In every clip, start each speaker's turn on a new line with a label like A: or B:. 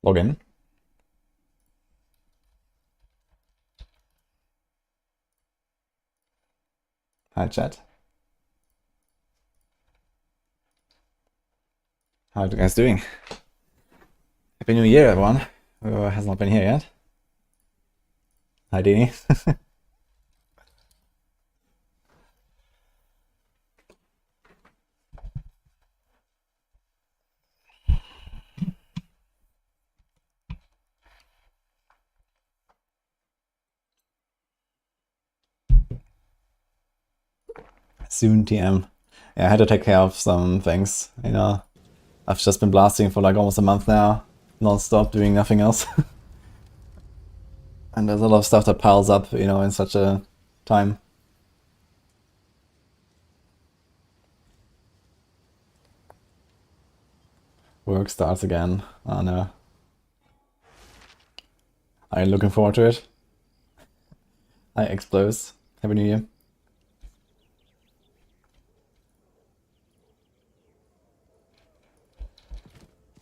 A: Log in. Hi chat. How are you guys doing? Happy New Year, everyone. Who has not been here yet? Hi, Dini. Soon, TM. Yeah, I had to take care of some things, you know. I've just been blasting for like almost a month now, non-stop, doing nothing else. And there's a lot of stuff that piles up, you know, in such a time. Work starts again. Oh no. Are you looking forward to it? I explodes. Happy New Year.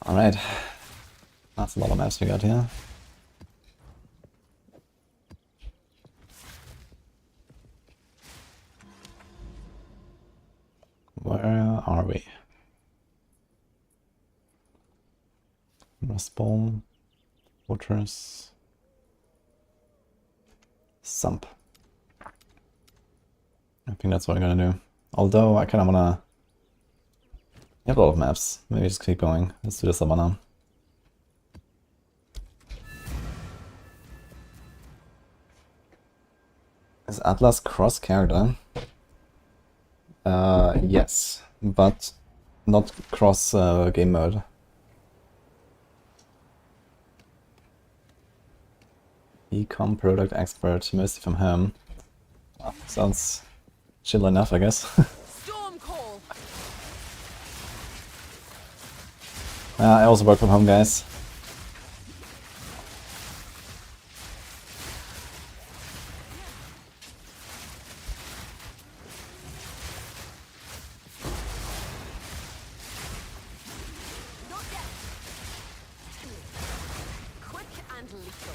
A: Alright. That's a lot of maps we got here. Where are we? Rustball, Fortress, Sump. I think that's what I'm gonna do. Although I kind of wanna. You have a lot of maps. Maybe just keep going. Let's do the Savannah. Is Atlas cross character? Yes, but not cross game mode. Ecom product expert, mostly from home. Oh, sounds chill enough, I guess.
B: Storm call.
A: I also work from home, guys.
B: Not yet. Quick and lethal.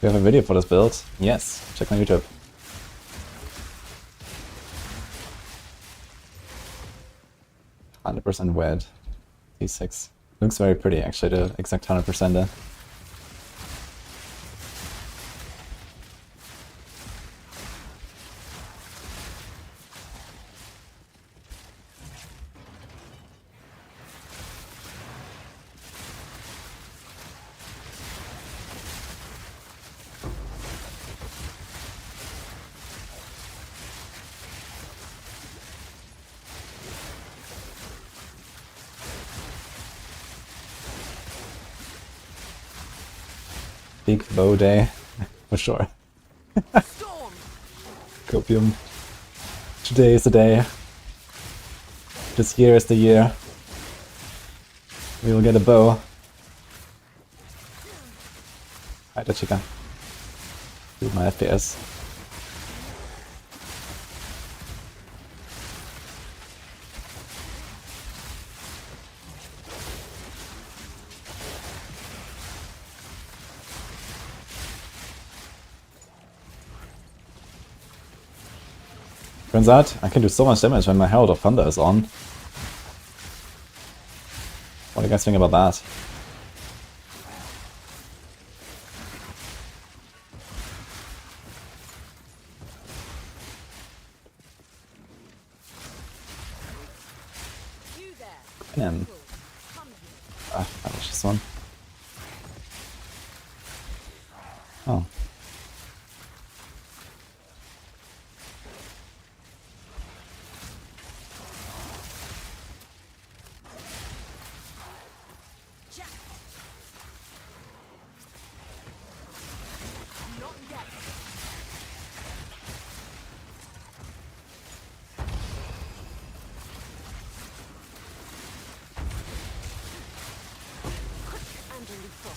A: We have a video for this build. Yes, check my YouTube. %100% wed. T6. Looks very pretty, actually, the exact 100% there. Big bow day, for sure.
B: Storm.
A: Copium. Today is the day. This year is the year. We will get a bow. Hi, the chica. Dude, my FPS. Turns out, I can do so much damage when my Herald of Thunder is on. What do you guys think about that?
B: You there.
A: Damn.
B: Come here.
A: Ah, I wish this one. Oh.
B: Jack. Not yet. Quick and lethal.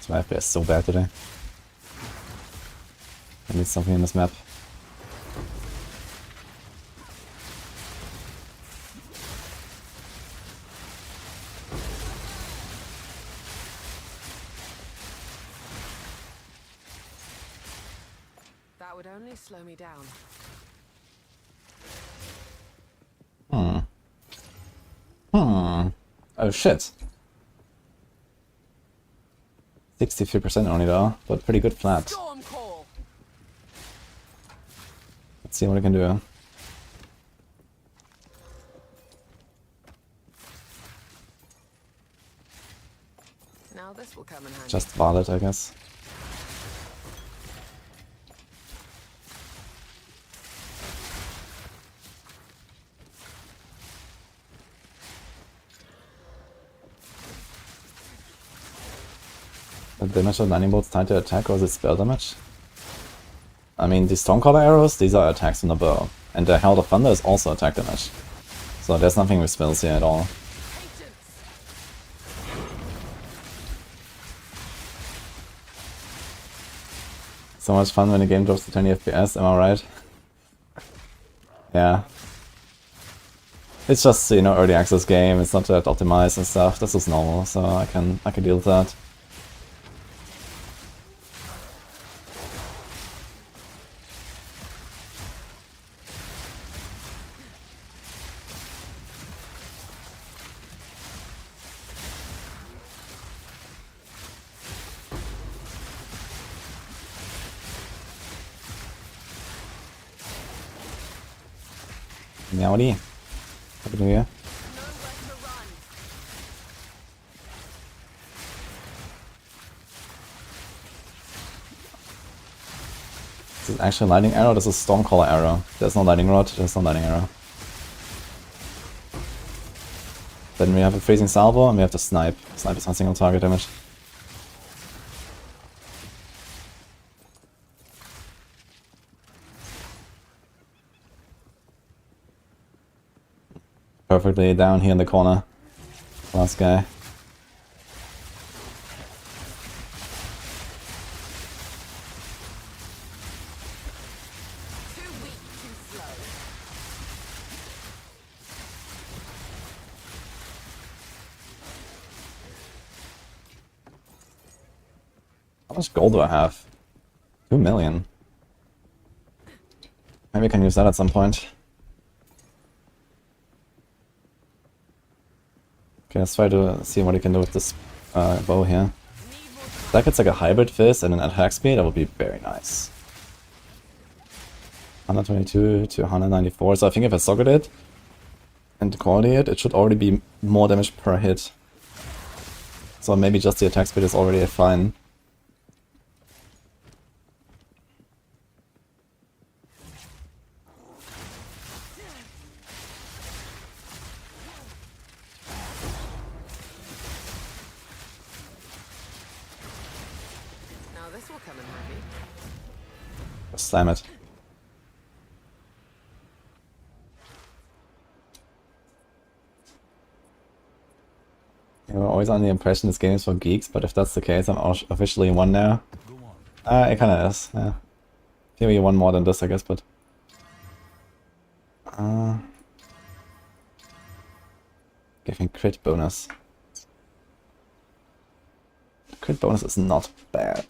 A: My FPS is so bad today. I need something in this map.
B: That would only slow me down.
A: Oh shit. 63% only though, but pretty good flat.
B: Storm call.
A: Let's see what I can do.
B: Now this will come in handy.
A: Just valid, I guess. The damage of lightning bolts tied to attack, or is it spell damage? I mean, the Stormcaller arrows, these are attacks from the bow. And the Herald of Thunder is also attack damage. So there's nothing with spells here at all.
B: Patience.
A: So much fun when the game drops to 20 FPS, am I right? Yeah. It's just, you know, early access game, it's not that optimized and stuff, this is normal, so I can deal with that. Meowdy. Happy New Year.
B: Nowhere to run.
A: This is actually a lightning arrow, this is Stormcaller arrow. There's no lightning rod, there's no lightning arrow. Then we have a freezing salvo and we have the snipe. Snipe is on single target damage. Perfectly down here in the corner. Last guy.
B: Too weak, too slow.
A: How much gold do I have? 2 million. Maybe I can use that at some point. Okay, let's try to see what you can do with this bow here.
B: Need more
A: If that gets like a hybrid fist and an attack speed, that would be very nice. 122 to 194, so I think if I socket it and quality it, it should already be more damage per hit. So maybe just the attack speed is already fine.
B: Now this will come in handy.
A: Just slam it. You were always on the impression this game is for geeks, but if that's the case, I'm officially one now. It kinda is, yeah. Maybe one more than this, I guess, but... Giving crit bonus. Crit bonus is not bad.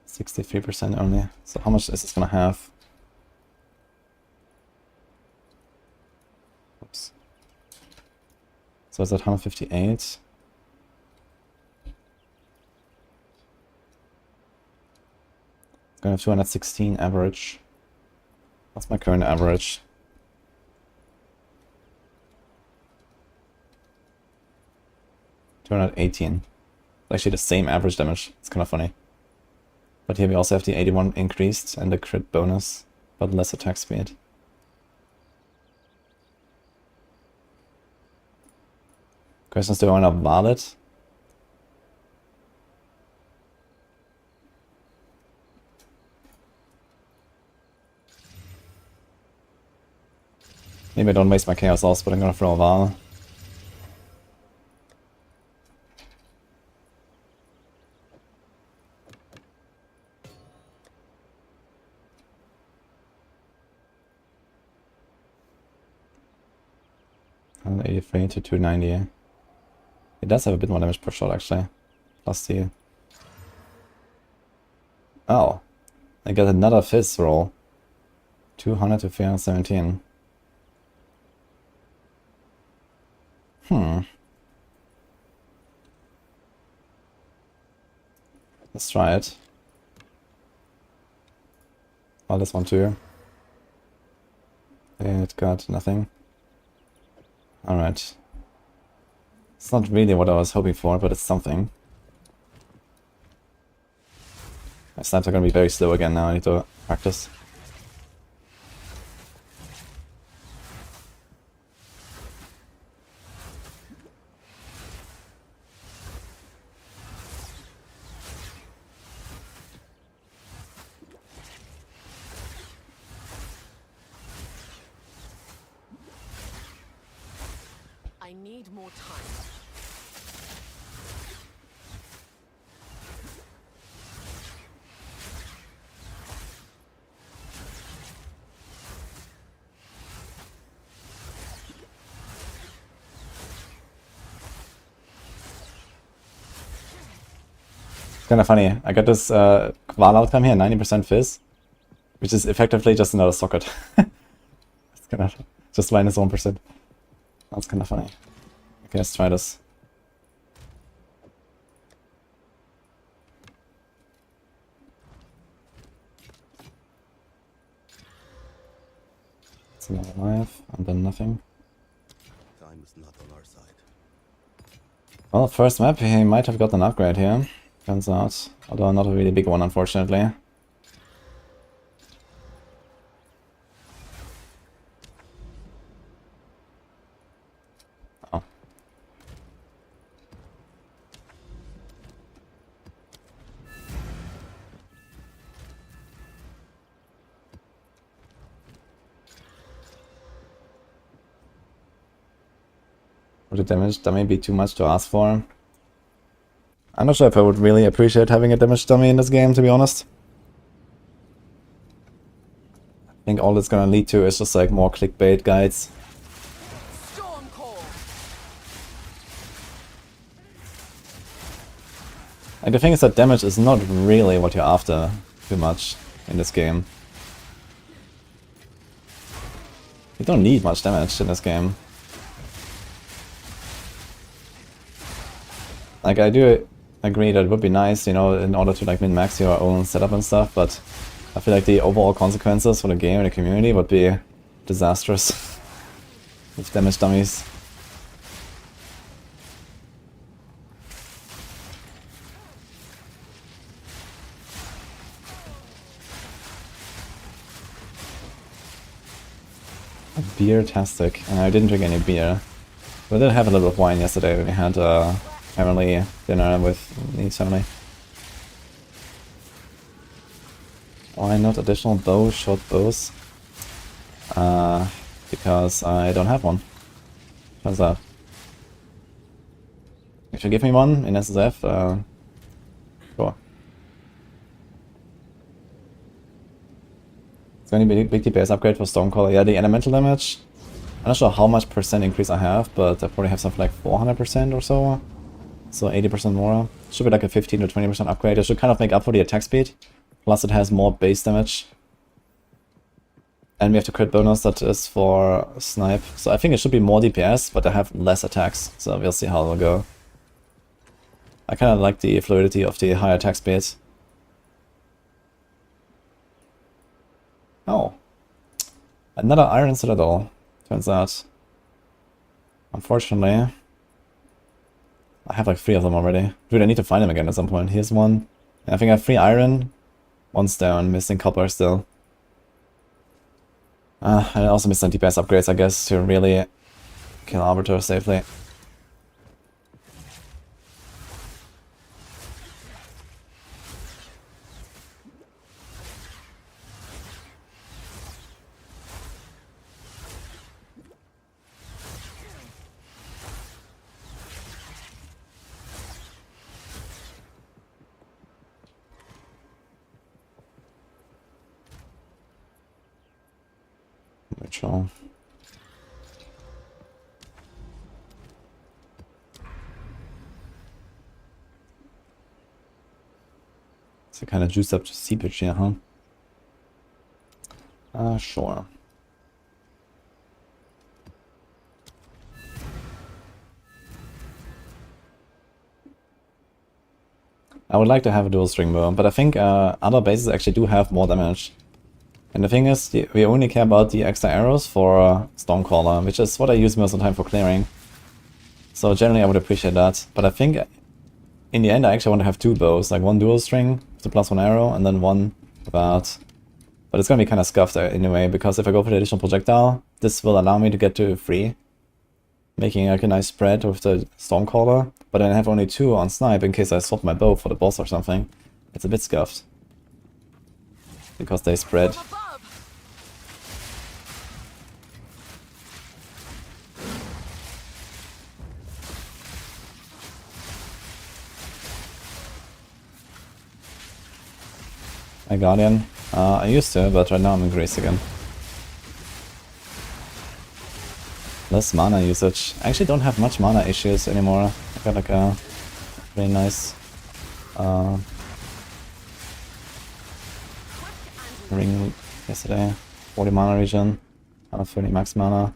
A: 63% only. So how much is this gonna have? Oops. So is that 158? It's gonna have 216 average. What's my current average? $218. Actually the same average damage. It's kind of funny. But here we also have the 81 increased and the crit bonus, but less attack speed. Questions, do I want to valid? Maybe I don't waste my chaos also, but I'm gonna throw a Val. 183 to 290. It does have a bit more damage per shot actually. Plus the... Oh, I got another fizz roll. 200 to 317. Let's try it. Oh, this one too. It got nothing. Alright. It's not really what I was hoping for, but it's something. My snaps are gonna be very slow again now, I need to practice.
B: I need more time.
A: It's kinda funny, I got this Qual outcome here, 90% fizz, which is effectively just another socket. It's kinda just minus 1%. That's kinda funny. Okay, let's try this. It's another life, and then nothing.
C: Time is not on our side.
A: Well, first map, he might have got an upgrade here. Turns out, although not a really big one, unfortunately. Oh. Would the damage dummy be too much to ask for? I'm not sure if I would really appreciate having a damage dummy in this game, to be honest. I think all it's gonna lead to is just like more clickbait guides.
B: Storm call.
A: Like the thing is that damage is not really what you're after too much in this game. You don't need much damage in this game. Like I do agree that it would be nice, you know, in order to like min-max your own setup and stuff, but I feel like the overall consequences for the game and the community would be disastrous with damage dummies. Beer-tastic. I didn't drink any beer. We did have a little bit of wine yesterday. We had family dinner with the family. Why not additional bow, short bows? Because I don't have one. Turns out. If you give me one in SSF, sure. It's going to be a big DPS upgrade for Stormcaller. Yeah, the elemental damage. I'm not sure how much percent increase I have, but I probably have something like 400% or so. So 80% more. Should be like a 15 to 20% upgrade. It should kind of make up for the attack speed. Plus it has more base damage. And we have the crit bonus that is for snipe. So I think it should be more DPS, but I have less attacks. So we'll see how it'll go. I kind of like the fluidity of the higher attack speed. Oh. Another Iron Citadel, turns out. Unfortunately. I have like 3 of them already. Dude, I need to find them again at some point. Here's one. I think I have 3 iron, 1 stone, missing copper still. And I also missed some DPS upgrades, I guess, to really kill Arbiter safely. Ritual. So kind of juiced up to seepage here, huh? Sure. I would like to have a dual string bow, but I think other bases actually do have more damage. And the thing is, we only care about the extra arrows for Stormcaller, which is what I use most of the time for clearing. So generally I would appreciate that, but I think in the end I actually want to have two bows, like one dual string with the +1 arrow and then one without. But it's gonna be kind of scuffed anyway, because if I go for the additional projectile, this will allow me to get to 3, making like a nice spread with the Stormcaller, but then I have only 2 on snipe in case I swap my bow for the boss or something. It's a bit scuffed. Because they spread.
B: From above.
A: My Guardian. I used to, but right now I'm in Greece again. Less mana usage. I actually don't have much mana issues anymore. I got like a really nice ring yesterday. 40 mana regen, 130 max mana.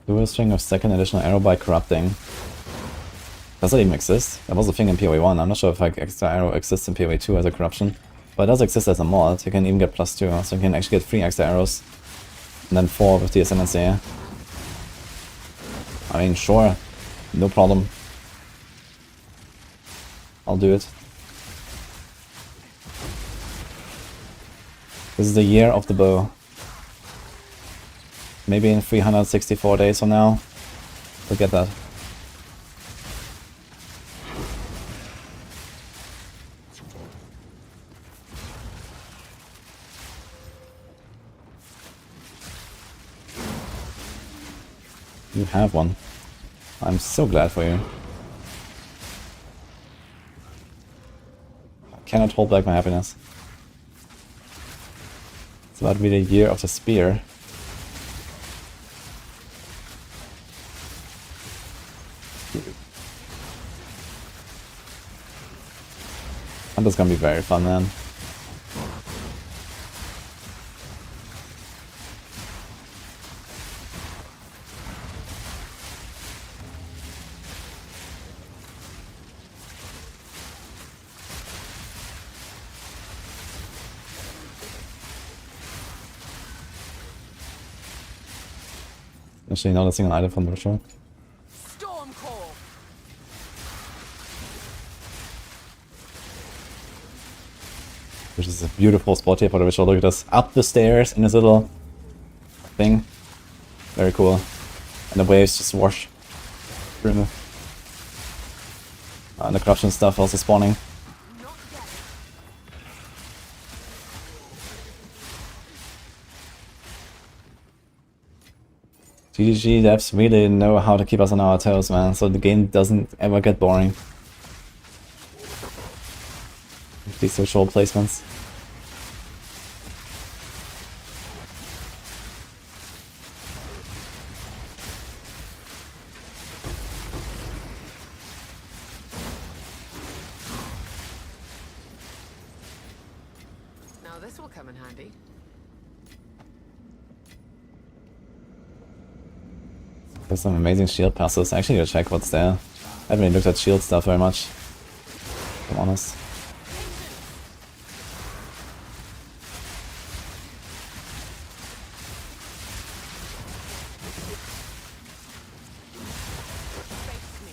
A: Dual string of second additional arrow by corrupting. Does that even exist? That was a thing in PoE 1. I'm not sure if like extra arrow exists in PoE 2 as a corruption. But it does exist as a mod. You can even get +2, so you can actually get 3 extra arrows. And then 4 with the ascendancy. I mean, sure. No problem. I'll do it. This is the year of the bow. Maybe in 364 days from now, we'll get that. You have one. I'm so glad for you. I cannot hold back my happiness. It's about to be the year of the spear. And that's gonna be very fun, man. Actually, not a single item from the ritual.
B: Storm call.
A: Which is a beautiful spot here for the ritual. Look at this. Up the stairs in this little thing. Very cool. And the waves just wash through. And the corruption stuff also spawning.
B: Not yet.
A: GGG devs really know how to keep us on our toes, man, so the game doesn't ever get boring. These social placements.
B: Now this will come in handy.
A: There's some amazing shield passes. I actually gotta check what's there. I haven't really looked at shield stuff very much, if I'm honest.
B: Face me.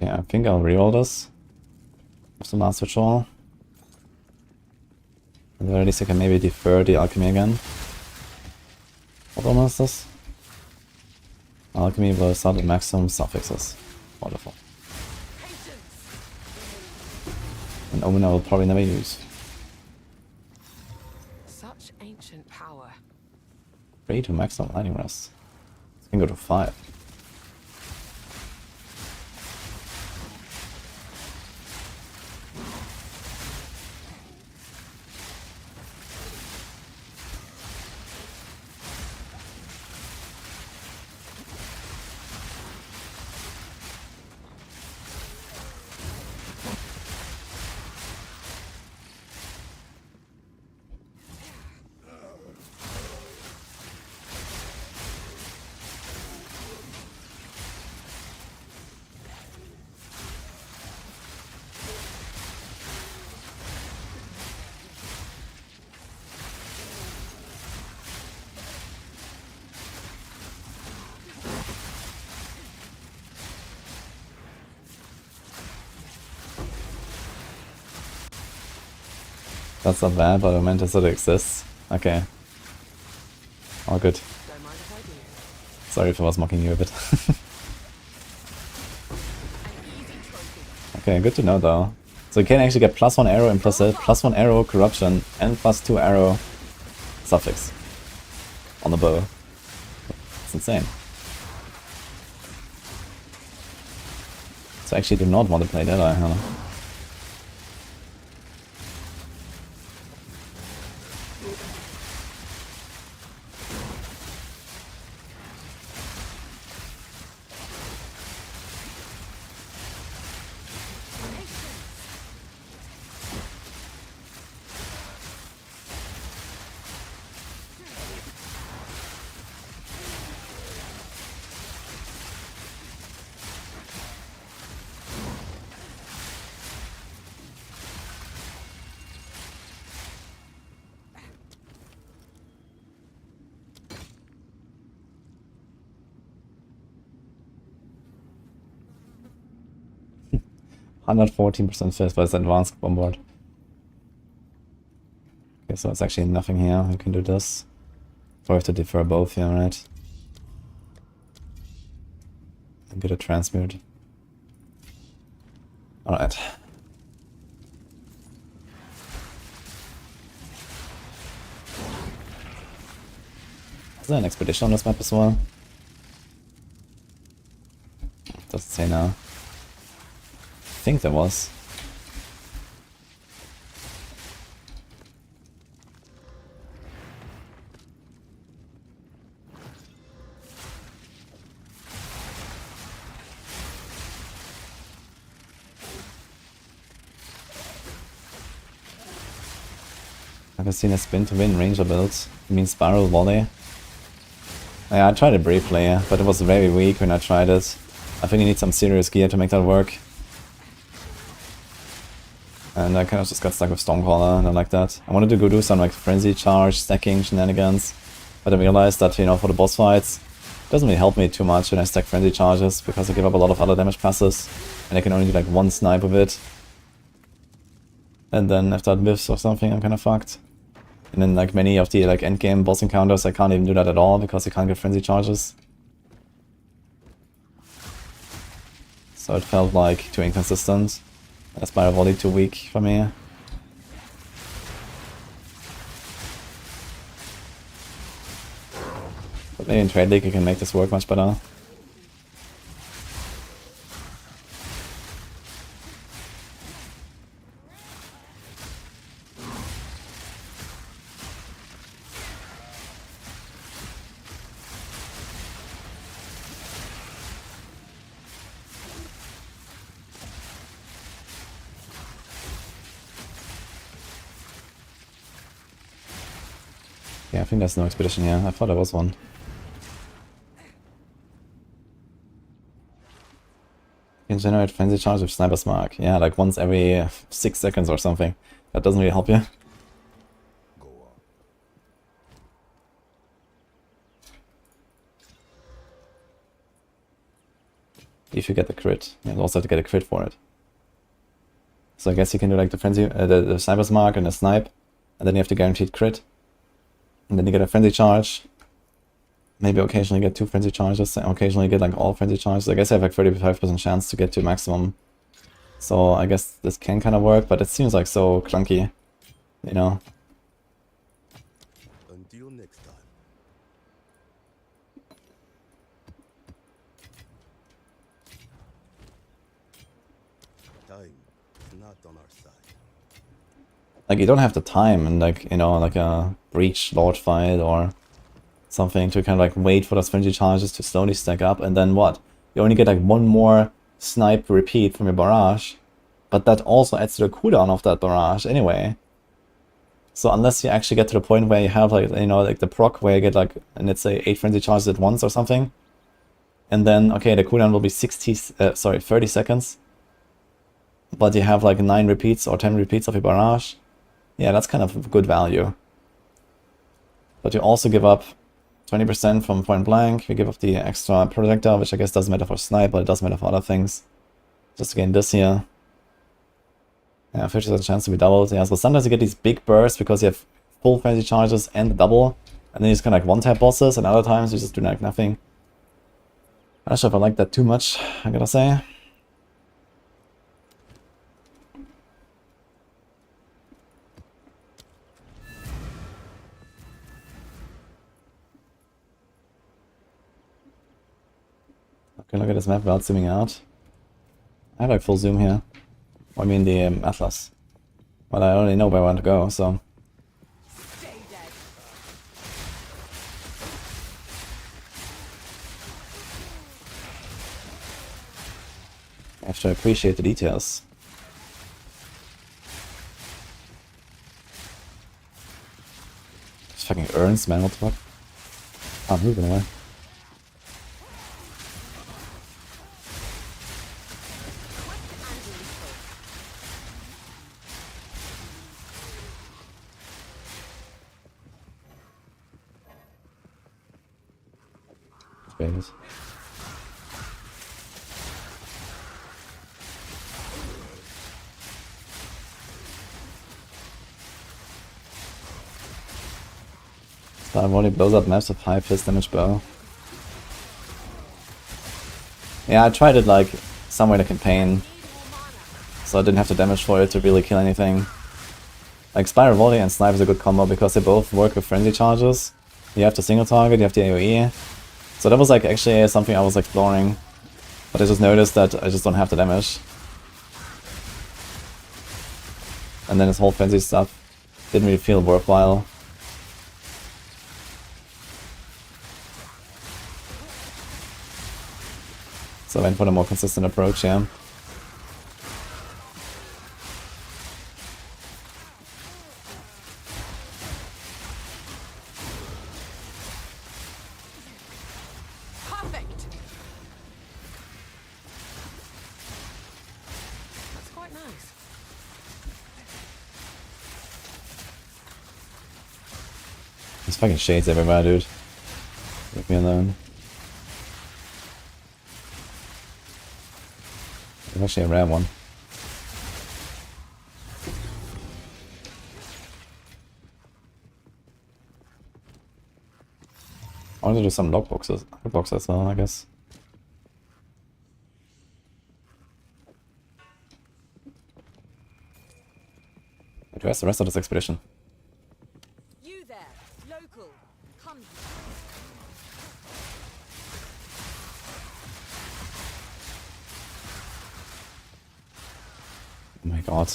A: Yeah, I think I'll reroll this. With the last ritual. At the very least I can maybe defer the alchemy again. What almost is this? Alchemy will start with maximum suffixes. Wonderful.
B: Patience.
A: An Omen I will probably never use.
B: Such ancient power.
A: 3 to max on Lightning Rest. It can go to 5. That's not bad, but I meant that it exists. Okay. All good.
B: Don't mind if I do.
A: Sorry if I was mocking you a bit.
B: An easy trophy.
A: Okay, good to know though. So you can actually get +1 arrow implicit, +1 arrow corruption, and +2 arrow suffix on the bow. It's insane. So I actually do not want to play that, huh? %14% fifth, but it's advanced bombard. Okay, so it's actually nothing here. We can do this. So I have to defer both here, right? And get a transmute. Alright. Is there an expedition on this map as well? Doesn't say now. I think there was. I've seen a spin to win ranger builds. You mean spiral volley? Yeah, I tried it briefly, but it was very weak when I tried it. I think you need some serious gear to make that work. And I kind of just got stuck with Stormcaller, and I like that. I wanted to go do some like frenzy charge, stacking shenanigans, but I realized that, you know, for the boss fights, it doesn't really help me too much when I stack frenzy charges, because I give up a lot of other damage passes, and I can only do like one snipe of it. And then if that whiffs or something, I'm kind of fucked. And then like many of the like endgame boss encounters, I can't even do that at all, because you can't get frenzy charges. So it felt like too inconsistent. That's Spiral Volley too weak for me. But maybe in Trade League you can make this work much better. Yeah, I think there's no expedition here. I thought there was one. You can generate frenzy charge with Sniper's Mark. Yeah, like once every 6 seconds or something. That doesn't really help you.
C: Go on.
A: If you get the crit. You also have to get a crit for it. So I guess you can do like the frenzy, the Sniper's Mark and a snipe, and then you have to guaranteed crit. And then you get a frenzy charge. Maybe occasionally get 2 frenzy charges, and occasionally get like all frenzy charges. I guess I have like 35% chance to get to maximum So I guess this can kind of work, but it seems like so clunky, you know.
C: Until next time. Time is not on our side.
A: Like, you don't have the time and, like, you know, like a breach lord fight or something to kind of like wait for those frenzy charges to slowly stack up, and then what? You only get like one more snipe repeat from your barrage, but that also adds to the cooldown of that barrage anyway. So unless you actually get to the point where you have like, you know, like the proc where you get like, let's say 8 frenzy charges at once or something, and then, okay, the cooldown will be 30 seconds, but you have like 9 repeats or 10 repeats of your barrage, yeah, that's kind of good value. But you also give up 20% from point blank, you give up the extra projector, which I guess doesn't matter for snipe, but it does matter for other things. Just to gain this here. Yeah, 50% chance to be doubled. Yeah, so sometimes you get these big bursts because you have full frenzy charges and the double, and then you just kind of like one-tap bosses, and other times you just do like nothing. I'm not sure if I like that too much, I gotta say. Okay, look at this map without zooming out. I have like full zoom here. I mean the Atlas. Well, I already know where I want to go, so...
B: Stay dead.
A: I have to appreciate the details. Just fucking urns, man, what the fuck? Can't move anyway. Space. Spiritborn blows up maps with high fist damage bow. Yeah, I tried it like somewhere in the campaign, so I didn't have to damage for it to really kill anything. Like Spiral Volley and Snipe is a good combo because they both work with frenzy charges. You have the single target, you have the AoE. So that was like actually something I was exploring, but I just noticed that I just don't have the damage. And then this whole frenzy stuff didn't really feel worthwhile. So I went for the more consistent approach, yeah.
B: Perfect. That's quite nice.
A: There's fucking shades everywhere, dude. Leave me alone. There's actually a rare one. I want to do some lockboxes as well, I guess. Wait, where's the rest of this expedition?
B: You there, local. Come.
A: Oh my god.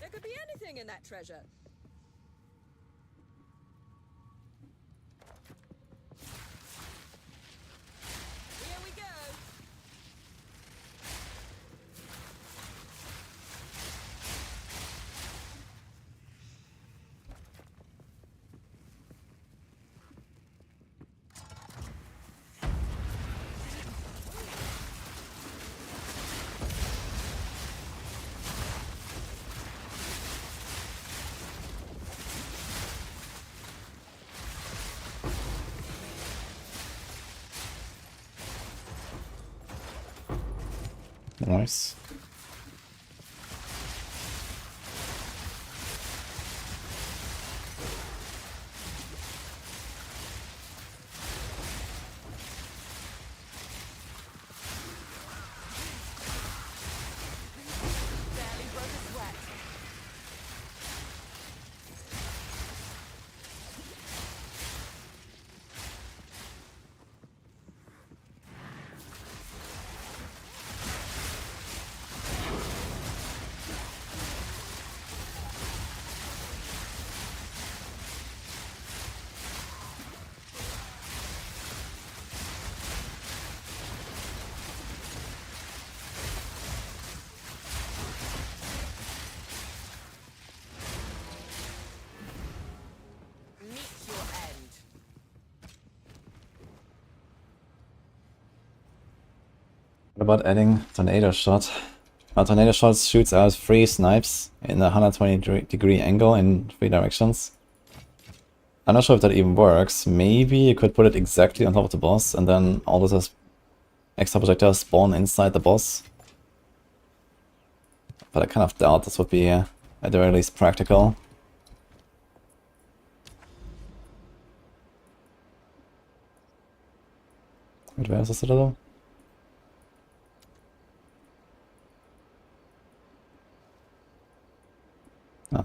B: There could be anything in that treasure. Here we go.
A: Nice. What about adding tornado shot? Tornado shot shoots out 3 snipes in a 120-degree angle in 3 directions. I'm not sure if that even works. Maybe you could put it exactly on top of the boss and then all those extra projectiles spawn inside the boss. But I kind of doubt this would be at the very least practical. Wait, where is the citadel? Ah.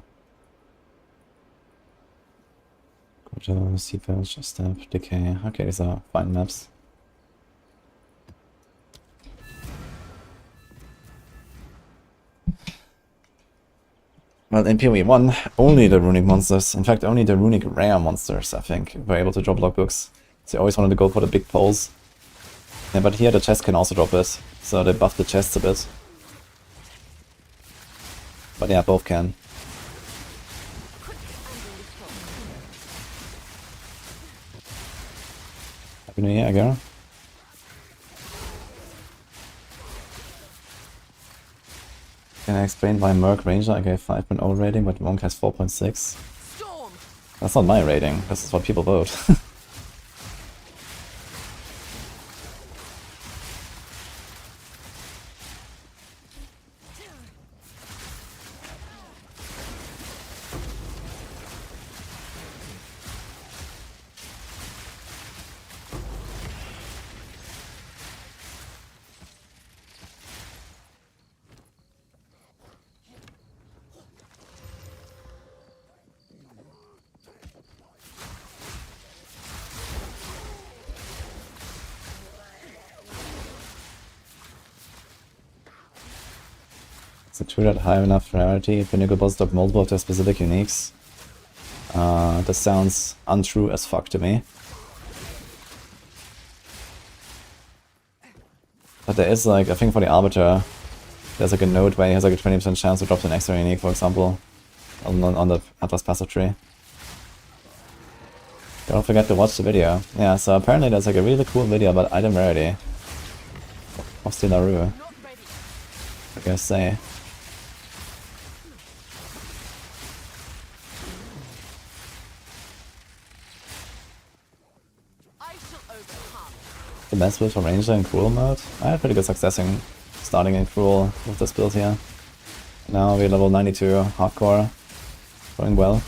A: Go to Seepage, Step, Decay. Okay, these are fine maps. Well, in PoE 1, only the runic monsters, in fact only the runic rare monsters, I think, were able to drop logbooks. So they always wanted to go for the big poles. Yeah, but here the chest can also drop it, so they buffed the chests a bit. But yeah, both can. Happy New Year, Agara. Can I explain why Merc Ranger I gave 5.0 rating, but Monk has 4.6? That's not my rating, this is what people vote. Is it true that high enough rarity pinnacle bosses drop multiple of their specific uniques? This sounds untrue as fuck to me. But there is like, I think for the Arbiter, there's like a node where he has like a 20% chance to drop an extra unique, for example, on the Atlas passive tree. Don't forget to watch the video. Yeah, so apparently there's like a really cool video about item rarity of Steelaru. I guess say. The best build for Ranger in Cruel mode? I had pretty good success in starting in Cruel with this build here. Now we're level 92 hardcore, going well.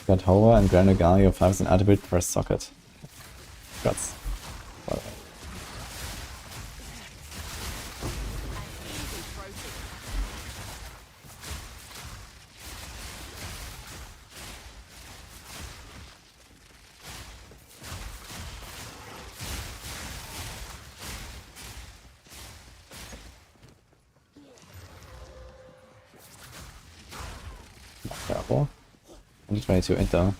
A: Got Hova and Grand Regalia 5 as an attribute per socket. Guts. Well. Careful. 122 int though.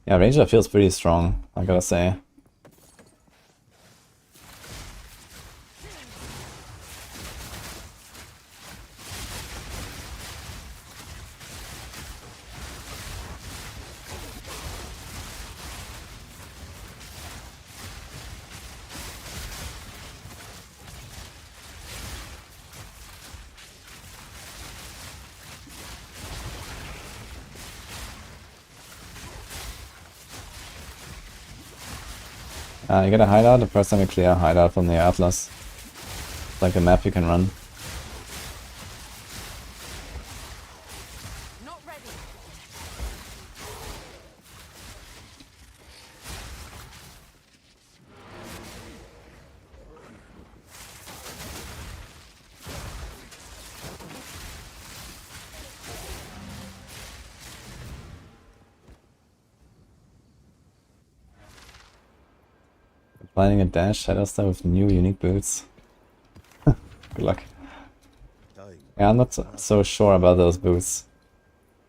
A: Yeah, Ranger feels pretty strong, I gotta say. You get a hideout the first time you clear a hideout from the Atlas. It's like a map you can run.
B: Not ready.
A: Finding a dash shadow star with new unique boots. Good luck.
C: Time.
A: Yeah, I'm not so sure about those boots.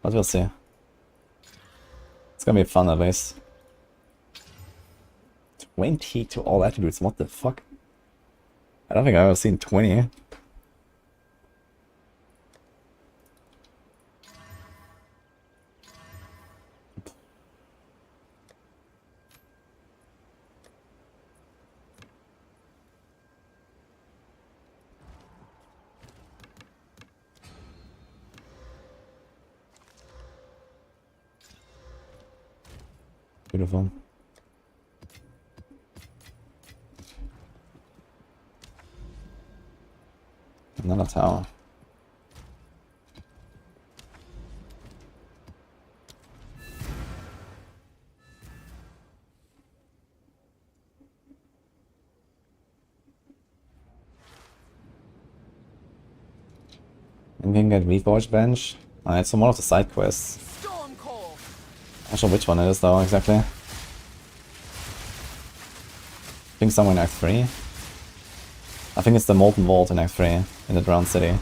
A: But we'll see. It's gonna be fun at least. 20 to all attributes, what the fuck? I don't think I've ever seen 20. Beautiful. Another tower. And we can get Reforged Bench. It's some more of the side quests.
B: Storm Core.
A: Not sure which one it is though exactly. I think somewhere in Act 3. I think it's the Molten Vault in Act 3 in the Drowned City.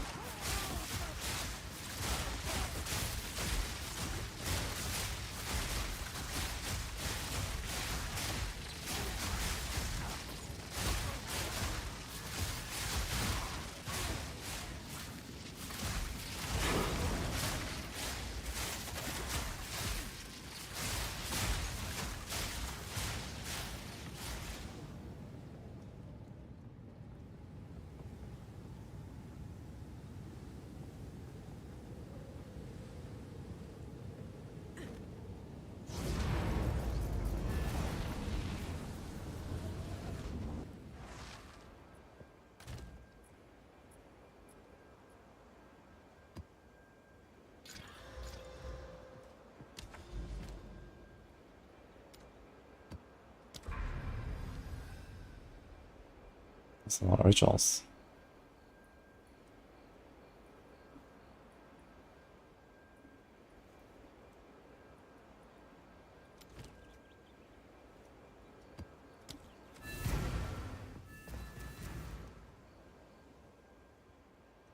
A: That's a lot of rituals.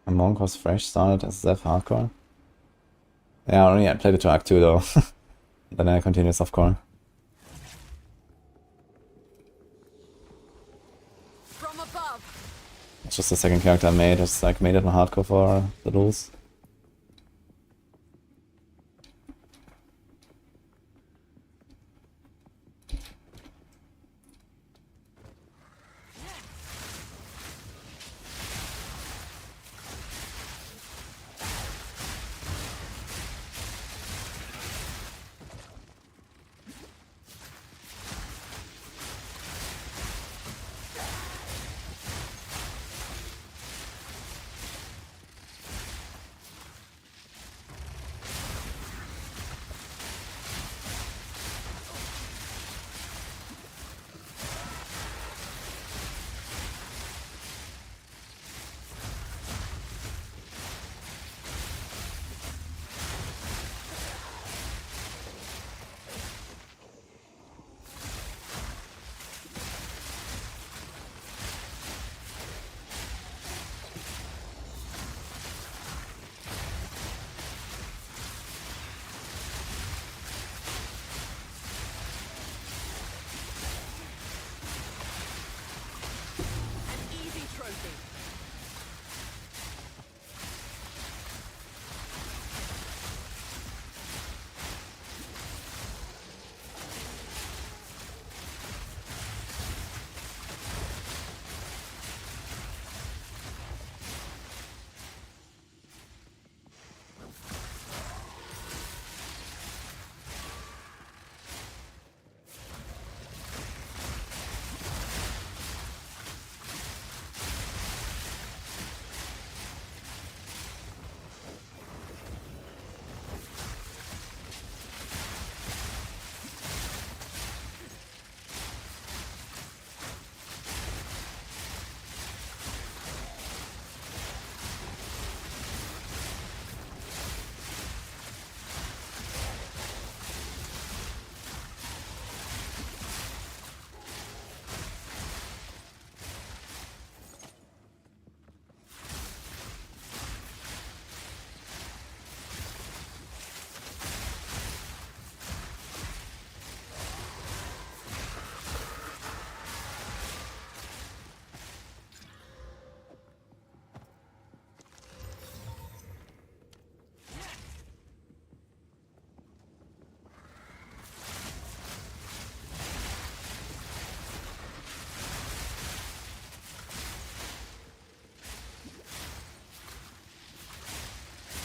A: A monk was fresh started as Zeph hardcore. Yeah, I played it to Act 2 though. Then I continued softcore.
B: From above.
A: It's just the second character I made. It's like made it on hardcore for the rules.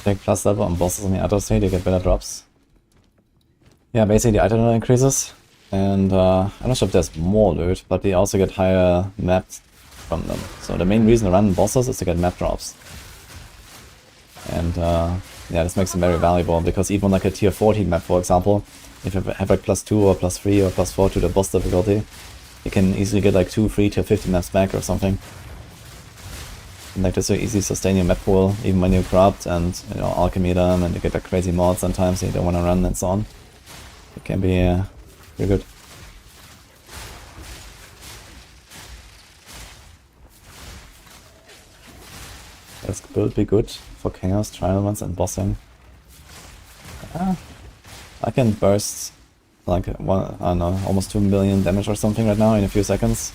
A: Take plus level on bosses on the other side, you get better drops. Yeah, basically the item increases. And I'm not sure if there's more loot, but we also get higher maps from them. So the main reason to run bosses is to get map drops. And yeah, this makes them very valuable, because even like a tier 14 map, for example, if you have like +2 or +3 or +4 to the boss difficulty, you can easily get like 2 free tier 50 maps back or something. And like this will easily sustain your map pool, even when you corrupt and, you know, alchemy them, and you get like crazy mods sometimes you don't want to run and so on. It can be pretty good. This build be good for chaos, trial runs, and bossing. I can burst like one, I don't know, almost 2 million damage or something right now in a few seconds.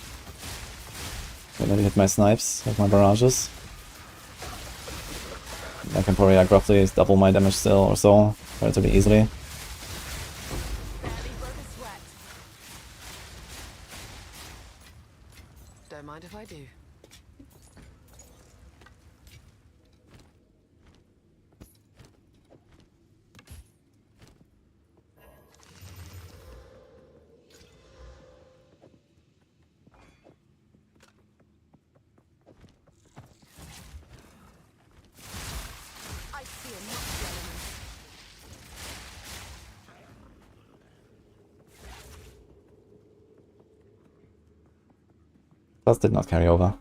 A: When I hit my snipes with my barrages. I can probably like roughly double my damage still or so, relatively easily.
B: Barely broke a sweat. Don't mind if I do. I see a musty element.
A: Plus did not carry over.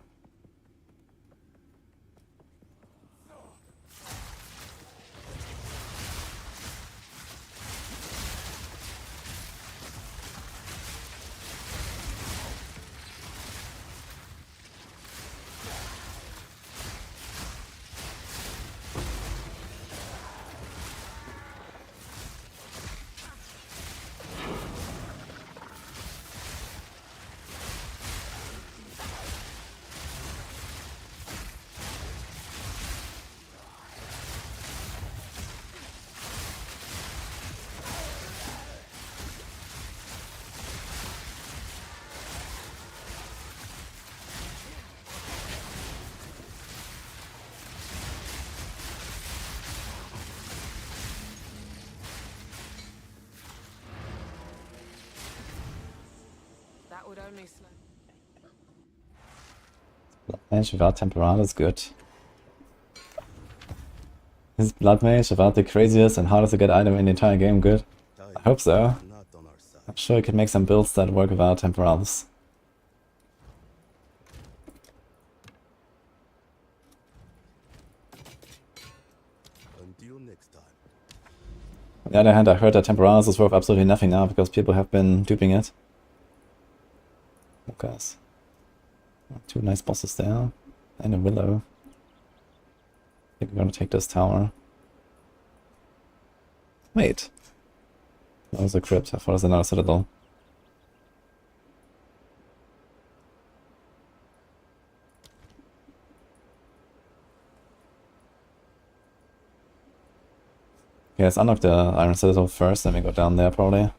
B: That would only slow.
A: Blood Mage without Temporal is good. Is Blood Mage without the craziest and hardest to get item in the entire game good? I hope so.
C: Not on our side.
A: I'm sure you can make some builds that work without Temporals.
C: Until next time.
A: On the other hand, I heard that Temporals is worth absolutely nothing now because people have been duping it. Okay. 2 nice bosses there. And a Willow. I think we're gonna take this tower. Wait. That was a crypt. I thought it was another citadel. Okay, let's unlock the Iron Citadel first, then we go down there probably.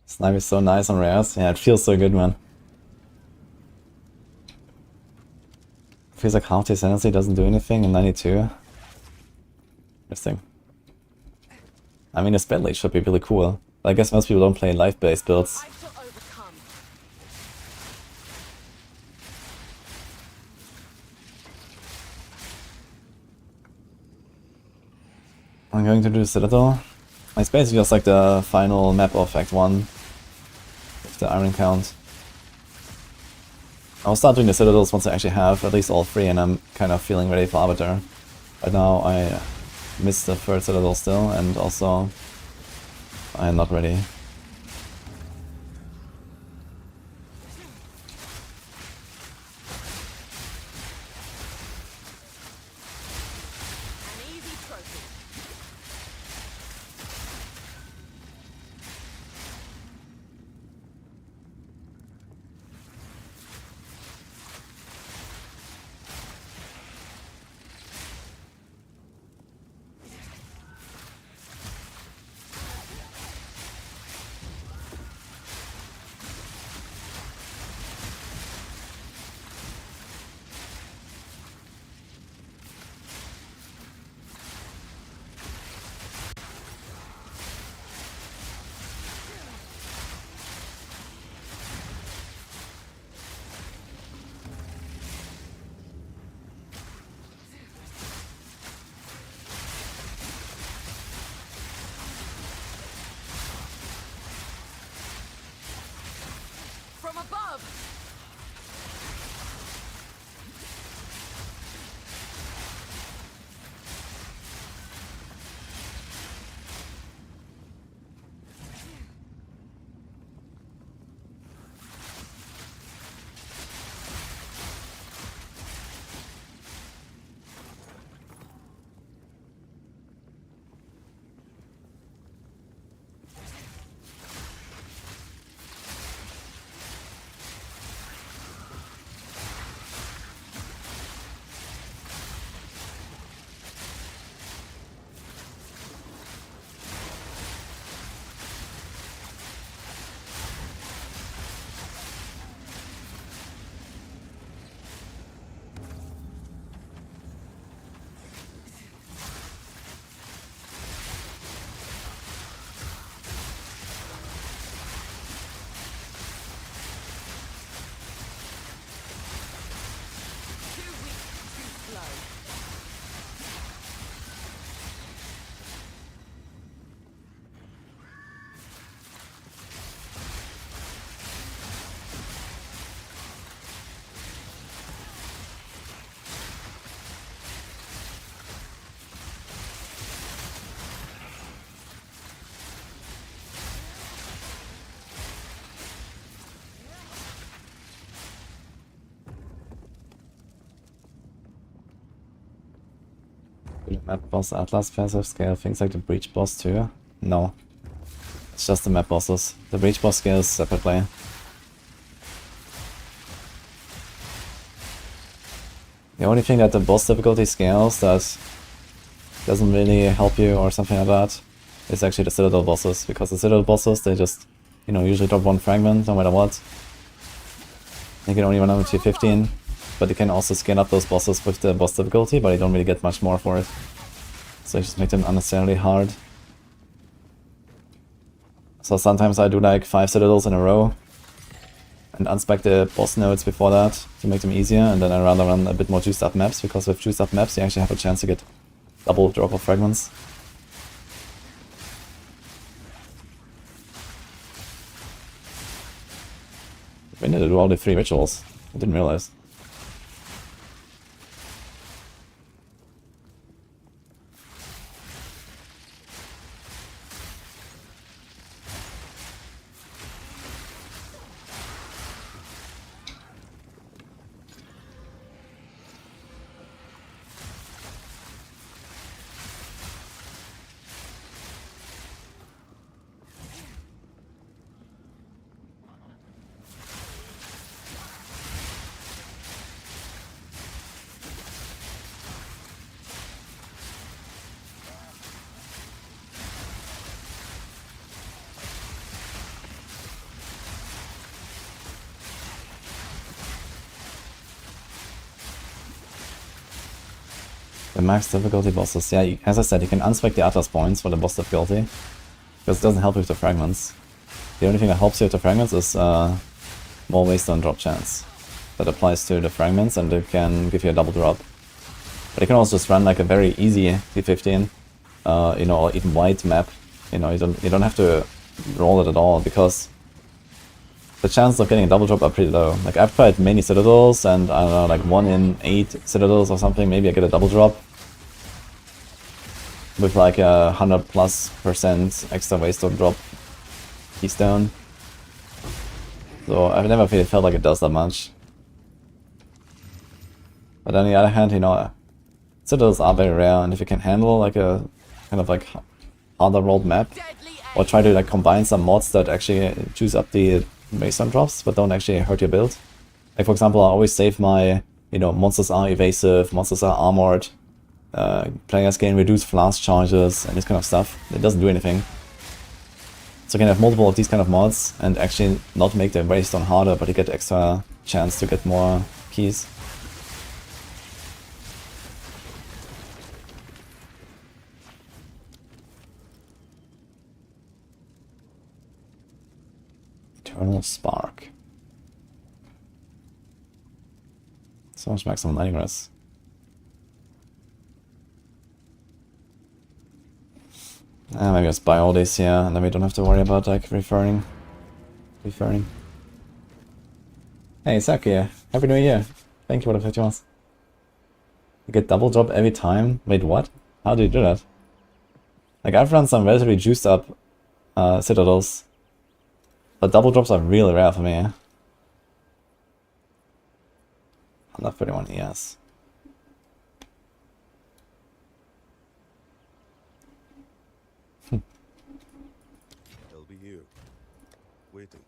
A: Snipe is so nice on rares. Yeah, it feels so good, man. Feels like half the Ascendancy doesn't do anything in 92. Interesting. I mean, the spell lead should be really cool. But I guess most people don't play life-based builds.
B: I shall overcome.
A: I'm going to do the Citadel. It's basically just like the final map of Act 1. With the Iron Count. I'll start doing the Citadels once I actually have at least all 3 and I'm kind of feeling ready for Arbiter. Right now I miss the 3rd Citadel still, and also I'm not ready.
B: An easy trophy. above!
A: Map boss Atlas passive scale things like the breach boss too? No. It's just the map bosses. The breach boss scales separately. The only thing that the boss difficulty scales that doesn't really help you or something like that is actually the Citadel bosses, because the Citadel bosses, they just, you know, usually drop one fragment no matter what. They can only run up to 15, but you can also scale up those bosses with the boss difficulty, but you don't really get much more for it. So you just make them unnecessarily hard. So sometimes I do like 5 Citadels in a row and unspec the boss nodes before that to make them easier, and then I rather run a bit more juiced up maps, because with juiced up maps you actually have a chance to get double drop of fragments. When did I do all the 3 rituals? I didn't realize. The max difficulty bosses, yeah, as I said, you can unspec the Atlas points for the boss difficulty, because it doesn't help you with the fragments. The only thing that helps you with the fragments is more waste on drop chance. That applies to the fragments, and it can give you a double drop. But you can also just run like a very easy T15, you know, or even white map. You know, you don't have to roll it at all, because the chances of getting a double drop are pretty low. Like, I've tried many Citadels, and I don't know, like 1 in 8 Citadels or something, maybe I get a double drop. With like a 100+% extra waste on drop keystone. So I've never really felt like it does that much. But on the other hand, you know, Citadels are very rare, and if you can handle like a kind of like harder rolled map, or try to like combine some mods that actually juice up the wasteland drops but don't actually hurt your build. Like, for example, I always save my, you know, monsters are evasive, monsters are armored, players gain reduced flask charges, and this kind of stuff. It doesn't do anything. So you can have multiple of these kind of mods and actually not make the wasteland harder, but you get extra chance to get more keys. Eternal Spark. So much maximum lightning rest. Maybe just buy all these here, and then we don't have to worry about like referring. Hey, Saki, Happy New Year. Thank you for the 50 months. You get double drop every time? Wait, what? How do you do that? Like, I've run some relatively juiced up citadels, but double drops are really rare for me. I'm not 31 ES.
C: They'll be here, waiting.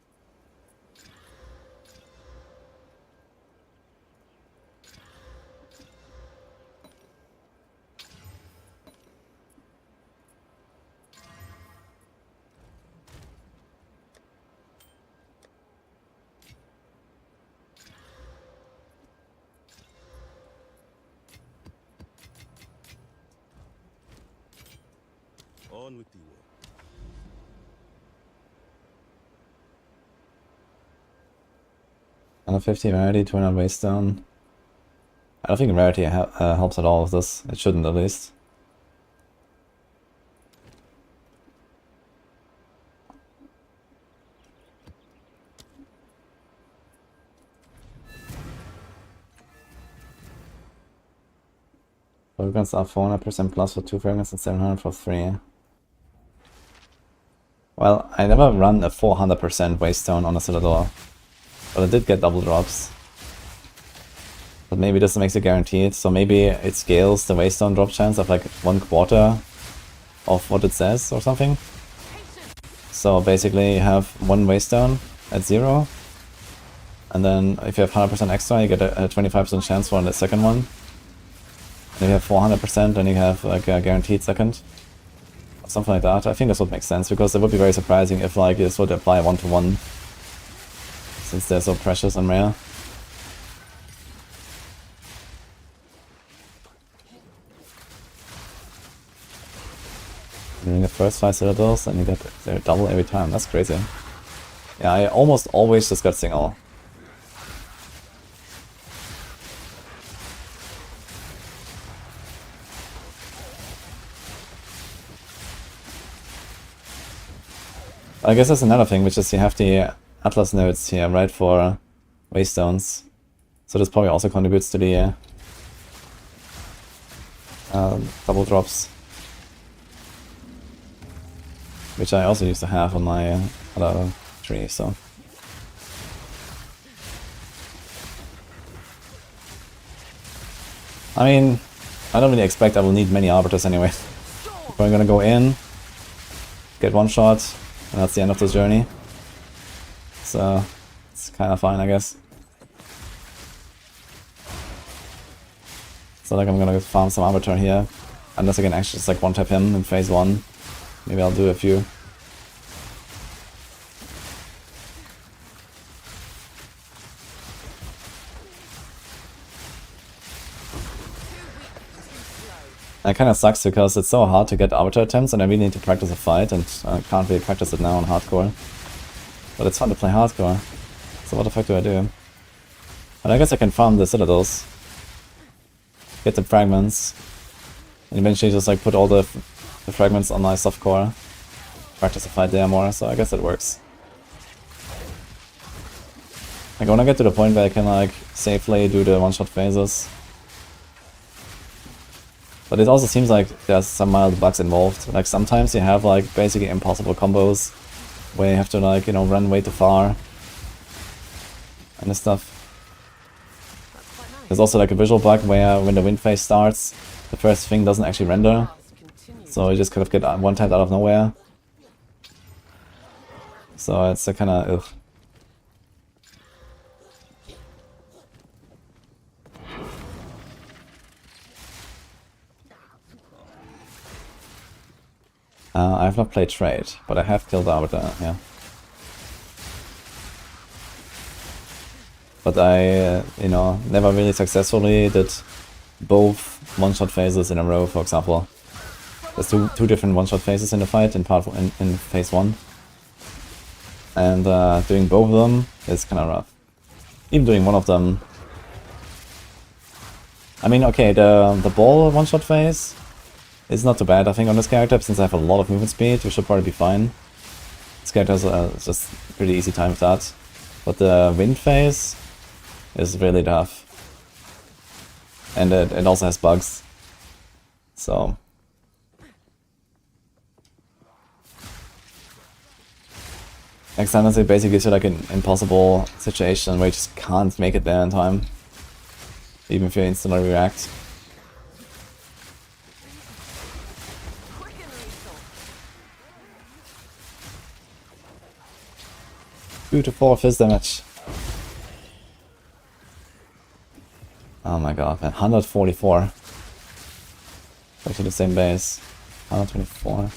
C: On with the war.
A: And a 50 rarity, 200 waste down. I don't think rarity helps at all with this. It shouldn't, at least. Fragrance are 400% plus for 2 fragrance and 700 for 3. Well, I never run a 400% waste stone on a Citadel, but I did get double drops. But maybe this makes it guaranteed, so maybe it scales the waste stone drop chance of like 1/4 of what it says or something. So basically you have 1 waste stone at 0, and then if you have 100% extra you get a 25% chance for the second one. And if you have 400%, then you have like a guaranteed second. Something like that. I think this would make sense, because it would be very surprising if like this would apply 1-to-1, since they're so precious and rare. Doing the first 5 citadels and you get their double every time. That's crazy. Yeah, I almost always just got single. I guess that's another thing, which is you have the Atlas nodes here, right, for waste stones. So this probably also contributes to the double drops, which I also used to have on my other tree, so. I mean, I don't really expect I will need many arbiters anyway. We're gonna go in, get one shot, and that's the end of the journey. So, it's kind of fine, I guess. So like I'm gonna farm some arbiter here, unless I can actually just like one-tap him in phase 1. Maybe I'll do a few. It kind of sucks because it's so hard to get arbiter attempts, and I really need to practice a fight, and I can't really practice it now on hardcore. But it's fun to play hardcore. So what the fuck do I do? But I guess I can farm the citadels, get the fragments, and eventually just like put all the fragments on my softcore, practice a fight there more. So I guess it works. Like when I get to the point where I can like safely do the one-shot phases. But it also seems like there's some mild bugs involved. Like sometimes you have like basically impossible combos where you have to like, you know, run way too far and this stuff. There's also like a visual bug where when the wind phase starts, the first thing doesn't actually render. So you just kind of get one-tapped out of nowhere. So it's a kind of ugh. I have not played trade, but I have killed Arbiter, yeah. But I, you know, never really successfully did both one-shot phases in a row, for example. There's two different one-shot phases in the fight in phase 1. And doing both of them is kind of rough. Even doing one of them... I mean, okay, the ball one-shot phase is not too bad, I think, on this character, since I have a lot of movement speed. We should probably be fine. This character has just pretty easy time with that. But the wind phase is really tough. And it also has bugs. So Exile basically gives you like an impossible situation where you just can't make it there in time. Even if you instantly react.
B: Quick and lethal.
A: 2 to 4 fizz damage. Oh my god, man. 144. Back to the same base. 124.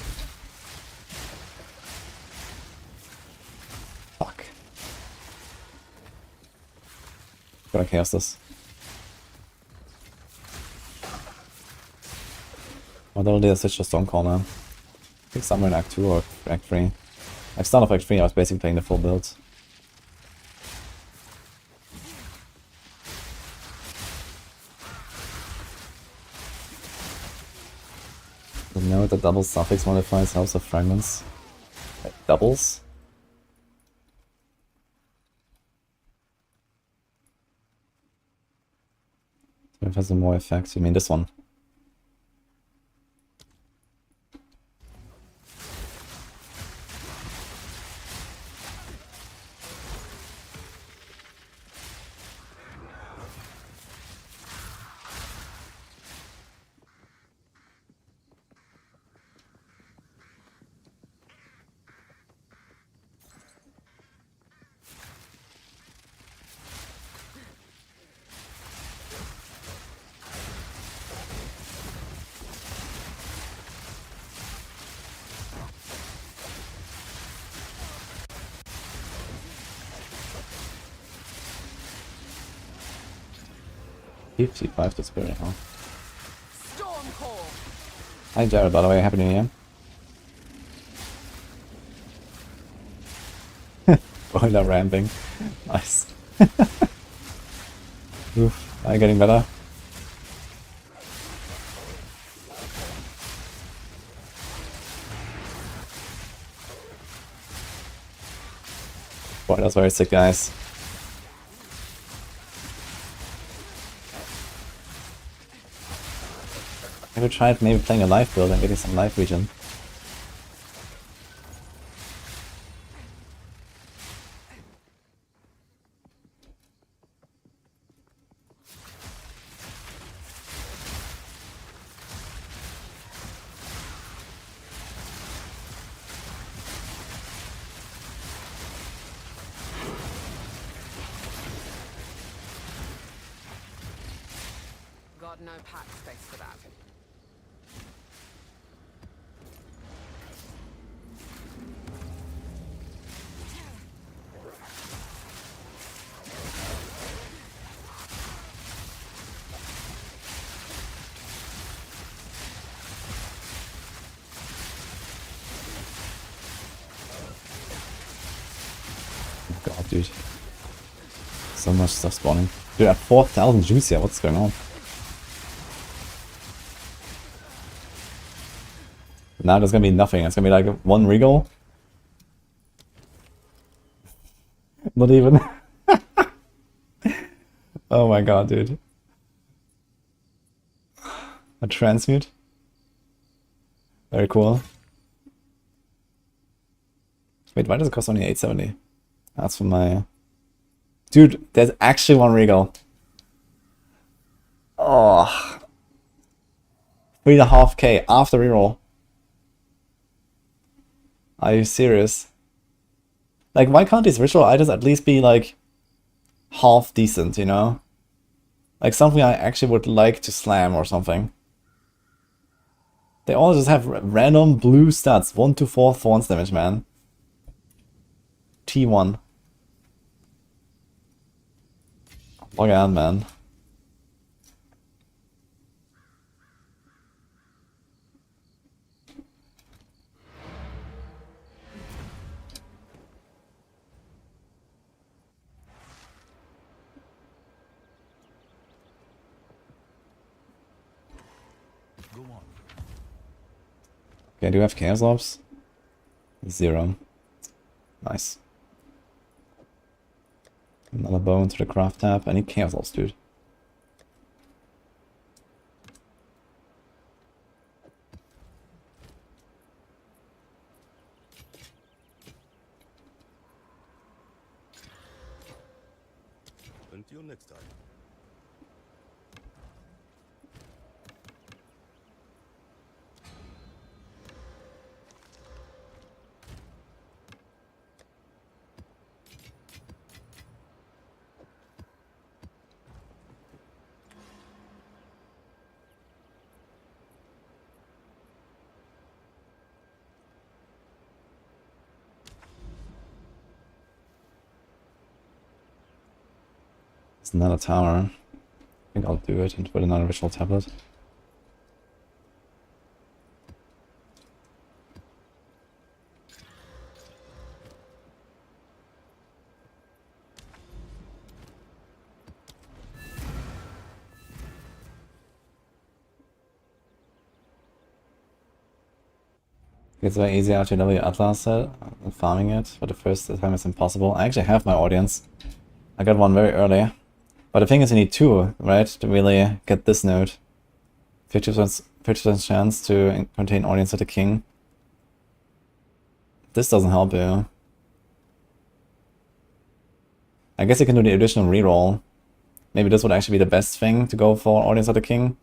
A: Fuck. Gotta chaos this. What did I do? Switch to Stormcall now. I think somewhere in Act 2 or Act 3. Like, start of Act 3, I was basically playing the full build. The note that double suffix modifies House of Fragments. Like, doubles? So it has more effect. You mean this one? T5 to Spirit, huh?
B: Storm call.
A: Hi Jared, by the way, happy new year. Boiler ramping. Nice. Oof, am I getting better? Boy, that's very sick, guys. Have you tried maybe playing a life build and getting some life regen?
B: Got no pack space for that.
A: Oh god, dude. So much stuff spawning. Dude, I have 4,000 juice here, what's going on? Now there's gonna be nothing, it's gonna be like one regal. Not even. Oh my god, dude. A transmute. Very cool. Wait, why does it cost only 870? That's for my... Dude, there's actually one regal. Oh. 3.5k after reroll. Are you serious? Like, why can't these ritual items at least be, like, half decent, you know? Like, something I actually would like to slam or something. They all just have random blue stats. 1 to 4 thorns damage, man. T1. Log out, man.
C: Go on.
A: Okay, do you have Chaos Orbs? 0. Nice. Another bow into the craft tab. I need chaos orbs, dude.
C: Until next time.
A: It's another tower. I think I'll do it and put another visual tablet. It's very easy RTW Atlas set, farming it, but the first time it's impossible. I actually have my audience. I got one very early. But the thing is you need two, right, to really get this node. 50% chance to contain audience at the king. This doesn't help you. I guess you can do the additional reroll. Maybe this would actually be the best thing to go for audience at the king.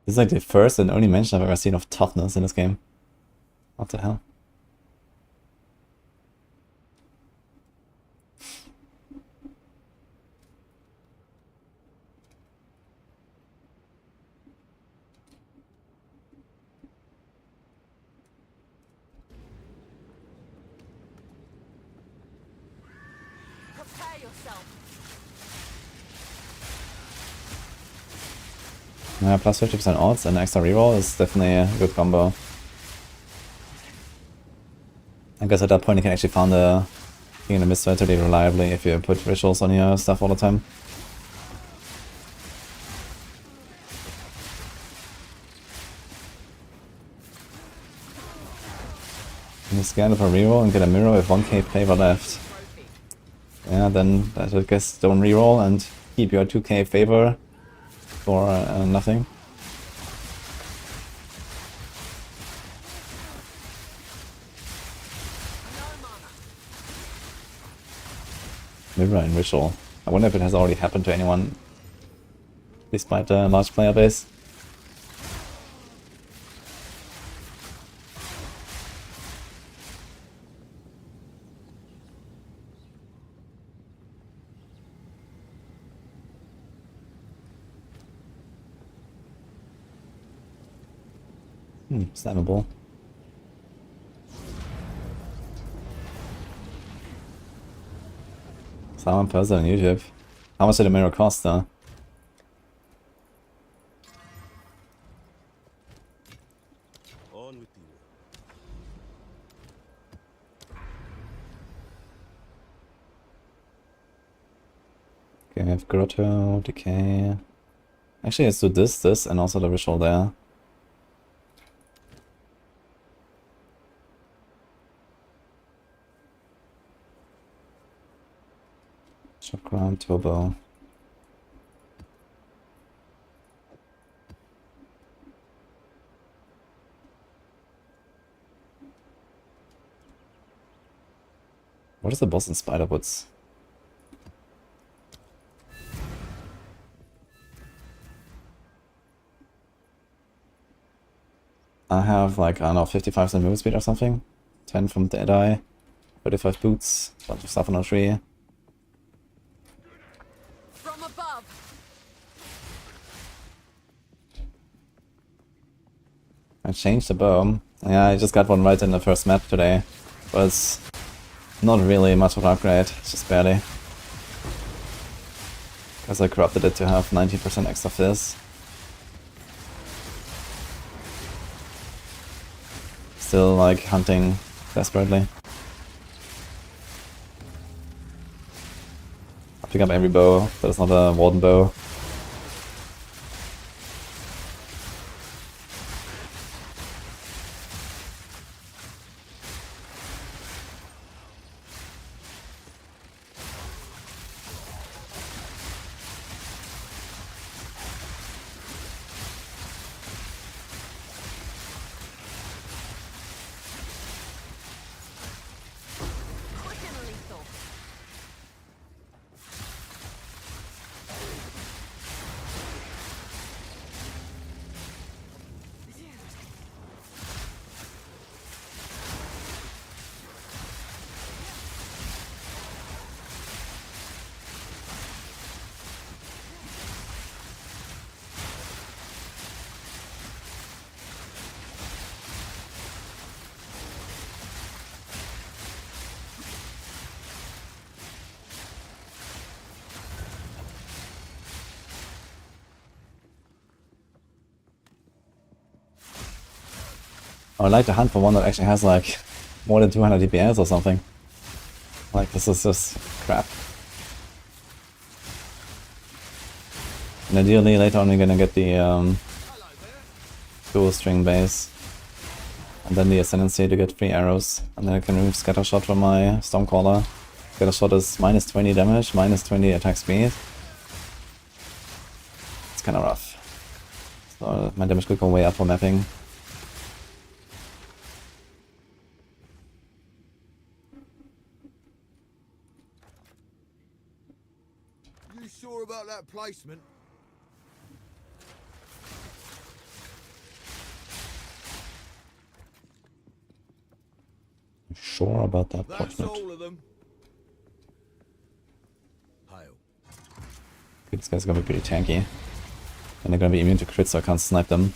A: This is like the first and only mention I've ever seen of toughness in this game. What the hell?
B: Prepare yourself.
A: Yeah, plus 50% odds and extra reroll is definitely a good combo. I guess at that point you can actually farm the King in the Mist relatively reliably if you put visuals on your stuff all the time. And you scan for a reroll and get a mirror with 1k favor left. Yeah, then I guess don't reroll and keep your 2k favor for nothing. Mirror and ritual. I wonder if it has already happened to anyone despite the large player base. Slammable. Someone person on YouTube. How much did the mirror cost though?
C: On with you.
A: Okay, we have Grotto, Decay. Actually, let's do this, and also the visual there. Chakram, Turbo. What is the boss in Spiderwoods? I have like, I don't know, 55% move speed or something. 10 from Deadeye, 35 boots, bunch of stuff on a tree.
B: From above.
A: I changed the bow. Yeah, I just got one right in the first map today. But it's not really much of an upgrade, it's just barely. Because I corrupted it to have 90% extra fizz. Still like hunting desperately. I pick up every bow, but it's not a warden bow.
B: Quick and lethal.
A: I would like to hunt for one that actually has like more than 200 DPS or something. Like this is just crap. And ideally later on we're gonna get the dual string base. And then the ascendancy to get 3 arrows. And then I can remove scattershot from my Stormcaller. Scattershot is minus 20 damage, minus 20 attack speed. It's kinda rough. So my damage could go way up for mapping.
C: You sure about that placement?
A: Sure about that
C: That's
A: placement.
C: all of them. Hail.
A: Okay, these guys are gonna be pretty tanky. And they're gonna be immune to crits, so I can't snipe them.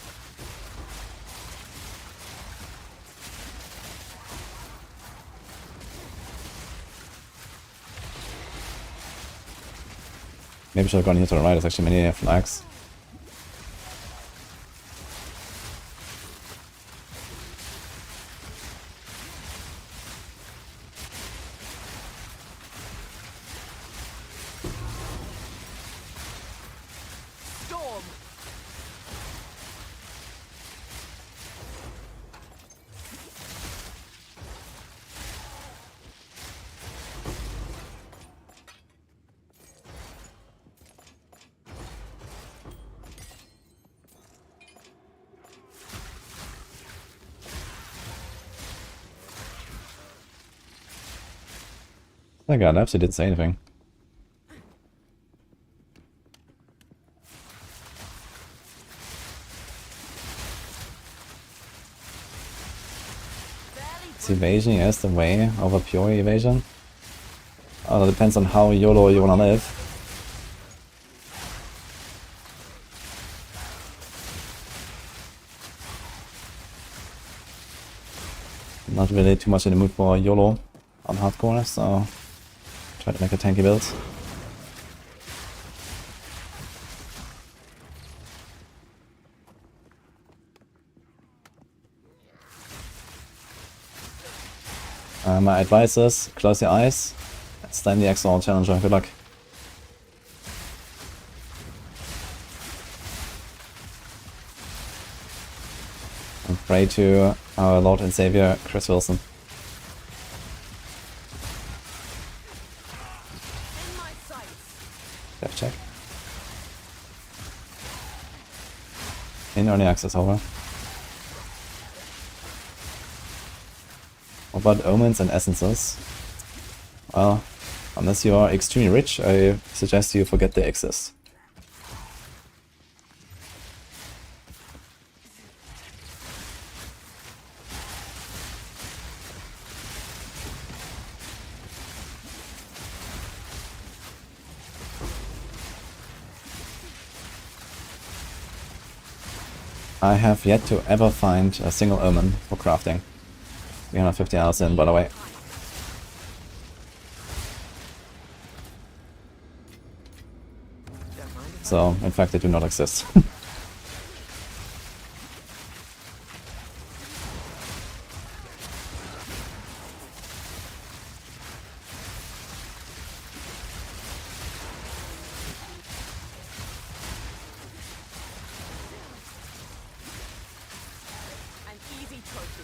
A: Maybe I should have gone here to the right, there's actually many flags.
B: Storm.
A: Thank god, I actually didn't say anything. Is evasion, yes, the way over pure evasion? That depends on how YOLO you wanna live. Not really too much in the mood for YOLO on hardcore, so try to make a tanky build. My advice is close your eyes and stand the Exile Challenger. Good luck. And pray to our Lord and Savior Chris Wilson.
B: In my sights.
A: Death check. In early access, over. What about omens and essences? Well, unless you are extremely rich, I suggest you forget they exist. I have yet to ever find a single omen for crafting. 350 hours in, by the way. So, in fact, they do not exist.
B: An easy trophy.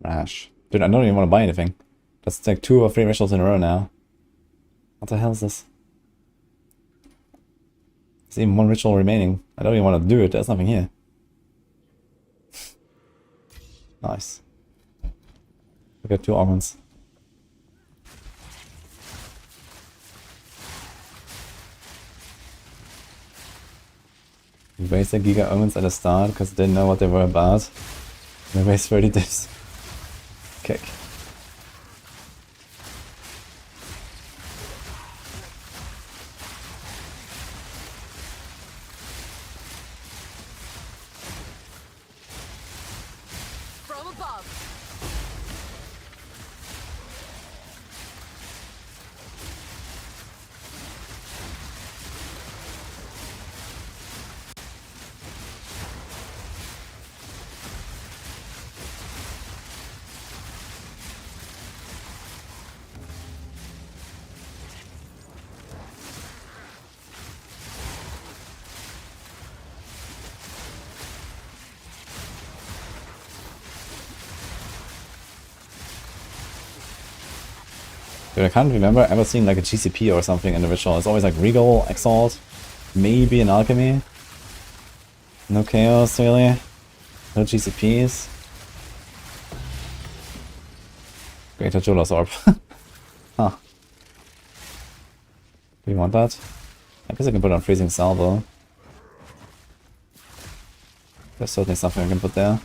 A: Trash. Dude, I don't even want to buy anything. That's like 2 or 3 rituals in a row now. What the hell is this? There's even 1 ritual remaining. I don't even want to do it, there's nothing here. Nice. We got 2 augments. We wasted Giga Omens at the start because they didn't know what they were about. They waste 30 dips. Kick.
B: From above.
A: Dude, I can't remember ever seeing like a GCP or something in the ritual. It's always like Regal, Exalt, maybe an Alchemy. No Chaos, really. No GCPs. Greater Jolas Orb. Huh. Do you want that? I guess I can put on Freezing Salvo. There's certainly something I can put there.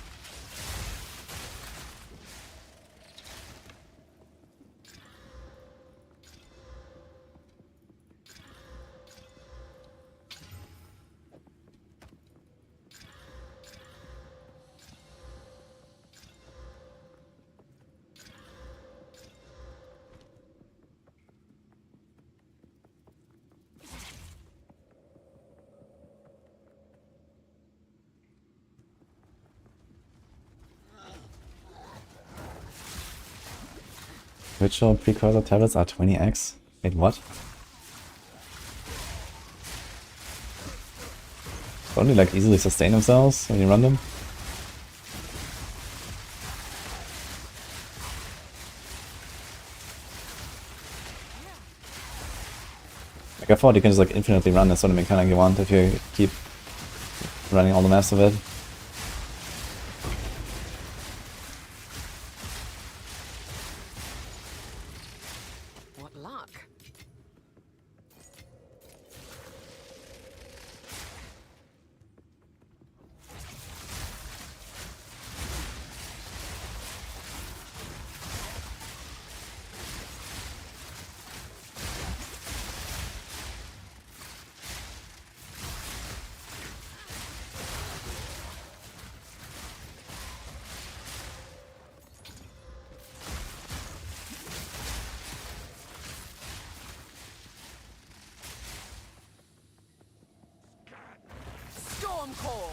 A: Ritual precursor tablets are 20x. Wait, what? Don't they like easily sustain themselves when you run them? Like I thought you can just like infinitely run this sort of mechanic you want if you keep running all the maps of it.
B: What luck. Storm call.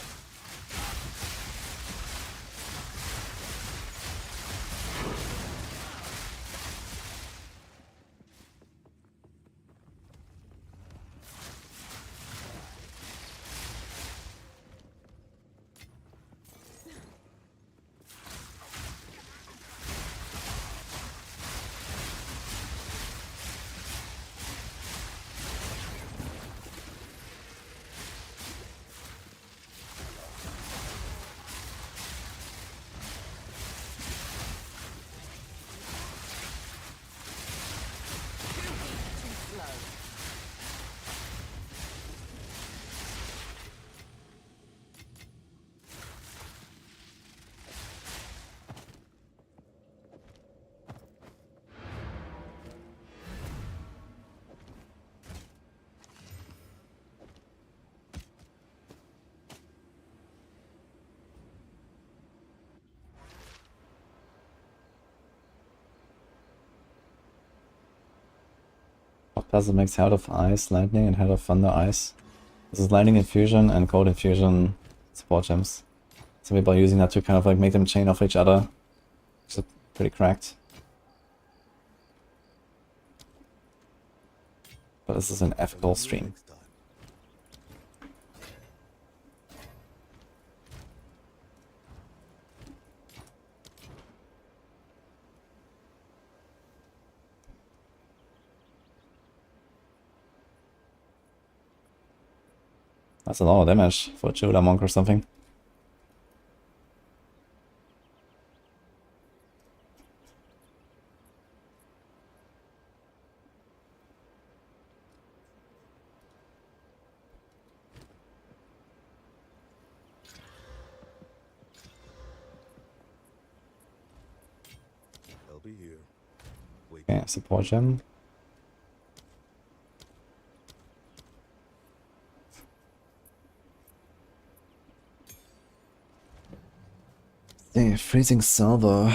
A: Does it make Heart of Ice, Lightning, and Heart of Thunder Ice? This is Lightning Infusion and Cold Infusion support gems. So people are using that to kind of like make them chain off each other. Which is pretty cracked. But this is an ethical stream. That's a lot of damage for a Judah Monk or something.
C: They'll be here. Wait.
A: Okay, support gem. The freezing salvo,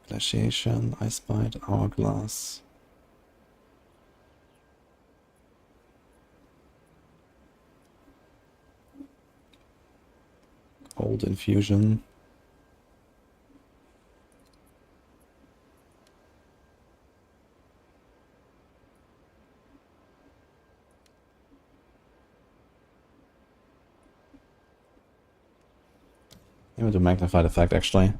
A: glaciation, ice bite, hourglass. Cold infusion. Maybe to magnified effect actually.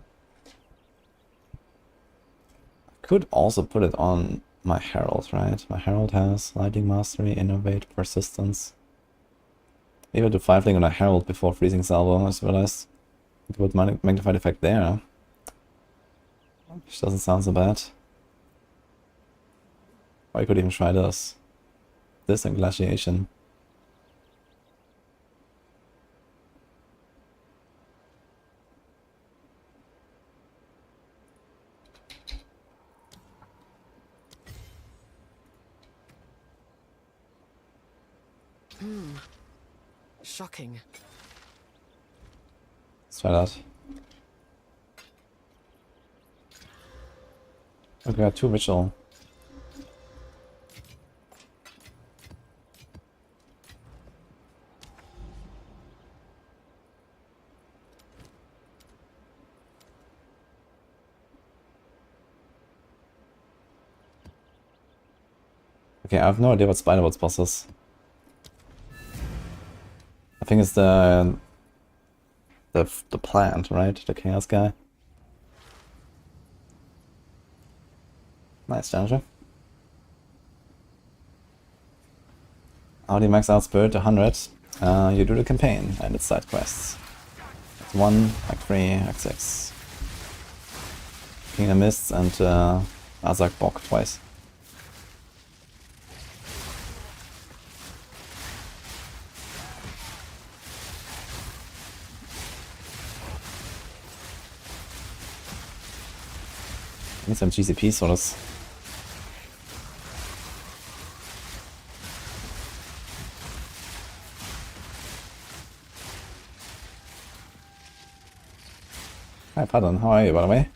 A: Could also put it on my Herald, right? My Herald has Lightning Mastery, Innovate, Persistence. Maybe to 5-link on a Herald before freezing salvo as well as put magnified effect there. Which doesn't sound so bad. Or I could even try this. This and glaciation.
B: Shocking.
A: Let's try that. Okay, I got 2 ritual. Okay, I have no idea what Spiritborn's boss is. I think it's the plant, right? The chaos guy. Nice challenger. How do you max out Spirit to 100? You do the campaign and its side quests. Act 1, Act 3, Act 6. Kingdom Mists and Azak Bok twice. I need some GCP sorts. Hi, pardon, how are you, by the way?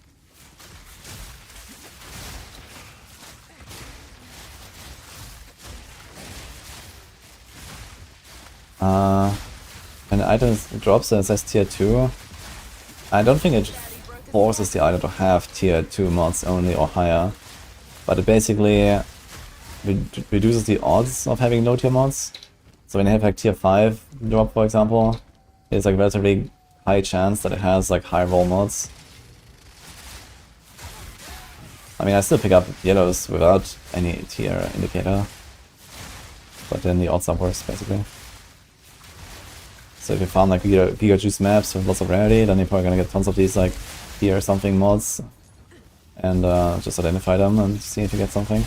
A: When the item drops and it says tier 2, I don't think it forces the item to have tier 2 mods only or higher, but it basically reduces the odds of having low tier mods. So when you have like tier 5 drop, for example, it's like relatively high chance that it has like high roll mods. I mean, I still pick up yellows without any tier indicator, but then the odds are worse basically. So if you farm like Giga Juice maps with lots of rarity, then you're probably gonna get tons of these like tier something mods, and just identify them and see if you get something.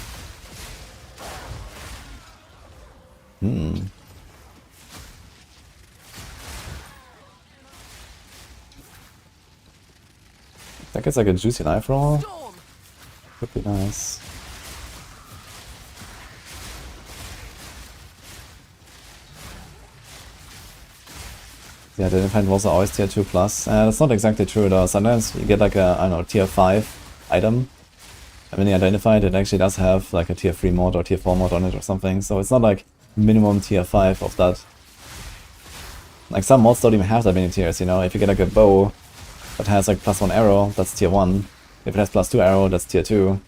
A: That gets like a juicy knife roll.
B: Storm.
A: Could be nice. Yeah, the identified walls are always tier 2 plus. That's not exactly true though. Sometimes you get like a, I don't know, tier 5 item, when they identified, it actually does have like a tier 3 mod or tier 4 mod on it or something, so it's not like minimum tier 5 of that. Like some mods don't even have that many tiers, you know. If you get like a bow that has like +1 arrow, that's tier 1. If it has +2 arrow, that's tier 2.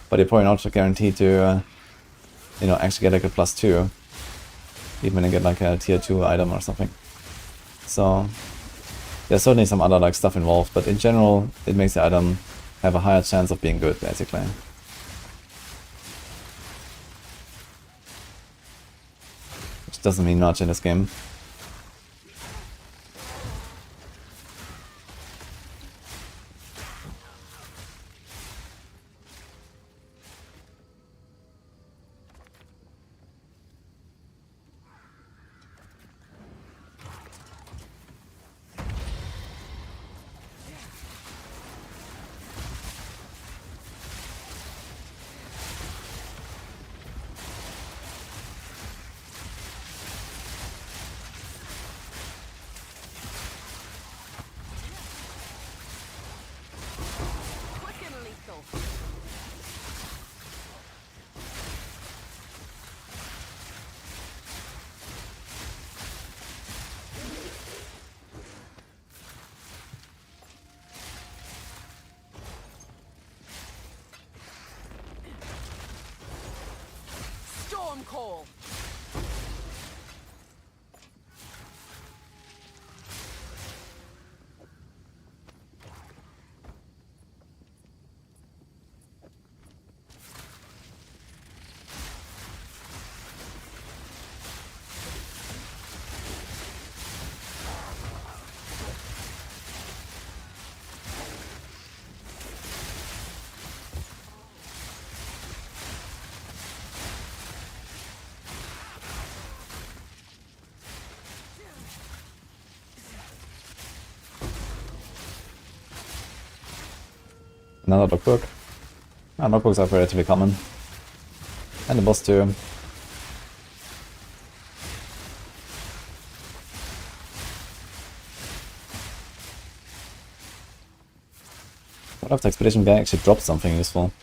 A: But you're probably not guaranteed to, you know, actually get like a +2. Even when you get like a tier 2 item or something. So there's certainly some other like stuff involved, but in general it makes the item have a higher chance of being good, basically. Which doesn't mean much in this game.
B: Quick and lethal. Storm call.
A: Another logbook. Logbooks are relatively common. And the boss too. What if the expedition guy actually dropped something useful?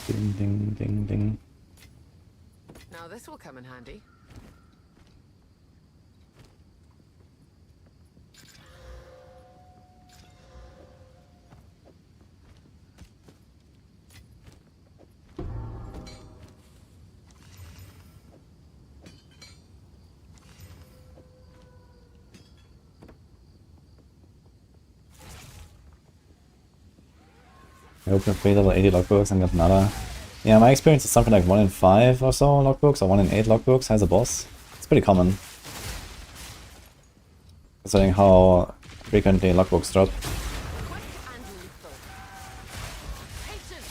A: Ding ding ding ding.
B: Now this will come in handy.
A: I opened 3 level 80 logbooks and got another. Yeah, my experience is something like 1 in 5 or so logbooks, or 1 in 8 logbooks has a boss. It's pretty common. Considering how frequently logbooks drop.
B: Quick and lethal. Patience.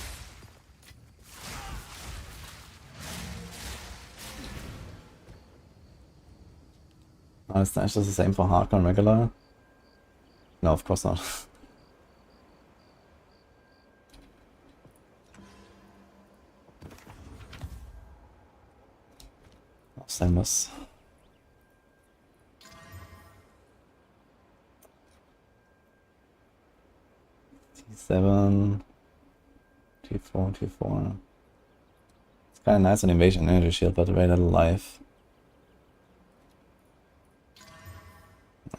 A: Oh, is that just the same for hardcore and regular? No, of course not. Samus. T7, T4, T4. It's kind of nice on invasion energy shield, but very little life.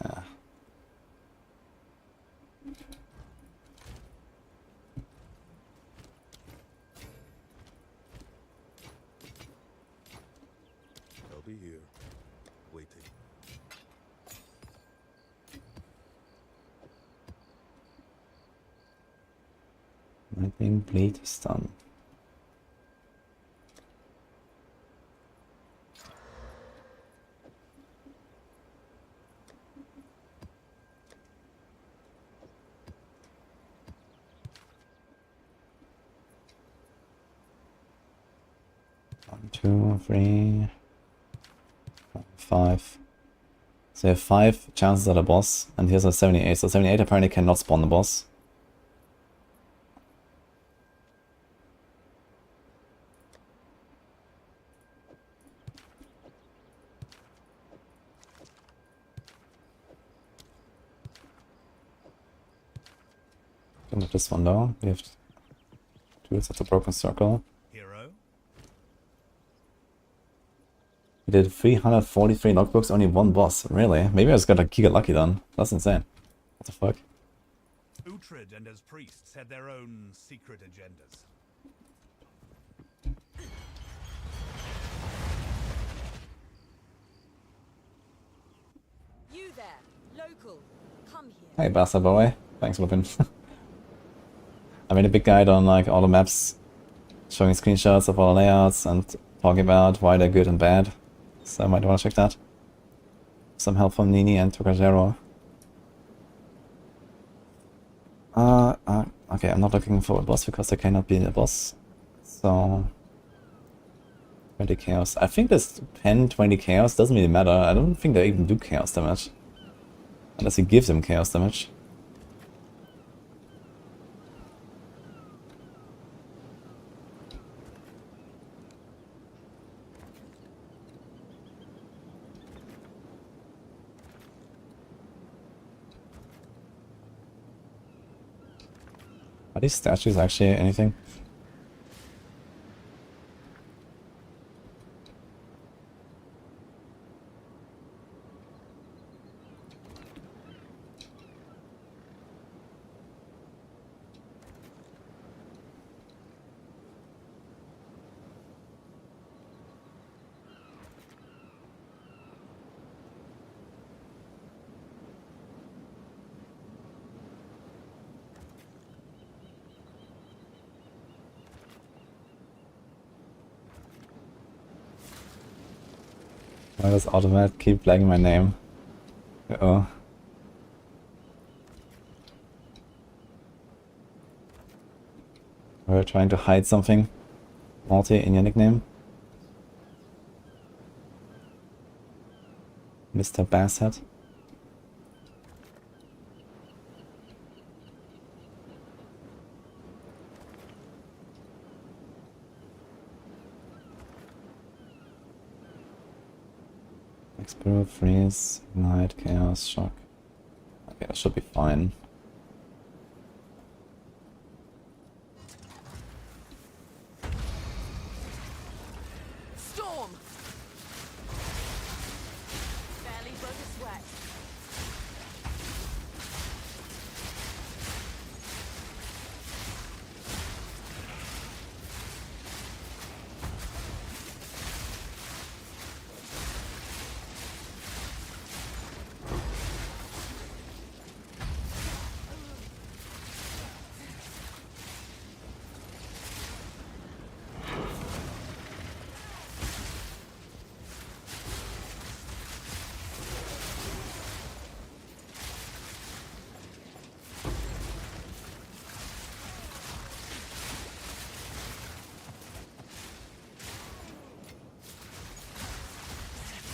A: Yeah.
C: I'll be here, waiting.
A: I think bleed is done. 2, 3, 5. So you have 5 chances at a boss, and here's a 78. So 78 apparently cannot spawn the boss. Don't have this one though. We have 2, that's a broken circle.
C: Hero.
A: We did 343 logbooks, only 1 boss. Really? Maybe I just got a giga lucky then. That's insane. What the fuck?
C: Uhtred and his priests had their own secret agendas.
D: You there, local, come here.
A: Hey, Bastard Boy. Thanks, Lupin. I made a big guide on like all the maps, showing screenshots of all the layouts and talking about why they're good and bad. So I might want to check that. Some help from Nini and Tocajero. Okay, I'm not looking for a boss because there cannot be a boss. So 20 chaos. I think this 10, 20 chaos doesn't really matter. I don't think they even do chaos damage. Unless he gives them chaos damage. Are these statues actually anything? Why does Automat keep flagging my name? Uh-oh. We're trying to hide something multi in your nickname? Mr. Basshead? Explode, freeze, ignite, chaos, shock. Okay, that should be fine.
B: Storm! Barely broke a sweat.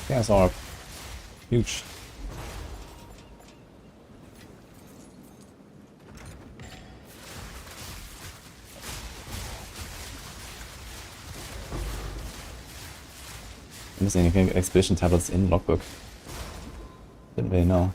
A: Chaos orb. Huge. I'm missing any expedition tablets in logbook. Didn't really know.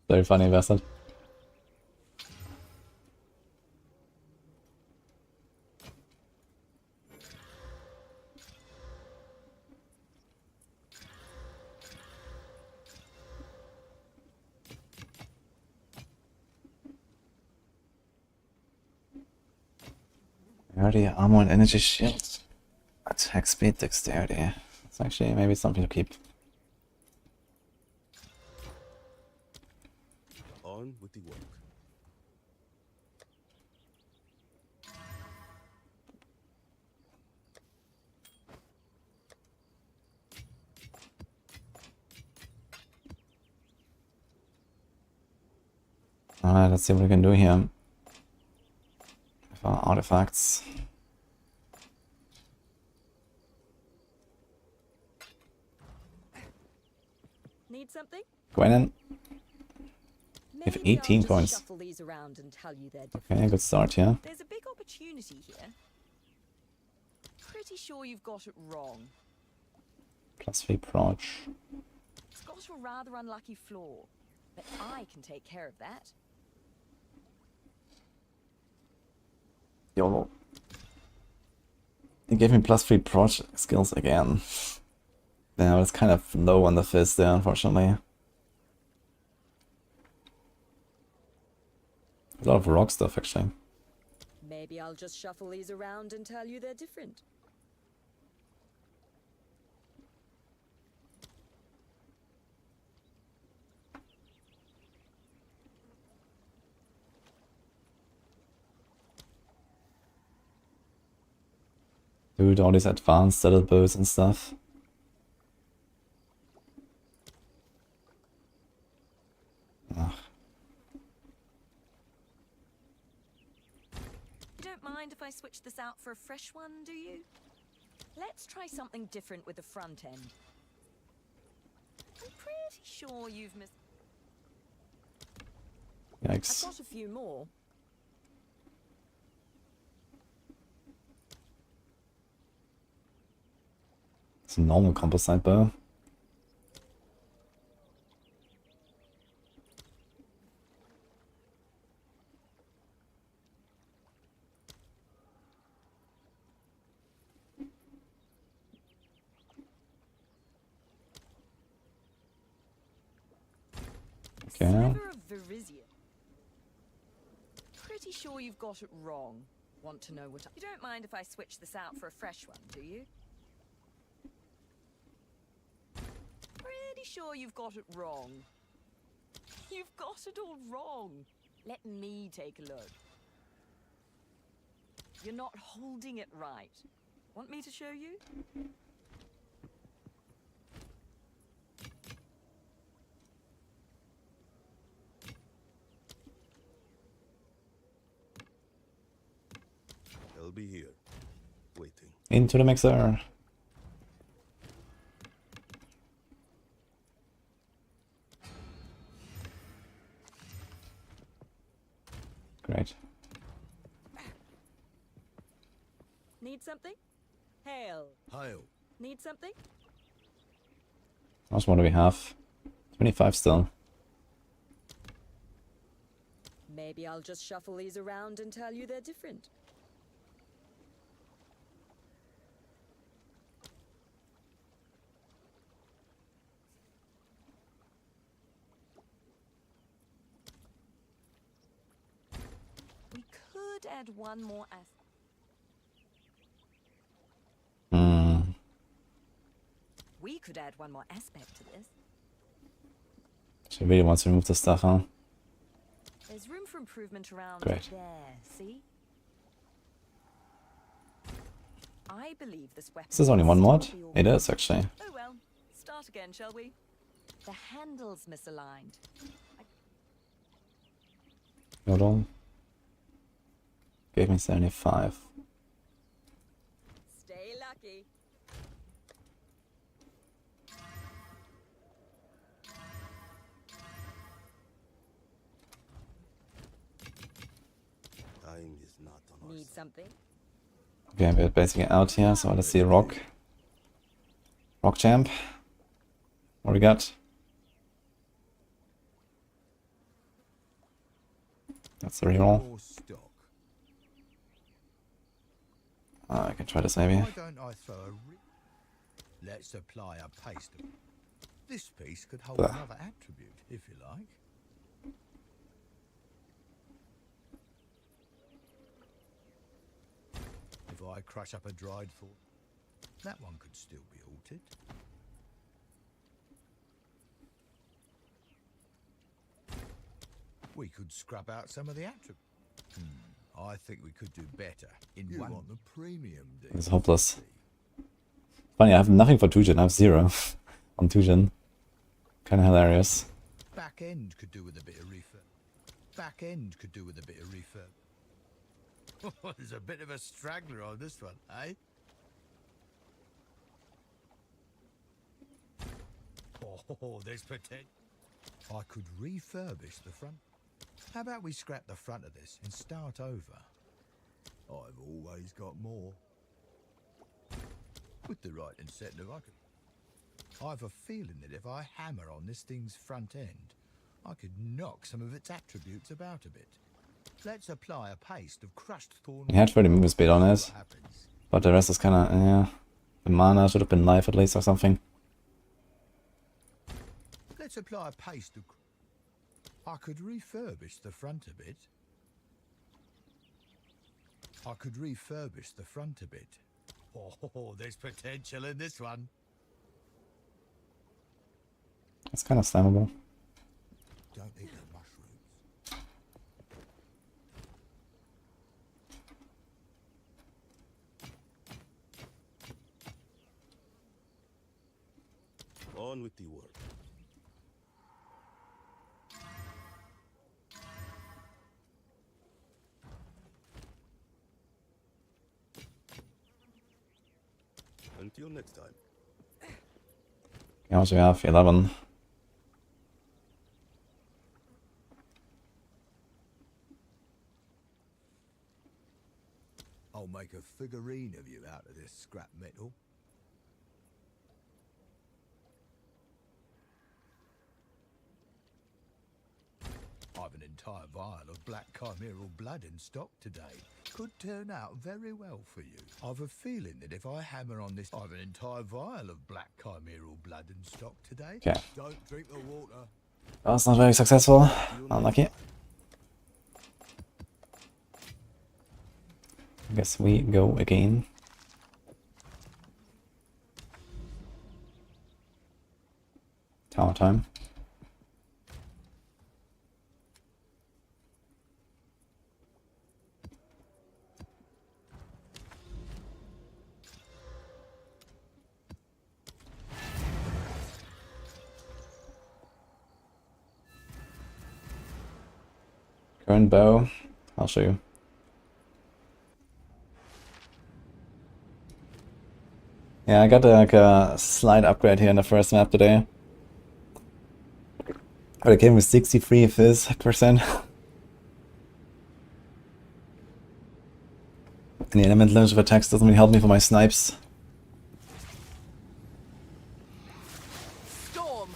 A: Very funny bastard. Already armor and energy shield. Attack speed, dexterity. It's actually maybe something to keep.
E: On with the work.
A: Alright, let's see what we can do here. With our artifacts.
D: Need something?
A: Gwenin. have
D: Maybe
A: 18
D: I'll just
A: coins.
D: shuffle these around and tell you they're
A: Okay, good start here.
D: There's a big opportunity here. Pretty sure you've got it wrong.
A: +3 proj.
D: It's got a rather unlucky flaw, but I can take care of that.
A: YOLO. They gave me +3 proj skills again. Yeah, it's kind of low on the fizz there, unfortunately. A lot of rock stuff, actually.
D: Maybe I'll just shuffle these around and tell you they're different.
A: Dude, all these advanced saddle bows and stuff. Ugh.
D: You don't mind if I switch this out for a fresh one, do you? Let's try something different with the front end. I'm pretty sure you've missed... I've
A: Yikes.
D: got a few more.
A: It's a normal composite bow. Okay.
D: Sliver of Virizia. Pretty sure you've got it wrong. Want to know what... You don't mind if I switch this out for a fresh one, do you? Pretty sure you've got it wrong. You've got it all wrong. Let me take a look. You're not holding it right. Want me to show you?
E: I'll be here, waiting.
A: Into the mixer. Great.
D: Need something? Hail.
E: Hail.
D: Need something?
A: How much more do we have? 25 still.
D: Maybe I'll just shuffle these around and tell you they're different. We could add one more aspect. We could add one more aspect to this.
A: She really wants to remove the stuff, huh?
D: There's room for improvement around
A: Great.
D: there, see? I believe this weapon...
A: Is this only one mod? It is, actually.
D: Oh well, start again, shall we? The handle's misaligned.
A: Hold on. Gave me 75.
D: Stay lucky.
E: Time is not on our
D: Need
E: side.
D: something?
A: Okay, we're basically out here, so let's see rock. Rock champ. What do we got? That's the reroll.
F: More stock.
A: I can try this maybe.
F: Why don't I throw Let's apply a paste. This piece could hold
A: Blah.
F: another attribute, if you like. If I crush up a dried thought, that one could still be altered. We could scrub out some of the attributes. I think we could do better in one. Want the premium deal.
A: It's hopeless. Funny, I have nothing for 2gen, I have 0 on 2gen. Kinda hilarious.
F: Back end could do with a bit of refurb. Back end could do with a bit of refurb. There's a bit of a straggler on this one, eh? Oh, there's potential. I could refurbish the front. How about we scrap the front of this and start over? I've always got more. With the right incentive, I have a feeling that if I hammer on this thing's front end, I could knock some of its attributes about a bit. Let's apply a paste of crushed thorn.
A: He had 30 movement speed on it, but the rest is kinda, yeah. The mana should have been life at least or something.
F: Let's apply a paste of... I could refurbish the front a bit. I could refurbish the front a bit. Oh, there's potential in this one.
A: It's kinda slammable.
F: Don't eat the mushrooms.
E: On with the work. Until next time.
A: How much do we have? 11.
F: I'll make a figurine of you out of this scrap metal. I've an entire vial of black chimeral blood in stock today. Could turn out very well for you. I've a feeling that if I hammer on this, I've an entire vial of black chimeral blood in stock today.
A: Okay.
F: Don't drink the water.
A: That's not very successful. Unlucky. I guess we go again. Tower time. Current bow, I'll show you. Yeah, I got like a slight upgrade here in the first map today. But it came with 63 fizz%. And the elemental damage of attacks doesn't really help me for my snipes.
B: Storm.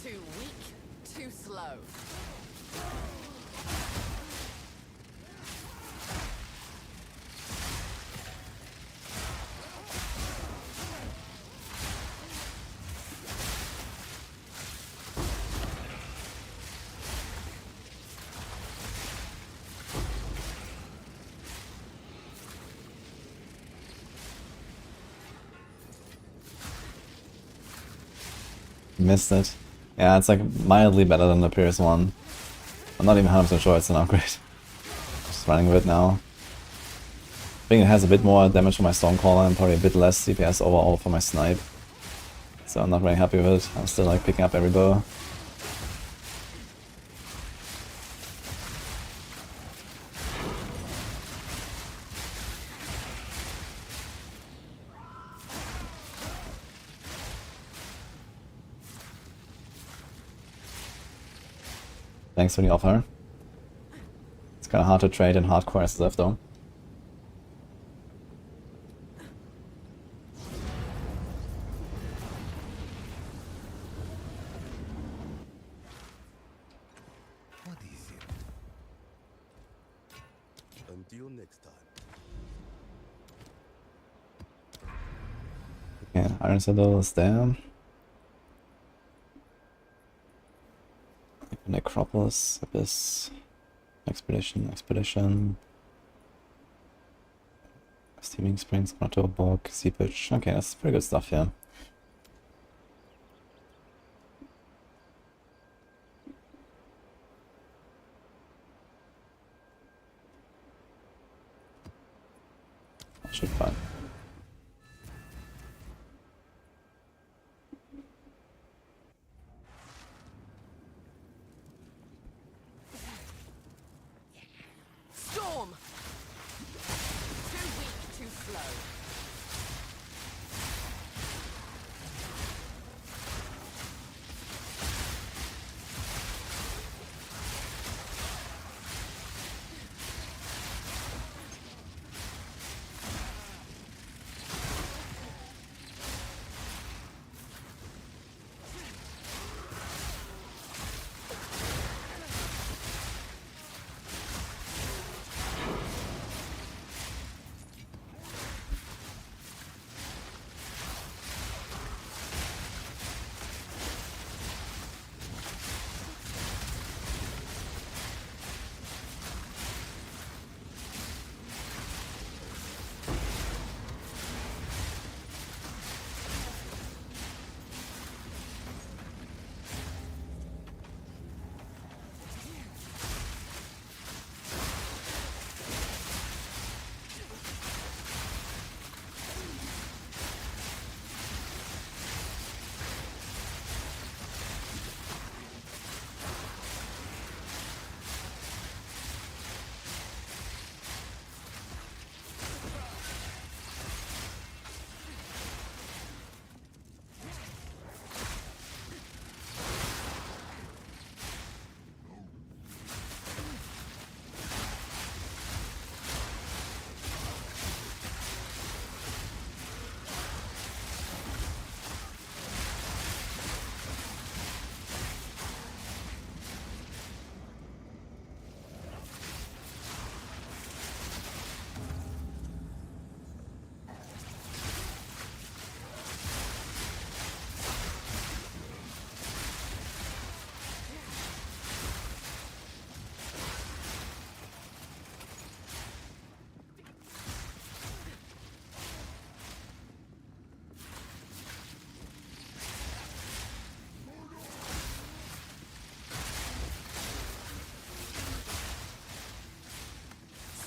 B: 'Too weak, too slow.
A: Missed it. Yeah, it's like mildly better than the previous one. I'm not even 100% sure it's an upgrade. Just running with it now. I think it has a bit more damage for my Stormcaller and probably a bit less CPS overall for my Snipe. So I'm not very happy with it. I'm still like picking up every bow. Thanks for the offer. It's kind of hard to trade in hardcore SSF though.
E: Until next time.
A: Okay, Iron Saddle is there. Necropolis, Abyss, Expedition. Steaming Springs, Grotto, Bog, Seepage. Okay, that's pretty good stuff here. Should be fine.
B: Storm! Too weak, too slow.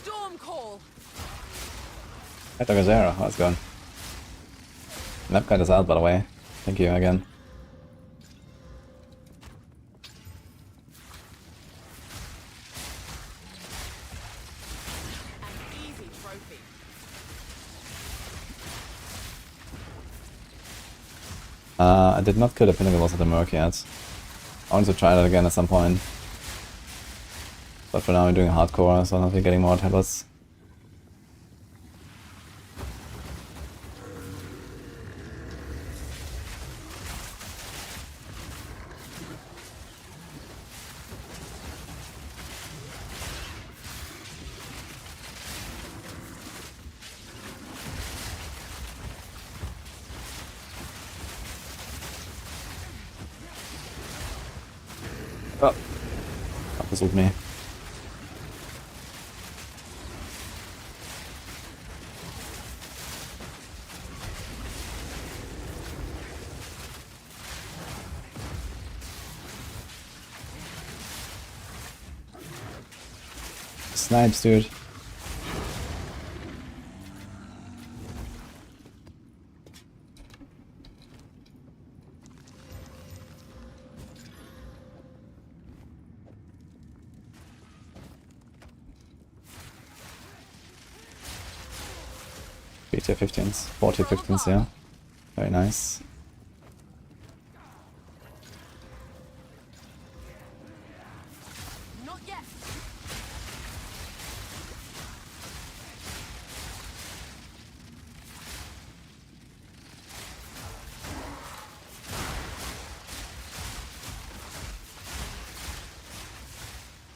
B: Storm call!
A: Hi, Dr. Zara, how's it going? Map guide is out, by the way. Thank you again.
B: An easy trophy.
A: I did not kill the Pinnacle Boss of the Merc yet. I want to try that again at some point. But for now I'm doing hardcore, so I'll be getting more tablets. Oh, versucht me. Snipes, dude. BT 15s, 40 15s, yeah. Very nice.
B: Not yet.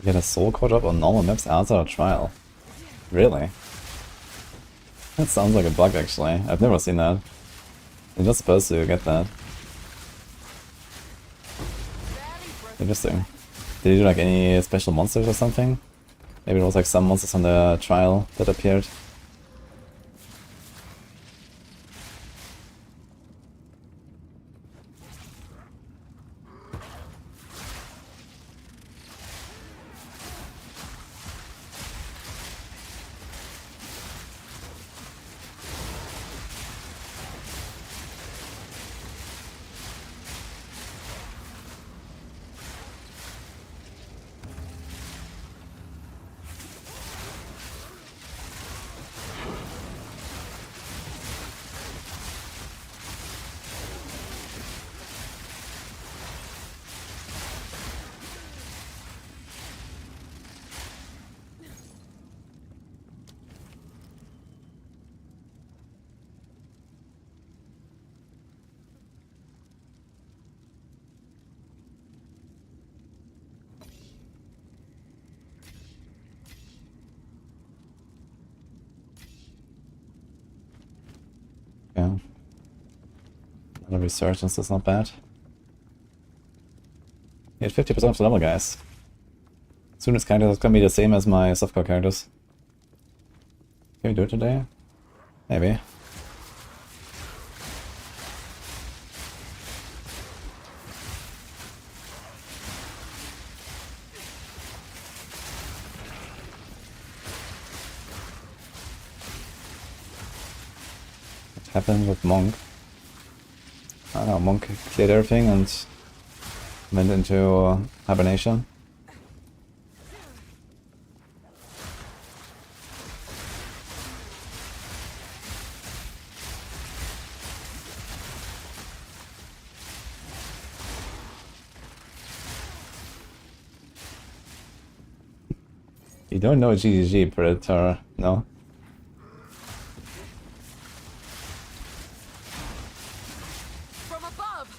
A: Get a soul caught up on normal maps outside a trial. Really? That sounds like a bug actually. I've never seen that. You're not supposed to get that. Interesting. Did you do like any special monsters or something? Maybe there was like some monsters on the trial that appeared. Yeah. Another resurgence is not bad. You had 50% of the level, guys. Soon it's kind of gonna be the same as my softcore characters. Can we do it today? Maybe. What happened with Monk? I don't know, Monk cleared everything and went into hibernation. You don't know GGG, Predator, no?
B: From above.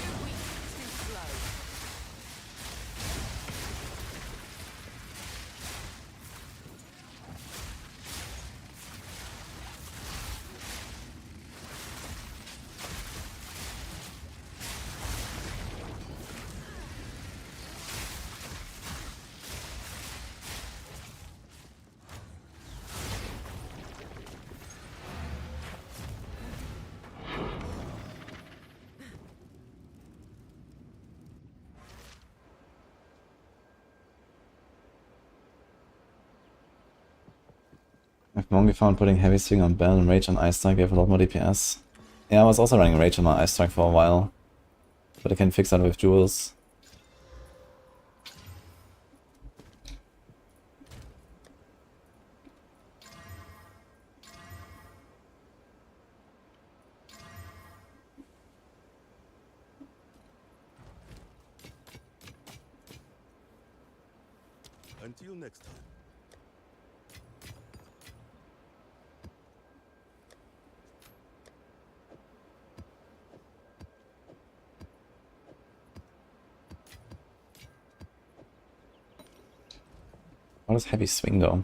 B: Too weak, too slow.
A: I've only found putting heavy swing on Bell and Rage on Ice Strike gave a lot more DPS. Yeah, I was also running Rage on my Ice Strike for a while, but I can fix that with Jewels.
E: Until next time.
A: What is heavy swing though?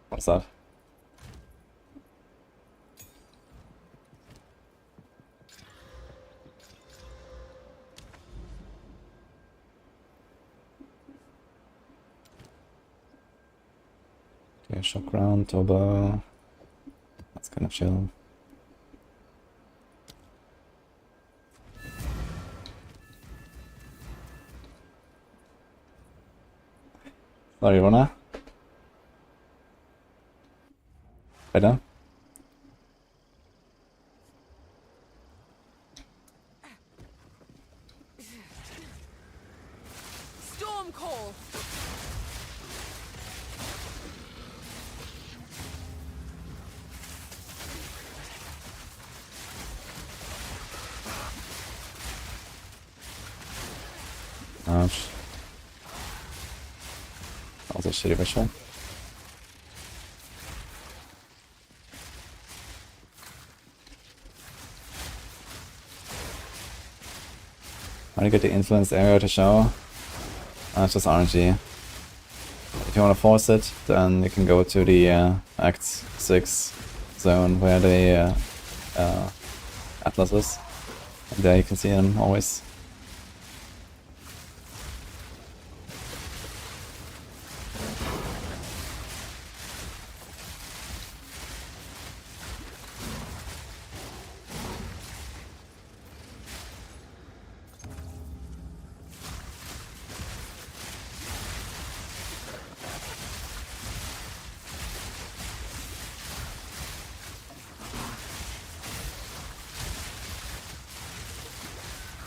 A: What's that? Okay, shock round, turbo. That's kind of chill. Sorry, Rona. Better?
B: Storm call.
A: Ouch. That was a shitty visual. Trying to get the influenced area to show. It's just RNG. If you want to force it, then you can go to the Act 6 zone where the Atlas is. And there you can see him always.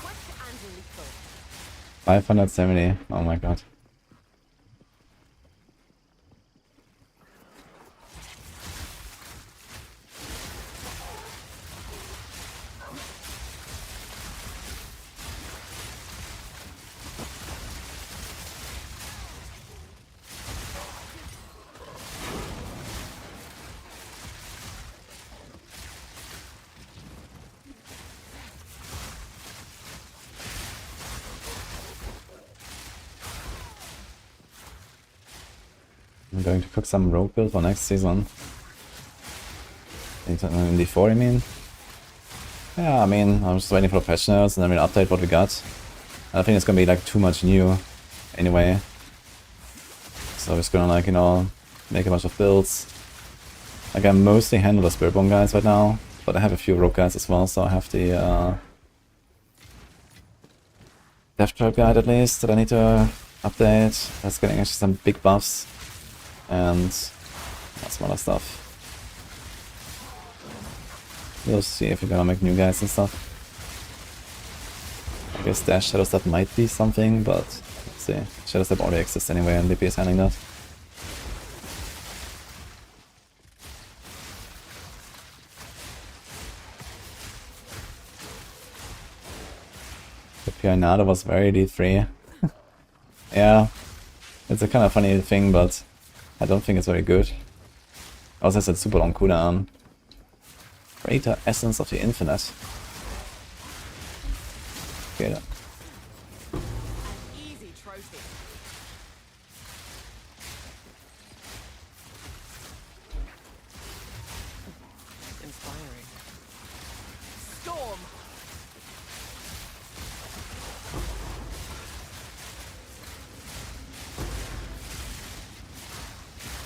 B: Quick and lethal.
A: 570. Oh my god. I'm going to cook some rogue build for next season. In D4, I mean? Yeah, I mean, I'm just waiting for the patch notes and then we'll update what we got. I think it's gonna be like too much new anyway. So I'm just gonna like, you know, make a bunch of builds. Like I mostly handle the Spiritborn guys right now, but I have a few rogue guys as well, so I have the Death Trap guide at least that I need to update. That's getting actually some big buffs. And some other stuff. We'll see if we're gonna make new guys and stuff. I guess Dash Shadow Step might be something, but let's see. Shadow Step already exists anyway and DP is handling that. The Pianada was very D3. Yeah, it's a kind of funny thing, but I don't think it's very good. Also, it's a super long cooldown. Greater Essence of the Infinite. Okay, then.
B: An easy trophy. Inspiring. Storm.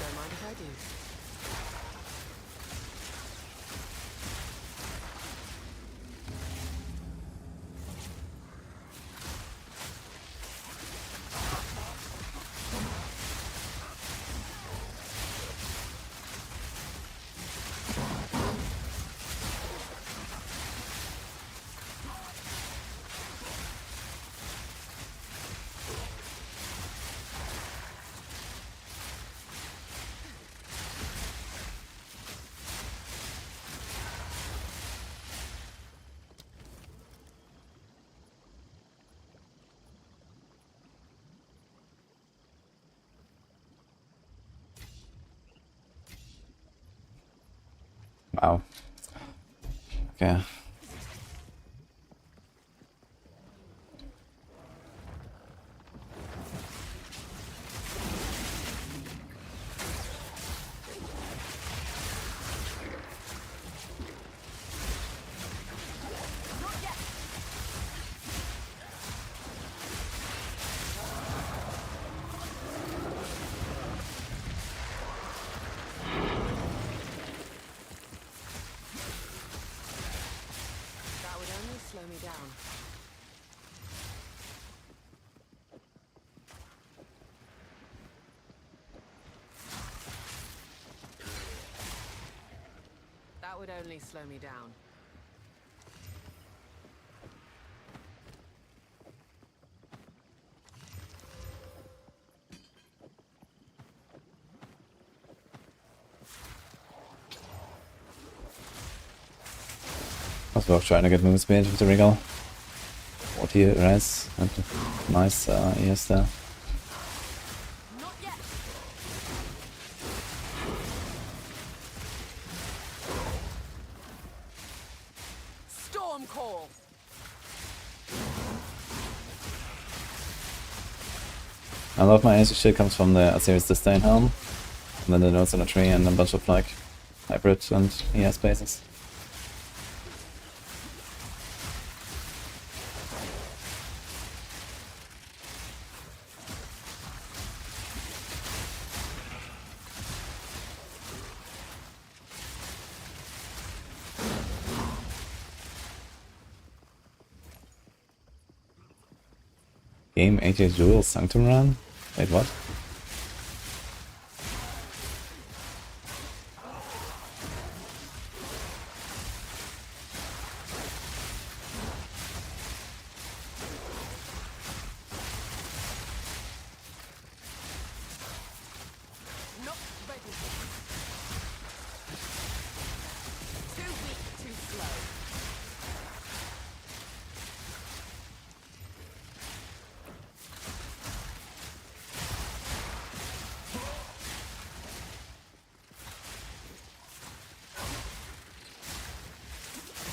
B: Don't mind if I do.
A: Wow. Okay.
B: That would only slow me down. That would only slow me down.
A: Also worth trying to get movement speed with the Regal. 40 res and nice ES there.
B: Not yet. Storm call.
A: A lot of my AC shit comes from the Series Disdain helm, and then the nodes in a tree, and a bunch of like hybrid and ES bases. Game 88 Jewel Sanctum Run? Wait, what?
B: Not ready. Too weak, too slow.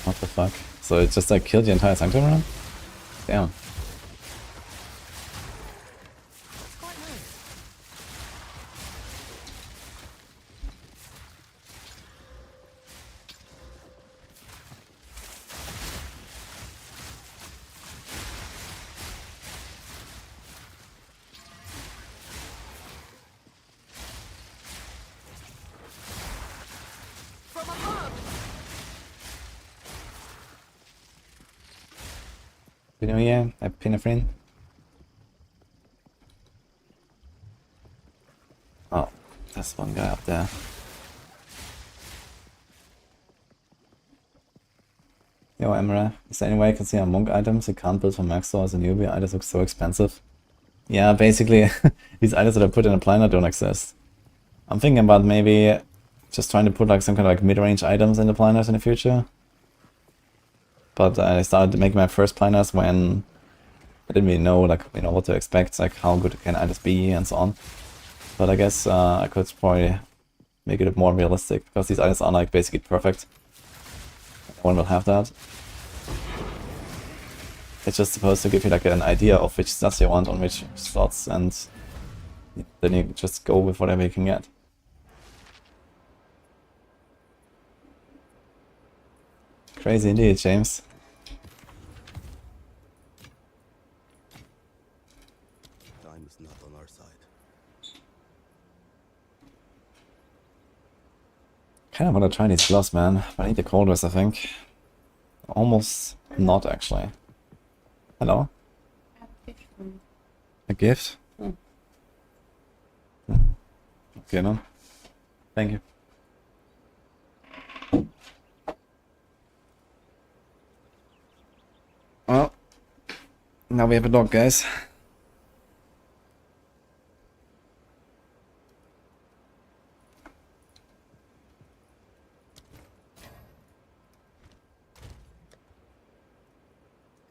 A: What the fuck? So it just like killed the entire Sanctum Run? Damn.
B: It's quite nice. From above.
A: You know, yeah, I pin a friend. Oh, there's one guy up there. Yo, Emra, is there any way I can see our monk items you can't build from Maxroll as a newbie? Items look so expensive. Yeah, basically, these items that I put in a planner don't exist. I'm thinking about maybe just trying to put like some kind of like mid-range items in the planners in the future. But I started making my first planners when I didn't really know like what to expect, like how good can items be and so on. But I guess I could probably make it more realistic because these items are like basically perfect. No one will have that. It's just supposed to give you like an idea of which stats you want on which slots, and then you just go with whatever you can get. Crazy indeed, James.
E: Time is not on our side.
A: Kinda wanna try these gloves, man, but I need the cold rest, I think. Almost not, actually. Hello? A gift? Okay, man. Thank you. Well, now we have a dog, guys.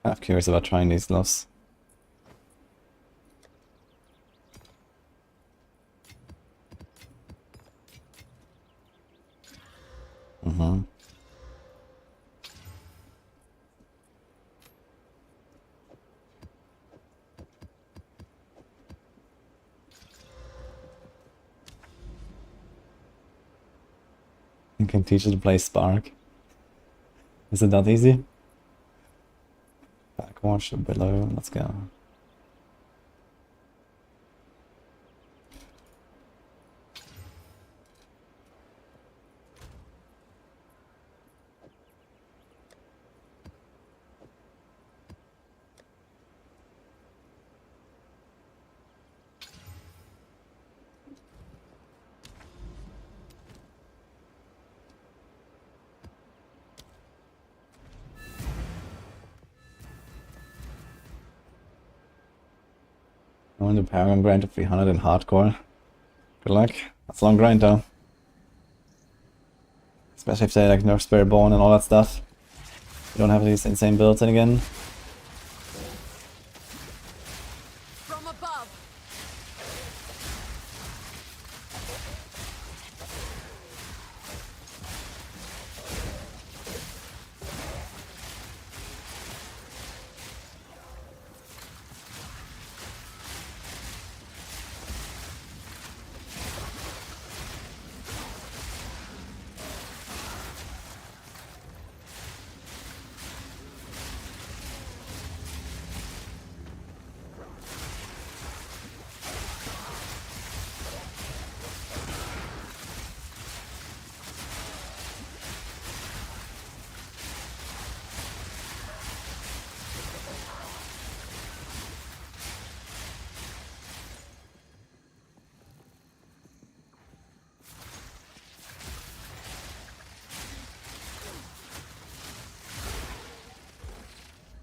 A: I'm curious about trying these gloves. You can teach you to play Spark. Is it that easy? Backwash below, let's go. I want the Paragon grind to 300 in hardcore. Good luck. That's a long grind though. Especially if they like nerf Spiritborn and all that stuff. You don't have these insane builds in again.
B: From above.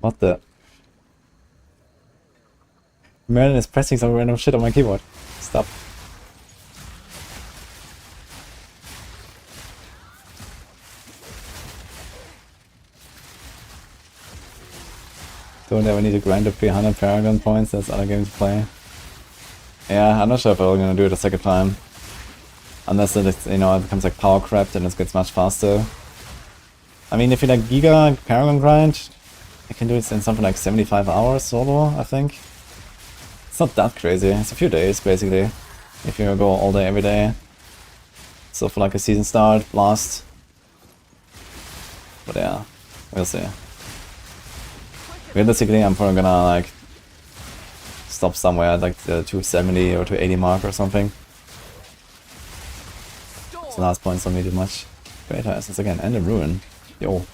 A: What the? Merlin is pressing some random shit on my keyboard. Stop. Don't ever need to grind up 300 Paragon points, that's other game to play. Yeah, I'm not sure if I'm gonna do it a second time. Unless it's, you know, it becomes like power crept and it gets much faster. I mean, if you like Giga Paragon grind, you can do it in something like 75 hours solo, I think. It's not that crazy, it's a few days basically. If you go all day every day. So for like a season start, blast. But yeah, we'll see. Realistically, I'm probably gonna like stop somewhere at like the 270 or 280 mark or something. So last points don't mean too much. Great Essence again, and a Ruin. Yo.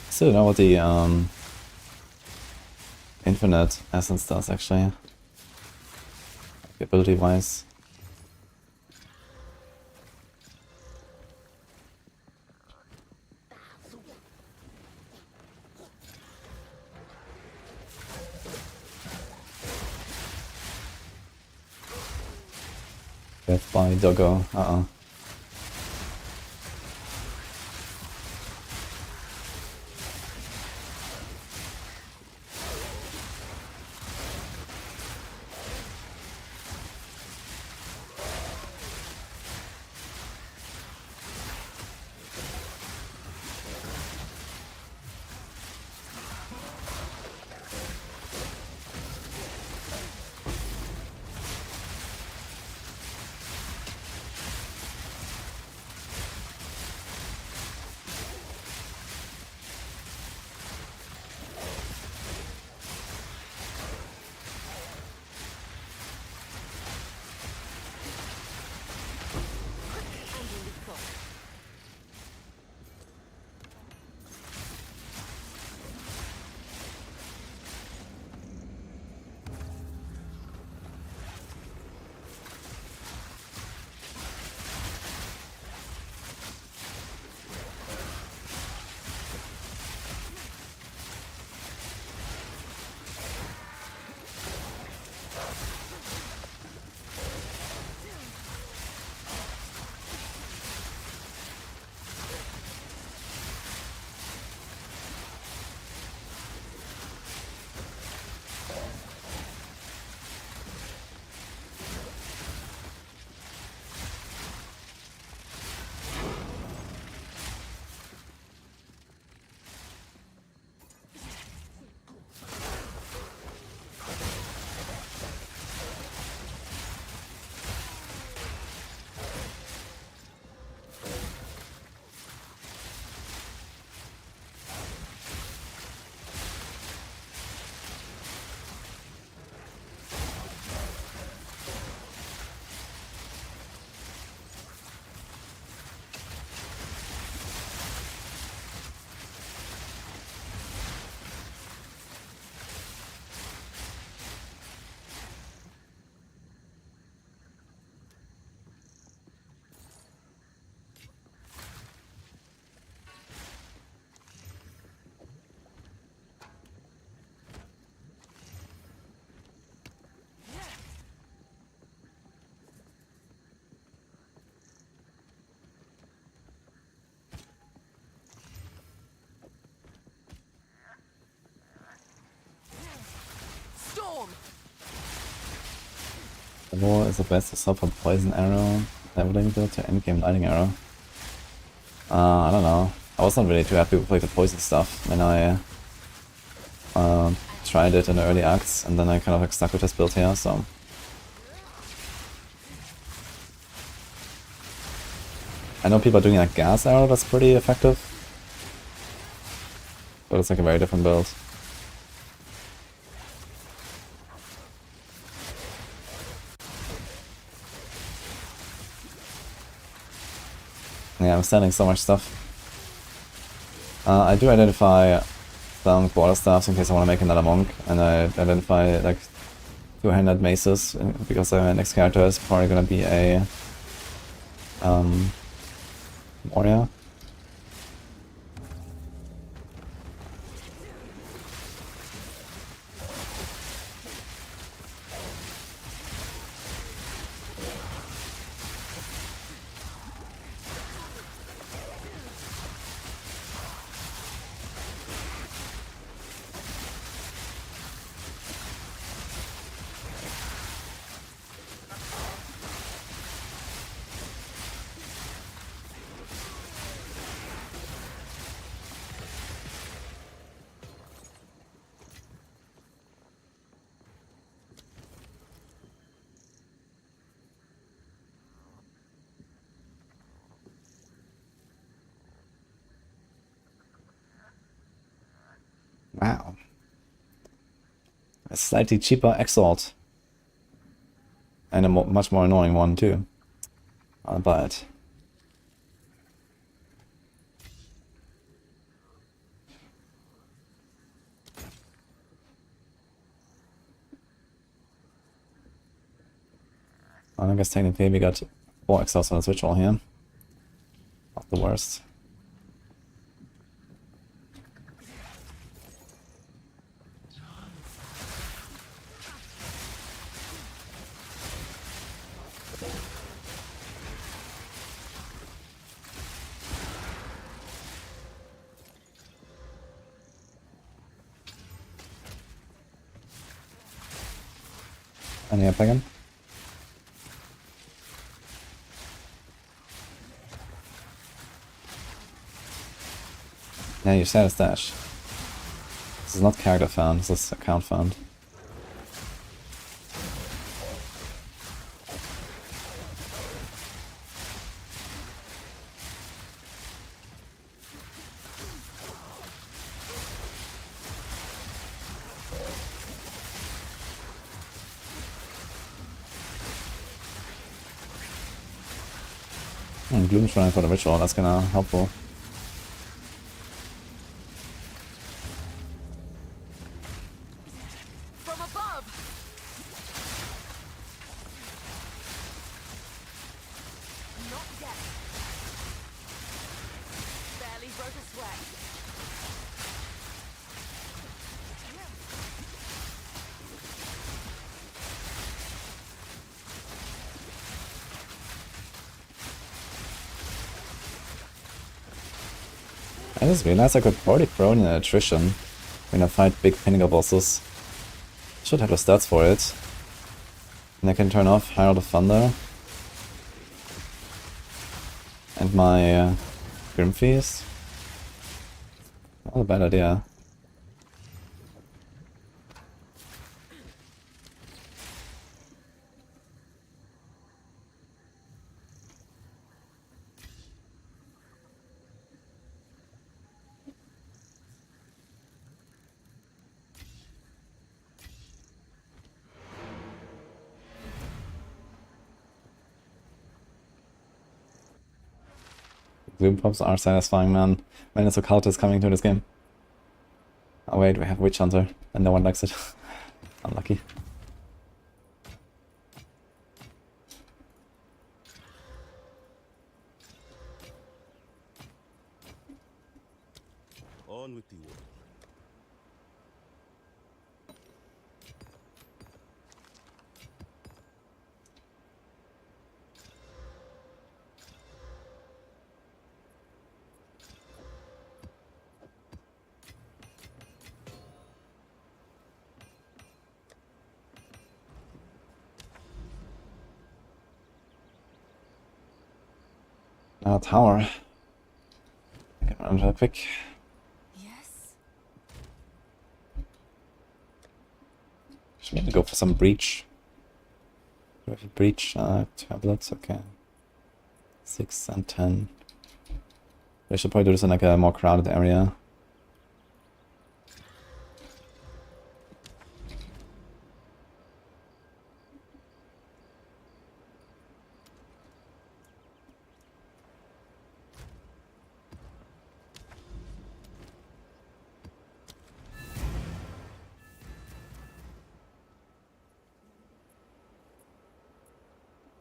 A: Still don't know what the Infinite Essence does actually, ability wise. Death by Doggo, War is the best to suffer Poison Arrow, leveling build to Endgame Lightning Arrow. I don't know. I was not really too happy with like the poison stuff when I tried it in the early acts, and then I kind of like stuck with this build here, so. I know people are doing like Gas Arrow that's pretty effective, but it's like a very different build. Yeah, I'm selling so much stuff. I do identify some quarter staffs in case I want to make another monk, and I identify like two-handed maces because my next character is probably gonna be a warrior. Wow. A slightly cheaper Exalt. And a much more annoying one too. I'll buy it. I guess technically we got 4 Exalts on the Switch all here. Not the worst. Any up again? Yeah, you said it's dash. This is not character found, this is account found. Gloom Shrine for the ritual, that's gonna helpful.
B: From above. Not yet. Barely broke a sweat.
A: I just realized I could probably throw in an attrition when I fight big pinnacle bosses. Should have the stats for it. And I can turn off Herald of Thunder. And my Grim Feast. Not a bad idea. Gloom Pops are satisfying, man. When it's occult is coming to this game. Oh wait, we have Witch Hunter, and no one likes it. Unlucky.
E: On with the work.
A: Tower. Get around real quick.
B: Yes.
A: Should maybe go for some breach. Do we have a breach? Tablets, okay. 6 and 10. We should probably do this in like a more crowded area.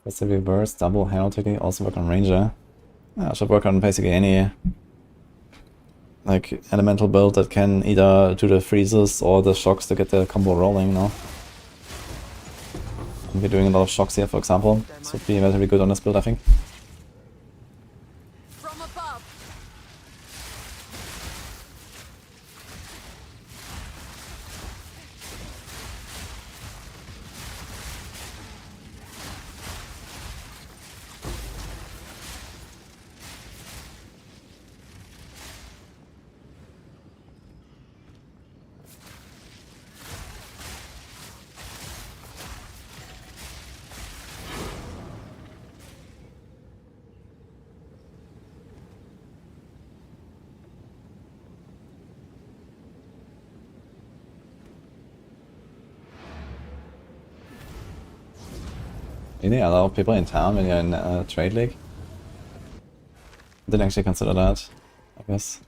A: That's the reverse, double herald technique, also work on ranger. Yeah, I should work on basically any like elemental build that can either do the freezes or the shocks to get the combo rolling, you know. We're doing a lot of shocks here, for example. This would be very good on this build, I think.
B: From above.
A: Really allow people in town when you're in a trade league? Didn't actually consider that, I guess.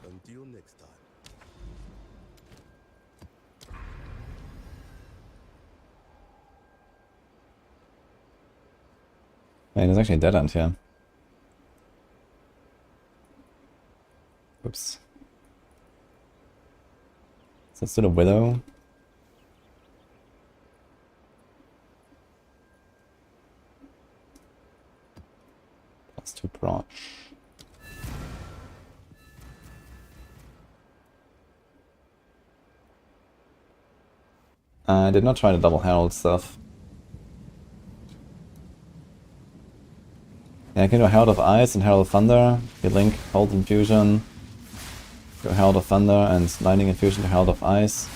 E: Until next time.
A: Wait, there's actually a dead end here. Oops. So let's do the widow. Plus 2 proc. I did not try the double herald stuff. Yeah, I can do Herald of Ice and Herald of Thunder. You link Cold Infusion to Herald of Thunder and Lightning Infusion to Herald of Ice,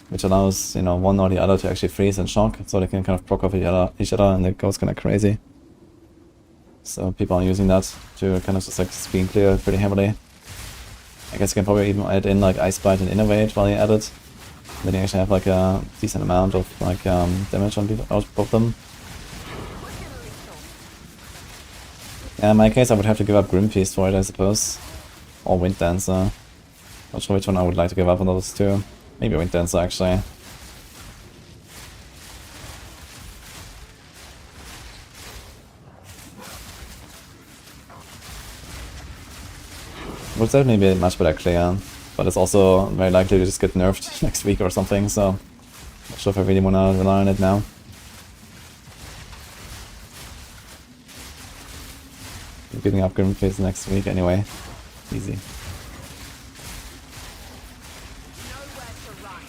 A: which allows, you know, one or the other to actually freeze and shock, so they can kind of proc off each other and it goes kind of crazy. So people are using that to kind of just like screen clear pretty heavily. I guess you can probably even add in like Ice Bite and Innovate while you add it. Then you actually have like a decent amount of like damage on both of them. Yeah, in my case I would have to give up Grim Feast for it, I suppose. Or Wind Dancer. Not sure which one I would like to give up on those two. Maybe Wind Dancer actually. Would certainly be a much better clear, but it's also very likely to just get nerfed next week or something, so not sure if I really wanna rely on it now. I'm giving up Grim Face next week anyway. Easy.
B: Nowhere to run.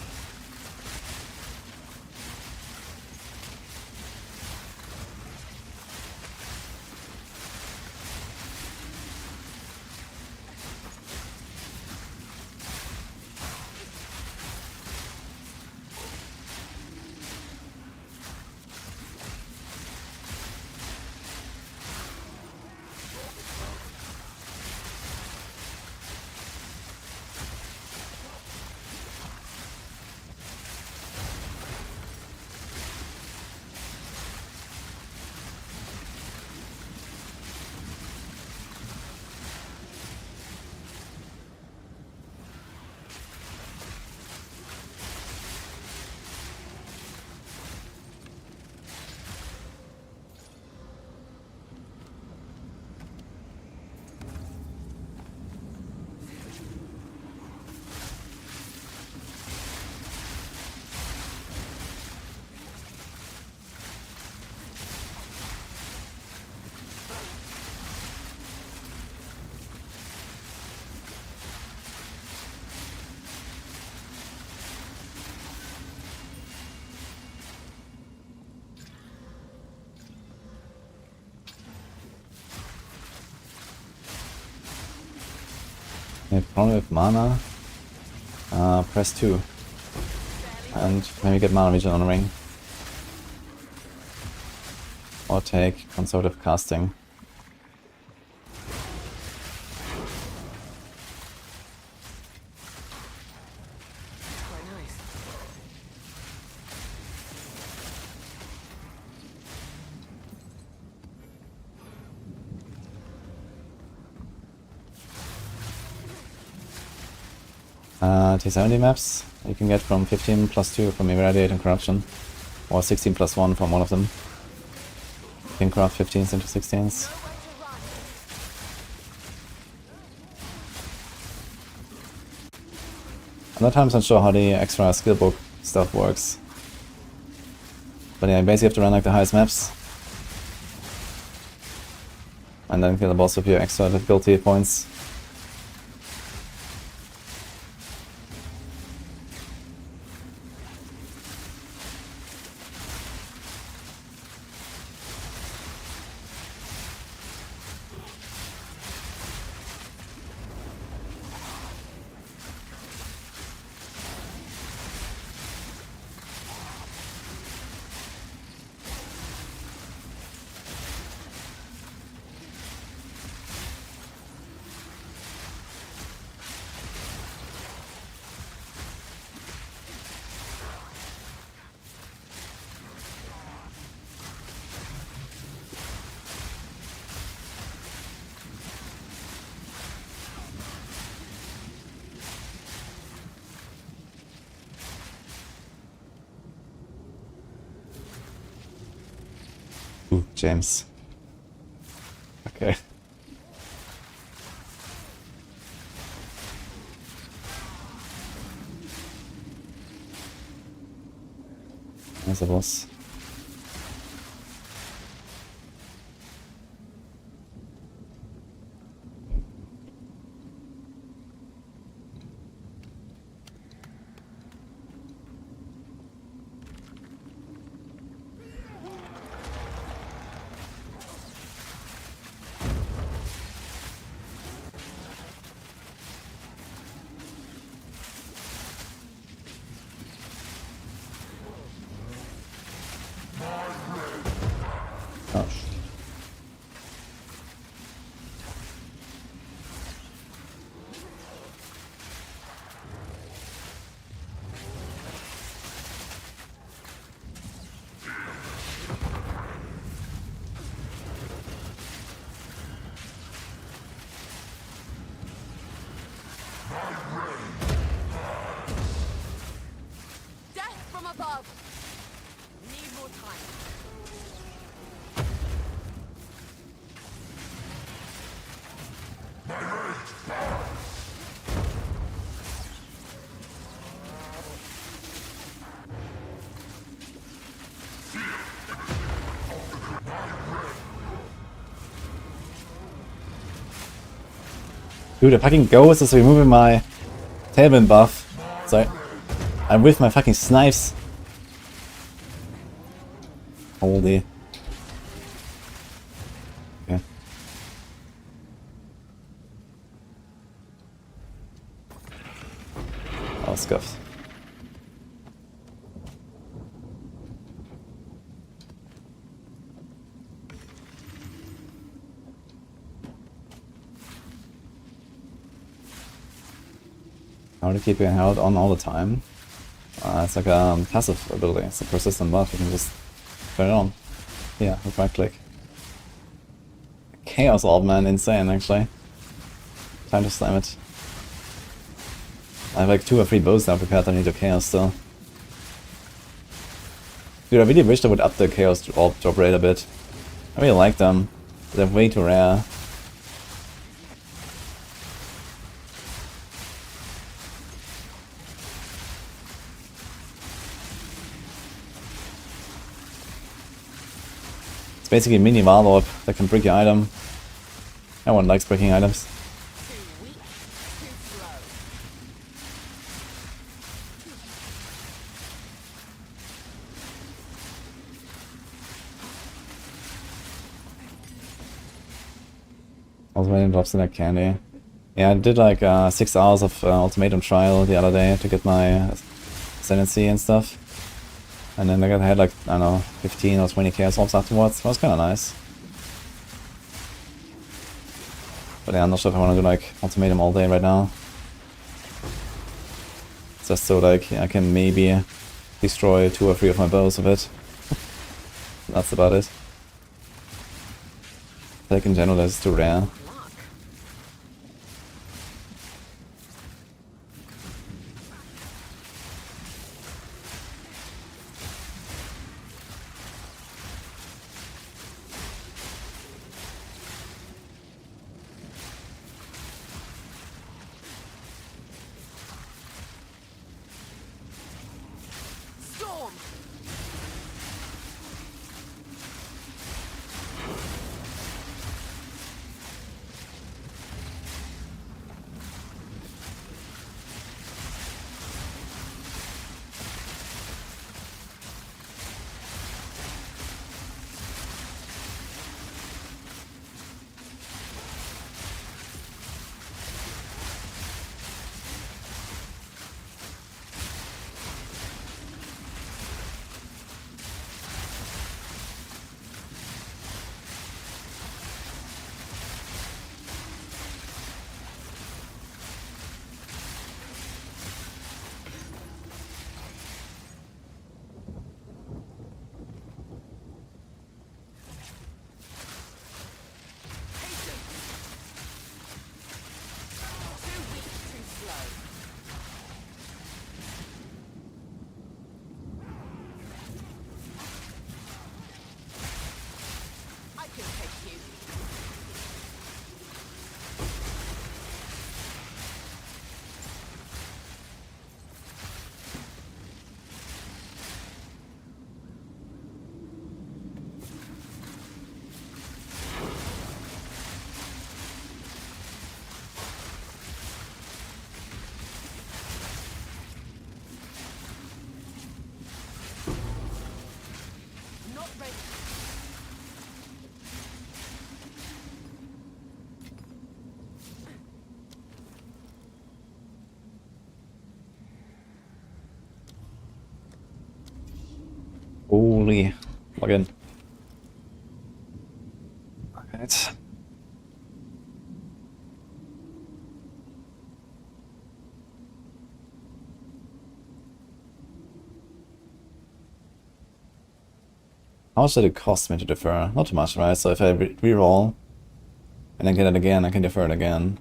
A: Yeah, problem with mana. Press 2. And maybe get mana regen on the ring. Or take conservative casting.
B: Quite nice.
A: T70 maps you can get from 15 plus 2 from Irradiate and Corruption, or 16 plus 1 from one of them. You can craft 15s into 16s. Other times I'm not sure how the extra skill book stuff works. But yeah, you basically have to run like the highest maps. And then kill the boss with your extra difficulty points. Ooh, James. Okay. There's the boss. Gosh.
B: Death from above. Need more time.
A: Dude, the fucking ghost is removing my tailwind buff. So I'm with my fucking snipes. Holy. Okay. Oh, scuffed. How to keep your health on all the time? It's like a passive ability. It's a persistent buff. You can just turn it on. Yeah, with right click. Chaos Orb, man, insane actually. Time to slam it. I have like 2 or 3 bows now prepared. I need a Chaos still. Dude, I really wish they would up the Chaos Orb drop rate a bit. I really like them. They're way too rare. It's basically a mini Warlord that can break your item. Everyone likes breaking items.
B: Too weak, too slow.
A: Also random drops in that candy. Yeah, I did like 6 hours of ultimatum trial the other day to get my ascendancy and stuff. And then I had like, I don't know, 15 or 20 chaos orbs afterwards. That was kinda nice. But yeah, I'm not sure if I want to do like ultimatum all day right now. Just so like I can maybe destroy 2 or 3 of my bows with it. That's about it. Like in general, that's too rare.
B: Luck.
A: Lee. Log in. Alright. How much did it cost me to defer? Not too much, right? So if I re-roll and then get it again, I can defer it again.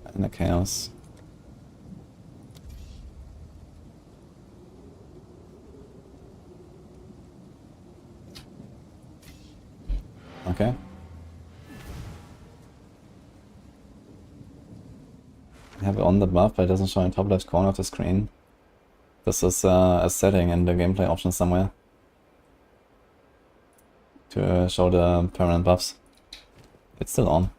A: And the chaos. Okay. I have it on the buff, but it doesn't show in top left corner of the screen. This is a setting in the gameplay options somewhere to show the permanent buffs. It's still on.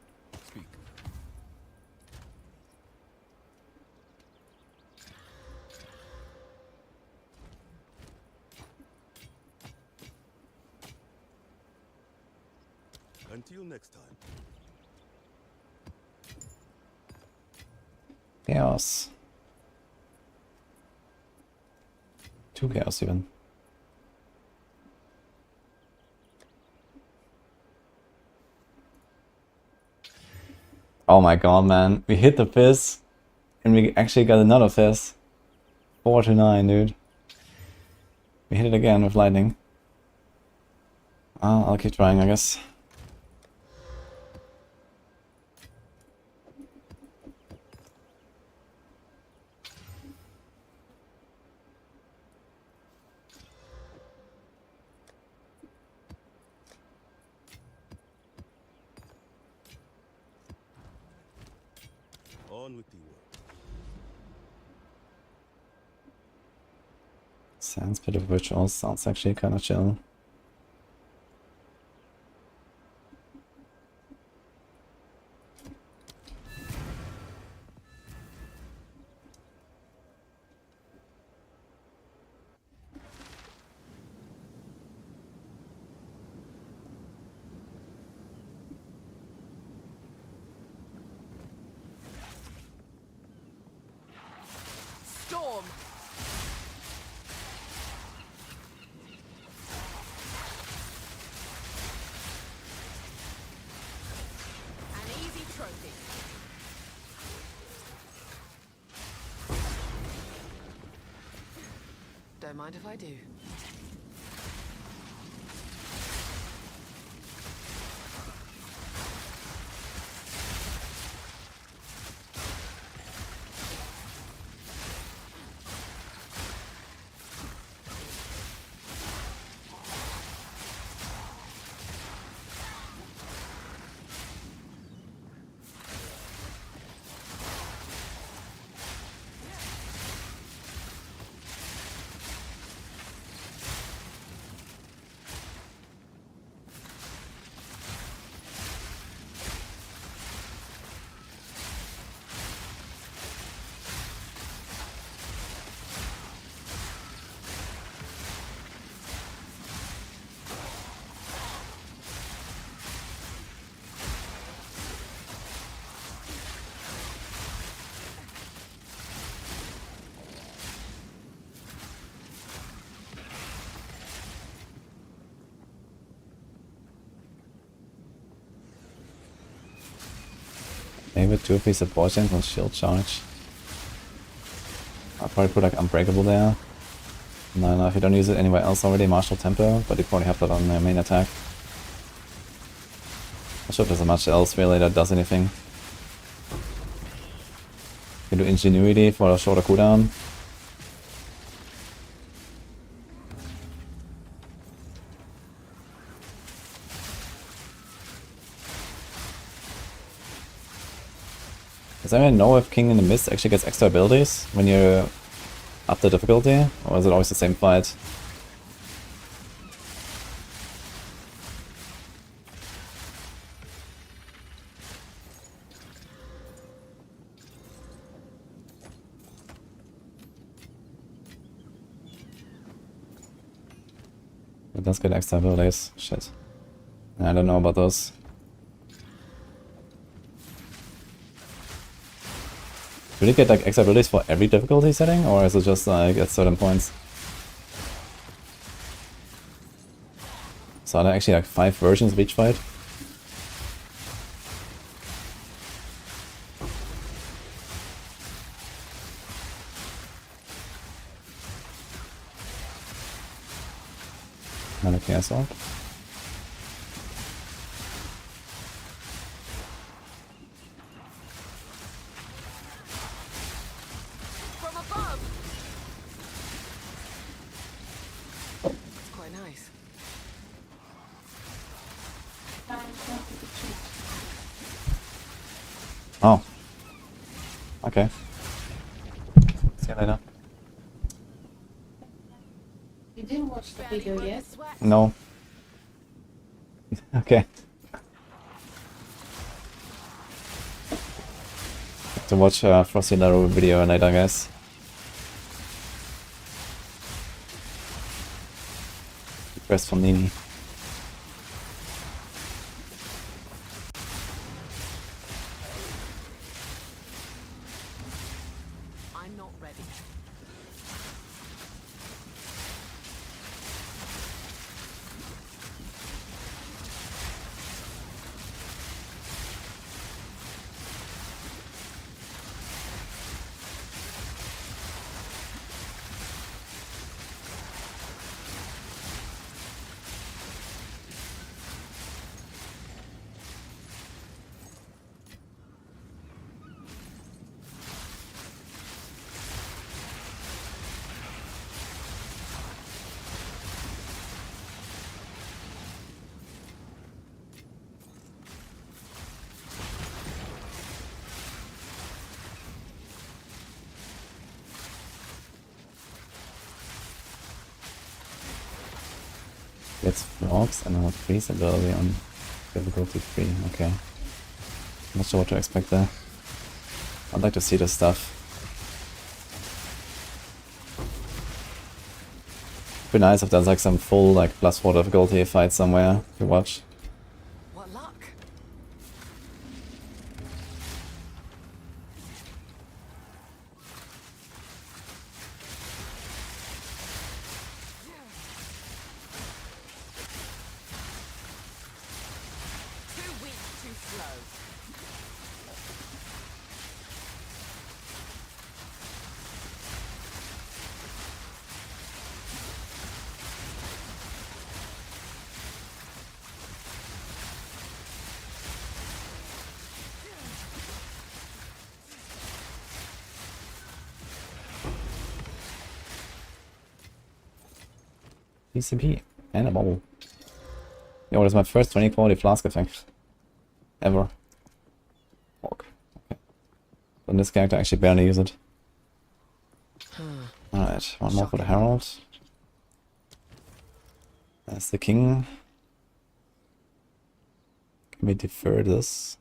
E: Until next time.
A: Chaos. 2 chaos even. Oh my god, man. We hit the fizz and we actually got another fizz. 4 to 9, dude. We hit it again with lightning. I'll keep trying, I guess.
E: On with the work.
A: Sans Pit of Rituals sounds actually kind of chill.
B: Storm. An easy trophy. Don't mind if I do.
A: Maybe 2-piece support gems on shield charge. I'll probably put like Unbreakable there. No, if you don't use it anywhere else already, Martial Tempo, but you probably have that on the main attack. Not sure if there's much else really that does anything. You can do Ingenuity for a shorter cooldown. Does anyone know if King in the Mist actually gets extra abilities when you up the difficulty? Or is it always the same fight? It does get extra abilities. Shit. I don't know about those. Do you get like extra abilities for every difficulty setting, or is it just like at certain points? So are there actually like 5 versions of each fight? Another chaos orb.
B: From above. It's quite nice.
A: Oh. Okay. See you later.
G: You didn't watch the
B: Barely
G: video
B: broke
G: yet?
B: a sweat.
A: No. Okay. To watch Frosty Naru video later, I guess. Request from Nini.
B: I'm not ready.
A: Gets frogs and a freeze ability on difficulty 3. Okay. Not sure what to expect there. I'd like to see this stuff. Be nice if there's like some full like +4 difficulty fight somewhere to watch.
B: What luck? Too weak, too slow.
A: PCP and a bubble. Yo, that's my first 20 quality flask effect. Ever. Fuck. Okay. Then this character actually barely use it. Alright, one more for the Herald. That's the king. Can we defer this?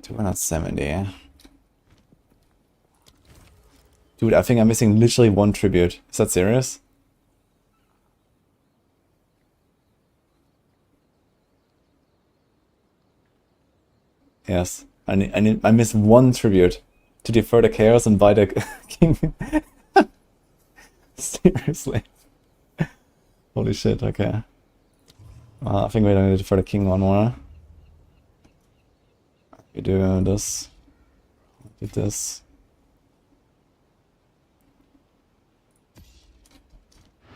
A: $270. Dude, I think I'm missing literally 1 tribute. Is that serious? Yes. I miss 1 tribute to defer the chaos and buy the king. Seriously. Holy shit, okay. I think we don't need to defer the king one more. We do this. Do this.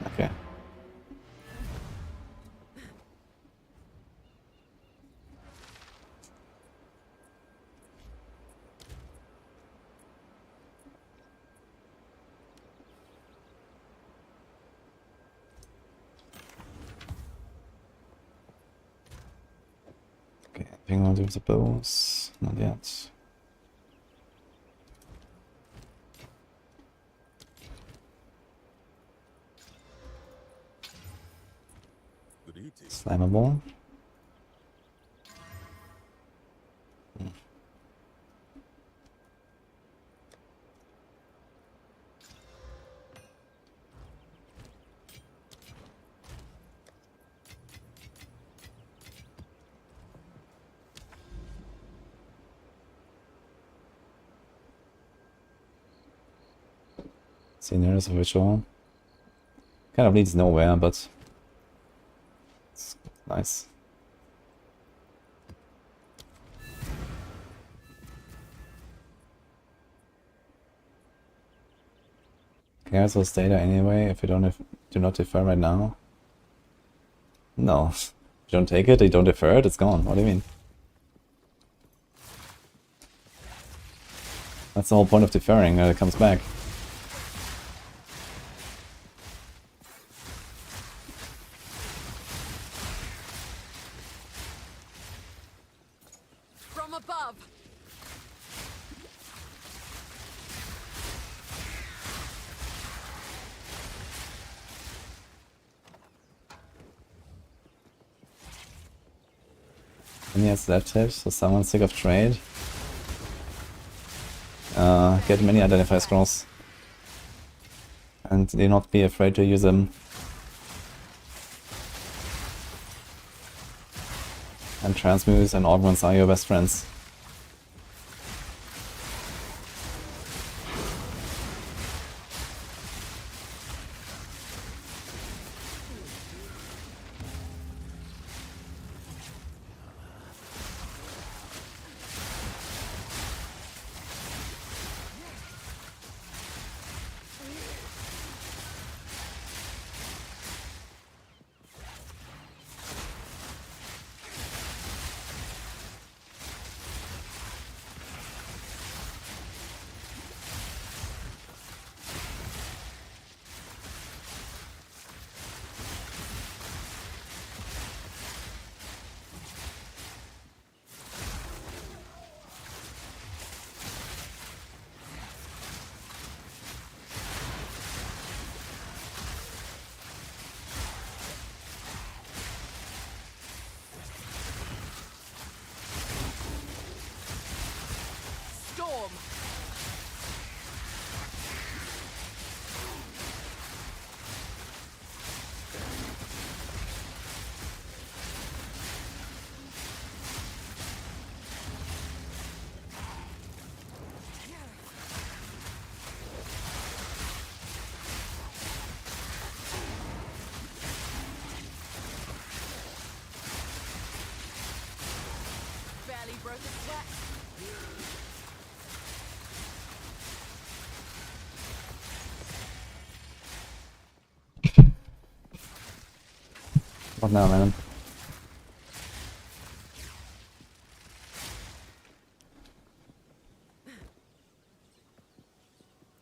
A: Okay. Okay, I think I'll do the bows. Not yet.
E: Good eating.
A: Slammable. See, there's a ritual. Kind of leads nowhere, but it's nice. Cancel data anyway if you do not defer right now. No. If you don't take it, you don't defer it, it's gone. What do you mean? That's the whole point of deferring, it comes back.
B: From above.
A: And he has left hit, so someone's sick of trade. Get many identify scrolls. And do not be afraid to use them. And transmutes and augments are your best friends.
B: Storm. Barely broke a sweat.
A: What now, man?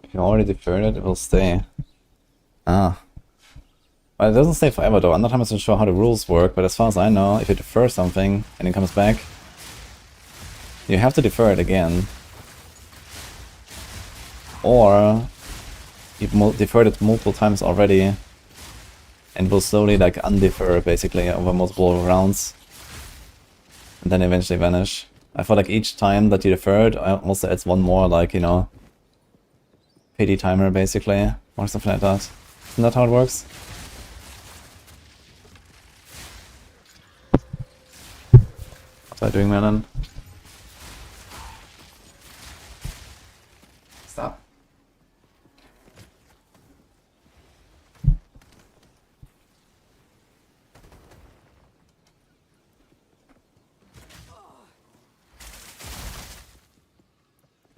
A: If you already deferred it, it will stay. Ah. Well, it doesn't stay forever though. I'm not 100% sure how the rules work, but as far as I know, if you defer something and it comes back, you have to defer it again. Or you've deferred it multiple times already and will slowly like undefer basically over multiple rounds and then eventually vanish. I feel like each time that you defer it also adds one more, like, you know, PD timer basically, or something like that. Isn't that how it works? What am I doing, Melon? Stop.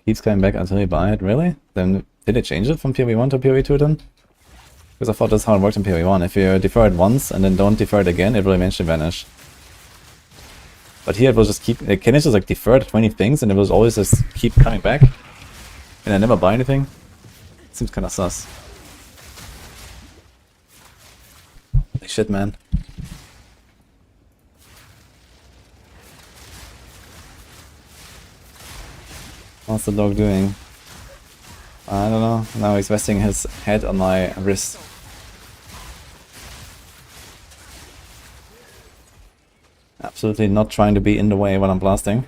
A: Keeps coming back until you buy it, really? Then did they change it from PoE 1 to PoE 2 then? Because I thought that's how it worked in PoE 1. If you defer it once and then don't defer it again, it will eventually vanish. But here it will just keep, can it just like defer 20 things and it will always just keep coming back? And I never buy anything? Seems kinda sus. Holy shit, man. What's the dog doing? I don't know. Now he's resting his head on my wrist. Absolutely not trying to be in the way when I'm blasting.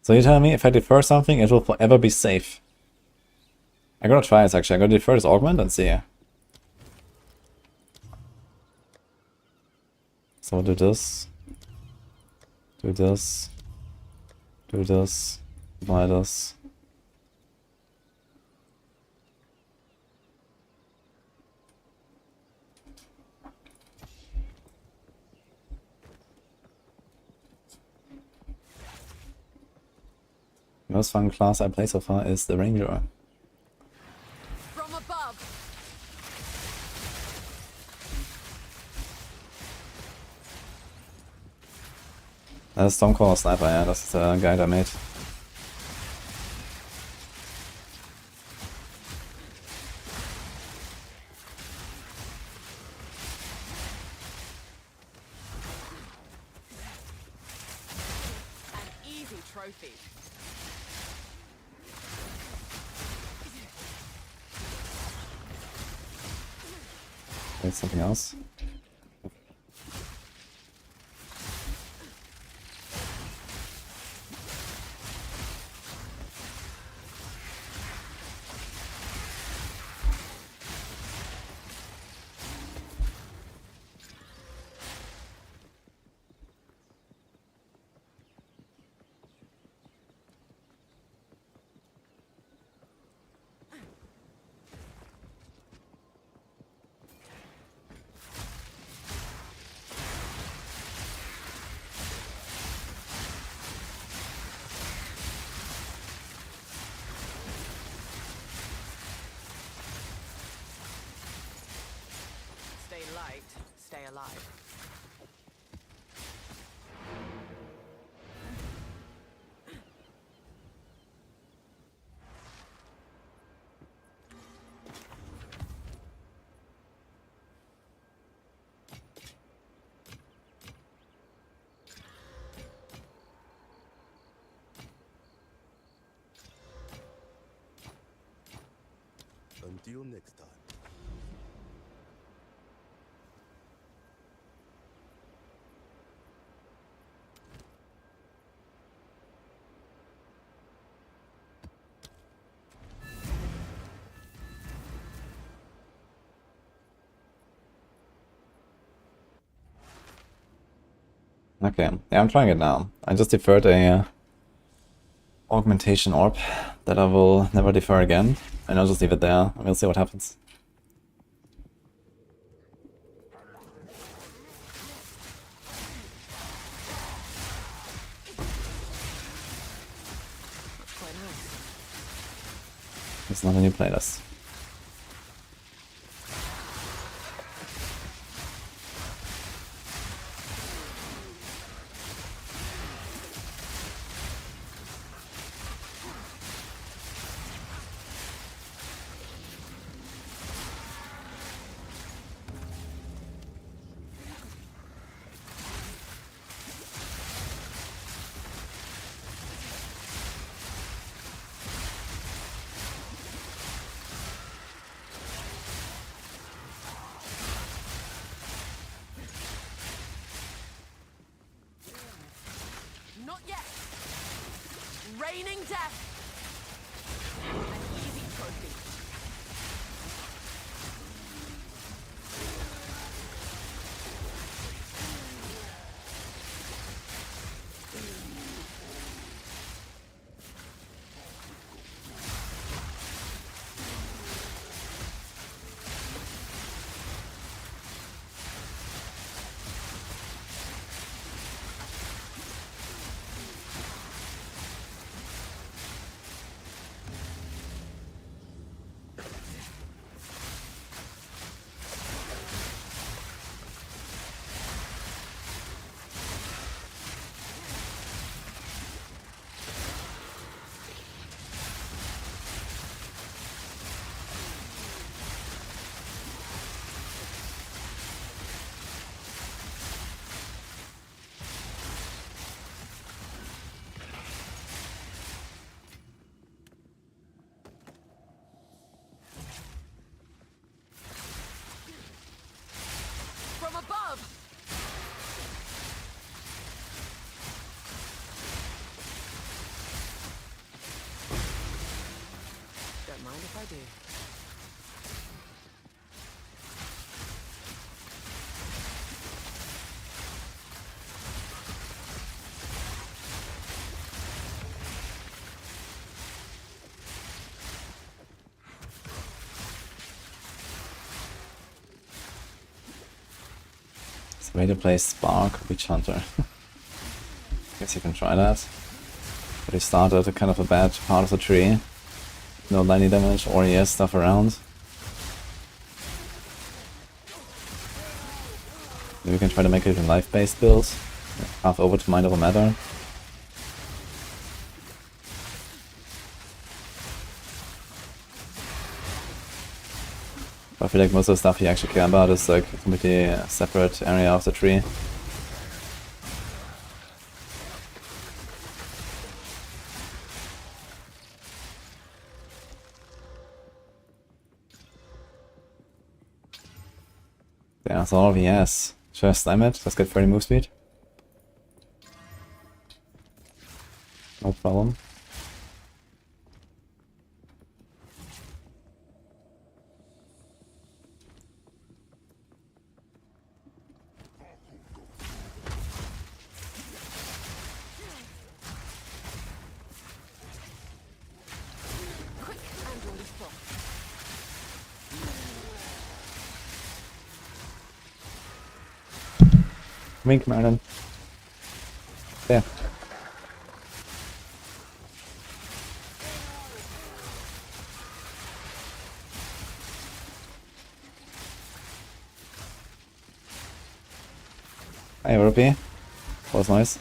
A: So you tell me if I defer something, it will forever be safe. I gotta try this actually. I gotta defer this augment and see. So do this. Do this. Do this. Buy this. Most fun class I play so far is the Ranger.
B: From above.
A: Das ist Stormcaller Sniper, ja, das ist der Guy, der made.
B: An easy trophy.
A: Wait, something else?
B: Stay light, stay alive.
E: Until next time.
A: Okay, yeah, I'm trying it now. I just deferred a augmentation orb that I will never defer again, and I'll just leave it there, and we'll see what happens.
B: Looks quite nice.
A: It's not a new playlist.
B: Not yet. Raining death. An easy trophy. mind if I do.
A: It's a way to play Spark Witch Hunter. Guess you can try that. But he started a kind of a bad part of the tree. No lightning damage or ES stuff around. Maybe we can try to make it a life-based build. Half over to Mind Over Matter. But I feel like most of the stuff you actually care about is like a completely separate area of the tree. Yeah, that's all he has. Should I slam it? Let's get 30 move speed. No problem.
B: Quick and lethal.
A: Wink, Marlon. There. Hi, Ruby. That was nice.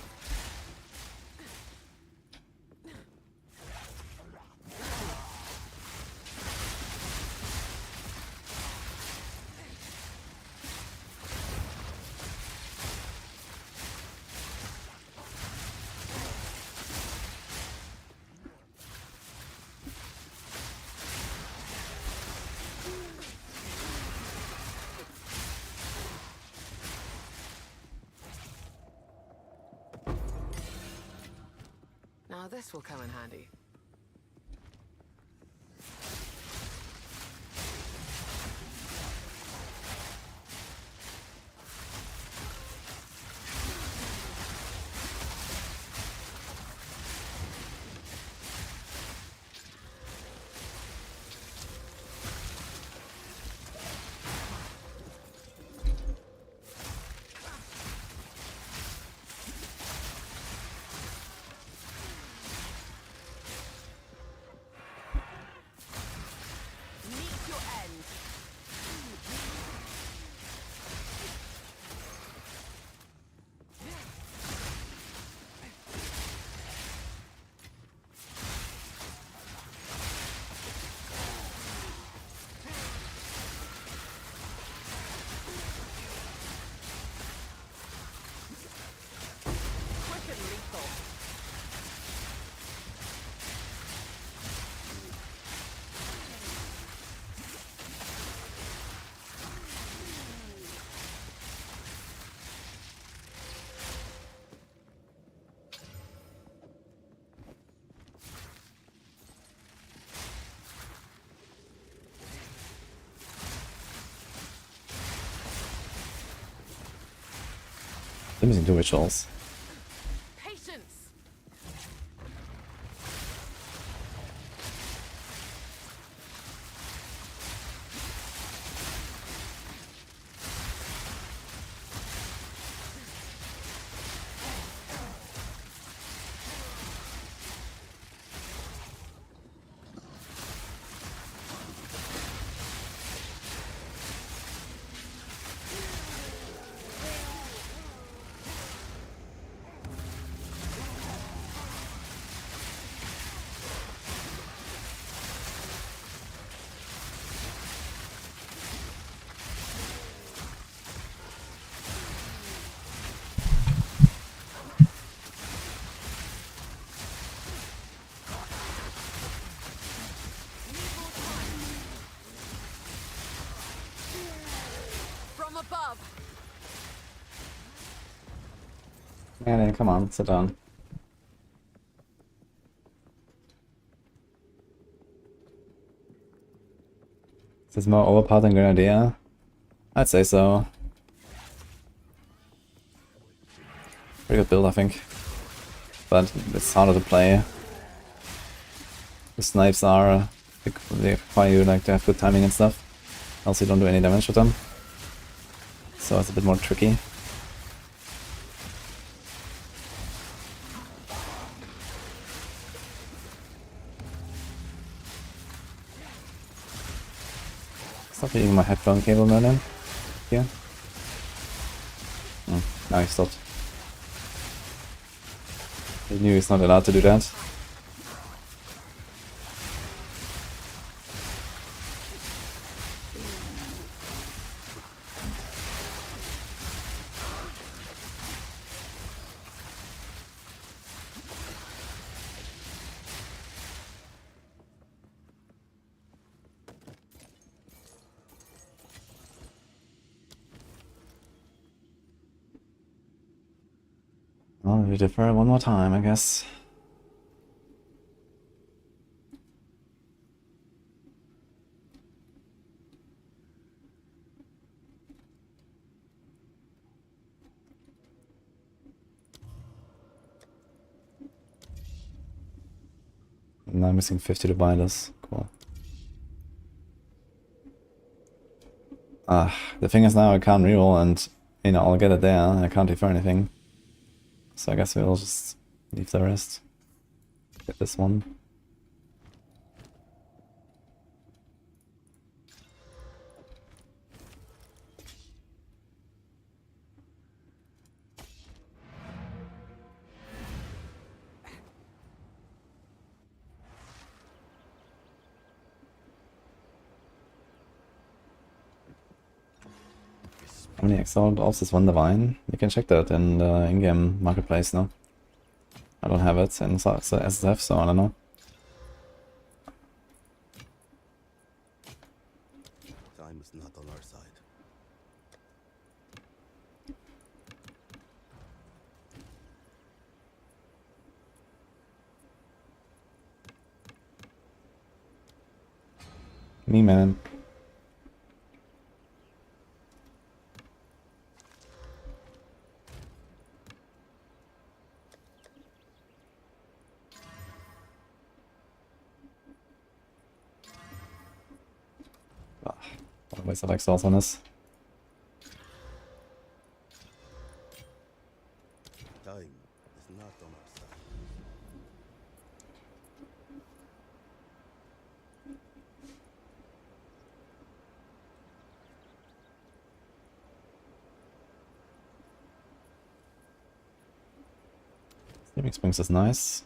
B: Now this will come in handy. Meet your end. Quick and lethal.
A: I'm using 2 rituals.
B: Patience. From above.
A: Man, come on, sit down. Is this more overpowered than Grenadier? I'd say so. Pretty good build, I think. But it's harder to play. The snipes are... they require you like to have good timing and stuff. Else you don't do any damage with them. So it's a bit more tricky. Stop eating my headphone cable, Merlin. Here. Now he stopped. He knew he's not allowed to do that. Well, we defer one more time, I guess. Now I'm missing 50 to buy this. Cool. The thing is now I can't reroll and, you know, I'll get it there and I can't defer anything. So I guess we'll just leave the rest. Get this one. How many Exile orbs is one divine? You can check that in the in-game marketplace now. I don't have it in HCSSF, so I don't know.
E: Time is not on our side.
A: Me, man. What a waste of Exiles on this.
E: Time is not on our side.
A: Sleeping Springs is nice.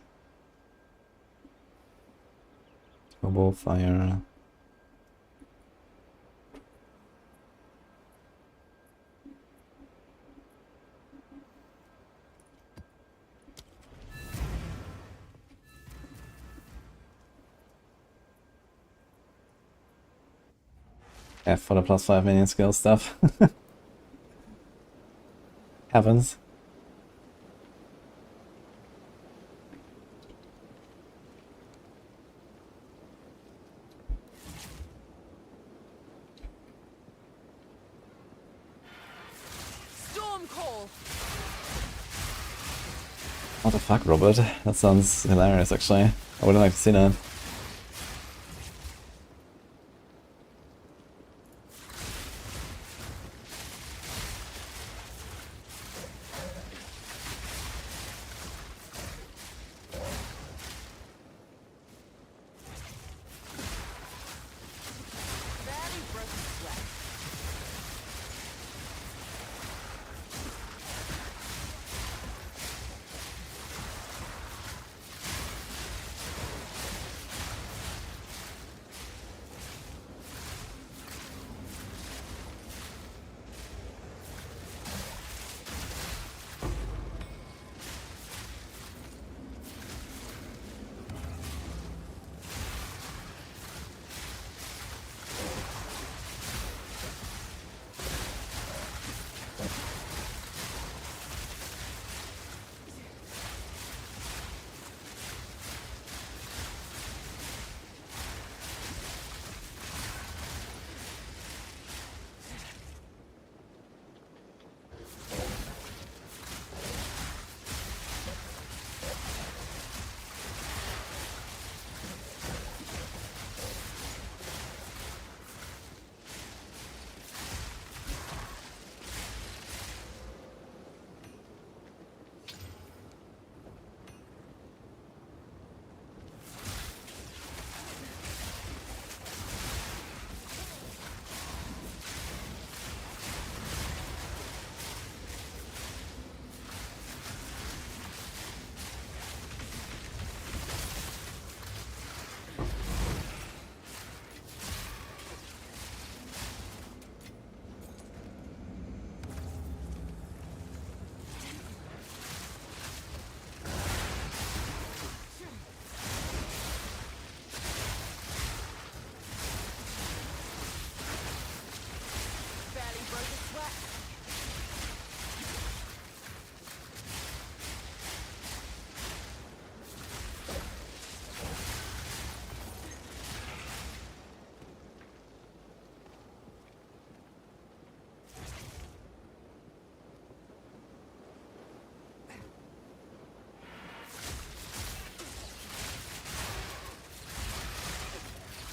A: Turbo Fire. F for the +5 minion skill stuff. Happens.
B: Storm call.
A: What the fuck, Robert? That sounds hilarious, actually. I would like to see that.
B: Barely broken sweat.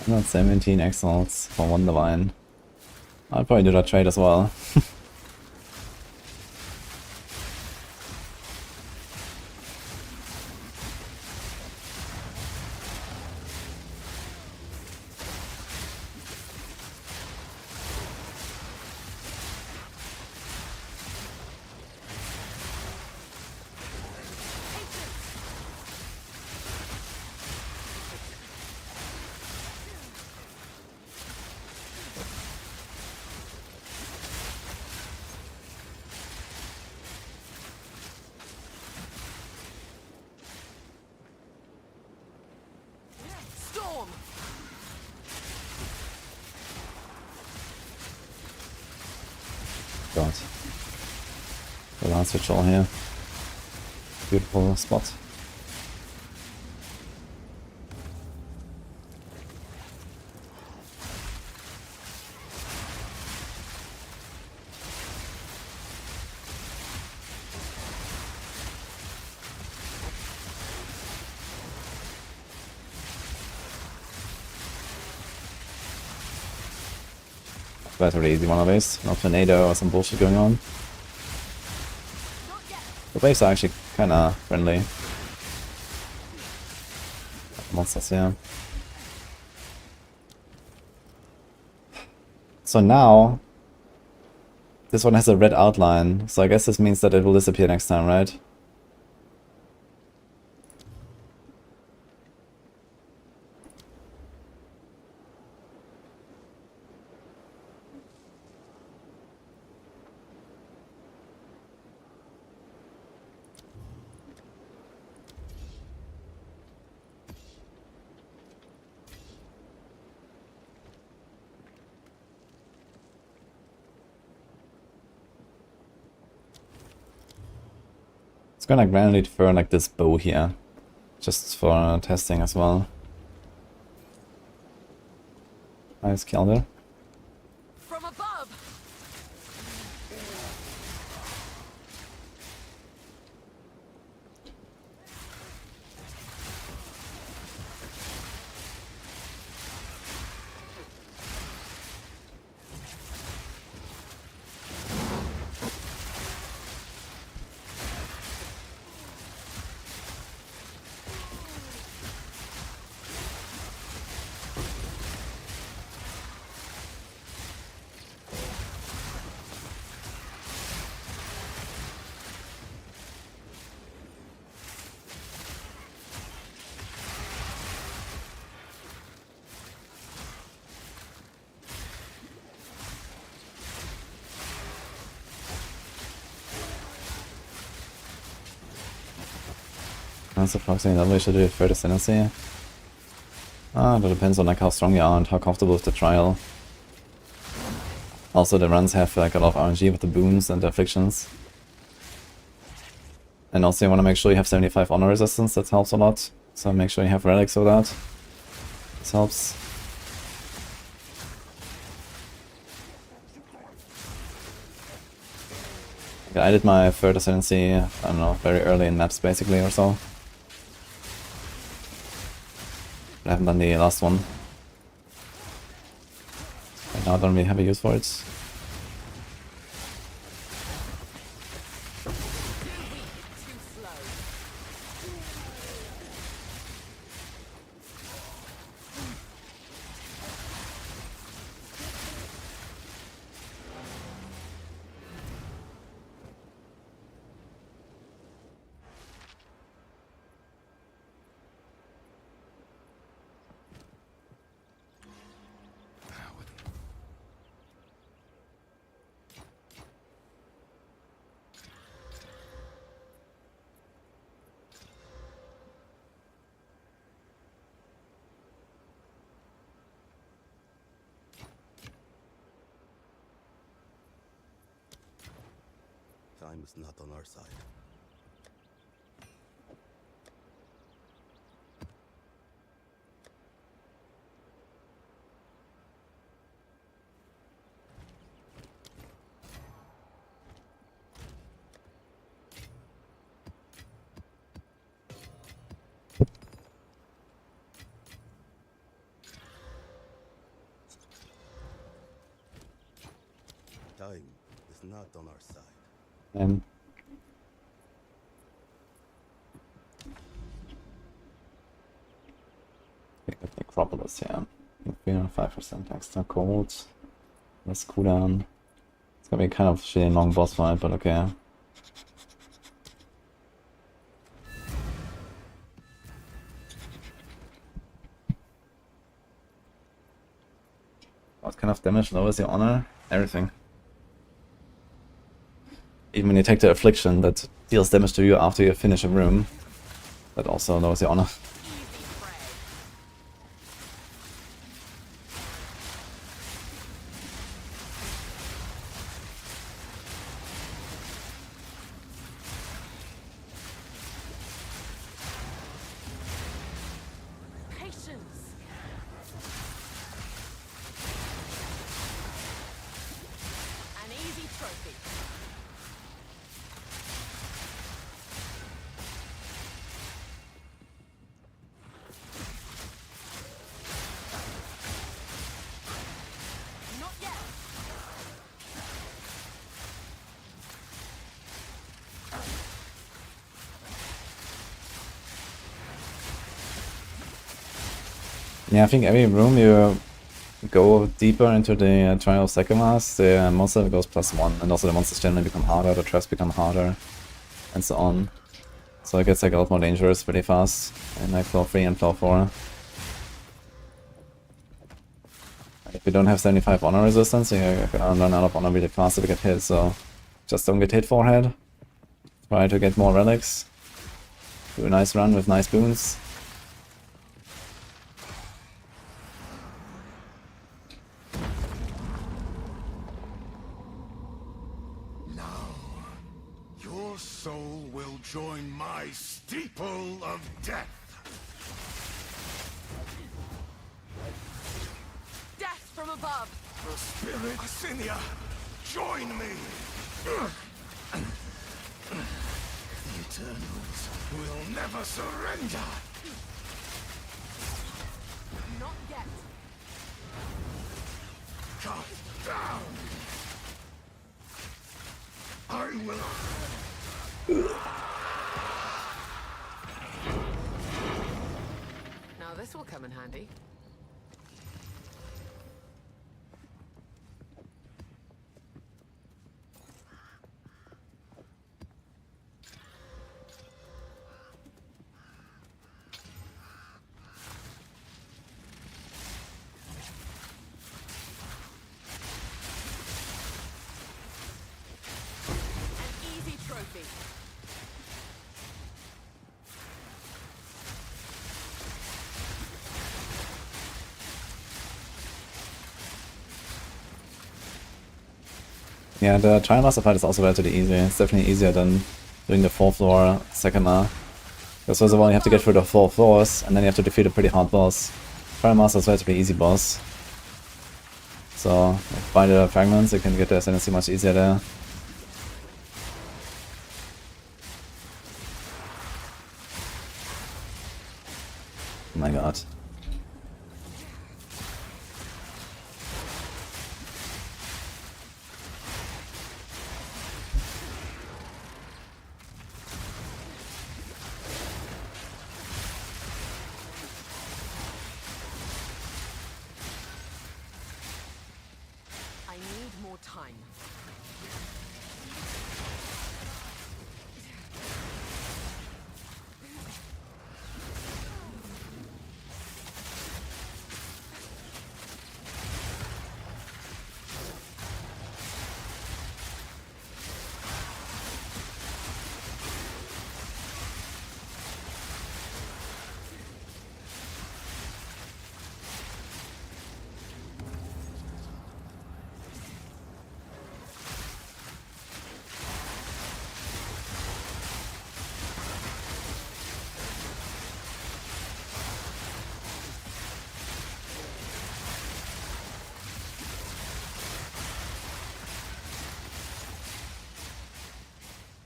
A: Not 17 exiles for 1 divine. I'll probably do that trade as well.
B: Storm!
A: God. The last ritual here. Beautiful spot. That's a really easy one of these. No tornado or some bullshit going on. The waves are actually kinda friendly. Monsters, yeah. So now, this one has a red outline, so I guess this means that it will disappear next time, right? It's gonna randomly defer like this bow here, just for testing as well. Nice kill there.
B: From above!
A: That's approximately another way to do it for the ascendancy. That depends on like how strong you are and how comfortable with the trial. Also the runs have like a lot of RNG with the boons and the afflictions. And also you want to make sure you have 75 honor resistance, that helps a lot. So make sure you have relics for that. This helps. Yeah, I did my third ascendancy, I don't know, very early in maps basically or so. I haven't done the last one. Right now I don't really have a use for it.
E: Time is not on our side. Time is not on our side.
A: Necropolis, yeah. 305% extra cold. Less cooldown. It's gonna be kind of shitty long boss fight, but okay. What kind of damage lowers your honor? Everything. Even when you take the affliction that deals damage to you after you finish a room, that also lowers your honor.
B: Patience. An easy trophy. Not yet.
A: Yeah, I think every room you go deeper into the Trial of Sacamas, the monster goes +1, and also the monsters generally become harder, the traps become harder, and so on. So it gets like a lot more dangerous really fast in like floor 3 and floor 4. If you don't have 75 honor resistance, you can run out of honor really fast if you get hit, so just don't get hit forehead. Try to get more relics. Do a nice run with nice boons.
F: Your soul will join my steeple of death.
B: Death from above.
F: The spirit Asynia, join me. The Eternals will never surrender.
B: Not yet.
F: Cut down. I will.
B: Now this will come in handy. Trophy.
A: Yeah, the Trial Master fight is also relatively easy. It's definitely easier than doing the 4th floor Sakama. Because first of all you have to get through the 4 floors, and then you have to defeat a pretty hard boss. Trial Master is a relatively easy boss. So, by the fragments you can get the ascendancy much easier there. Oh my god.
B: I need more time.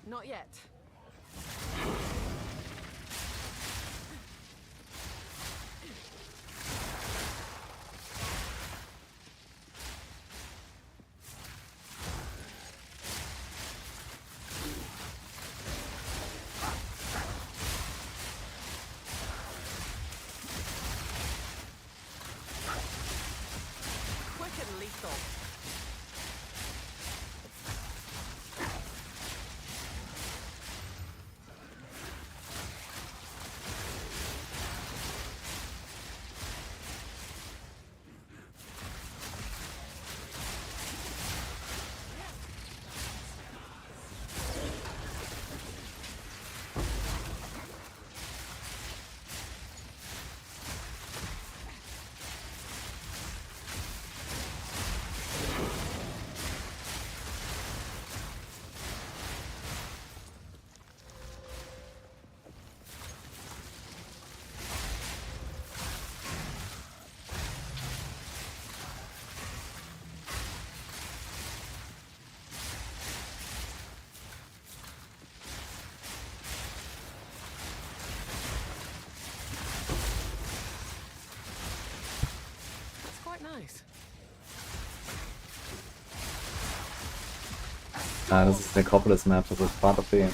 B: Not yet. pistol. It's quite nice.
A: This is the Necropolis map, this is part of the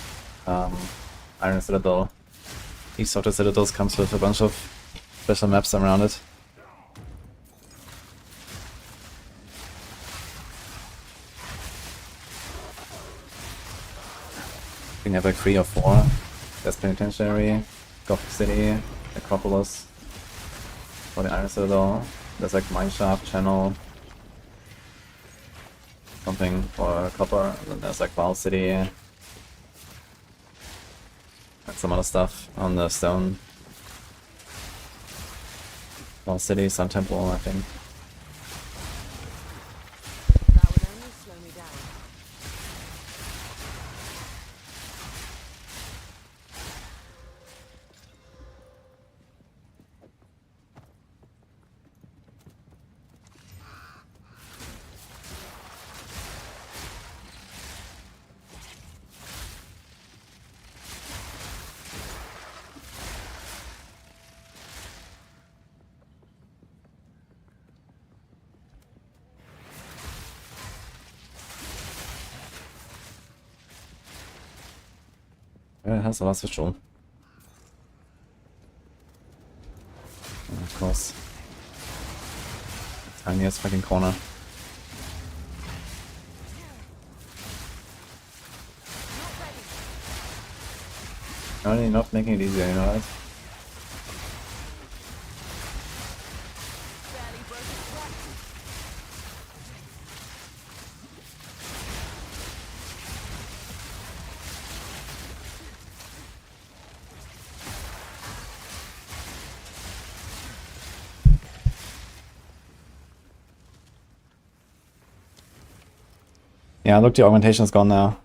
A: Iron Citadel. Each of the citadels comes with a bunch of special maps around it. I think I have like 3 or 4. There's Penitentiary, Gothic City, Necropolis, for the Iron Citadel. There's like Mineshaft, Channel, something for Copper, and then there's like Val City, and some other stuff on the stone. Val City, Sun Temple, I think.
B: That would only slow me down.
A: Yeah, it has a last visual. And of course. Tiniest fucking corner. Only not making it easier, you know that?
D: Barely broke a sweat.
A: Yeah, look, the augmentation is gone now.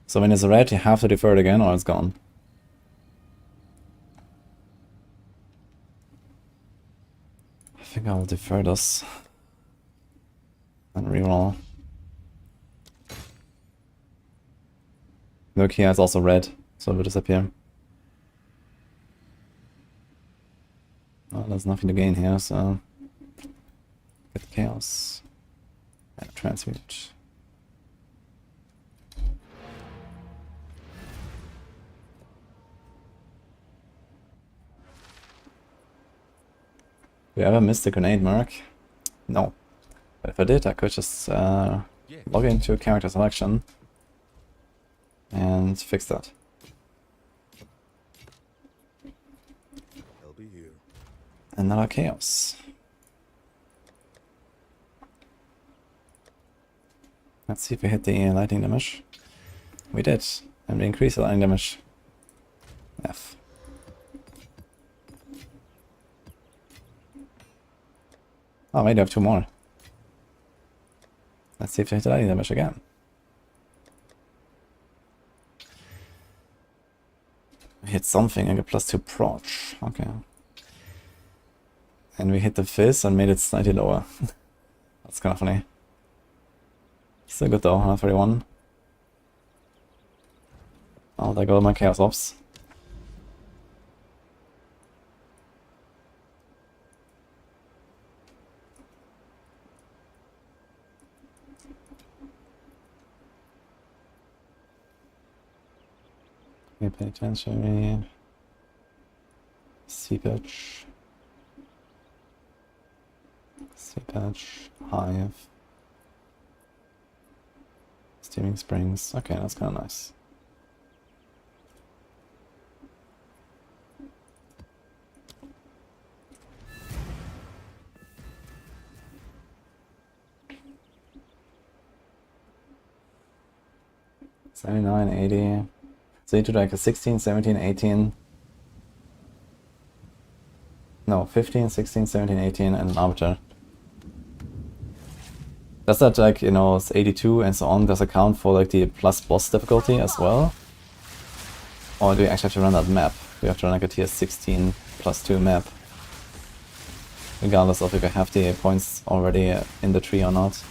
A: So when it's red, you have to defer it again or it's gone. I think I will defer this. And reroll. Look, here it's also red, so it will disappear. Oh, there's nothing to gain here, so... Get chaos. And transmute. Do you ever miss the grenade mark? No. But if I did, I could just log into character selection and fix that.
E: I'll be here.
A: Another chaos. Let's see if we hit the lightning damage. We did, and we increased the lightning damage. F. Oh, maybe I have 2 more. Let's see if we hit the lightning damage again. We hit something and get +2 proc. Okay. And we hit the fizz and made it slightly lower. That's kind of funny. Still good though, 131. Oh, there go my chaos ops. Penitentiary. Seepage. Patch, Hive, Steaming Springs. Okay, that's kind of nice. $79, $80. So you do like a 16, 17, 18. No, 15, 16, 17, 18, and an Arbiter. Does that, like, you know, it's 82 and so on, does it count for like the plus boss difficulty as well? Or do you actually have to run that map? Do you have to run like a tier 16 plus 2 map? Regardless of if you have the points already in the tree or not.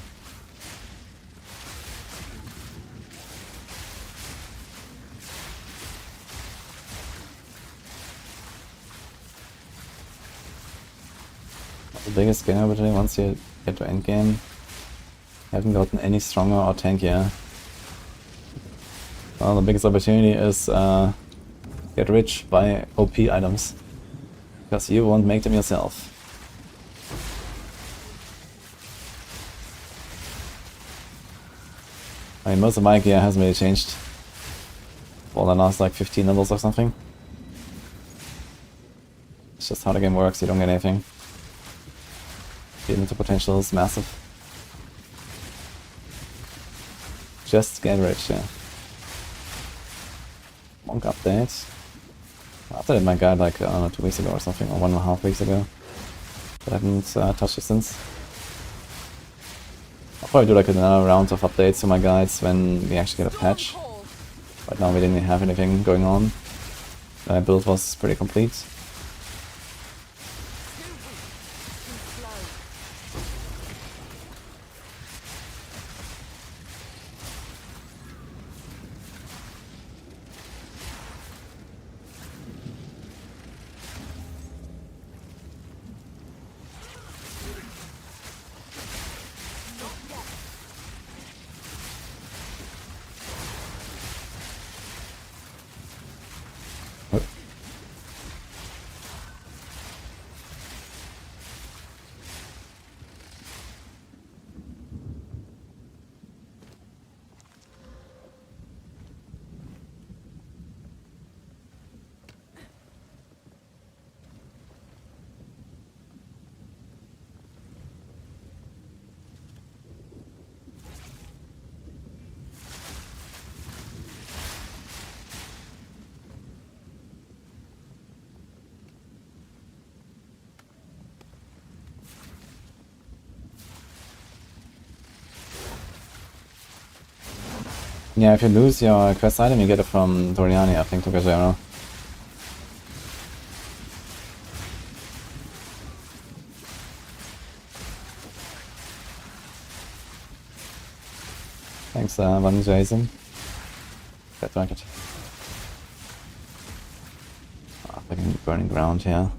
A: The biggest gain opportunity once you get to endgame. Haven't gotten any stronger or tankier. Well, the biggest opportunity is get rich by OP items. Because you won't make them yourself. I mean, most of my gear hasn't really changed for the last like 15 levels or something. It's just how the game works, you don't get anything. The inventory potential is massive. Just get rich, yeah. Monk update. I updated my guide like, I don't know, 2 weeks ago or something, or 1.5 weeks ago. But I haven't touched it since. I'll probably do like another round of updates to my guides when we actually get a patch. Right now we didn't have anything going on. My build was pretty complete. Yeah, if you lose your quest item, you get it from Doriani, I think, to Gajero. Thanks, Van Jason. Get racket. Ah, fucking burning ground here.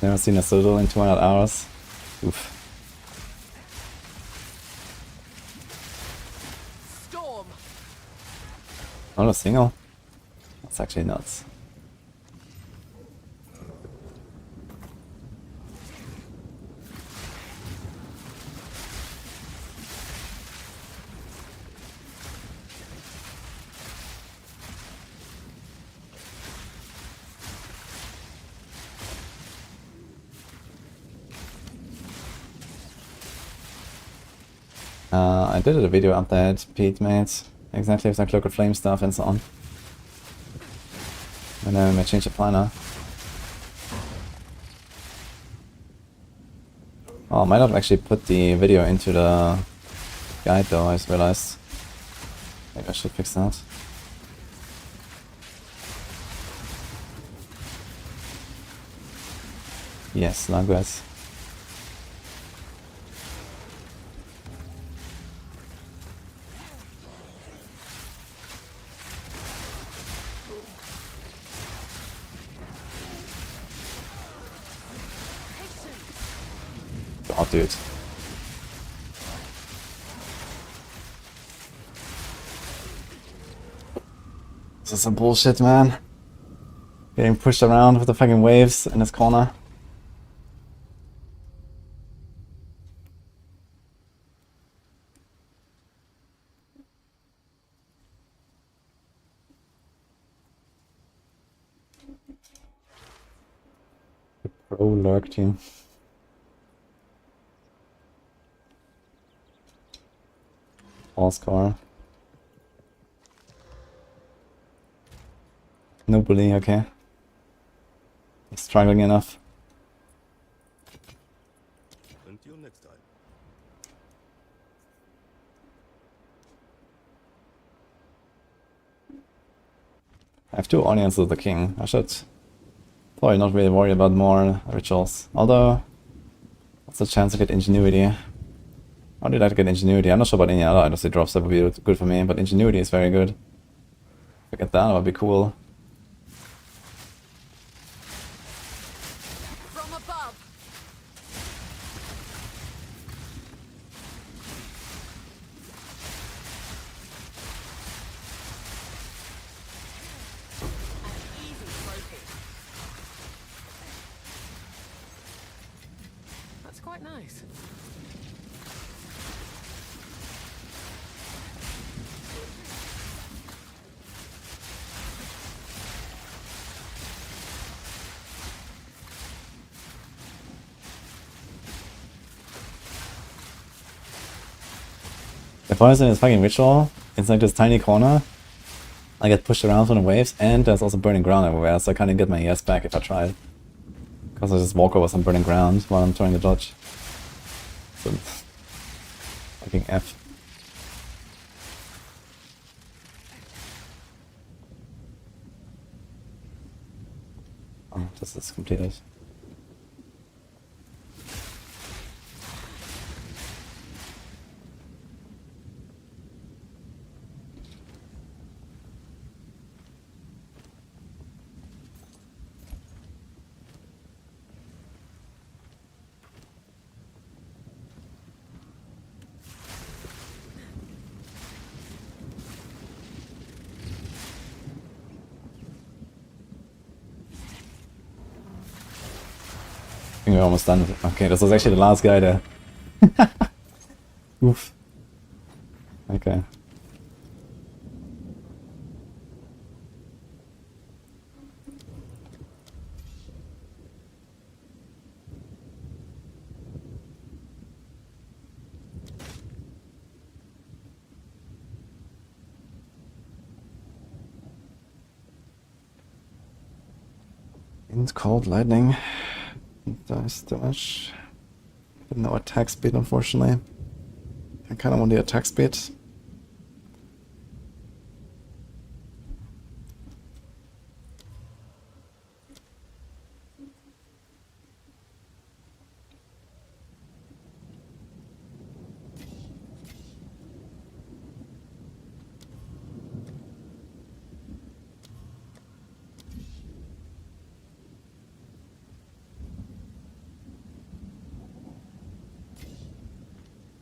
A: Never seen a Citadel in 200 hours. Oof. Not a single? That's actually nuts. I did a video up that Pete made, exactly with the Cloak of Flame stuff and so on. And then I changed the planner. Oh, I might have actually put the video into the guide though, I just realized. Maybe I should fix that. Yes, Laguet. Oh, dude. This is some bullshit, man. Getting pushed around with the fucking waves in this corner. Pro lurk team. All score. No bullying, okay. He's struggling enough.
E: Until next time.
A: I have 2 audiences of the king. I should probably not really worry about more rituals. Although, what's the chance to get ingenuity? How did I get ingenuity? I'm not sure about any other items it drops that would be good for me, but ingenuity is very good. If I get that, that would be cool.
B: From above. An easy trophy. That's quite nice.
A: If I was in this fucking ritual, it's like this tiny corner. I get pushed around from the waves, and there's also burning ground everywhere, so I can't even get my ES back if I tried. Because I just walk over some burning ground while I'm trying to dodge. So, fucking F. Oh, this is completed. I think we're almost done. Okay, this was actually the last guy there. Oof. Okay. It's cold lightning. Dice damage. But no attack speed, unfortunately. I kind of want the attack speed.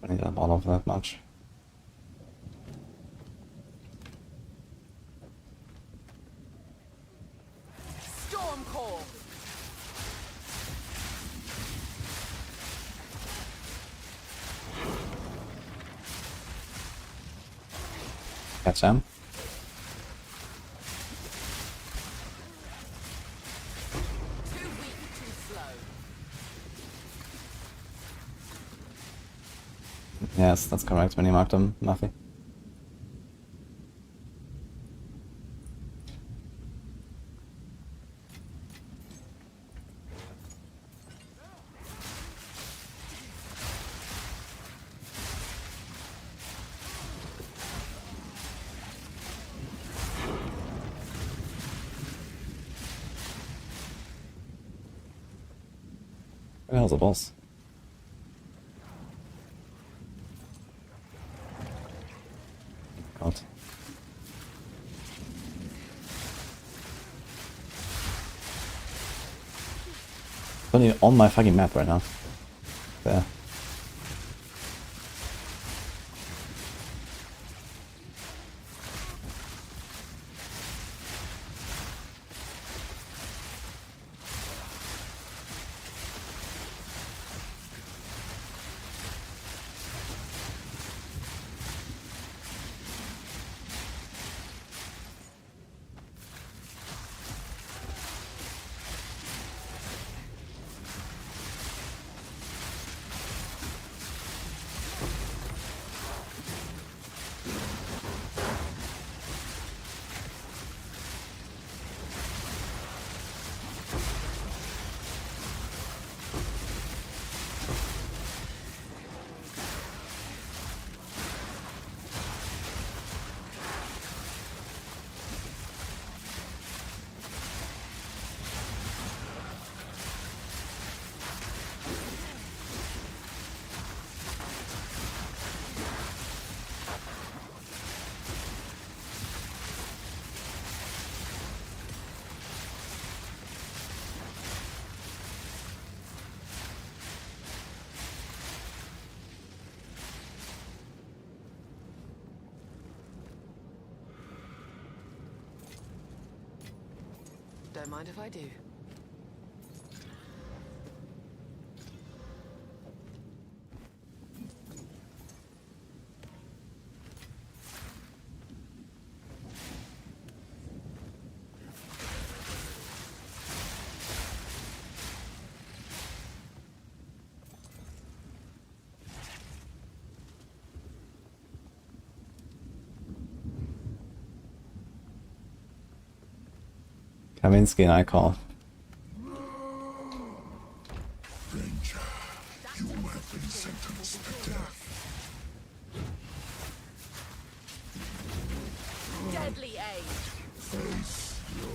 A: I need all of that much. Catch him.
B: Too weak, too slow.
A: Yes, that's correct when you marked him, Muffy. Where the hell's the boss? God. Only on my fucking map right now. There.
B: Don't mind if I do.
A: Kavinsky and I call.
F: Ranger, you have been sentenced to death.
B: Deadly aim.
F: Face your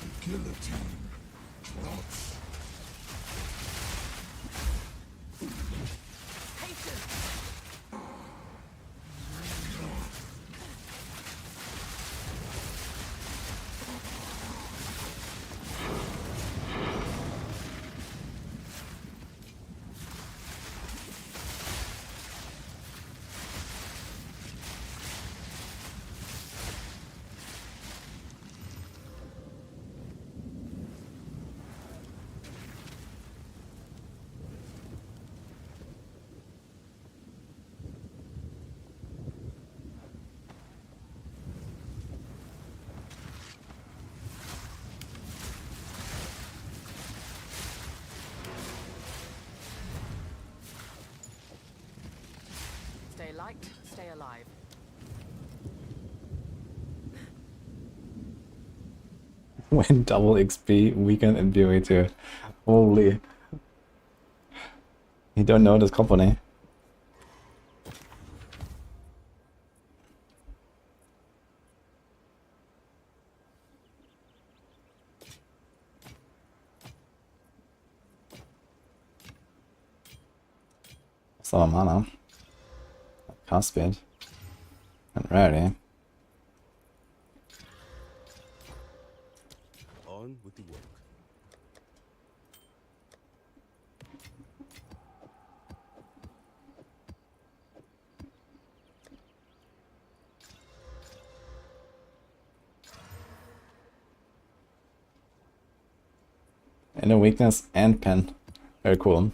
F: the guillotine plots.
B: Patience. Stay light, stay alive.
A: Win double XP, weekend in PoE 2. Holy. You don't know this company. Some mana. Cast speed. And rarity.
E: On with the work.
A: Inner weakness and pen. Very cool.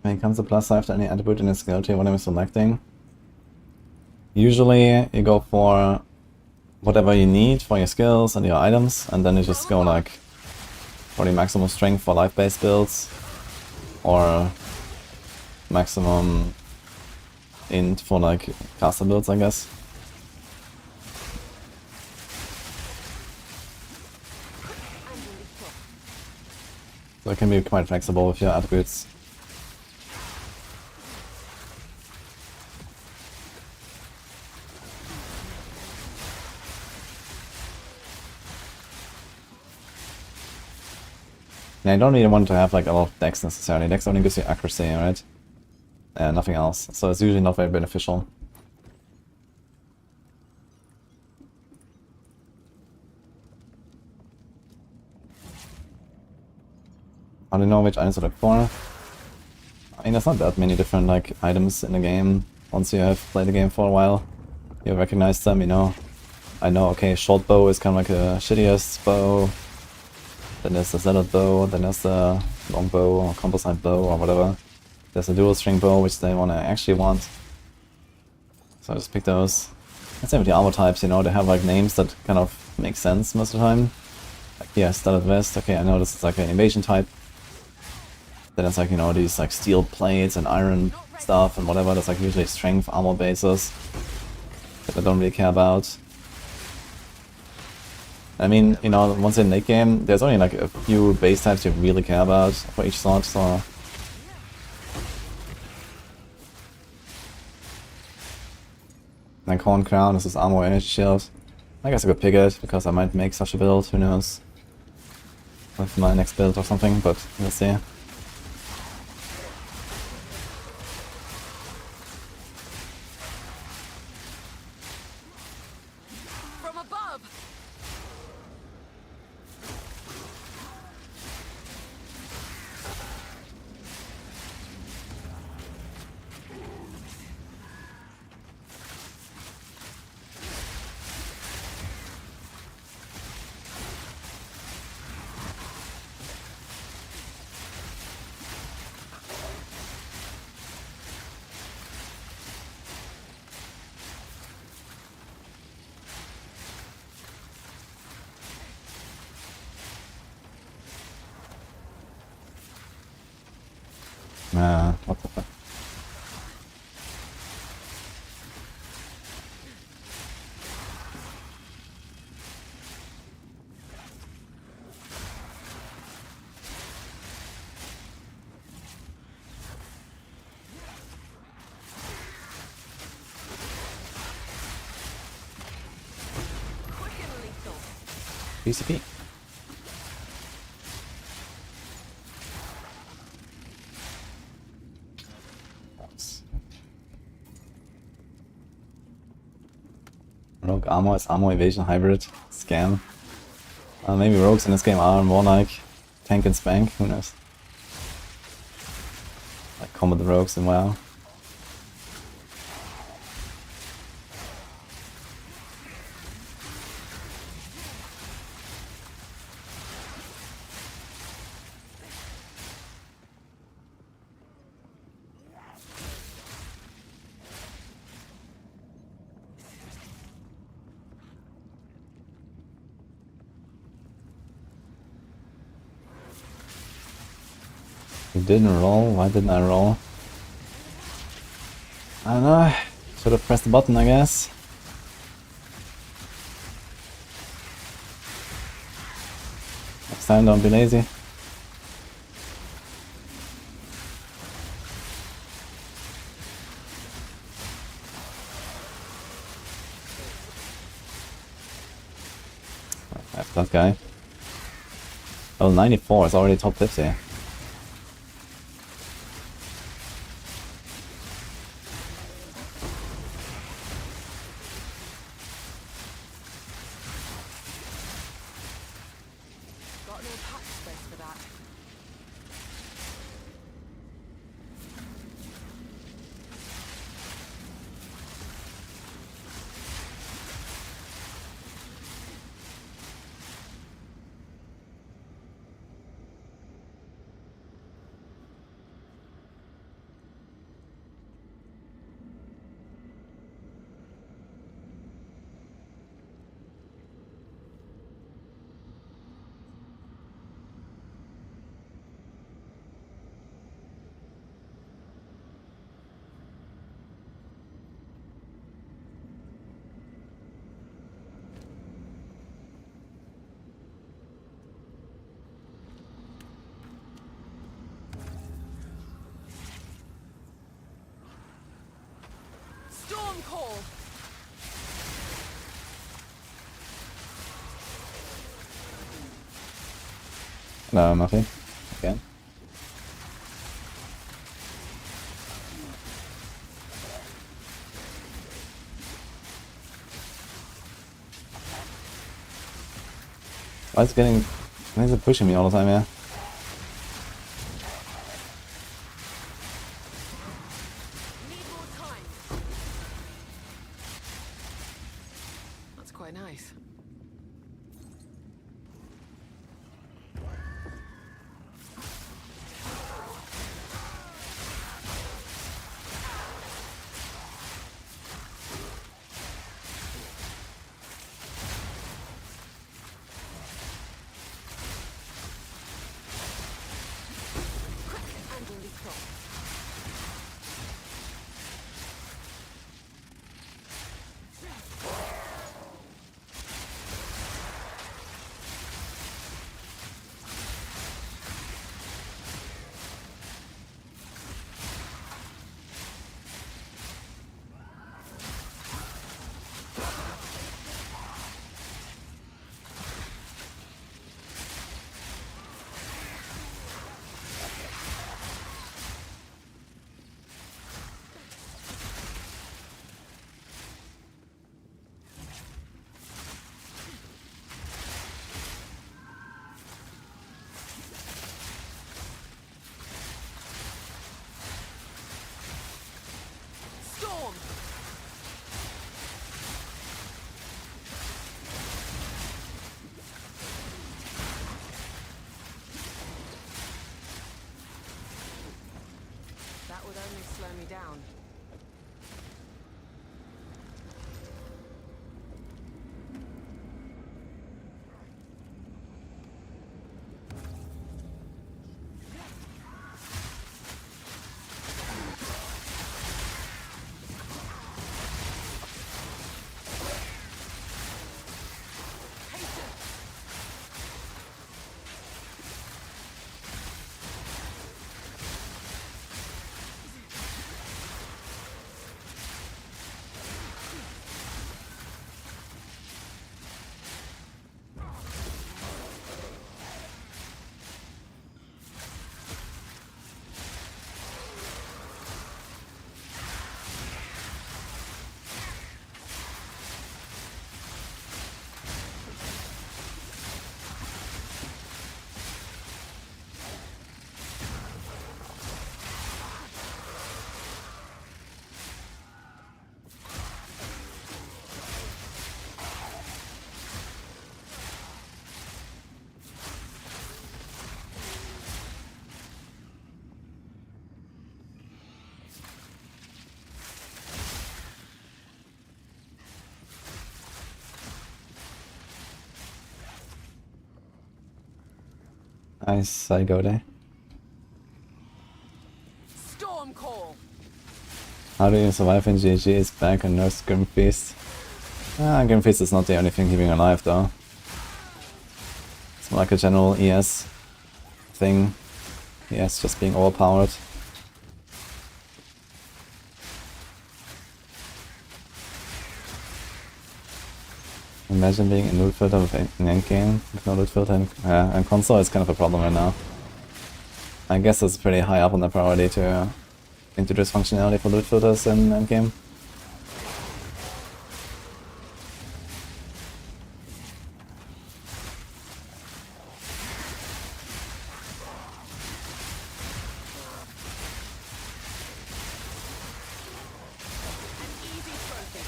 A: When it comes to plus 5 to any attribute in a skill tree, what am I selecting? Usually you go for whatever you need for your skills and your items, and then you just go like for the maximum strength for life-based builds, or maximum int for like caster builds, I guess. So it can be quite flexible with your attributes. And I don't really want to have like a lot of dex necessarily. Dex only gives you accuracy, right? And nothing else. So it's usually not very beneficial. I don't know which items to look for. I mean, there's not that many different like items in the game. Once you have played the game for a while, you recognize them, you know. I know, okay, short bow is kind of like the shittiest bow. Then there's the zealot bow, then there's the long bow or composite bow or whatever. There's a dual string bow which they actually want. So I just pick those. And same with the armor types, you know, they have like names that kind of make sense most of the time. Like yeah, studded vest, okay, I know this is like an invasion type. Then it's like, you know, these like steel plates and iron stuff and whatever, that's like usually strength armor bases that I don't really care about. I mean, you know, once in late game, there's only like a few base types you really care about for each slot, so... Like Horn Crown, this is armor energy shield. I guess I could pick it, because I might make such a build, who knows. With my next build or something, but we'll see.
B: From above!
A: What the fuck?
B: Quick and lethal.
A: PCP. Rogue armor is armor evasion hybrid. Scam. Maybe rogues in this game are more like tank and spank, who knows. Like combat the rogues in WoW. You didn't roll? Why didn't I roll? I don't know. Should have pressed the button, I guess. Next time, don't be lazy. That's that guy. Oh, 94 is already top 50.
B: Got no pack space for that. Storm call.
A: No, nothing. Again. Why is it pushing me all the time, yeah?
B: Need more time. That's quite nice. And lethal. Storm. That would only slow me down.
A: Nice, I go there.
B: Storm call.
A: How do you survive when GG is back and nurse Grim Feast? Grim Feast is not the only thing keeping alive though. It's more like a general ES thing. ES just being overpowered. Imagine being in loot filter with an endgame with no loot filter and console is kind of a problem right now. I guess it's pretty high up on the priority to introduce functionality for loot filters in endgame.
B: An easy trophy.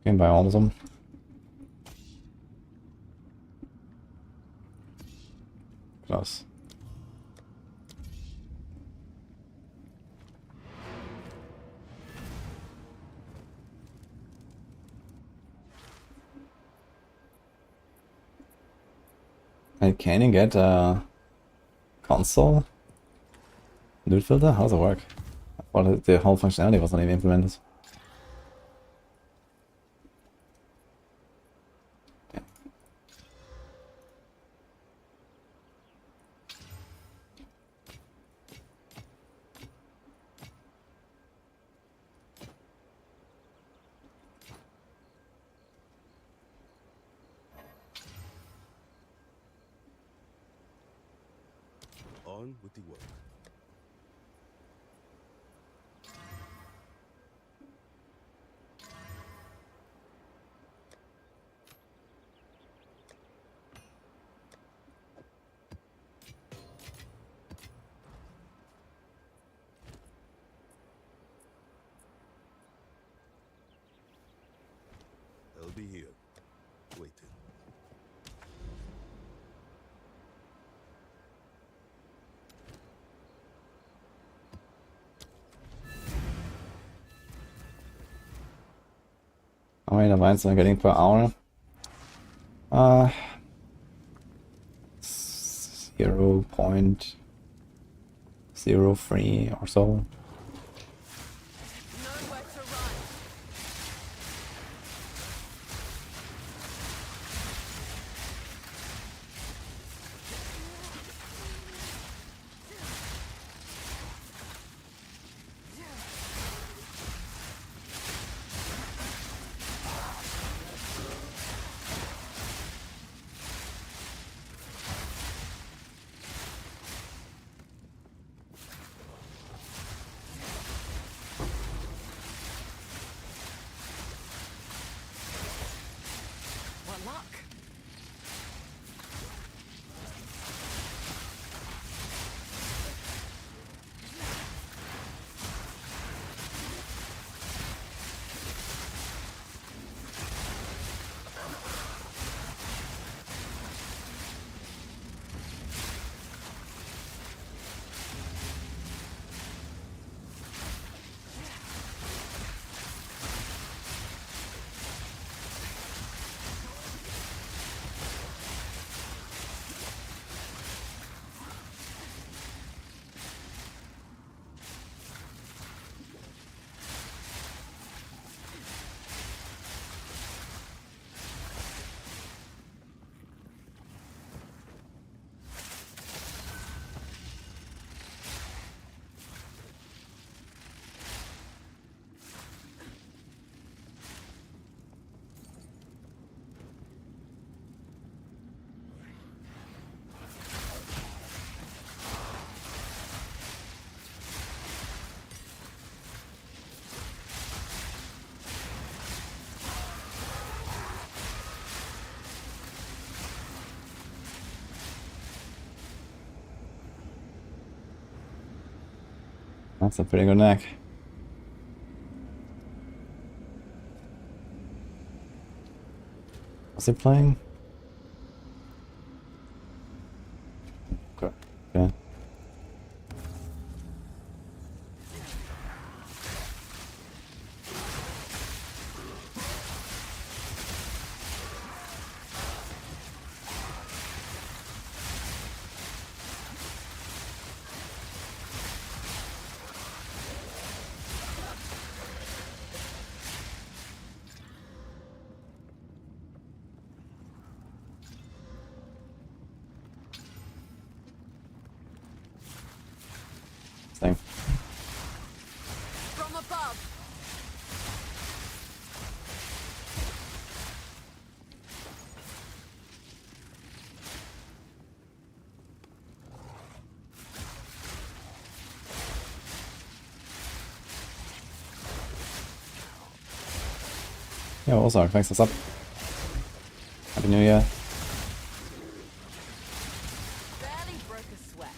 A: Can buy all of them. Close. Can you get a console loot filter? How does it work? Well, the whole functionality was not even implemented. Damn.
E: On with the work. They'll be here, waiting.
A: How many divines am I getting per hour? 0.03 or so.
B: Nowhere to run. What luck?
A: That's a pretty good neck. What's he playing? Okay. Okay. Same.
B: From above.
A: Yeah, also, thanks, what's up? Happy New Year.
B: Barely broke a sweat.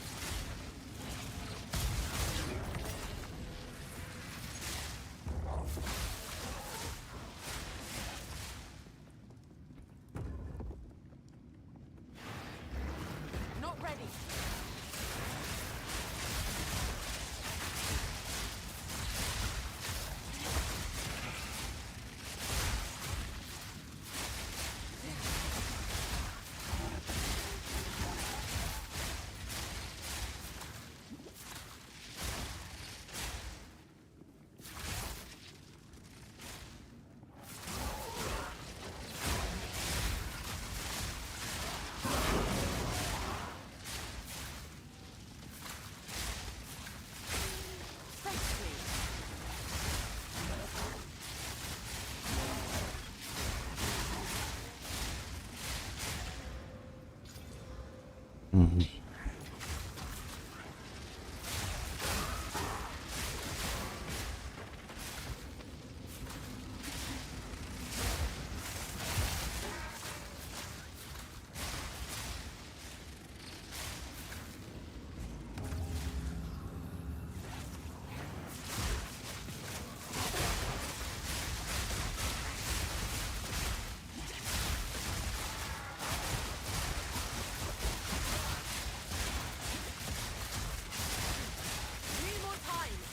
A: Mhm.
B: Three more times.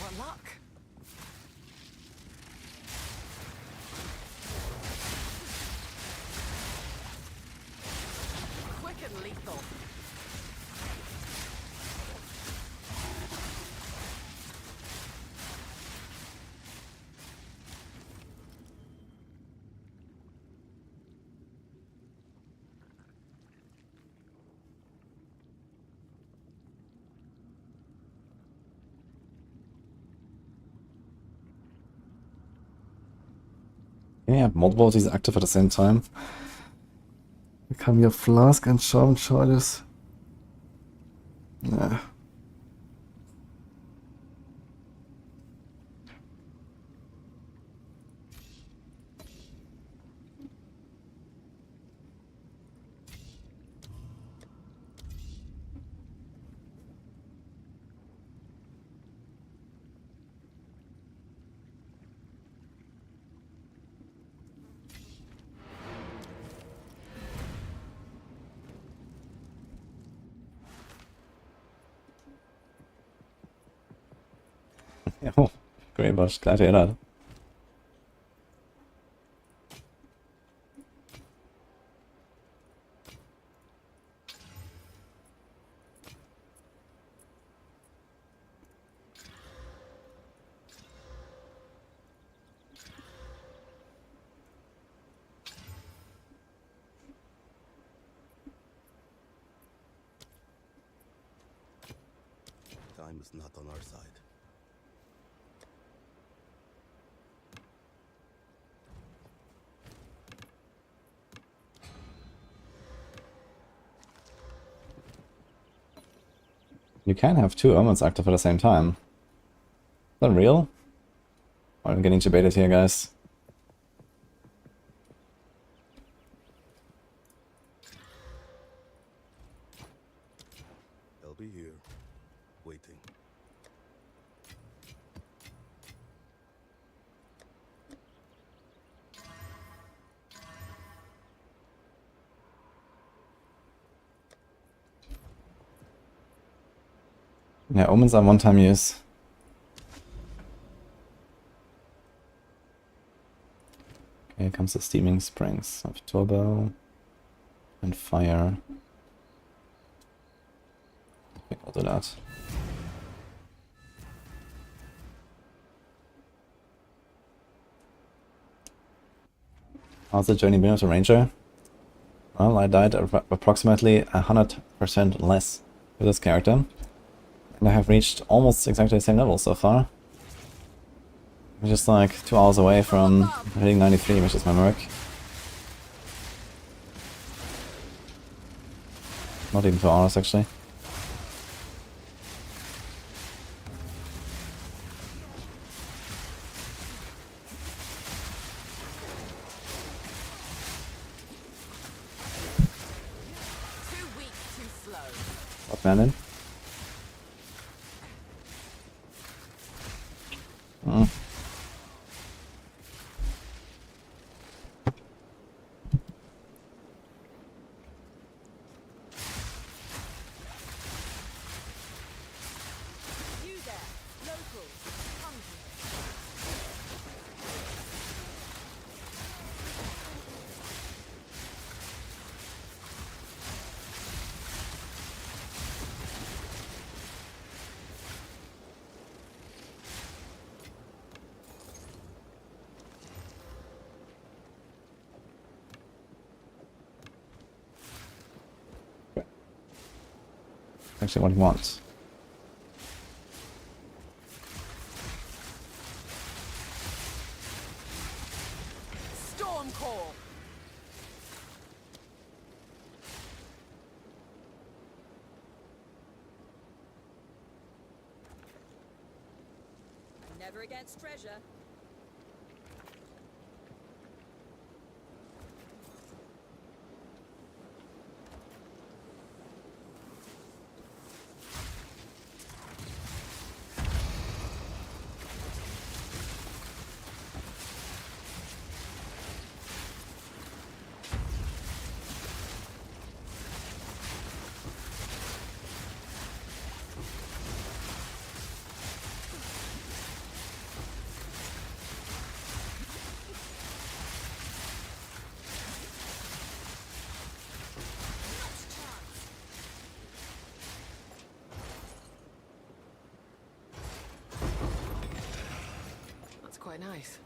B: What luck? Quick and lethal.
A: Yeah, multiple of these active at the same time. Become your flask and charm charges. Yeah. Oh, great, Bosch. Glad to hear that.
E: Time is not on our side.
A: You can have two omens active at the same time. Is that real? Or I'm getting debated here, guys.
E: I'll be here, waiting.
A: Yeah, omens are one-time use. Okay, here comes the Steaming Springs of Turbo and Fire. Okay, I'll do that. How's the journey been with the Ranger? Well, I died approximately 100% less with this character. And I have reached almost exactly the same level so far. I'm just like 2 hours away from hitting 93, which is my mark. Not even 2 hours actually.
B: Too weak, too slow.
A: What man in?
D: You there, locals, come here.
A: Actually what he wants.
B: Storm call.
D: Never against treasure.
B: That's quite nice.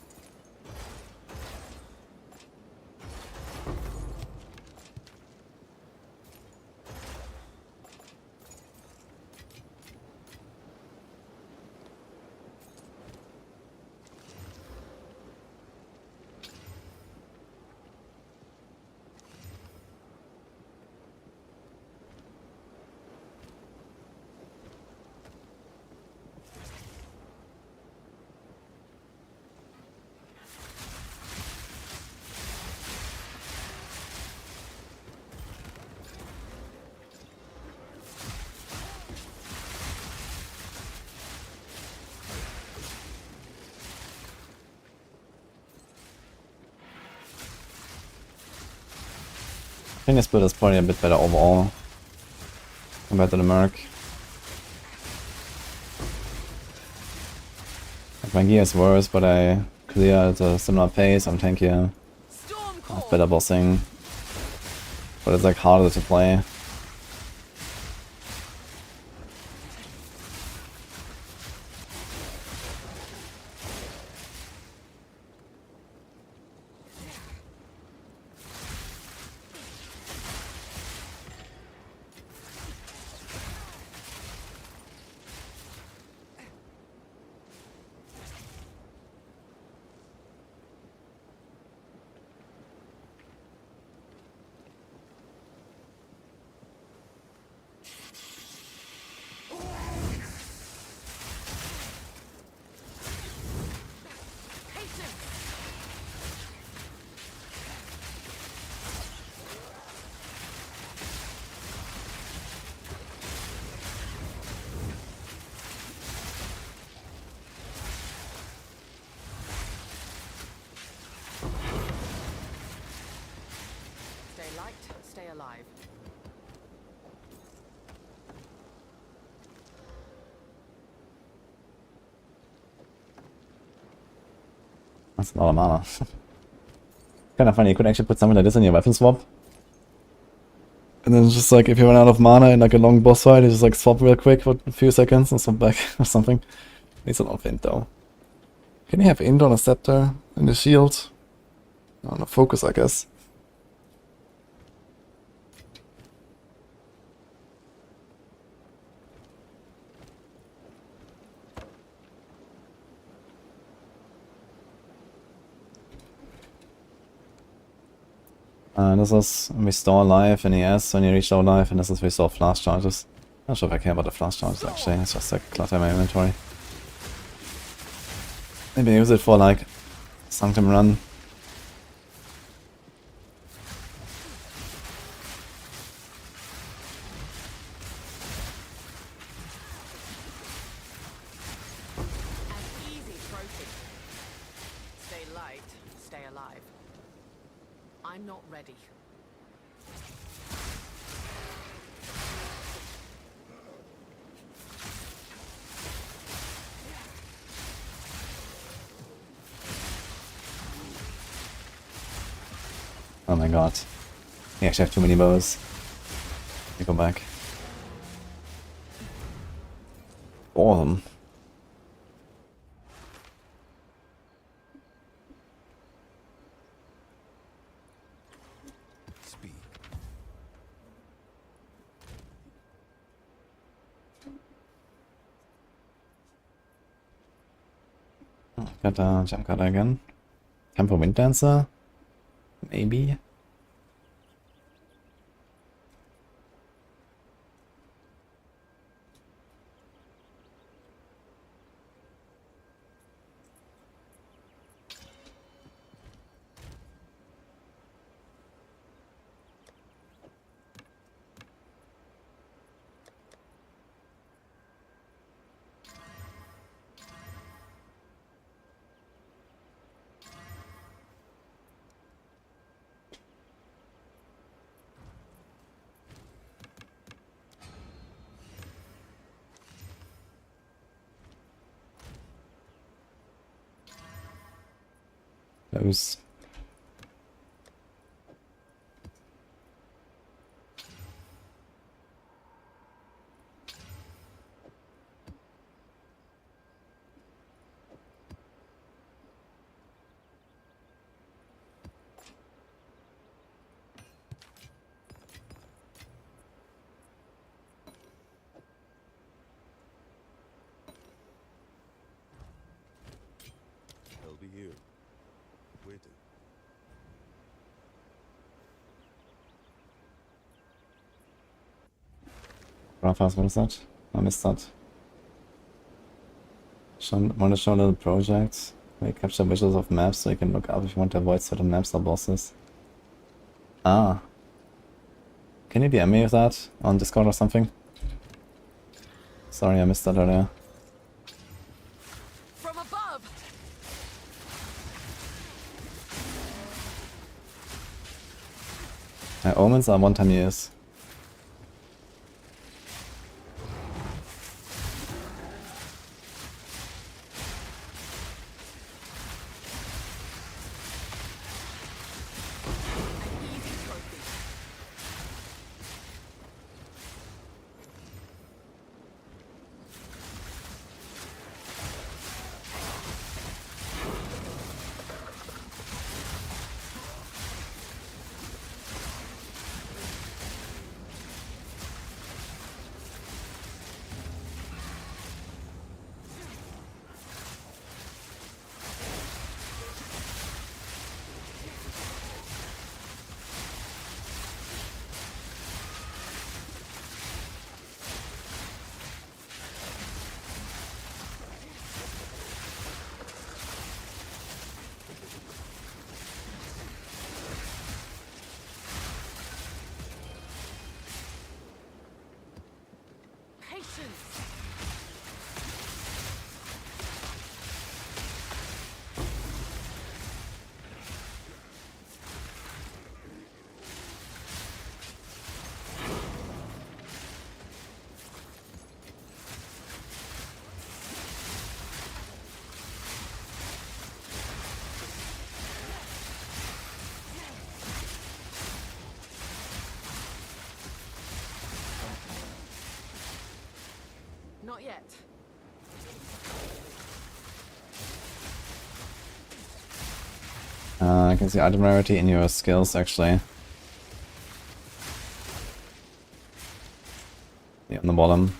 A: I think this build is probably a bit better overall compared to the Merc. Like my gear is worse, but I clear at a similar pace. I'm tankier.
B: Storm
A: I
B: call.
A: have better bossing, but it's like harder to play.
B: Stay light, stay alive.
A: That's a lot of mana. Kind of funny, you could actually put something like this in your weapon swap. And then it's just like, if you run out of mana in like a long boss fight, you just like swap real quick for a few seconds and swap back or something. Needs a lot of int though. Can you have int on a scepter and the shield? On a focus, I guess. This is restore life in ES when you reach low life, and this is restore flash charges. Not sure if I care about the flash charges actually, it's just like clutter in my inventory. Maybe use it for like Sanctum Run.
B: An easy trophy. Stay light, stay alive. I'm not ready.
A: Oh my god. I actually have too many bows. Let me go back. 4 of them.
F: Speak.
A: Got a jump card again. Time for Wind Dancer? Maybe? Those.
E: I'll be here, waiting.
A: Graphics, what is that? I missed that. Want to show little projects? We capture visuals of maps so you can look up if you want to avoid certain maps or bosses. Ah. Can you DM me with that on Discord or something? Sorry, I missed that earlier.
B: From above!
A: Omens are one-time use.
B: Patience! Not yet.
A: I can see item rarity in your skills actually. Yeah, on the bottom.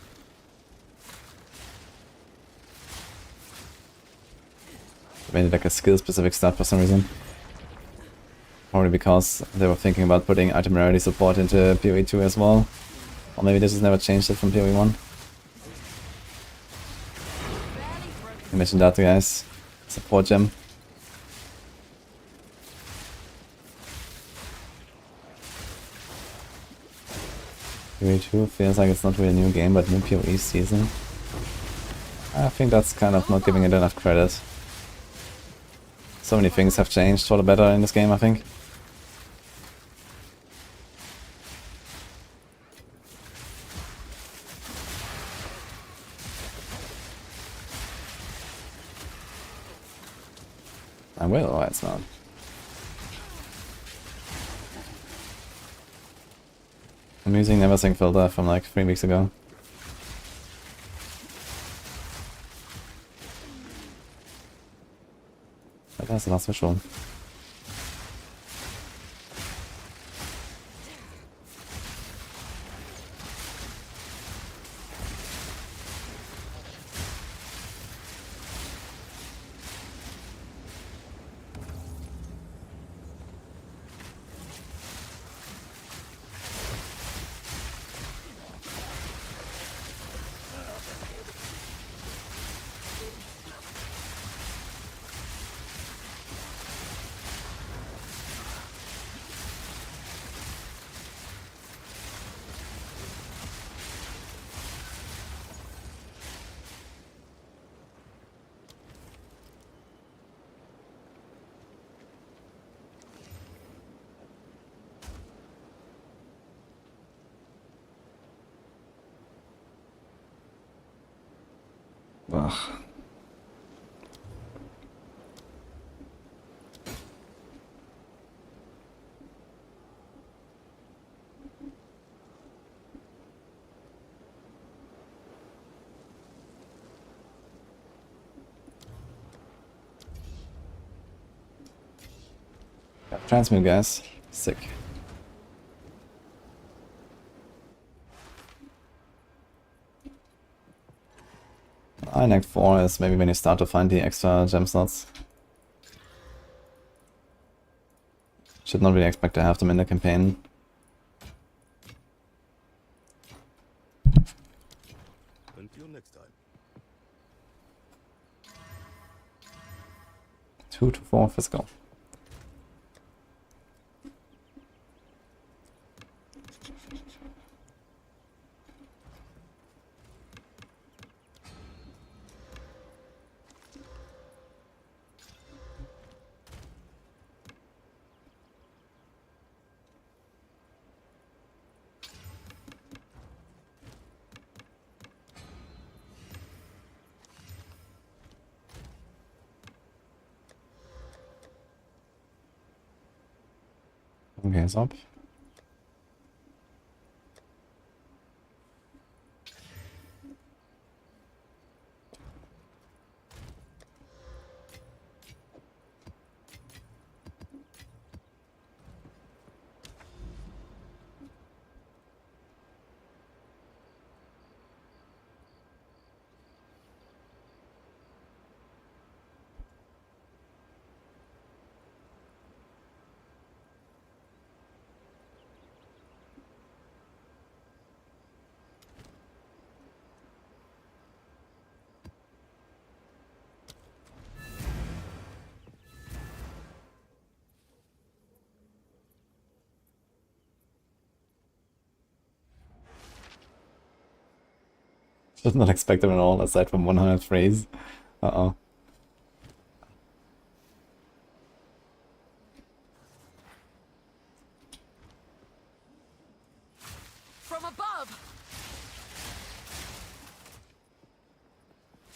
A: Made it like a skill specific stat for some reason. Probably because they were thinking about putting itinerary support into PoE 2 as well. Or maybe this has never changed it from PoE 1. I mentioned that, guys. Support gem. PoE 2 feels like it's not really a new game, but new PoE season. I think that's kind of not giving it enough credit. So many things have changed for the better in this game, I think. I will, or it's not. I'm using Never Sync filter from like 3 weeks ago. But that's the last visual. Ugh. Transmute, guys. Sick. In Act 4 is maybe when you start to find the extra gem slots. Should not really expect to have them in the campaign.
E: Until next time.
A: 2 to 4 physical. Okay, it's up. Did not expect them at all, aside from 100 frames. Uh-oh.
B: From above!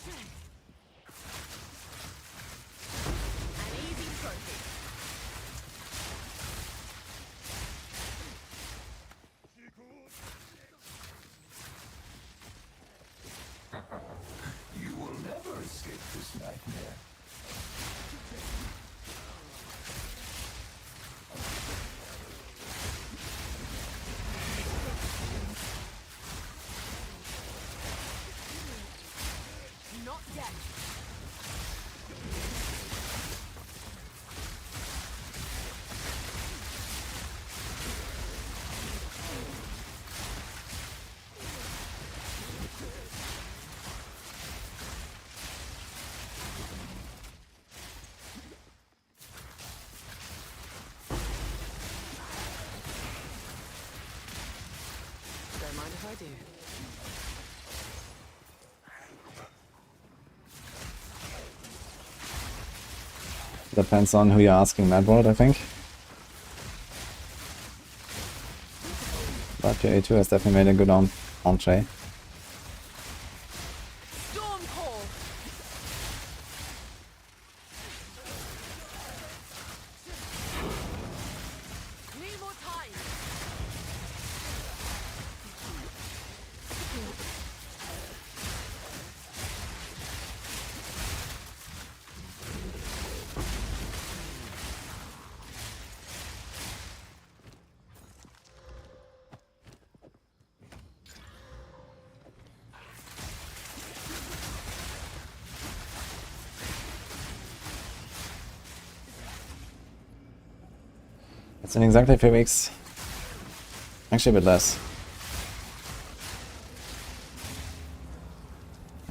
B: An easy trophy.
F: You will never escape this nightmare.
B: Not yet. mind if I do?
A: Depends on who you're asking, Mad World, I think. But your A2 has definitely made a good entree.
B: Storm call. Need more time.
A: It's in exactly 3 weeks. Actually, a bit less.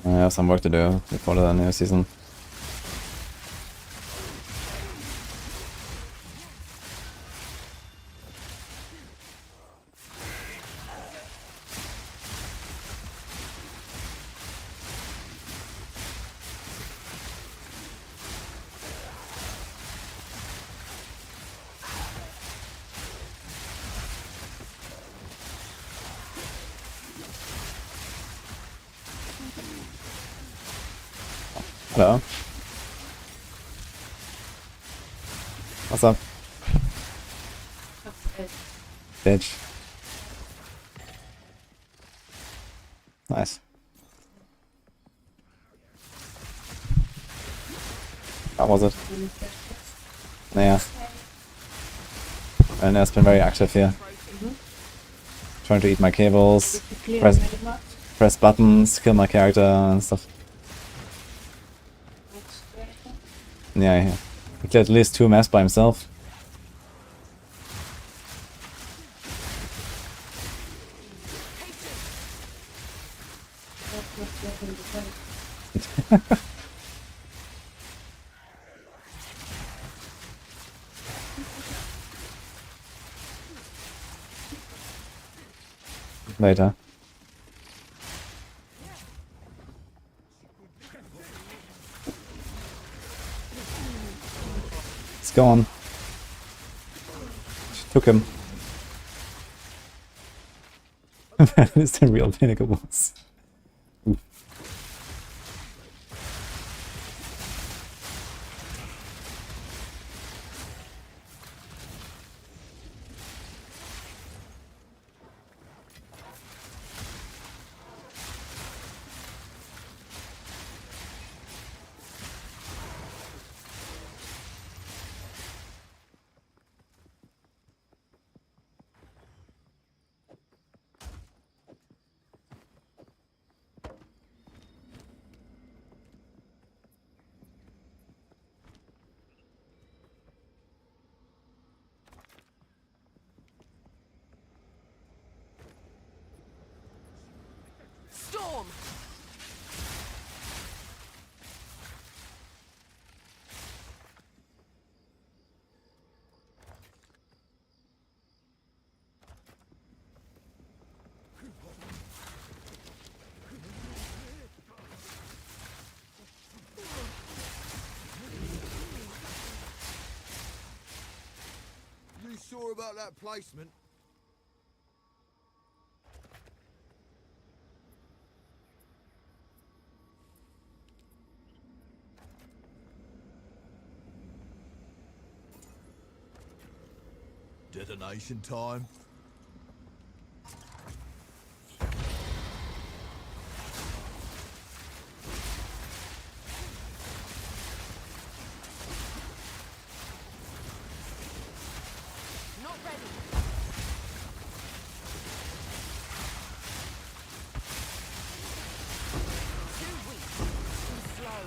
A: I have some work to do before the new season. Hello. What's up? Bitch. Nice. How was it? Yeah. And it's been very active here. Trying to eat my cables, press buttons, kill my character and stuff. Yeah, he cleared at least 2 maps by himself. Later. It's gone. She took him. That is the real Pinnacle boss.
B: Storm.
F: You sure about that placement? Detonation time.
B: Not ready. Too weak. Too slow.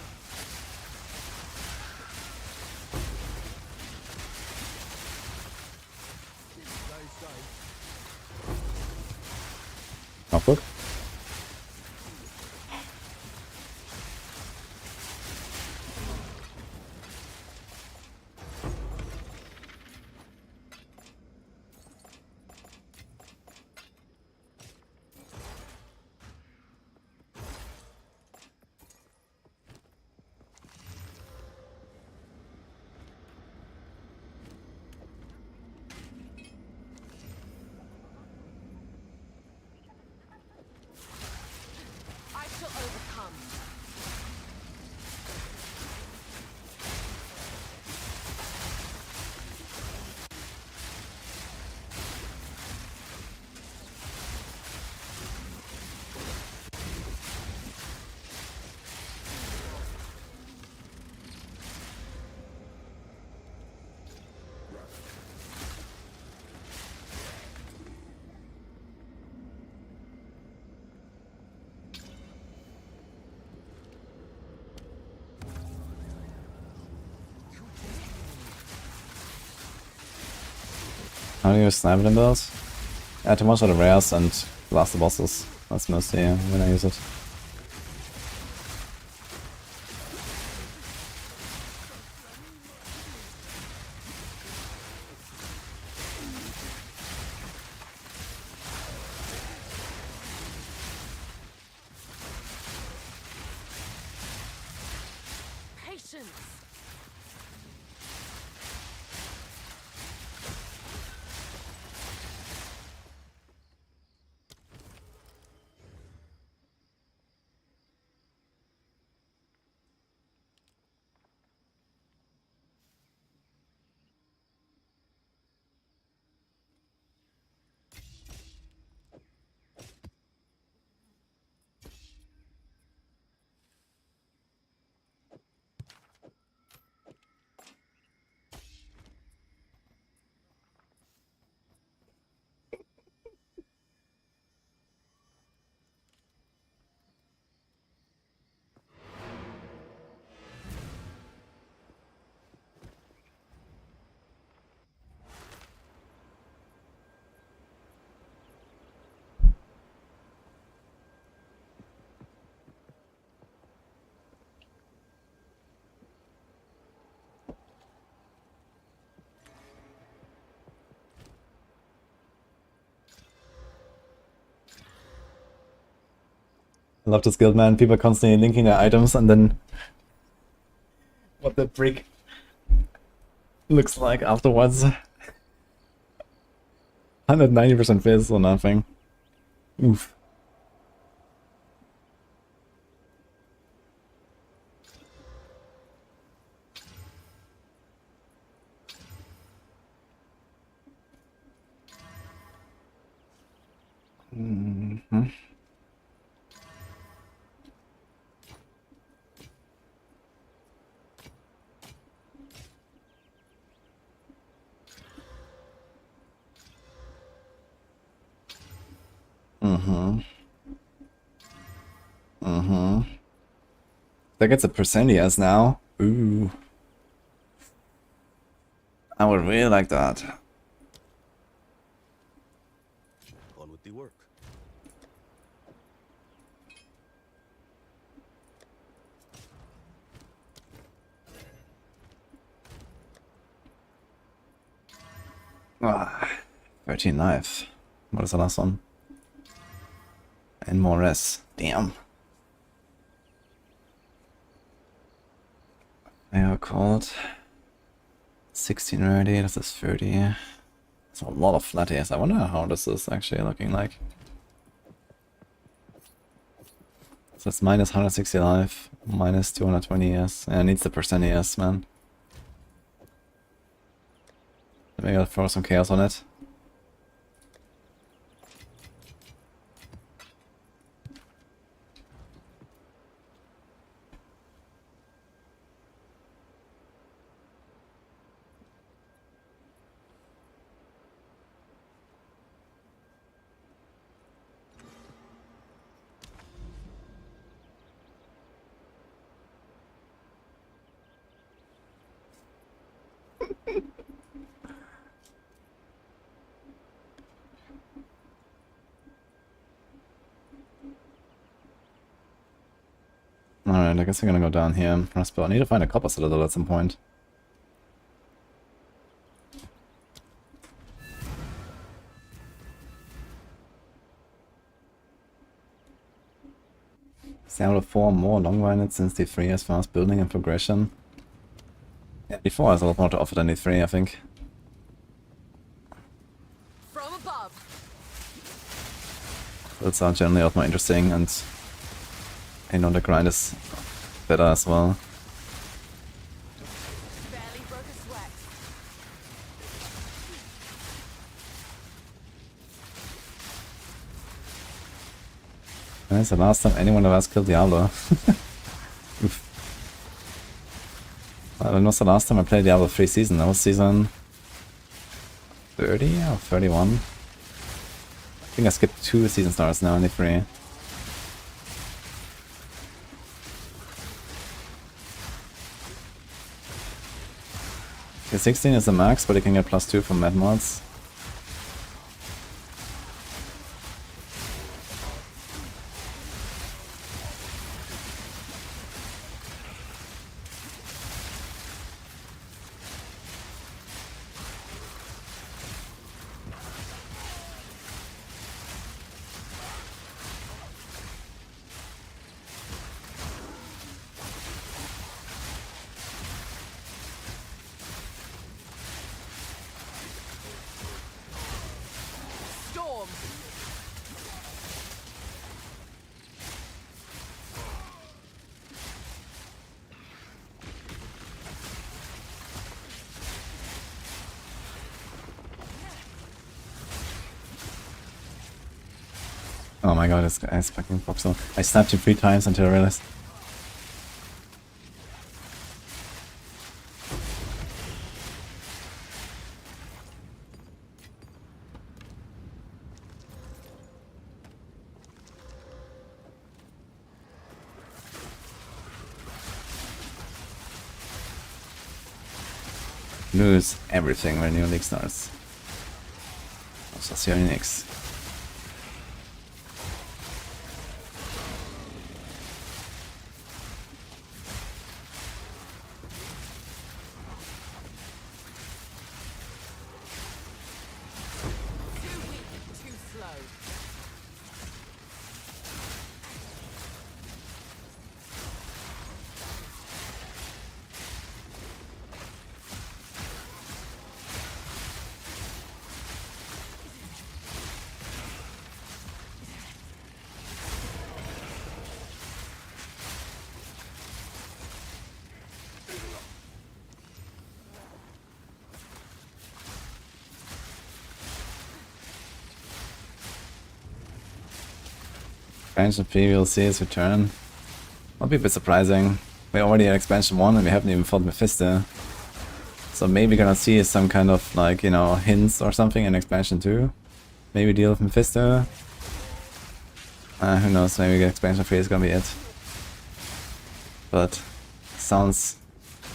A: Not good. How do you snipe in build? Yeah, to one shot the rares and blast the bosses. That's mostly when I use it.
B: Patience.
A: I love this guild, man. People are constantly linking their items and then what the brick looks like afterwards. 190% fizz or nothing. Oof. Mm-hmm. Mm-hmm. Mm-hmm. That gets a percent he has now. Ooh. I would really like that.
E: On with the work.
A: Ah, 13 life. What is the last one? And more res. Damn. They are called 16 already. This is 30. That's a lot of flat AS. I wonder how this is actually looking like. So it's minus 160 life, minus 220 AS. Yeah, it needs the percent AS, man. Maybe I'll throw some chaos on it. Alright, I guess I'm gonna go down here. I need to find a copper citadel at some point. Diablo 4 more long-winded since D3 has fast building and progression. Yeah, D4 has a lot more to offer than D3, I think.
B: From above.
A: Builds are generally a lot more interesting, and I know the grind is better as well.
B: Barely broke a sweat.
A: That's the last time anyone of us killed Diablo. Oof. When was the last time I played Diablo 3 season? That was season 30 or 31? I think I skipped 2 season stars now, only 3. Okay, 16 is the max, but you can get +2 from med mods. Oh my god, this guy's fucking voxel. I snapped him 3 times until I realized. Lose everything when new league starts. Also, see you next.
B: Too slow.
A: Expansion 3 we'll see his return. Might be a bit surprising. We already had expansion 1 and we haven't even fought Mephisto. So maybe gonna see some kind of like, you know, hints or something in expansion 2. Maybe deal with Mephisto. Who knows, maybe expansion 3 is gonna be it. But sounds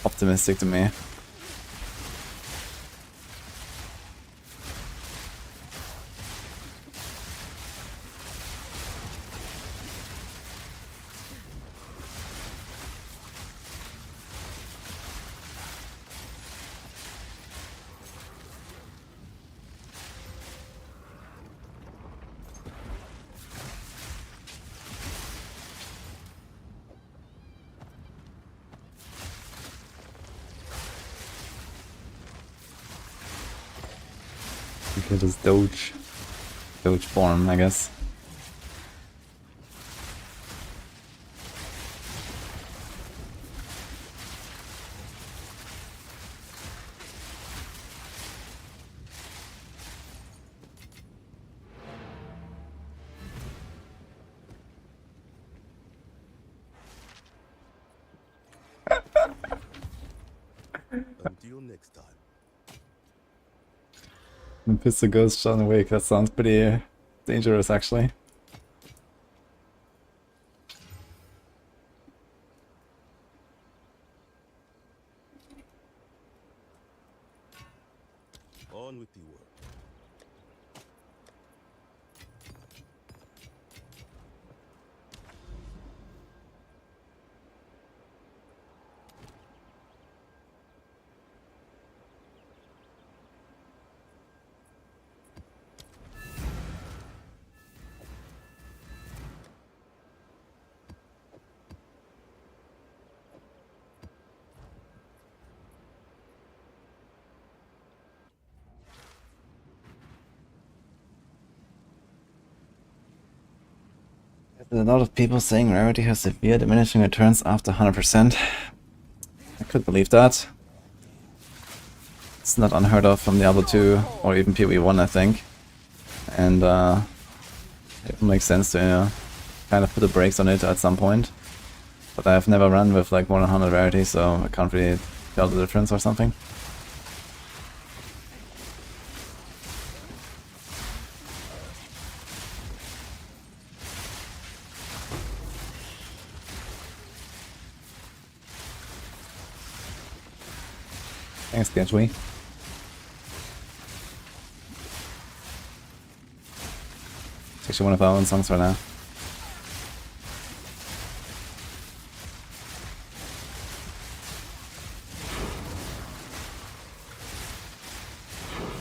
A: optimistic to me. Look at this Doge form, I guess.
E: Until next time.
A: Mephisto goes John Wick, that sounds pretty dangerous actually.
E: On with the work.
A: There's a lot of people saying rarity has severe diminishing returns after 100%. I could believe that. It's not unheard of from Diablo 2 or even PoE 1, I think. And it makes sense to kind of put the brakes on it at some point. But I've never run with like more than 100 rarity, so I can't really tell the difference or something. Thanks, Gateway. It's actually one of our own songs right now.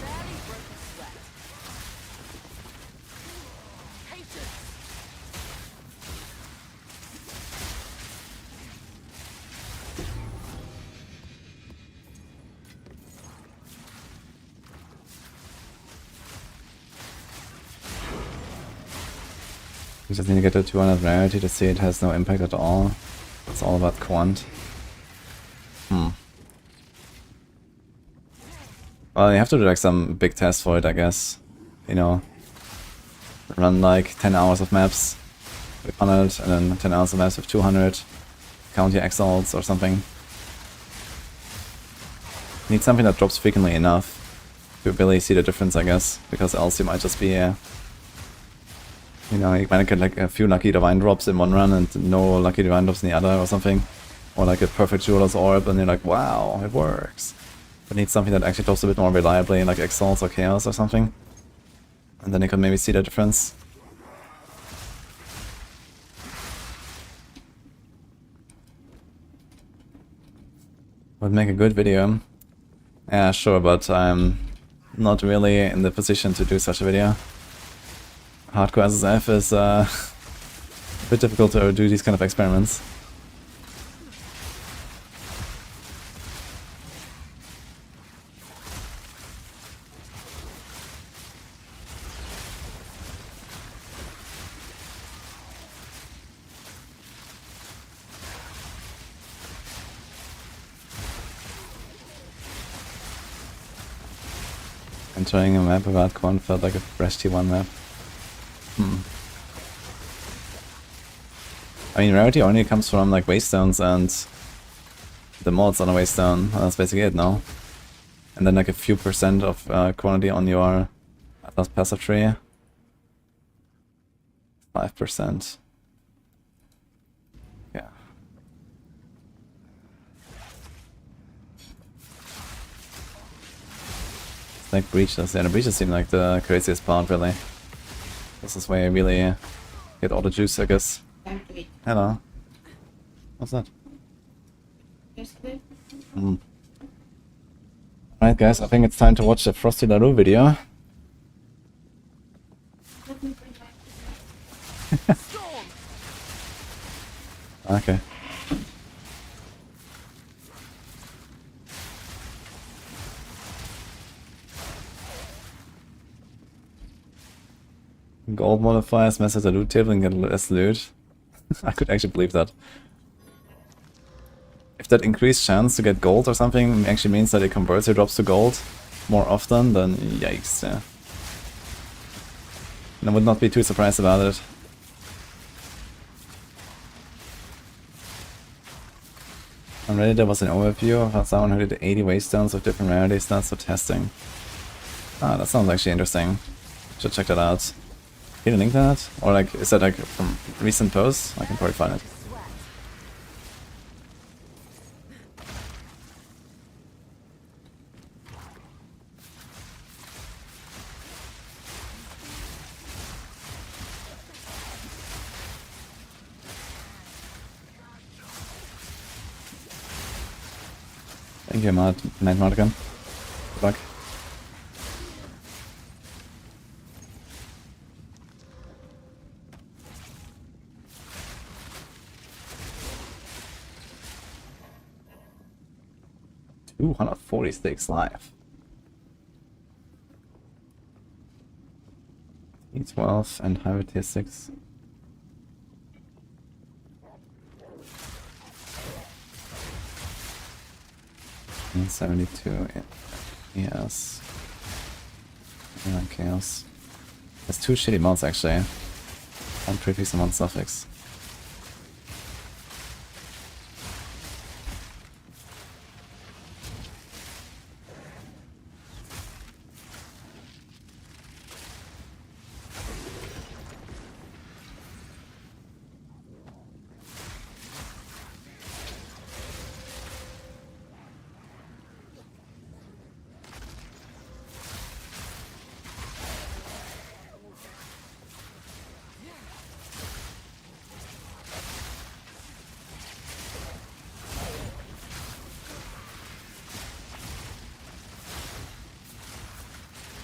B: Barely broke a sweat. Haters.
A: We just need to get to 200 rarity to see it has no impact at all. It's all about quant. Well, you have to do like some big test for it, I guess. You know, run like 10 hours of maps with 100 and then 10 hours of maps with 200. Count your exiles or something. Need something that drops frequently enough to really see the difference, I guess, because else you might just be, you know, you might get like a few lucky divine drops in one run and no lucky divine drops in the other or something. Or like a perfect jeweler's orb and you're like, wow, it works. But need something that actually drops a bit more reliably, like exiles or chaos or something. And then you can maybe see the difference. Would make a good video. Yeah, sure, but I'm not really in the position to do such a video. Hardcore SSF is a bit difficult to do these kind of experiments. Entering a map without Quan felt like a fresh T1 map. I mean, rarity only comes from like waystones and the mods on a waystone. That's basically it, no? And then like a few percent of quantity on your Atlas passive tree. 5%. Yeah. Like breaches, yeah, the breaches seem like the craziest part, really. This is where you really get all the juice, I guess. Hello. What's that? Alright guys, I think it's time to watch the Frosty LaRue video. Okay. Gold modifiers mess with the loot table and get less loot. I could actually believe that. If that increased chance to get gold or something actually means that it converts your drops to gold more often, then yikes, yeah. And I would not be too surprised about it. On Reddit there was an overview of someone who did 80 waystones with different rarity stats for testing. Ah, that sounds actually interesting. Should check that out. Can you link that? Or like, is that like from recent posts? I can probably find it. Thank you, Night Mardigan. Good luck. Ooh, 146 live. E12 and higher tier 6. And 72, yes. Yeah, chaos. There's two shitty mods actually. One prefix and one suffix.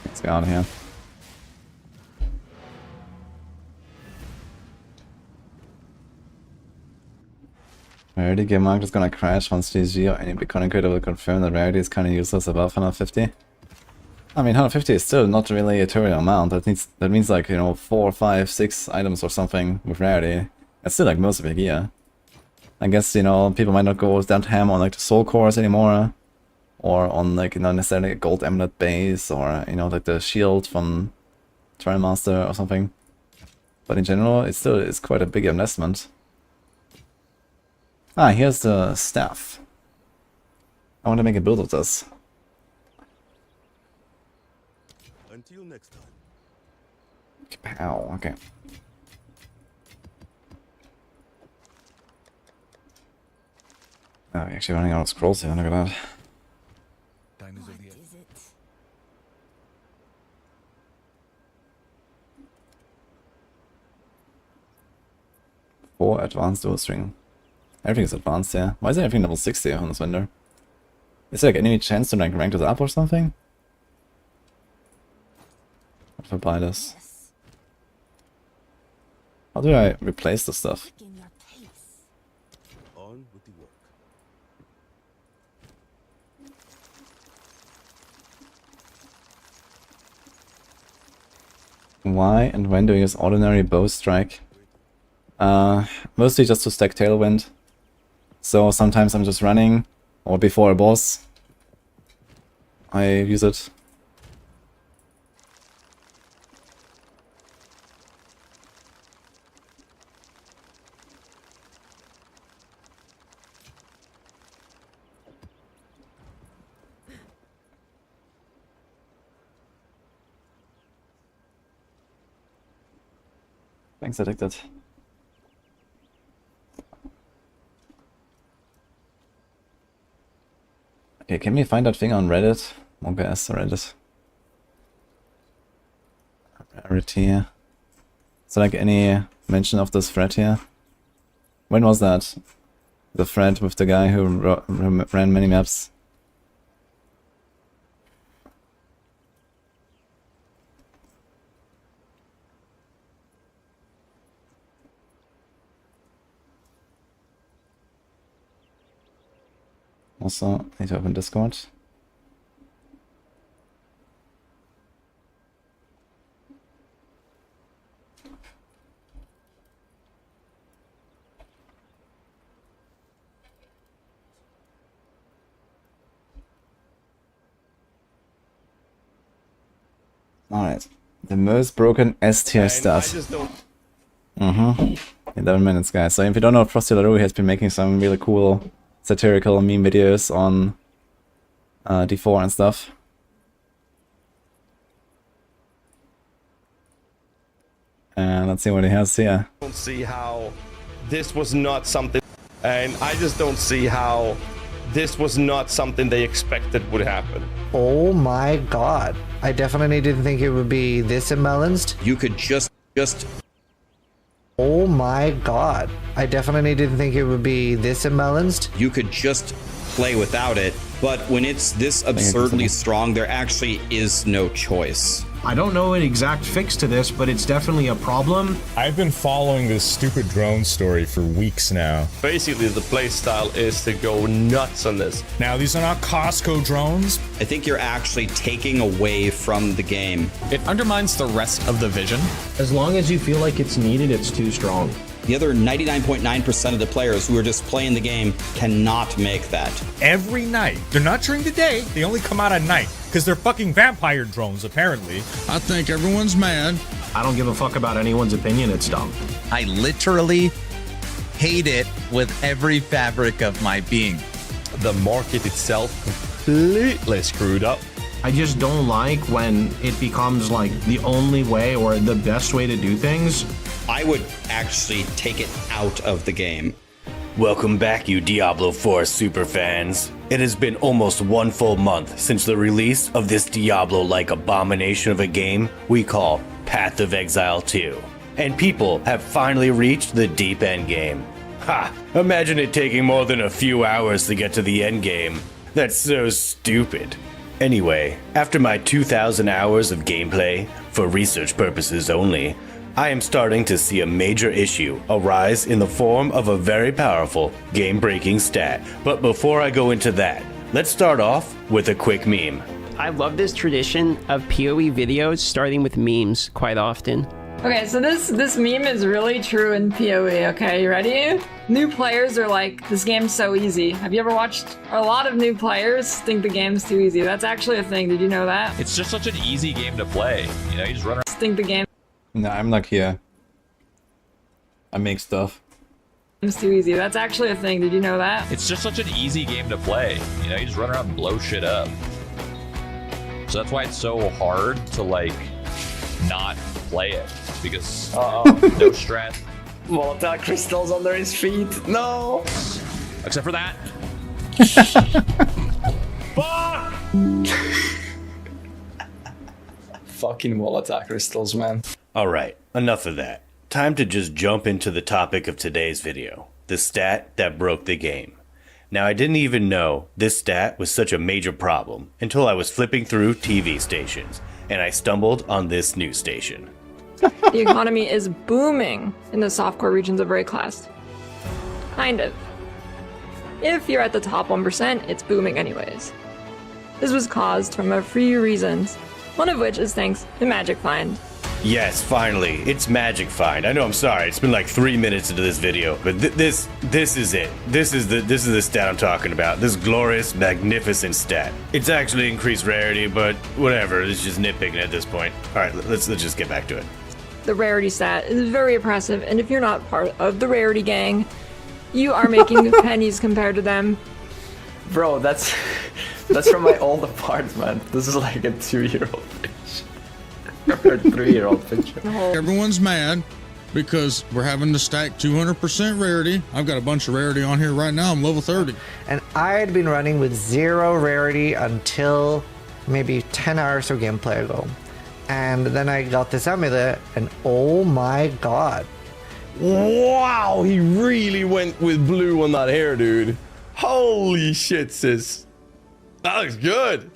A: Let's get out of here. Rarity game market is gonna crash once GG or any Bitcoin creator will confirm that rarity is kinda useless above 150. I mean 150 is still not really a terrible amount. That means like, you know, 4, 5, 6 items or something with rarity. That's still like most of your gear. I guess, you know, people might not go that ham on like the soul cores anymore. Or on like, you know, necessarily a gold amulet base, or, you know, like the shield from Trial Master or something. But in general, it's still quite a big investment. Ah, here's the staff. I want to make a build of this.
E: Until next time.
A: Ow, okay. Oh, we're actually running out of scrolls here, look at that.
D: Is it?
A: 4 advanced dual string. Everything's advanced, yeah. Why is everything level 60 on this vendor? Is there like any chance to like rank this up or something? What if I buy this?
D: Yes.
A: How do I replace the stuff?
D: In your pace.
E: On with the work.
A: Why and when do you use ordinary bow strike? Mostly just to stack tailwind. So sometimes I'm just running, or before a boss, I use it. Thanks, Addicted. Okay, can we find that thing on Reddit? OBS Reddit. Rarity. Is there like any mention of this thread here? When was that? The thread with the guy who ran many maps? Also, need to open Discord. Alright. The most broken S tier stat. 11 minutes, guys. So if you don't know, Frosty LaRue has been making some really cool satirical meme videos on D4 and stuff. And let's see what he has here.
H: I don't see how this was not something, and I just don't see how this was not something they expected would happen.
I: Oh my god. I definitely didn't think it would be this imbalanced.
J: You could just
I: Oh my god. I definitely didn't think it would be this imbalanced.
J: you could just play without it, but when it's this absurdly strong, there actually is no choice.
K: I don't know an exact fix to this, but it's definitely a problem.
L: I've been following this stupid drone story for weeks now.
H: Basically, the playstyle is to go nuts on this.
L: Now, these are not Costco drones.
J: I think you're actually taking away from the game.
M: It undermines the rest of the vision.
K: As long as you feel like it's needed, it's too strong.
J: The other 99.9% of the players who are just playing the game cannot make that.
L: Every night. They're not during the day. They only come out at night. Because they're fucking vampire drones, apparently.
F: I think everyone's mad.
K: I don't give a fuck about anyone's opinion, it's dumb.
M: I literally hate it with every fabric of my being.
H: The market itself completely screwed up.
K: I just don't like when it becomes like the only way or the best way to do things.
J: I would actually take it out of the game.
N: Welcome back, you Diablo 4 superfans. It has been almost 1 full month since the release of this Diablo-like abomination of a game we call Path of Exile 2. And people have finally reached the deep end game. Ha! Imagine it taking more than a few hours to get to the end game. That's so stupid. Anyway, after my 2,000 hours of gameplay, for research purposes only, I am starting to see a major issue arise in the form of a very powerful, game-breaking stat. But before I go into that, let's start off with a quick meme.
O: I love this tradition of PoE videos starting with memes quite often.
P: Okay, so this meme is really true in PoE, okay, you ready? New players are like, this game's so easy. Have you ever watched, a lot of new players think the game's too easy. That's actually a thing, did you know that?
M: It's just such an easy game to play. You know, you just run around.
P: Think the game.
A: No, I'm not here. I make stuff.
P: It's too easy. That's actually a thing. Did you know that?
Q: It's just such an easy game to play. You know, you just run around and blow shit up. So that's why it's so hard to, like, not play it. Because no stress.
O: Molotov crystals under his feet. No!
Q: Except for that.
O: Fuck! Fucking Molotov crystals, man.
N: Alright, enough of that. Time to just jump into the topic of today's video. The stat that broke the game. Now, I didn't even know this stat was such a major problem until I was flipping through TV stations, and I stumbled on this news station.
P: The economy is booming in the softcore regions of raid class. Kind of. If you're at the top 1%, it's booming anyways. This was caused from a few reasons, one of which is thanks to Magic Find.
N: Yes, finally, it's Magic Find. I know, I'm sorry, it's been like 3 minutes into this video, but this is it. This is the stat I'm talking about. This glorious, magnificent stat. It's actually increased rarity, but whatever. It's just nitpicking at this point. All right, let's just get back to it.
P: The rarity stat is very oppressive, and if you're not part of the rarity gang, you are making pennies compared to them.
O: Bro, that's from my old apartment. This is like a 2-year-old picture. Or 3-year-old picture.
R: Everyone's mad because we're having to stack 200% rarity. I've got a bunch of rarity on here right now. I'm level 30.
I: And I had been running with 0 rarity until maybe 10 hours of gameplay ago. And then I got this amulet, and oh my god.
H: Wow, he really went with blue on that hair, dude. Holy shit, sis. That looks good.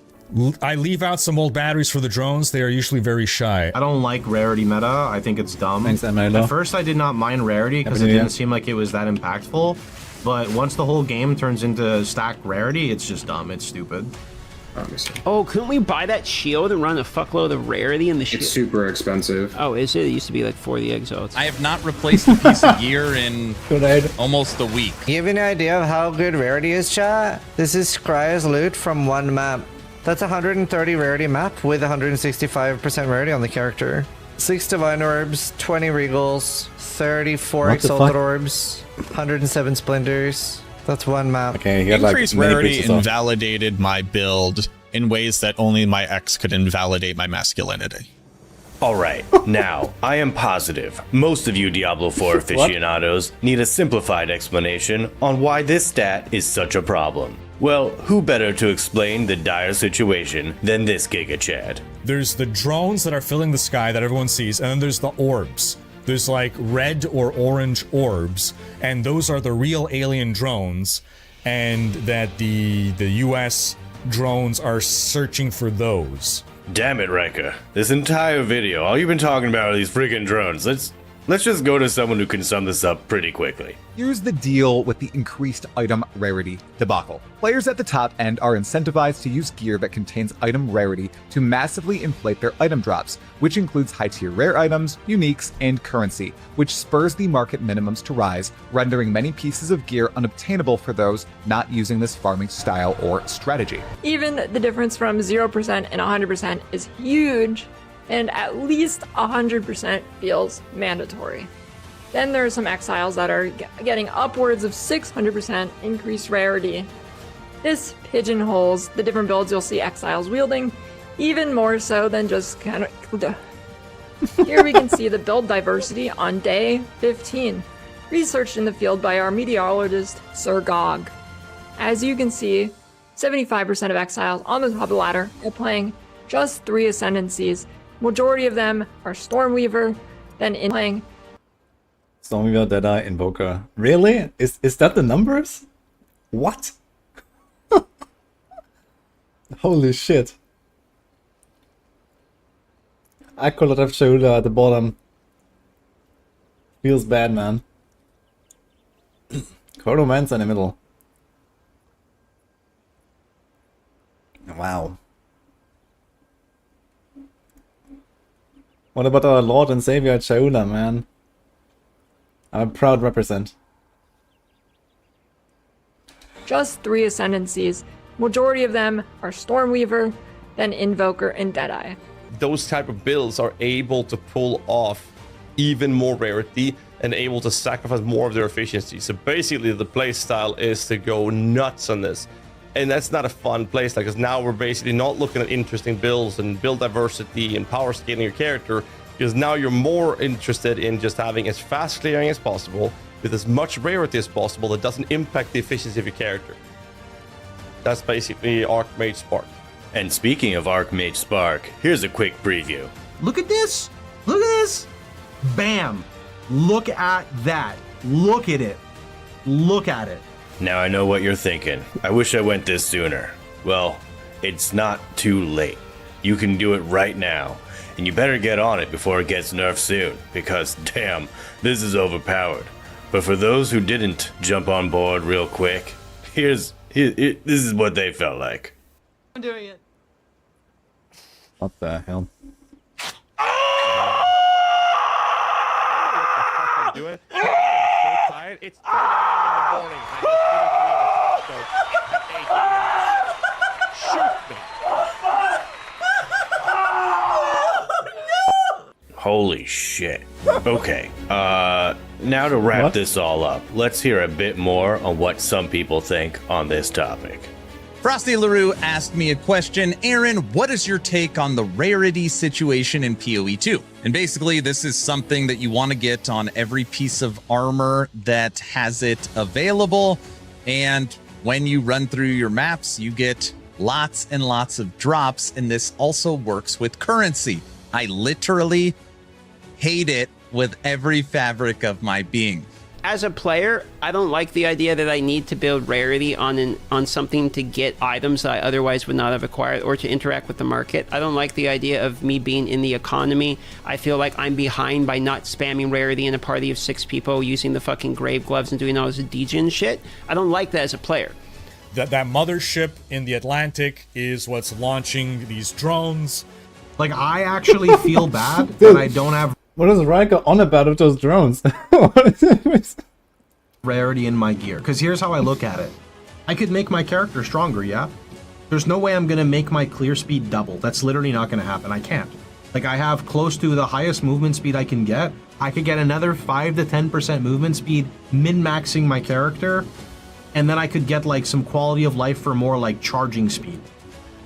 L: I leave out some old batteries for the drones. They are usually very shy.
K: I don't like rarity meta. I think it's dumb.
A: Thanks, Emilio.
K: At first, I did not mind rarity because it didn't seem like it was that impactful. But once the whole game turns into stacked rarity, it's just dumb. It's stupid.
O: Oh, couldn't we buy that shield and run a fuckload of rarity in the shield?
S: It's super expensive.
O: Oh, is it? It used to be like 4 the exalts.
M: I have not replaced a piece of gear in almost a week.
I: You have any idea of how good rarity is, chat? This is Scry's loot from one map. That's 130 rarity map with 165% rarity on the character. 6 divine orbs, 20 regals, 34 exalted orbs, 107 splendors. That's one map.
A: Okay, he had
M: Increased
A: like
M: rarity invalidated my build in ways that only my ex could invalidate my masculinity.
N: Alright, now, I am positive most of you Diablo 4 aficionados need a simplified explanation on why this stat is such a problem. Well, who better to explain the dire situation than this Giga Chad?
L: There's the drones that are filling the sky that everyone sees, and then there's the orbs. There's like red or orange orbs, and those are the real alien drones, and that the US drones are searching for those.
N: Damn it, Riker. This entire video, all you've been talking about are these freaking drones. Let's just go to someone who can sum this up pretty quickly.
T: Here's the deal with the increased item rarity debacle. Players at the top end are incentivized to use gear that contains item rarity to massively inflate their item drops, which includes high-tier rare items, uniques, and currency, which spurs the market minimums to rise, rendering many pieces of gear unobtainable for those not using this farming style or strategy.
P: Even the difference from 0% and 100% is huge, and at least 100% feels mandatory. Then there are some exiles that are getting upwards of 600% increased rarity. This pigeonholes the different builds you'll see exiles wielding, even more so than just kind of... Here we can see the build diversity on day 15, researched in the field by our meteorologist, Sir Gog. As you can see, 75% of exiles on the top of the ladder are playing just 3 ascendancies. Majority of them are Stormweaver, then playing
A: Stormweaver, Deadeye, Invoker. Really? Is that the numbers? What? Holy shit. I could have Shaula at the bottom. Feels bad, man. Chronomancer in the middle. Wow. What about our Lord and Savior Shaula, man? I'm a proud represent.
P: just 3 ascendancies. Majority of them are Stormweaver, then Invoker, and Deadeye.
H: Those type of builds are able to pull off even more rarity and able to sacrifice more of their efficiency. So basically the play style is to go nuts on this. And that's not a fun play style, because now we're basically not looking at interesting builds and build diversity and power scaling your character, because now you're more interested in just having as fast clearing as possible with as much rarity as possible that doesn't impact the efficiency of your character. That's basically Archmage Spark.
N: And speaking of Archmage Spark, here's a quick preview.
K: Look at this. Look at this. Bam. Look at that. Look at it. Look at it.
N: Now I know what you're thinking. I wish I went this sooner. Well, it's not too late. You can do it right now. And you better get on it before it gets nerfed soon, because damn, this is overpowered. But for those who didn't jump on board real quick, this is what they felt like.
P: I'm doing it.
A: What the hell?
H: Do it. I'm so tired. It's 2 a.m. in the morning. I just finished doing a Shoot me.
N: Holy shit. Okay, now to wrap this all up, let's hear a bit more on what some people think on this topic.
M: Frosty LaRue asked me a question. Aaron, what is your take on the rarity situation in PoE 2? And basically, this is something that you want to get on every piece of armor that has it available. And when you run through your maps, you get lots and lots of drops. And this also works with currency. I literally hate it with every fabric of my being.
S: As a player, I don't like the idea that I need to build rarity on something to get items that I otherwise would not have acquired or to interact with the market. I don't like the idea of me being in the economy. I feel like I'm behind by not spamming rarity in a party of 6 people using the fucking grave gloves and doing all this degen shit. I don't like that as a player.
L: That mothership in the Atlantic is what's launching these drones.
K: Like, I actually feel bad that I don't have...
A: What is Riker on about with those drones? What is it?
K: Rarity in my gear. Because here's how I look at it. I could make my character stronger, yeah? There's no way I'm going to make my clear speed double. That's literally not going to happen. I can't. Like, I have close to the highest movement speed I can get. I could get another 5 to 10% movement speed, min-maxing my character. And then I could get, like, some quality of life for more, like, charging speed.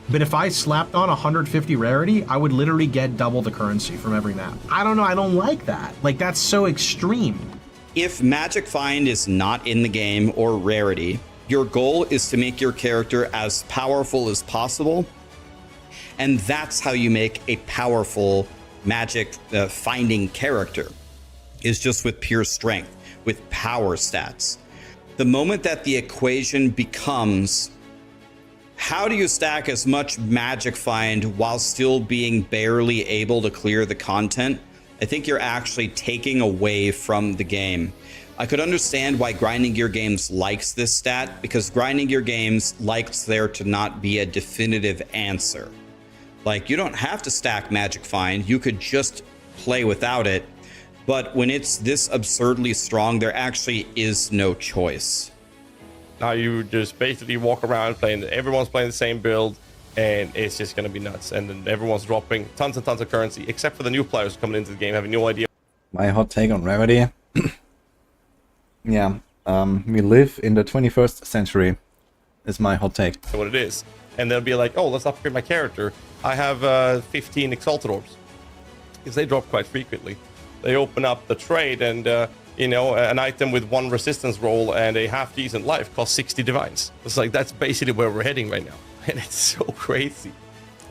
K: But if I slapped on 150 rarity, I would literally get double the currency from every map. I don't know, I don't like that. Like, that's so extreme.
J: If Magic Find is not in the game or rarity, your goal is to make your character as powerful as possible. And that's how you make a powerful Magic finding character, is just with pure strength, with power stats. The moment that the equation becomes, how do you stack as much Magic Find while still being barely able to clear the content? I think you're actually taking away from the game. I could understand why Grinding Gear Games likes this stat, because Grinding Gear Games likes there to not be a definitive answer. Like, you don't have to stack Magic Find, you could just play without it. But when it's this absurdly strong, there actually is no choice.
H: Now you just basically walk around playing, everyone's playing the same build, and it's just going to be nuts. And then everyone's dropping tons and tons of currency, except for the new players coming into the game, having no idea.
A: My hot take on rarity. Yeah, we live in the 21st century, is my hot take.
H: What it is. And they'll be like, oh, let's upgrade my character. I have 15 Exalted Orbs. Because they drop quite frequently. They open up the trade, and you know, an item with 1 resistance roll and a half-decent life costs 60 divines. It's like, that's basically where we're heading right now. And it's so crazy.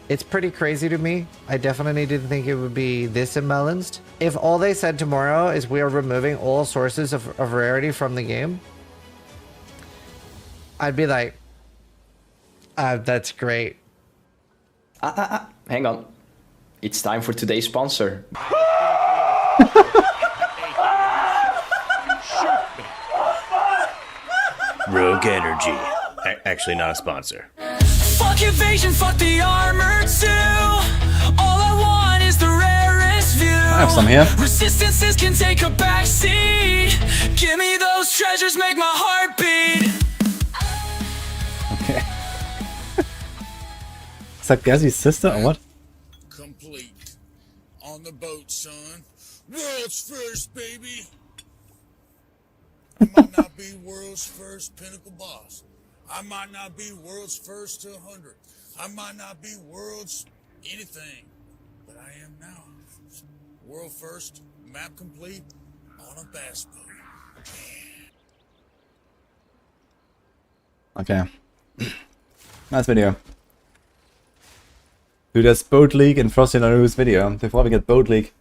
I: It's pretty crazy to me. I definitely didn't think it would be this imbalanced. If all they said tomorrow is we are removing all sources of rarity from the game, I'd be like, that's great.
O: Hang on. It's time for today's sponsor.
N: Rogue Energy. Actually, not a sponsor.
U: Fuck evasion, fuck the armor too. All I want is the rarest view.
A: I have some here.
U: Resistances can take a backseat. Give me those treasures, make my heart beat.
A: Okay. Is that Gazzy's sister or what?
R: Complete. On the boat, son. World's first, baby. I might not be world's first pinnacle boss. I might not be world's first to 100. I might not be world's anything, but I am now. World first, map complete, on a bass boat.
A: Okay. Nice video. Dude, there's Boat League in Frosty Larue's video. Before we get Boat League.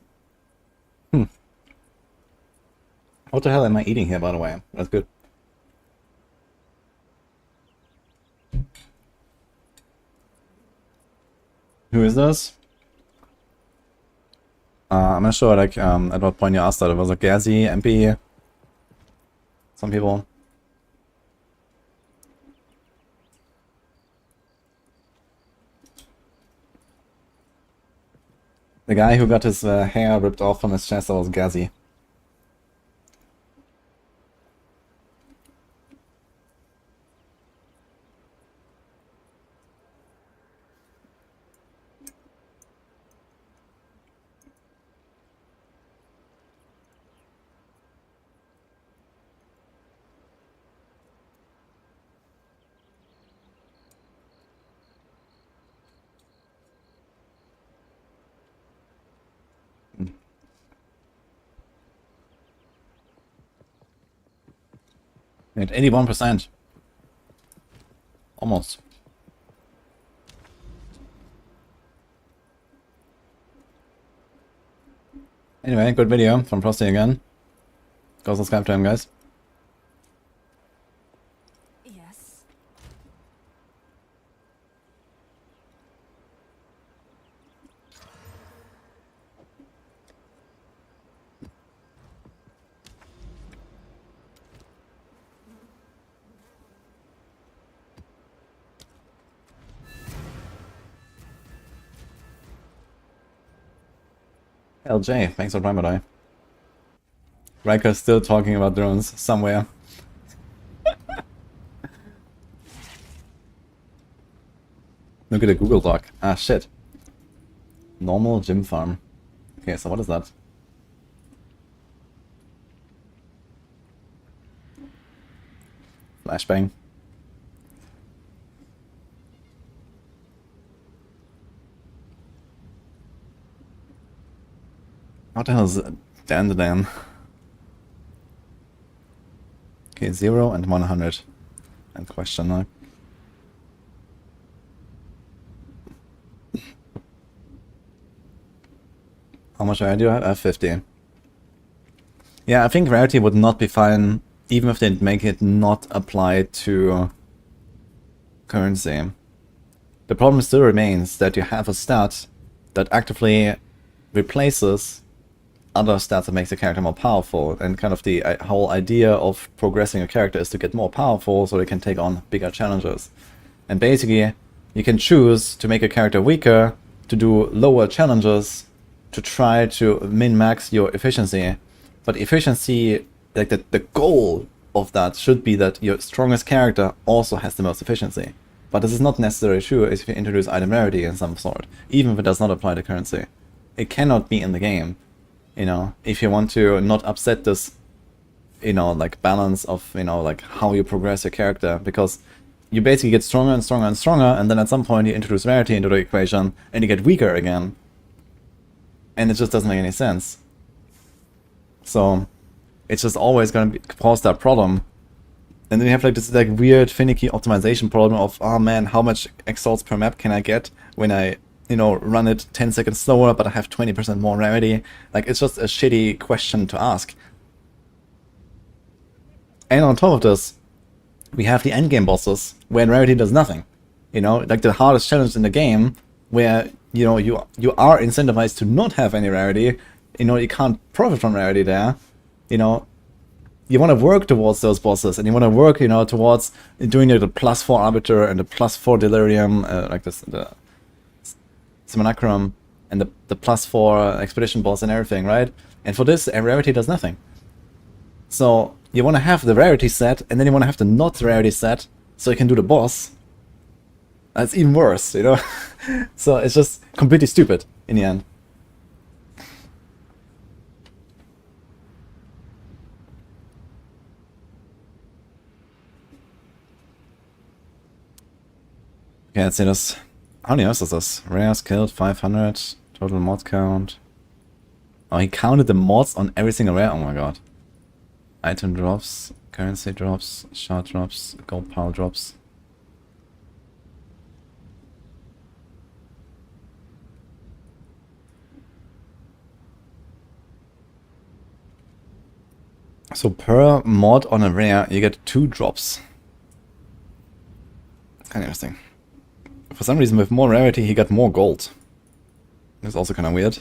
A: What the hell am I eating here, by the way? That's good. Who is this? I'm not sure, like, at what point you asked that. It was a Gazi, MP, some people. The guy who got his hair ripped off from his chest, that was Gazi. At 81%. Almost. Anyway, good video from Frosty again. Go subscribe to him, guys.
D: Yes.
A: LJ, thanks for Prime Day. Riker's still talking about drones somewhere. Look at the Google Doc. Ah, shit. Normal gym farm. Okay, so what is that? Flashbang. What the hell is Dan? Okay, 0 and 100. And question mark. How much rarity do I have? I have 50. Yeah, I think rarity would not be fine even if they make it not apply to currency. The problem still remains that you have a stat that actively replaces other stats that makes the character more powerful, and kind of the whole idea of progressing a character is to get more powerful so they can take on bigger challenges. And basically, you can choose to make a character weaker, to do lower challenges, to try to min-max your efficiency. But efficiency, like the goal of that should be that your strongest character also has the most efficiency. But this is not necessarily true if you introduce item rarity in some sort, even if it does not apply to currency. It cannot be in the game. You know, if you want to not upset this, you know, like balance of, you know, like how you progress your character, because you basically get stronger and stronger and stronger, and then at some point you introduce rarity into the equation, and you get weaker again. And it just doesn't make any sense. So, it's just always going to cause that problem. And then you have like this like weird finicky optimization problem of, oh man, how much exalts per map can I get when I, you know, run it 10 seconds slower, but I have 20% more rarity. Like, it's just a shitty question to ask. And on top of this, we have the endgame bosses, where rarity does nothing. You know, like the hardest challenge in the game, where, you know, you are incentivized to not have any rarity. You know, you can't profit from rarity there. You know, you want to work towards those bosses, and you want to work, you know, towards doing the +4 Arbiter and the +4 Delirium, like this, the Simulacrum, and the +4 Expedition boss and everything, right? And for this, rarity does nothing. So you want to have the rarity set, and then you want to have the not rarity set, so you can do the boss. That's even worse, you know? So it's just completely stupid in the end. Okay, let's see this. How many hours is this? Rares killed 500. Total mod count. Oh, he counted the mods on every single rare. Oh my god. Item drops, currency drops, shard drops, gold pile drops. So per mod on a rare, you get 2 drops. Kind of interesting. For some reason, with more rarity, he got more gold. That's also kind of weird.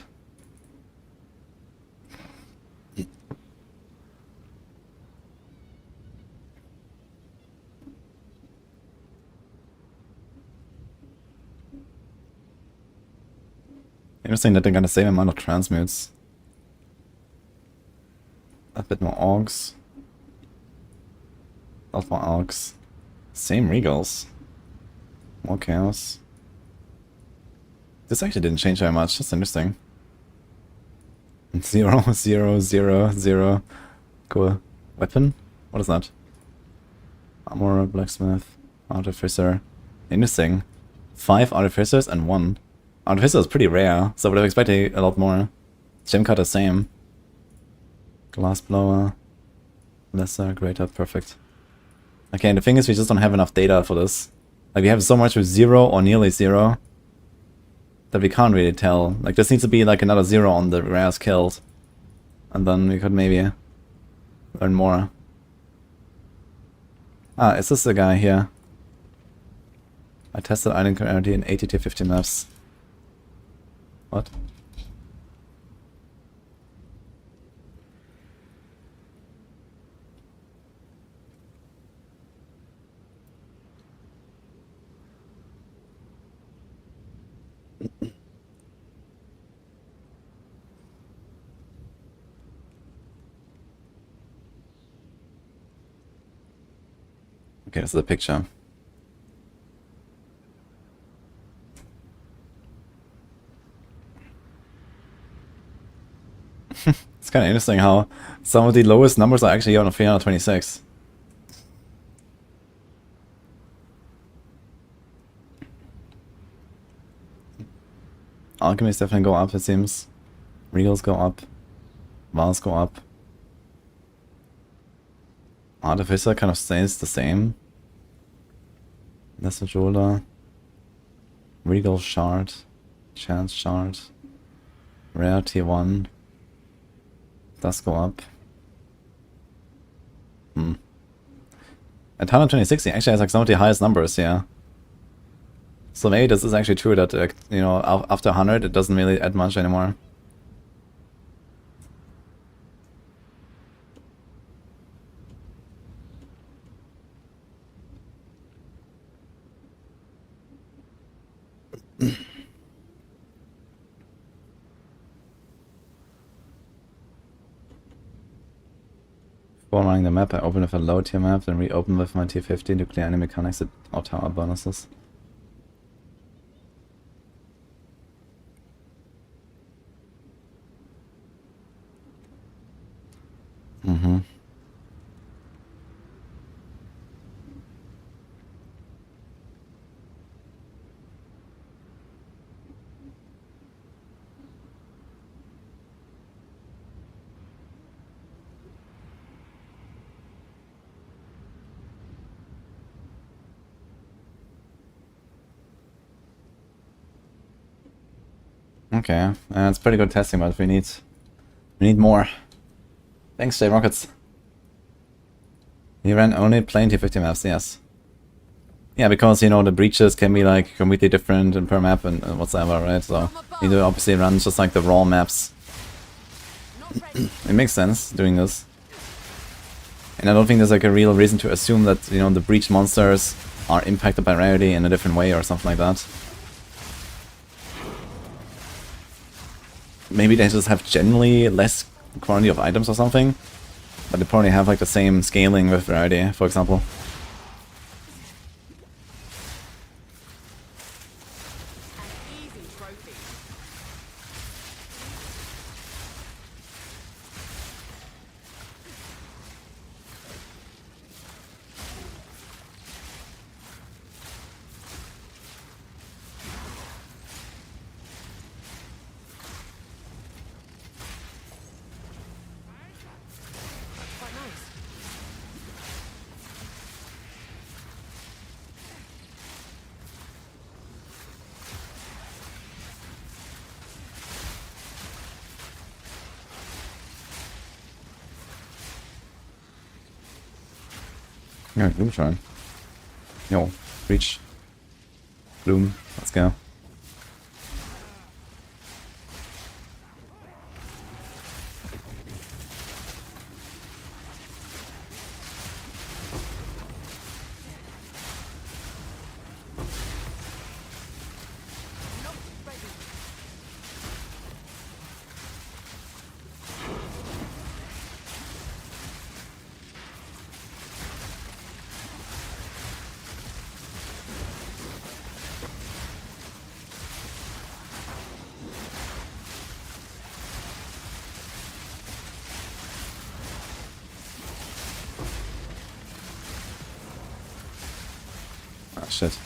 A: Interesting that they got the same amount of transmutes. A bit more Augs. A lot more Augs. Same Regals. More Chaos. This actually didn't change very much, that's interesting. 0, 0, 0, 0. Cool. Weapon? What is that? Armor, Blacksmith, Artificer. Interesting. 5 Artificers and 1. Artificer is pretty rare, so I would have expected a lot more. Gem cut the same. Glassblower. Lesser, greater, perfect. Okay, and the thing is we just don't have enough data for this. Like we have so much with 0 or nearly 0 that we can't really tell. Like this needs to be like another 0 on the rares killed. And then we could maybe learn more. Ah, is this the guy here? I tested item currently in 80 to 50 maps. What? Okay, this is the picture. It's kind of interesting how some of the lowest numbers are actually on 326. Alchemies definitely go up, it seems. Regals go up. Vals go up. Artificer kind of stays the same. Lesser Jeweler. Regal Shard. Chance Shard. Rare T1. Does go up. At 126 he actually has like some of the highest numbers, yeah. So maybe this is actually true that, you know, after 100 it doesn't really add much anymore. Before running the map, I open with a low tier map, then reopen with my tier 50 to clear any mechanics or tower bonuses. Okay, it's pretty good testing, but we need more. Thanks, J Rockets. You ran only plain T50 maps, yes. Yeah, because you know the breaches can be like completely different in per map and whatsoever, right? So you do obviously run just like the raw maps. It makes sense doing this. And I don't think there's like a real reason to assume that, you know, the breach monsters are impacted by rarity in a different way or something like that. Maybe they just have generally less quantity of items or something, but they probably have like the same scaling with rarity, for example. Yeah, Gloom Shrine. Yo, reach. Bloom, let's go. Ah, shit.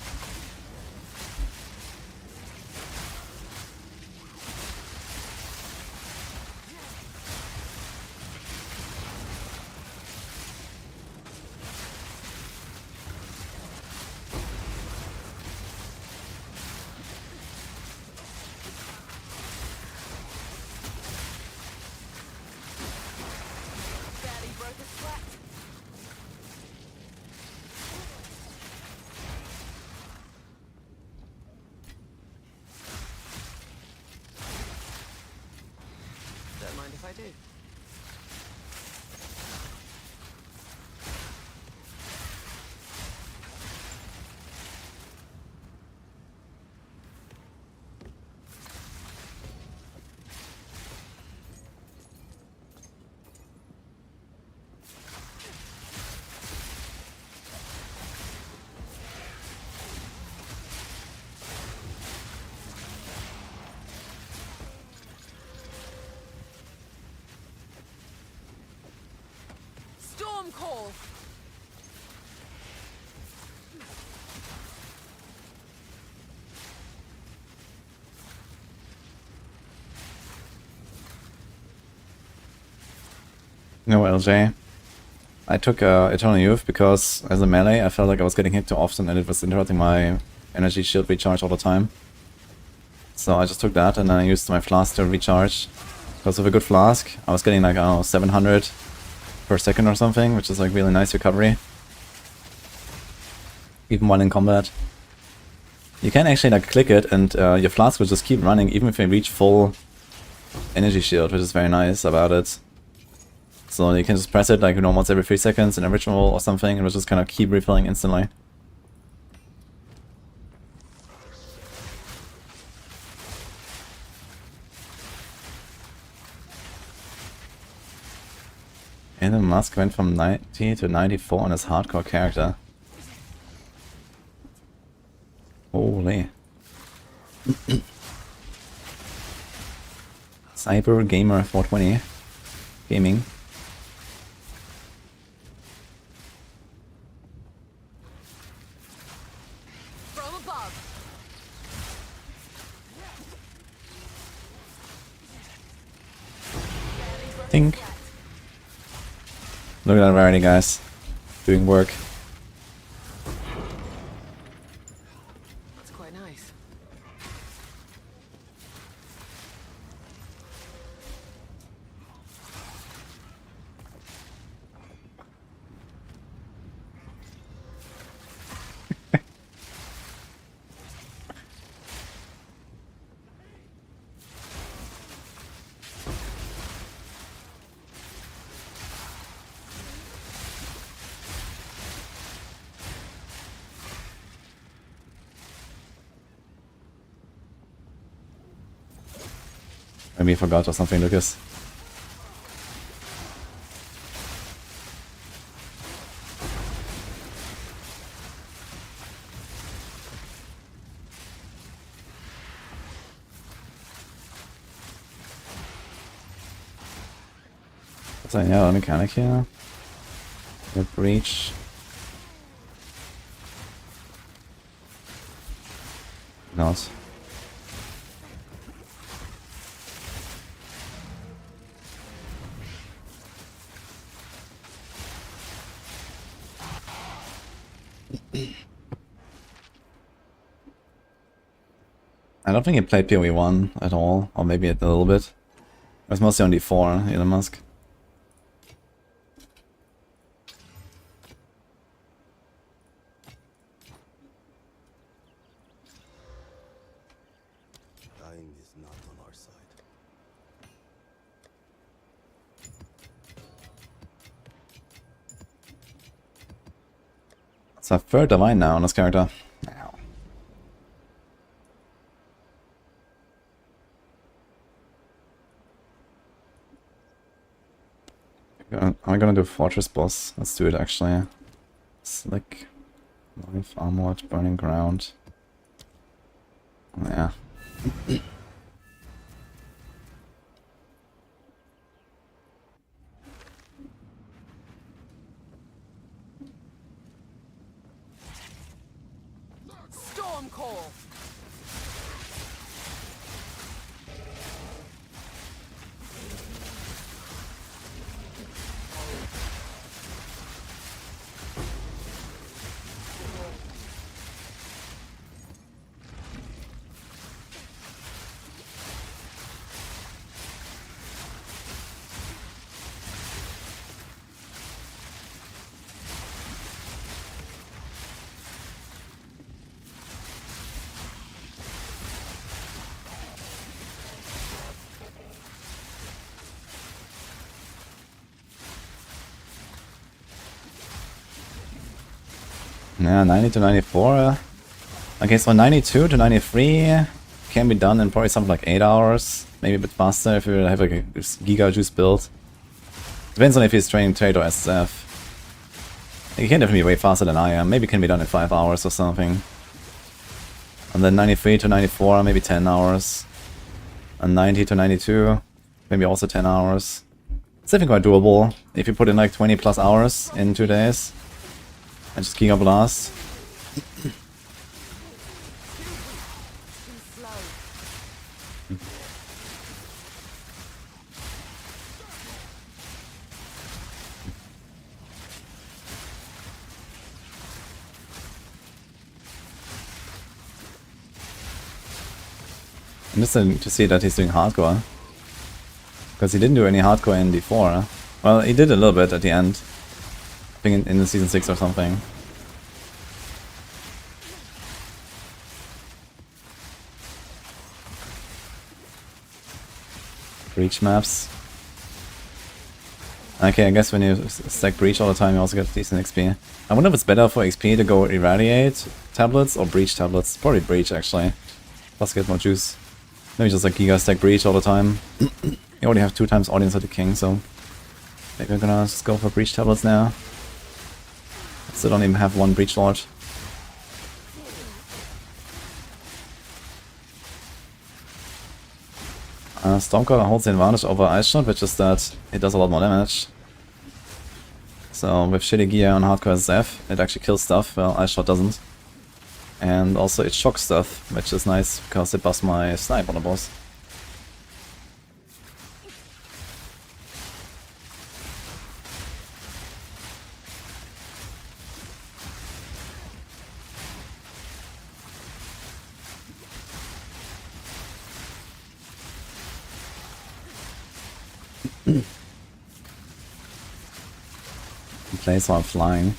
B: Don't mind if I do. Storm call.
A: No, LJ. I took Eternal Youth because as a melee I felt like I was getting hit too often and it was interrupting my energy shield recharge all the time. So I just took that and then I used my flask to recharge. Because with a good flask I was getting like, I don't know, 700 per second or something, which is like really nice recovery. Even while in combat. You can actually like click it and your flask will just keep running even if you reach full energy shield, which is very nice about it. So you can just press it like, you know, once every 3 seconds in a ritual or something, and it'll just kind of keep refilling instantly. And the Musk went from 90 to 94 on his hardcore character. Holy. Cyber Gamer 420 Gaming.
B: From above.
A: Think. Look at that variety, guys. Doing work.
B: That's quite nice.
A: Maybe I forgot or something, Lucas. So yeah, mechanic here. The breach. Not. I don't think he played PoE 1 at all, or maybe a little bit. It was mostly on D4, Elon Musk. It's a third divine now on this character. Am I gonna do Fortress Boss? Let's do it actually. Slick, Life, Armored, Burning Ground. Yeah.
B: Storm call.
A: Yeah, 90 to 94. Okay, so 92 to 93 can be done in probably something like 8 hours. Maybe a bit faster if you have like a Giga Juice build. Depends on if he's training Trade or SSF. He can definitely be way faster than I am. Maybe it can be done in 5 hours or something. And then 93 to 94, maybe 10 hours. And 90 to 92, maybe also 10 hours. It's definitely quite doable if you put in like 20 plus hours in 2 days. And just Giga Blast. I'm just to see that he's doing hardcore. Because he didn't do any hardcore in D4. Well, he did a little bit at the end. I think in the season 6 or something. Breach maps. Okay, I guess when you stack Breach all the time you also get decent XP. I wonder if it's better for XP to go Irradiate tablets or Breach tablets. Probably Breach actually. Plus get more juice. Maybe just like Giga stack Breach all the time. You already have 2 times audience at the king, so maybe I'm gonna just go for Breach tablets now. Still don't even have 1 Breach Lord. Stormcaller holds the advantage over Ice Shot, which is that it does a lot more damage. So with shitty gear on Hardcore SSF, it actually kills stuff, while Ice Shot doesn't. And also it shocks stuff, which is nice because it buffs my snipe on the boss. He plays while flying.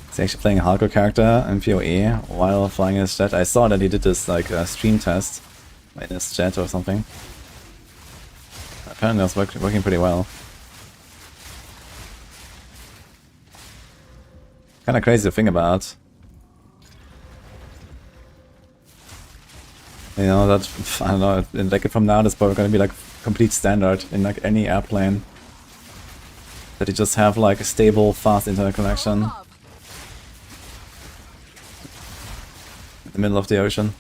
A: He's actually playing a hardcore character in PoE while flying in his jet. I saw that he did this like stream test in his jet or something. Apparently it was working pretty well. Kinda crazy to think about. You know, that, I don't know, in a decade from now that's probably gonna be like complete standard in like any airplane. That you just have like a stable, fast internet connection. In the middle of the ocean.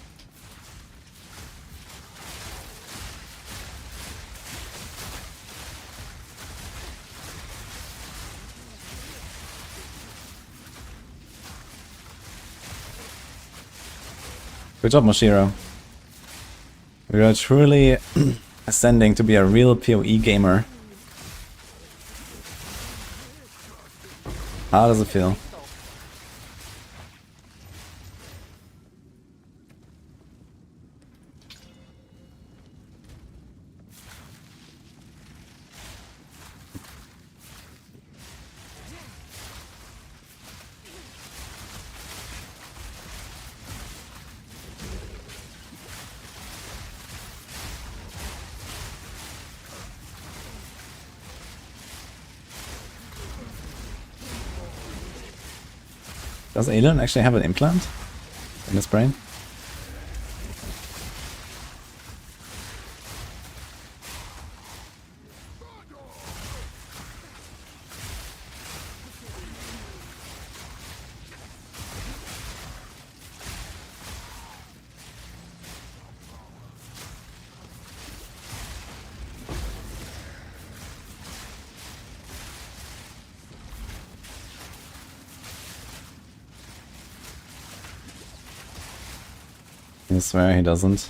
A: Good job, Moshiro. We are truly ascending to be a real PoE gamer. How does it feel? Does Elon actually have an implant in his brain? I swear he doesn't.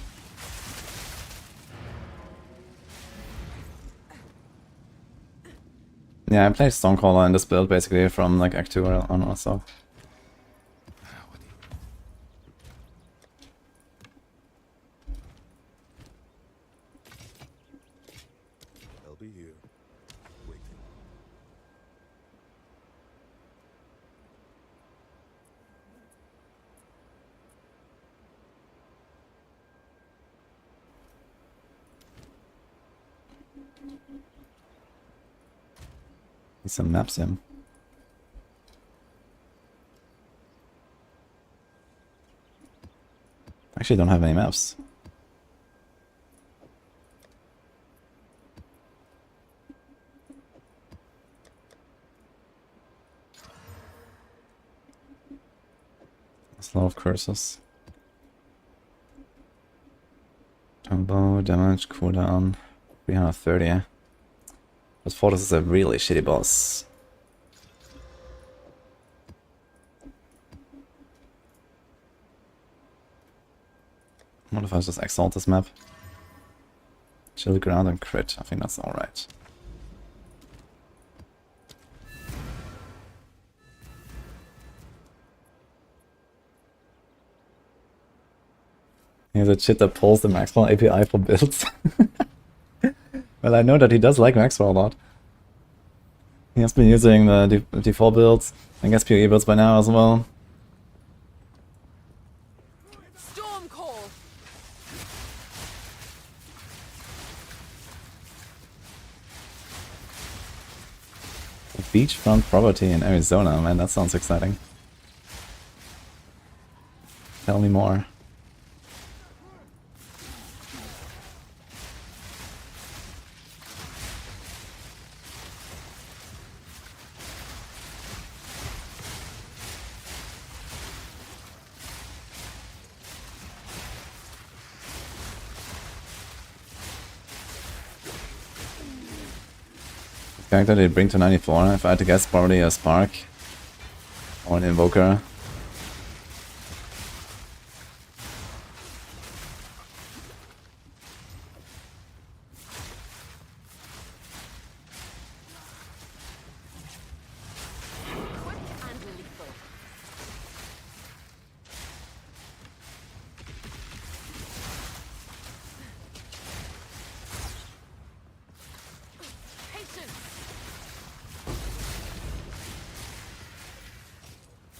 A: Yeah, I played Stonecaller in this build basically from like Act 2 on also.
E: I'll be here, waiting.
A: He some maps him. Actually don't have any maps. There's a lot of curses. Jumbo, damage, cooldown, 330. But Fortis is a really shitty boss. What if I just exalt this map? Chill ground and crit, I think that's alright. Here's a shit that pulls the Maxroll API for builds. Well, I know that he does like Maxroll a lot. He has been using the default builds, I guess PoE builds by now as well.
B: Storm call.
A: Beachfront property in Arizona, man, that sounds exciting. Tell me more. Character they bring to 94, if I had to guess, probably a Spark or an Invoker.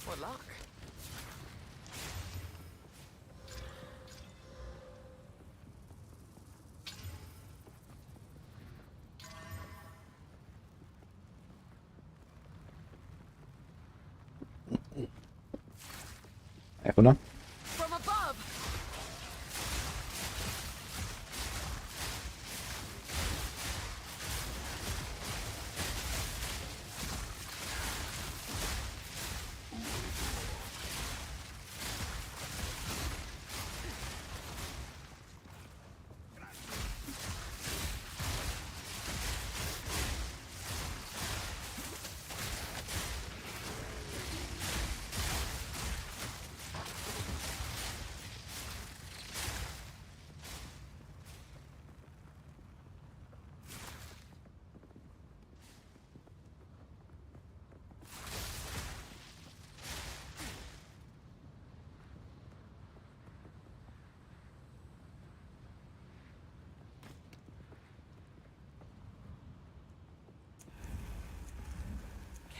B: What luck.
A: Oder?
B: From above.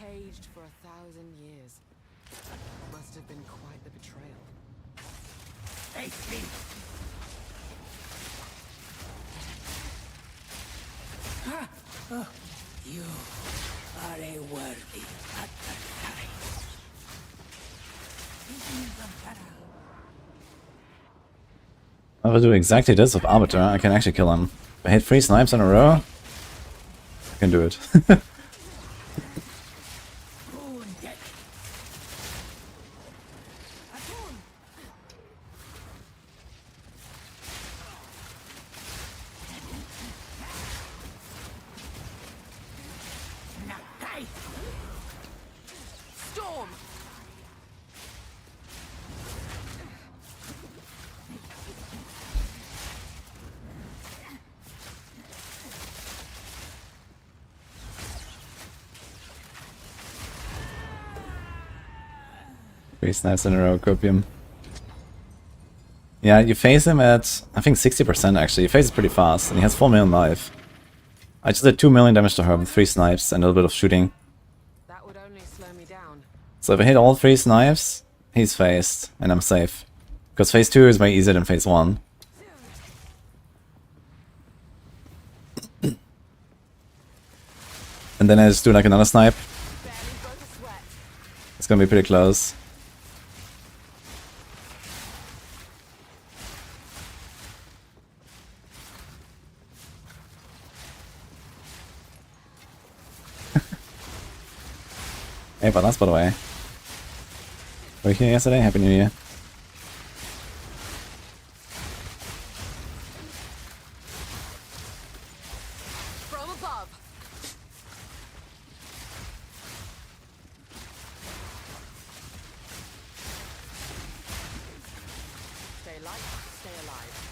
B: Caged for 1,000 years. Must have been quite the betrayal. Face me!
U: Oh, you are a worthy adversary.
A: I will do exactly this with Arbiter. I can actually kill him. If I hit 3 snipes in a row, I can do it.
B: Storm.
A: Three snipes in a row, Copium. Yeah, you phase him at, I think 60% actually. You phase it pretty fast, and he has 4 million life. I just did 2 million damage to her with 3 snipes and a little bit of shooting.
B: That would only slow me down.
A: So if I hit all 3 snipes, he's phased, and I'm safe. Because phase 2 is way easier than phase 1. And then I just do like another snipe. It's gonna be pretty close. Hey, but that's by the way. Were you here yesterday? Happy New Year.
B: From above. Stay light, stay alive.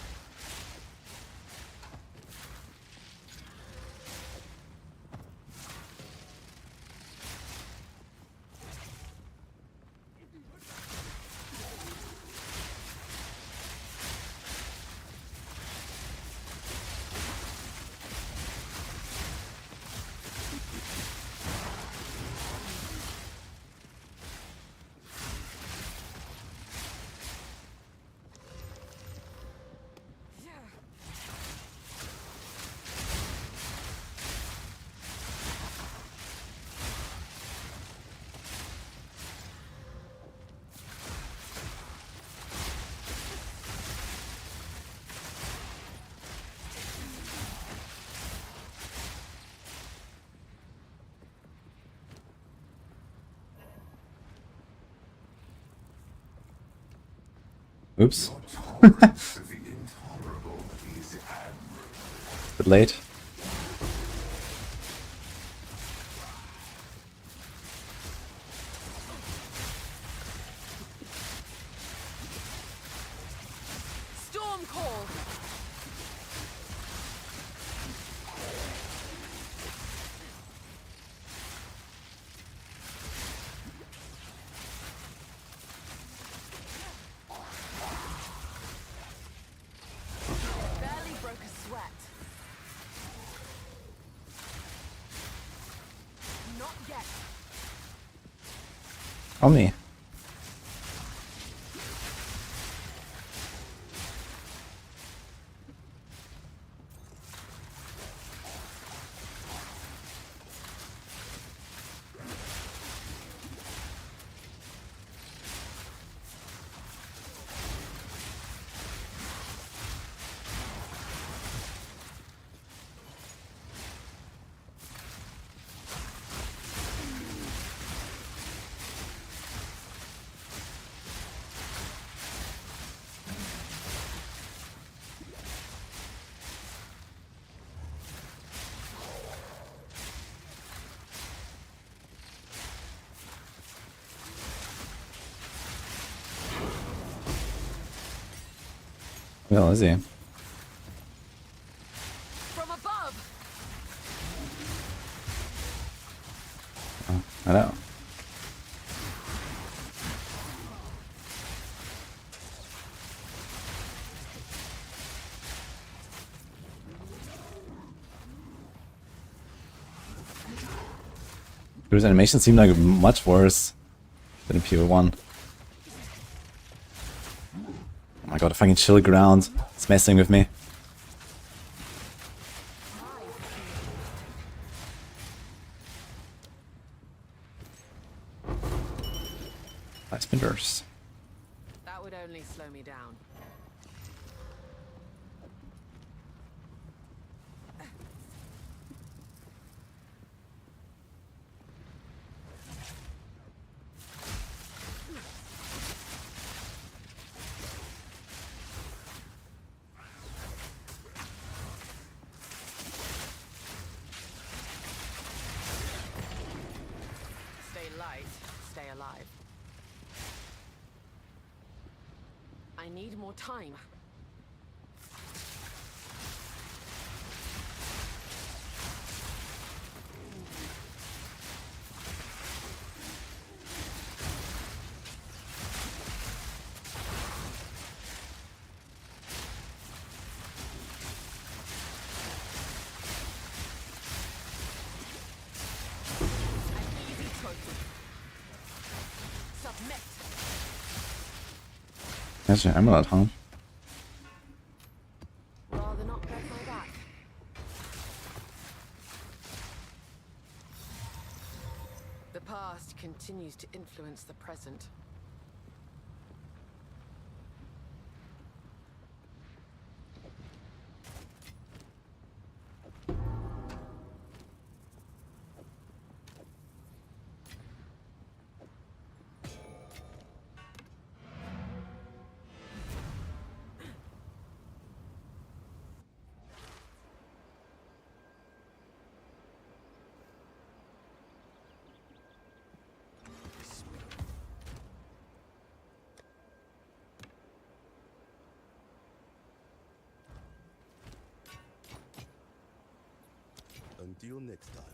A: Oops. Bit late.
B: Storm call. Barely broke a sweat. Not yet.
A: Omni. Well, is he?
B: From above.
A: Oh, I know. His animation seemed like much worse than in PoE1. Oh my god, a fucking chill ground. It's messing with me. Nice spin burst.
B: only slow me down. Stay light, stay alive. I need more time. Submit.
A: That's an emerald, huh?
B: Rather not break my back. The past continues to influence the present.
E: Until next time.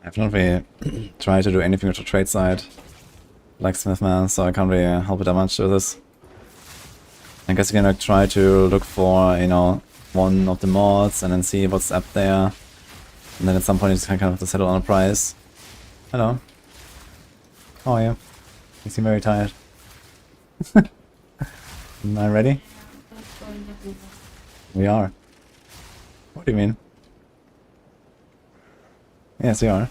A: I've not really tried to do anything with the trade side, blacksmith man, so I can't really help it that much with this. I guess you're gonna try to look for, you know, one of the mods and then see what's up there. And then at some point you just kind of have to settle on a price. Hello. How are you? You seem very tired. Am I ready? We are. What do you mean? Yes, we are.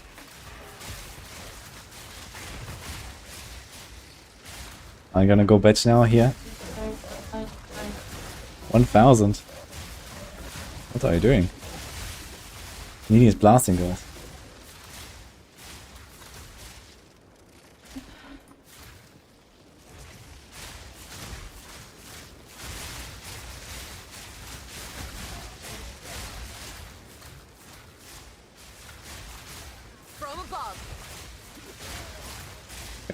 A: I'm gonna go batch now here. 1000. What are you doing? Needy is blasting girls.
B: From above.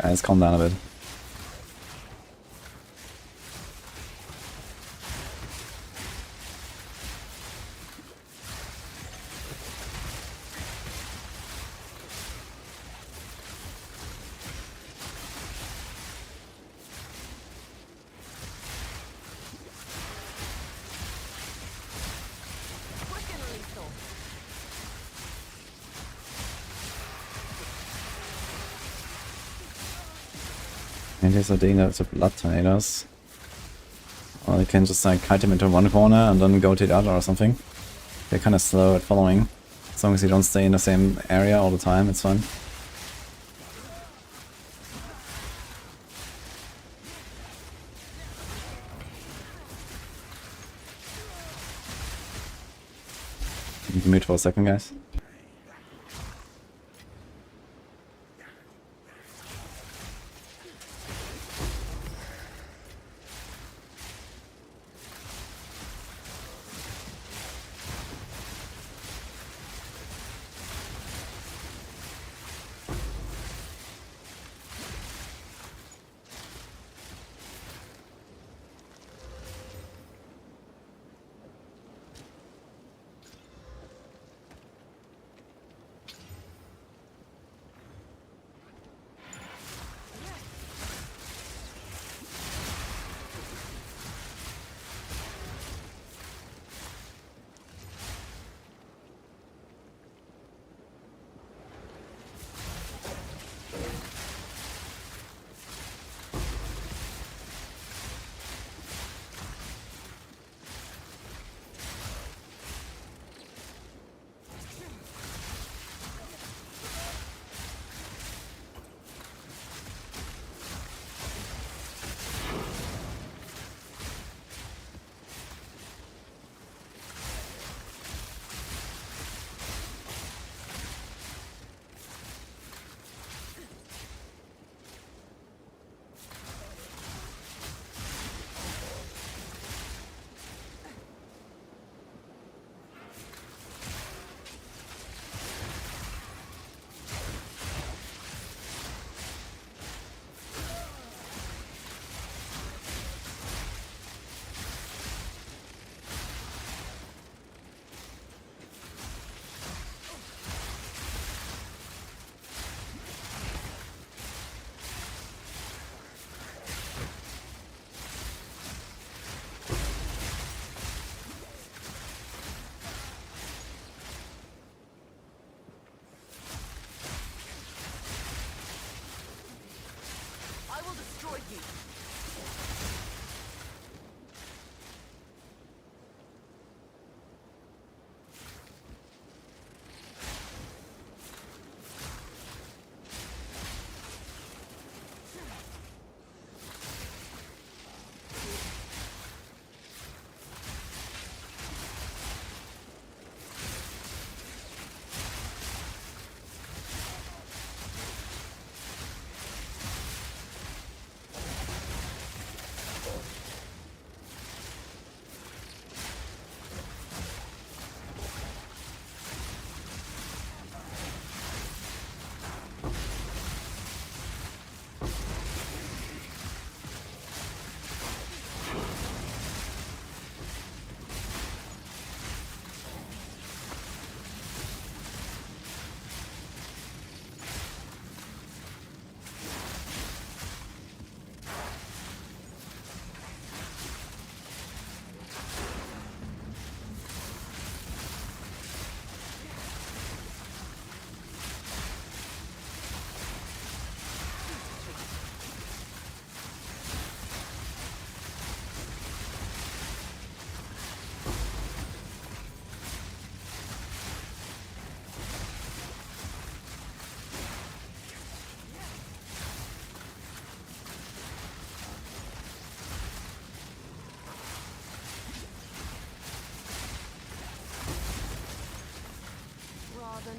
A: Guys, calm down a bit. And here's a thing that's a blood tornadoes. Or you can just like kite him into one corner and then go to the other or something. They're kind of slow at following. As long as you don't stay in the same area all the time, it's fine. Mute for a second, guys.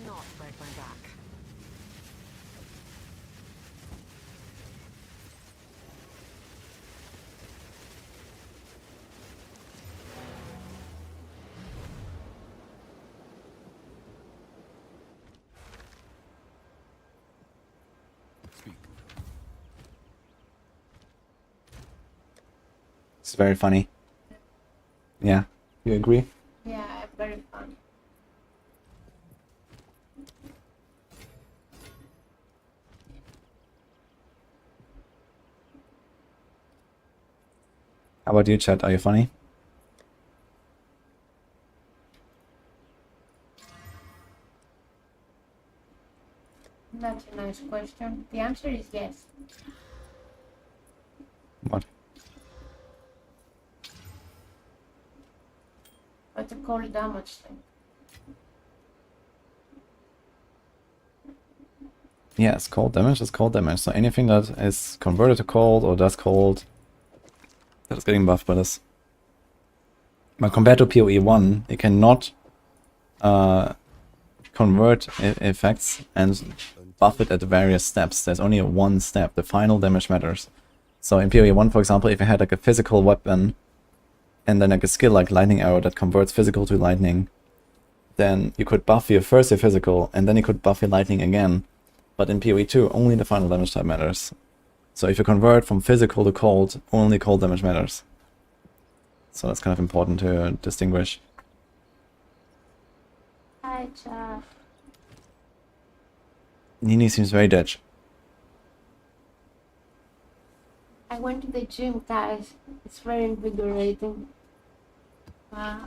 B: not break my back.
A: It's very funny. Yeah, you agree?
G: Yeah, very fun.
A: How about you, chat? Are you funny?
G: That's a nice question. The answer is yes.
A: What?
G: But the cold damage thing.
A: Yeah, it's cold damage, it's cold damage. So anything that is converted to cold or does cold, that is getting buffed by this. But compared to PoE 1, you cannot convert effects and buff it at various steps. There's only one step. The final damage matters. So in PoE 1, for example, if you had like a physical weapon and then like a skill like lightning arrow that converts physical to lightning, then you could buff your physical and then you could buff your lightning again. But in PoE 2, only the final damage type matters. So if you convert from physical to cold, only cold damage matters. So that's kind of important to distinguish.
G: Hi, chat.
A: Nini seems very dead.
G: I went to the gym, guys. It's very invigorating. Wow.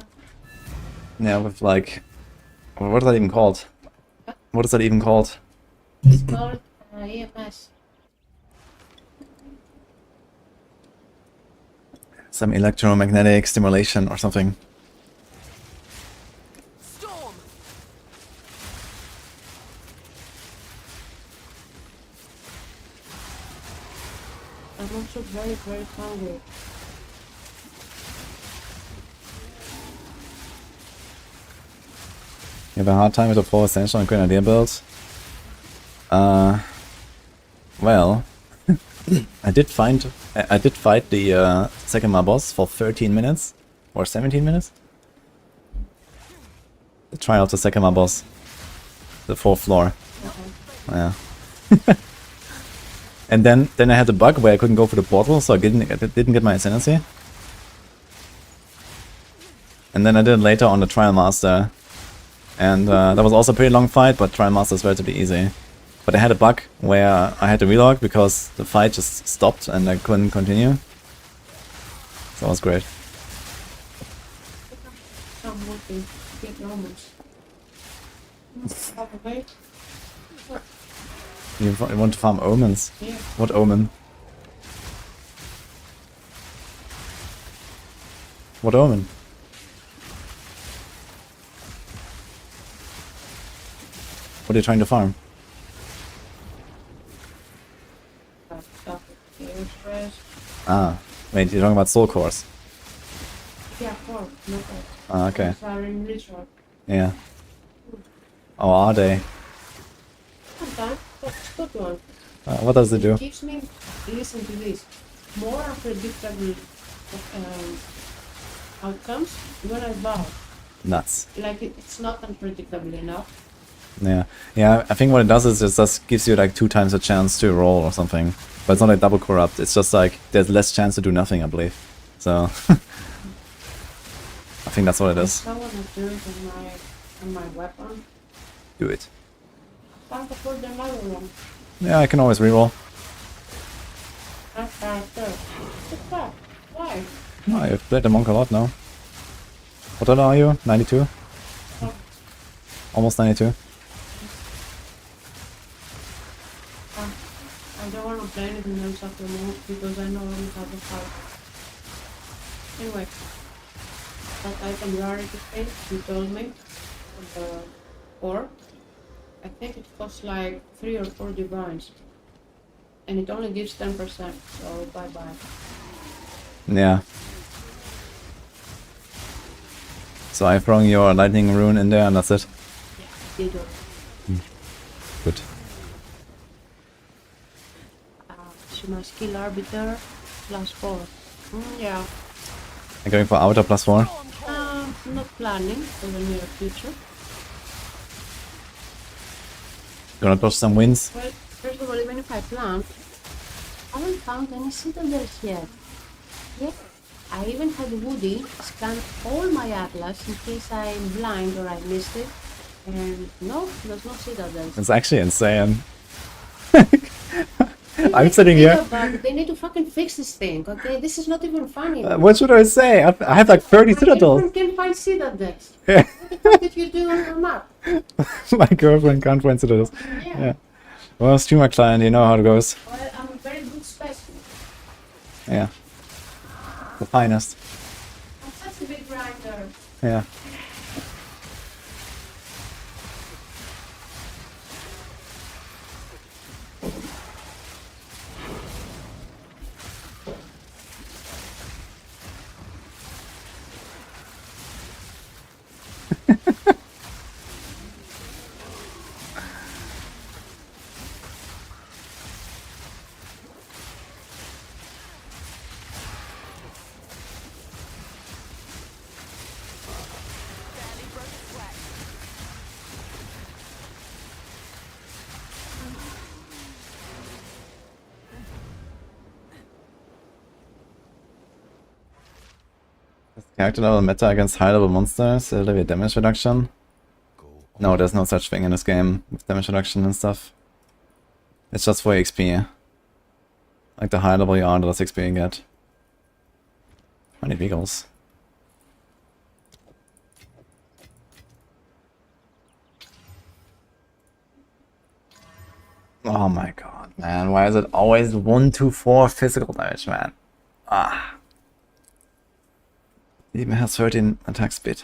A: Yeah, with like... What is that even called? What is that even called?
G: It's called EMS.
A: Some electromagnetic stimulation or something.
G: I'm also very, very hungry.
A: You have a hard time with the 4 essential and grenadier build? Well, I did fight the Sekima boss for 13 minutes or 17 minutes. Try out the Sekima boss, the 4th floor. Yeah. And then I had a bug where I couldn't go for the portal, so I didn't get my ascendancy. And then I did it later on the Trial Master. And that was also a pretty long fight, but Trial Master is relatively easy. But I had a bug where I had to relog because the fight just stopped and I couldn't continue. So that was great. You want to farm omens?
G: Yeah.
A: What omen? What omen? What are you trying to farm? Ah, wait, you're talking about soul cores?
G: Yeah, 4, not 4.
A: Ah, okay.
G: Are in ritual.
A: Yeah. Oh, are they?
G: Sometimes, that's a good one.
A: What does it do?
G: It gives me, listen to this, more unpredictable outcomes when I vow.
A: Nuts.
G: Like it's not unpredictable enough.
A: Yeah. Yeah, I think what it does is it just gives you like 2 times a chance to roll or something. But it's not like double corrupt, it's just like there's less chance to do nothing, I believe. So I think that's what it is.
G: I want to do it on my weapon.
A: Do it.
G: Can't afford another one.
A: Yeah, I can always reroll.
G: Not faster. What's that? Why?
A: No, you've played the monk a lot now. What level are you? 92?
G: Oh.
A: Almost 92.
G: I don't want to play anything else after the moment because I know I'm how to fight. Anyway, that item rarity thing you told me, the ore, I think it costs like 3 or 4 divines. And it only gives 10%, so bye bye.
A: Yeah. So I've thrown your lightning rune in there and that's it?
G: Yeah, you do.
A: Good.
G: So my skill arbiter +4. Yeah.
A: I'm going for outer +4.
G: Not planning for the near future.
A: Gonna push some wins.
G: Well, first of all, even if I plan, I haven't found any citadels yet. Yeah. I even had Woody scan all my atlas in case I'm blind or I missed it. And no, there's no citadels.
A: It's actually insane. I'm sitting here.
G: They need to fucking fix this thing, okay? This is not even funny.
A: What should I say? I have like 30 citadels.
G: You can find citadels.
A: Yeah.
G: What the fuck did you do on your map?
A: My girlfriend can't find citadels. Yeah. Well, streamer client, you know how it goes.
G: Well, I'm a very good specimen.
A: Yeah. The finest.
G: I'm such a big grinder.
A: Yeah. Character level meta against high level monsters, will there be damage reduction? No, there's no such thing in this game with damage reduction and stuff. It's just for XP. Like the higher level you are, the less XP you get. I need vehicles. Oh my god, man. Why is it always 1-4 physical damage, man? Ah. It even has 13 attack speed.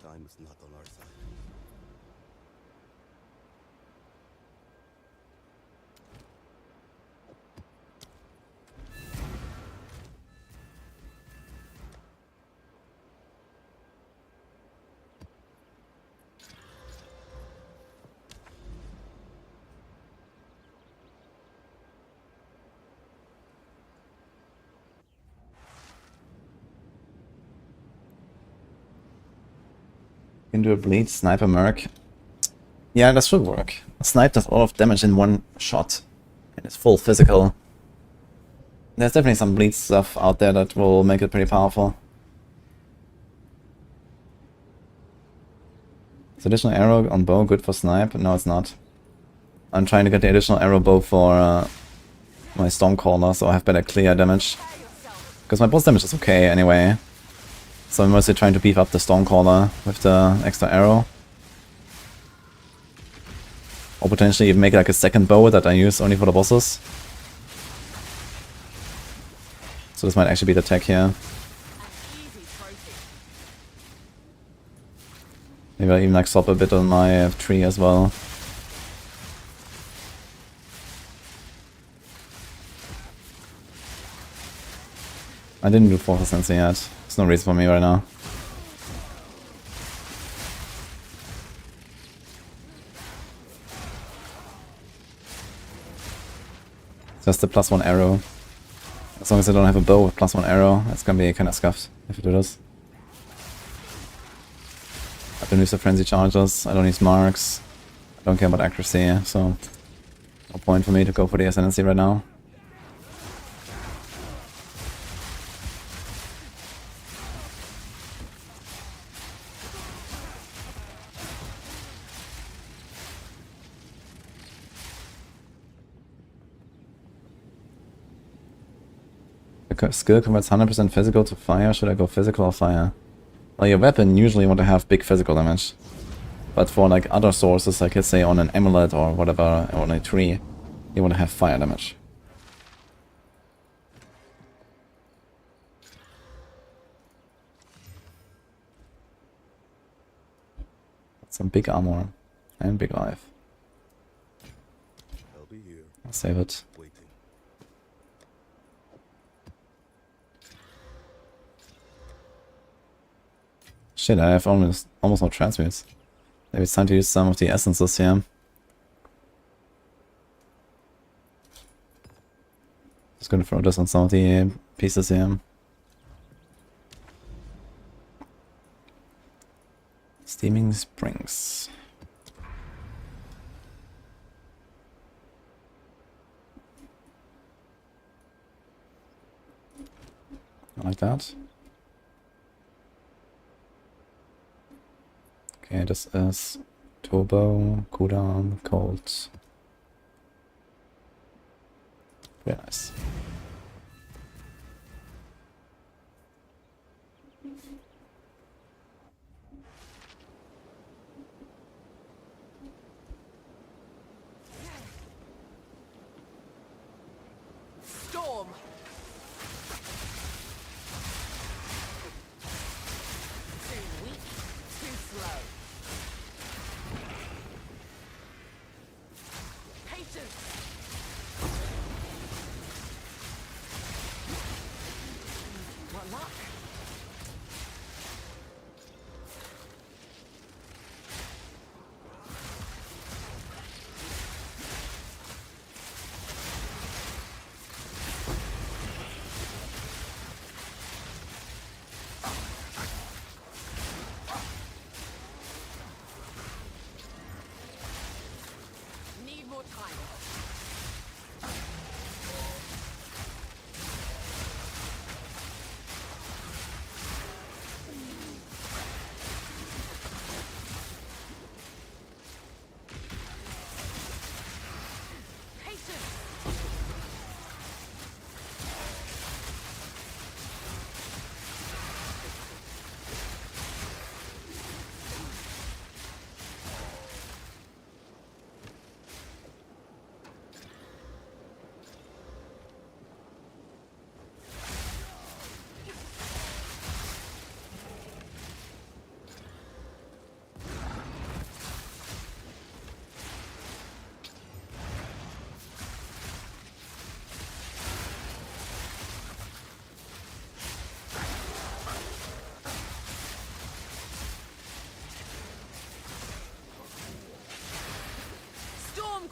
E: Time is not on our side.
A: Can do a bleed, sniper merc. Yeah, that should work. A snipe does a lot of damage in one shot. And it's full physical. There's definitely some bleed stuff out there that will make it pretty powerful. Is additional arrow on bow good for snipe? No, it's not. I'm trying to get the additional arrow bow for my Stormcaller, so I have better clear damage. Because my boss damage is okay anyway. So I'm mostly trying to beef up the Stormcaller with the extra arrow. Or potentially even make like a second bow that I use only for the bosses. So this might actually be the tech here. Maybe I'll even like swap a bit on my tree as well. I didn't do 4% yet. There's no reason for me right now. Just the +1 arrow. As long as I don't have a bow with +1 arrow, it's gonna be kind of scuffed if I do this. I don't use the frenzy charges, I don't use marks, I don't care about accuracy, so no point for me to go for the ascendancy right now. Skill converts 100% physical to fire. Should I go physical or fire? Well, your weapon usually want to have big physical damage. But for like other sources, like let's say on an amulet or whatever, or on a tree, you want to have fire damage. Some big armor and big life.
E: I'll be here.
A: I'll save it.
E: Waiting.
A: Shit, I have almost no transmutes. Maybe it's time to use some of the essences here. Just gonna throw this on some of the pieces here. Steaming Springs. I like that. Okay, this is turbo, cooldown, cold. Very nice.
B: Storm. Too weak, too slow. Patience. What luck?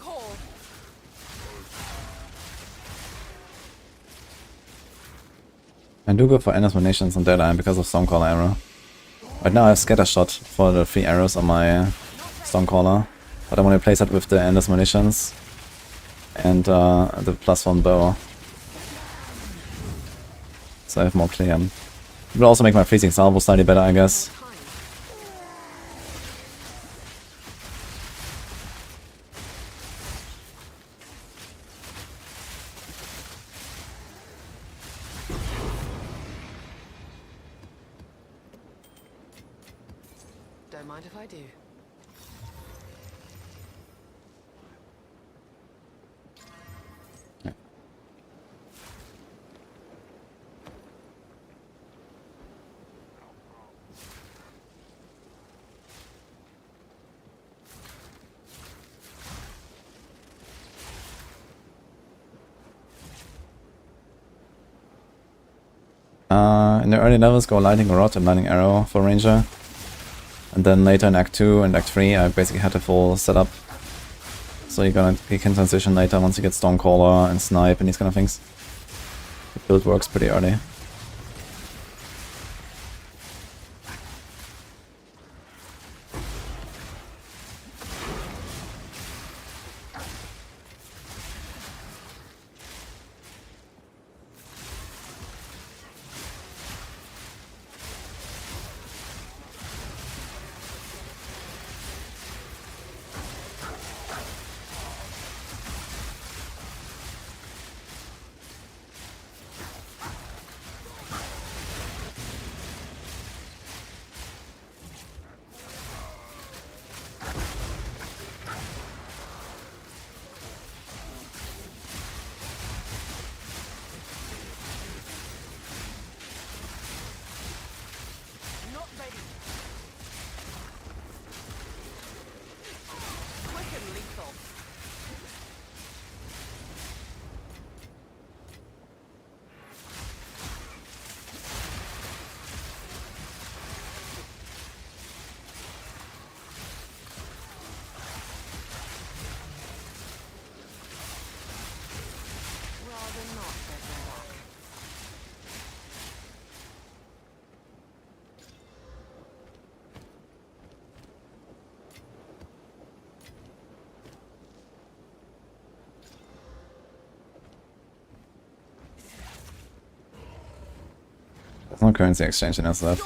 B: call.
A: I do go for Endless Munitions on Deadeye because of Stonecaller arrow. Right now I have Scatter Shot for the 3 arrows on my Stonecaller, but I want to replace that with the Endless Munitions and the +1 bow. So I have more clear. It will also make my Freezing Salvo slightly better, I guess.
B: Don't mind if I do.
A: In the early levels, go Lightning Rod and Lightning Arrow for Ranger. And then later in Act 2 and Act 3, I basically had the full setup. So you can transition later once you get Stonecaller and Snipe and these kind of things. The build works pretty early. There's no currency exchange in SF.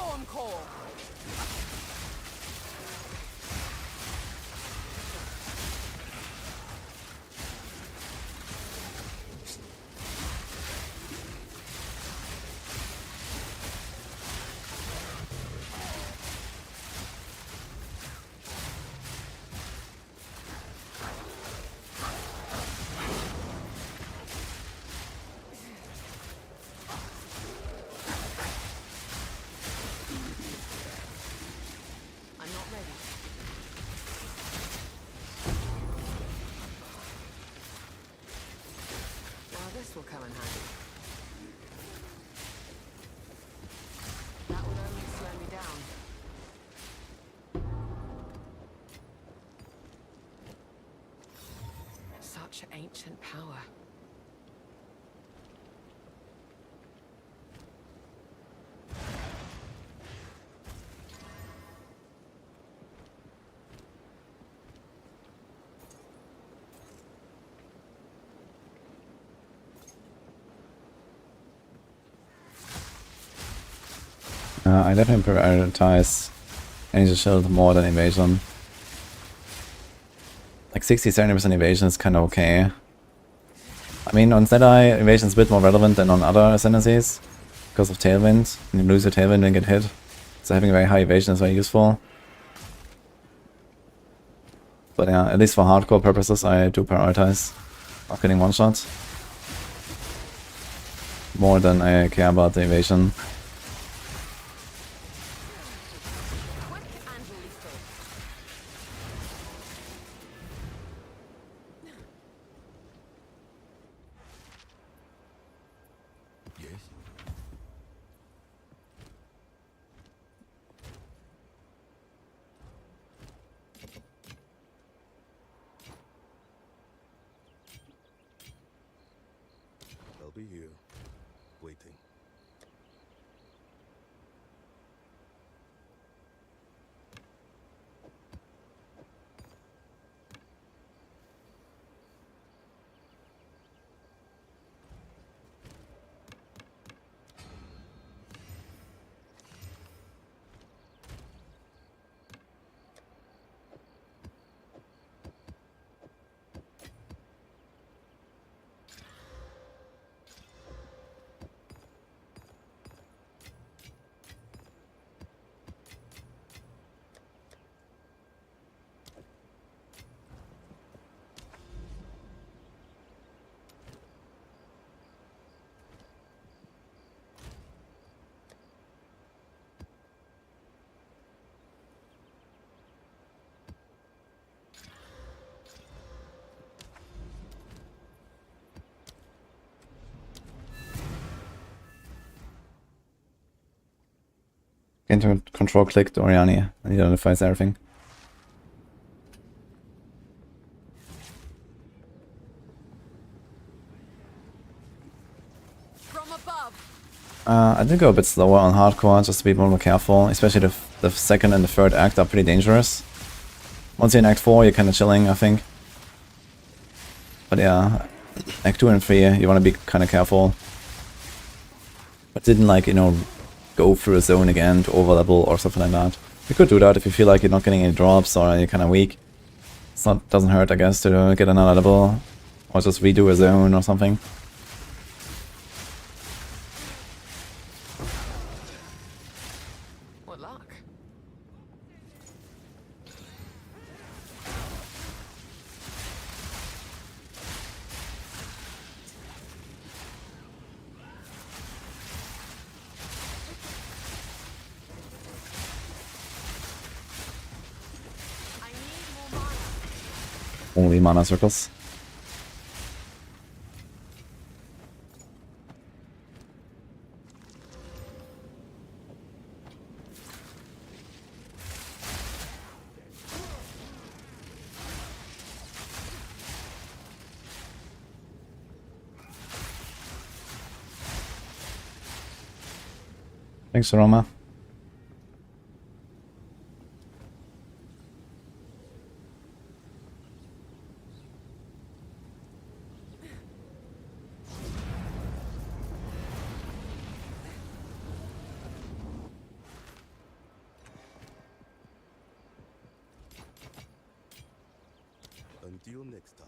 B: This will come in handy. That would only slow me down. Such ancient power.
A: I definitely prioritize Energy Shield more than Evasion. Like 60-70% evasion is kinda okay. I mean, on Deadeye, evasion is a bit more relevant than on other ascendancies because of Tailwind. And you lose your Tailwind and get hit. So having a very high evasion is very useful. But yeah, at least for hardcore purposes, I do prioritize not getting one shot more than I care about the evasion.
E: be here, waiting.
A: Into control clicked Oriani and he identifies everything. I did go a bit slower on hardcore just to be more careful, especially the second and the third act are pretty dangerous. Once you're in act 4 you're kinda chilling, I think. But yeah, act 2 and 3 you wanna be kinda careful. But didn't, like, you know, go through a zone again to overlevel or something like that. You could do that if you feel like you're not getting any drops or you're kinda weak. Doesn't hurt, I guess, to get another level. Or just redo a zone or something.
B: What luck?
A: Only mana circles. Thanks, Roma.
E: Until next time.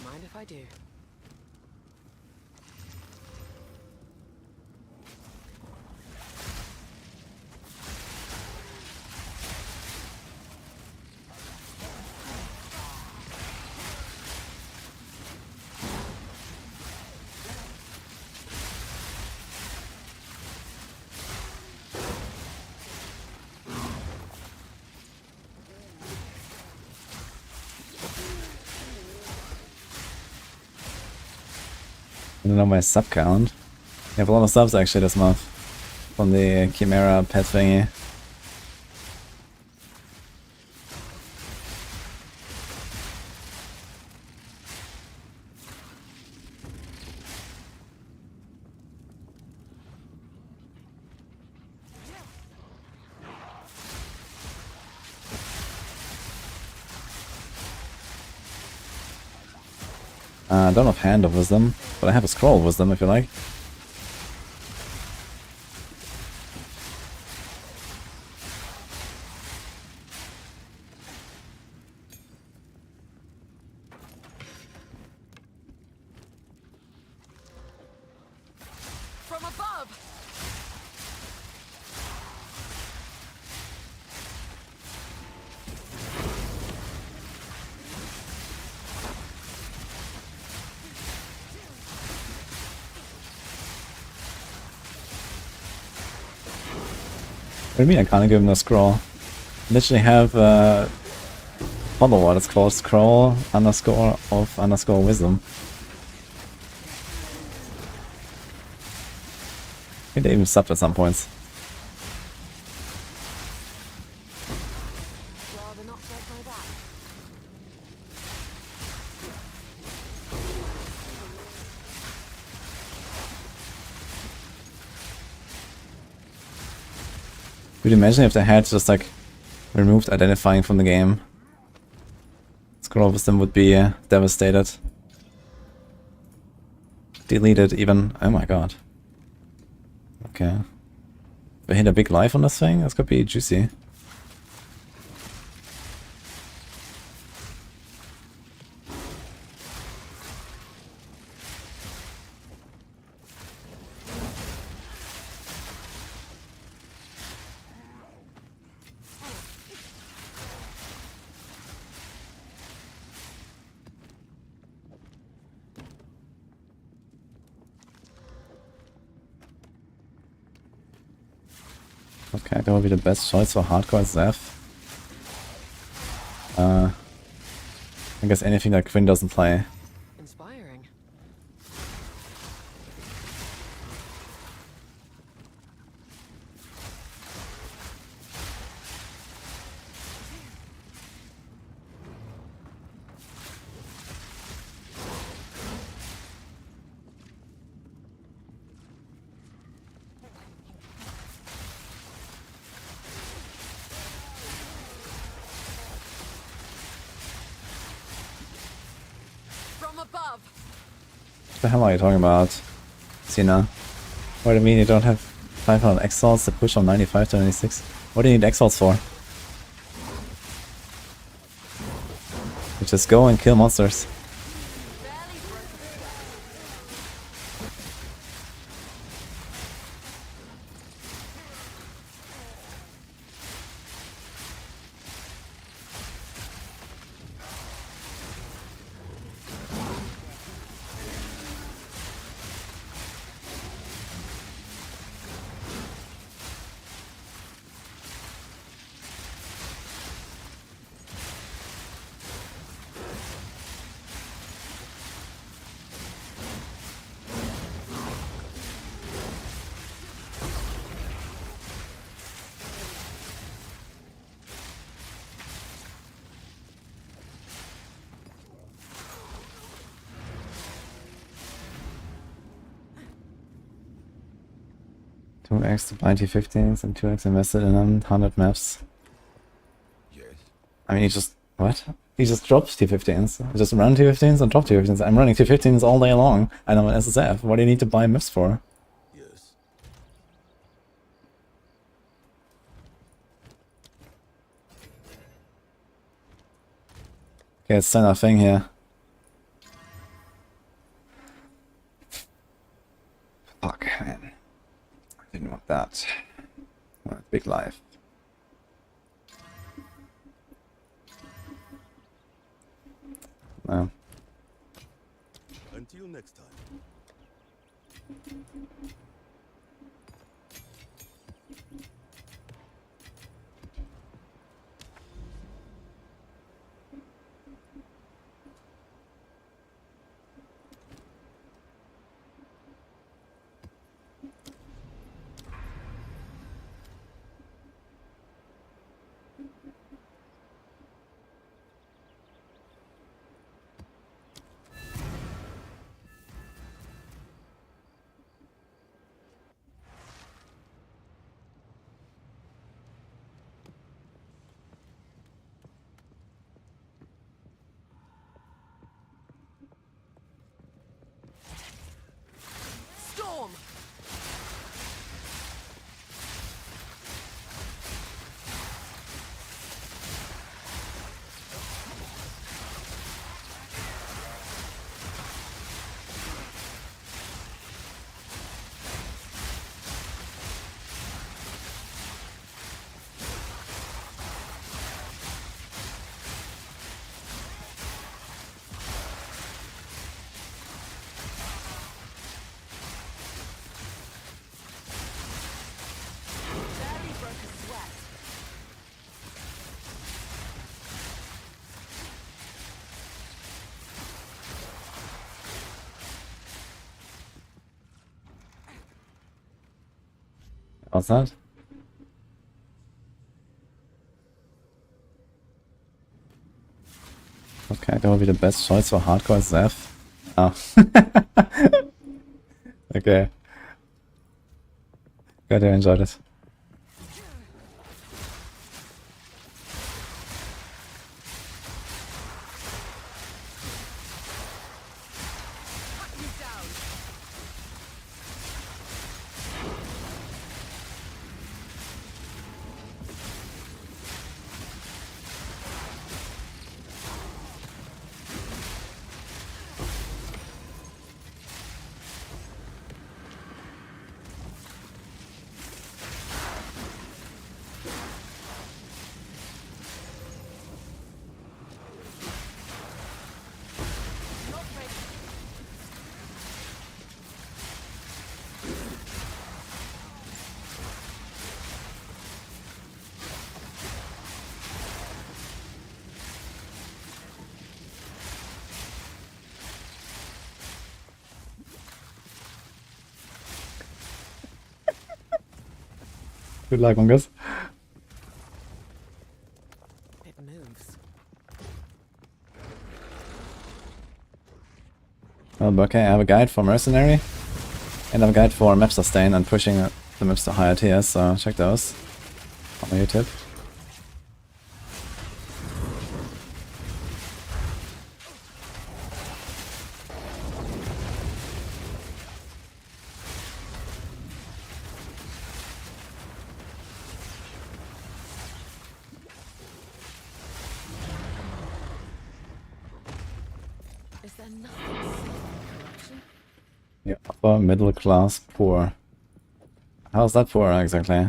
B: Mind if I do?
A: don't know my sub count. We have a lot of subs actually this month from the Chimera pet thingy. I don't have Hand of Wisdom, but I have a Scroll of Wisdom if you like.
U: From above.
A: What do you mean I can't give him a scroll? I literally have follow what it's called, scroll underscore of underscore wisdom. I think they even subbed at some points. Could you imagine if they had just like removed identifying from the game? Scroll of Wisdom would be devastated. Deleted even. Oh my god. Okay. We hit a big life on this thing? This could be juicy. Okay, that would be the best choice for hardcore Zeph. I guess anything that Quinn doesn't play.
B: Inspiring.
U: From above.
A: What the hell are you talking about, Cena? What do you mean you don't have 500 Exalts to push from 95 to 96? What do you need Exalts for? You just go and kill monsters. Two X to buy T15s and 2x invested in them, 100 maps.
F: Yes.
A: I mean, he just... what? He just drops T15s. He just run T15s and drop T15s. I'm running T15s all day long, and I'm an SSF. What do you need to buy maps for?
E: Yes.
A: Okay, let's send our thing here. Fuck, man. I didn't want that. Big life. No.
E: Until next time.
A: What's that? Okay, that would be the best choice for hardcore Zeph. Oh. Okay. Glad you enjoyed it. Good luck, Mongus.
B: It moves.
A: Well, okay, I have a guide for Mercenary, and I have a guide for map sustain and pushing the maps to higher tiers, so check those on my YouTube.
B: Is there nothing safe in corruption?
A: Yeah, upper middle class poor. How's that poor exactly?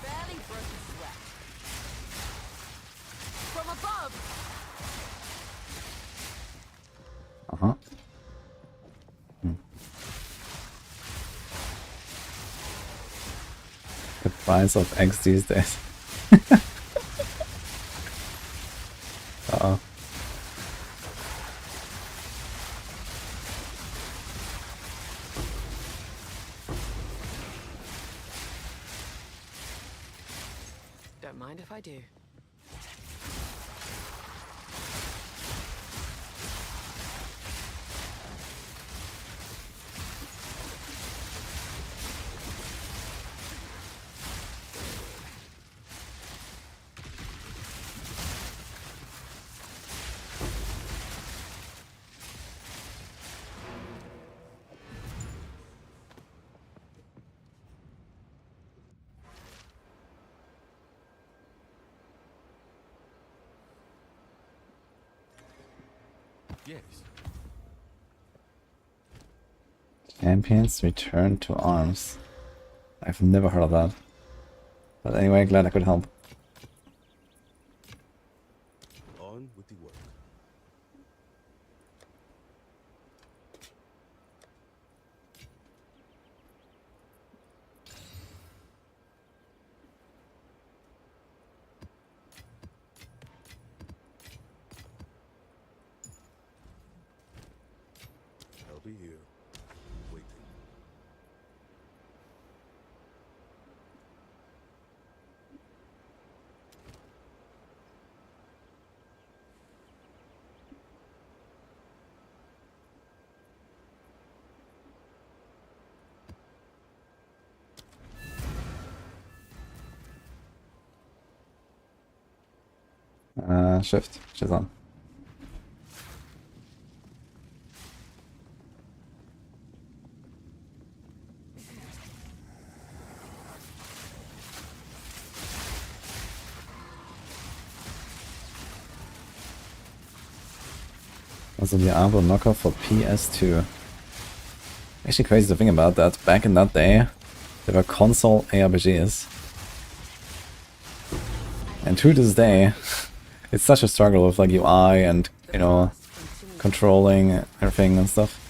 B: Barely broke a sweat. From above!
A: Uh-huh. The price of eggs these days. Uh-oh.
B: Don't mind if I do.
E: Yes.
A: Champions return to arms. I've never heard of that. But anyway, glad I could help.
E: On with the work. I'll be here, waiting.
A: Shift. She's on. Also Diablo knockoff for PS2. Actually crazy to think about that. Back in that day, there were console ARPGs. And to this day, it's such a struggle with like UI and, you know, controlling everything and stuff.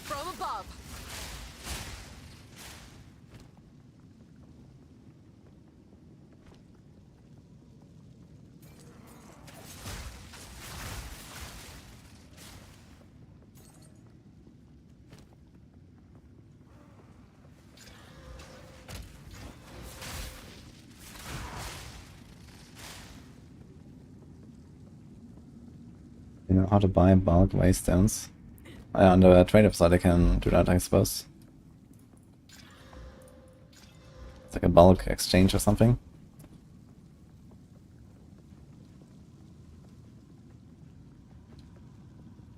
B: From above.
A: You know how to buy bulk waystones. On the trade-up side I can do that, I suppose. It's like a bulk exchange or something.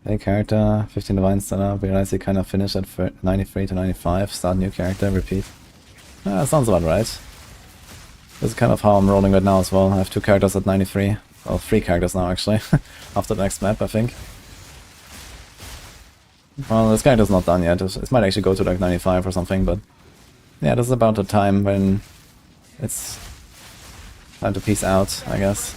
A: Hey character, 15 divine setup, realize you kind of finish at 93 to 95, start new character, repeat. That sounds about right. This is kind of how I'm rolling right now as well. I have 2 characters at 93. Well, 3 characters now actually, after the next map I think. Well, this character's not done yet, it might actually go to like 95 or something, but yeah, this is about the time when it's time to peace out, I guess.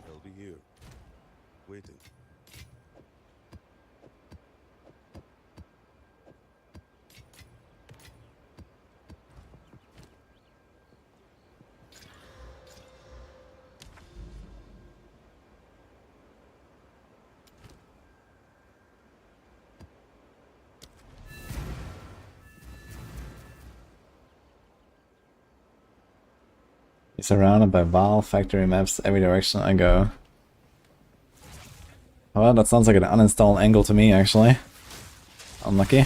E: I'll be here, waiting.
A: He's surrounded by Val factory maps every direction I go. Well, that sounds like an uninstall angle to me, actually. Unlucky.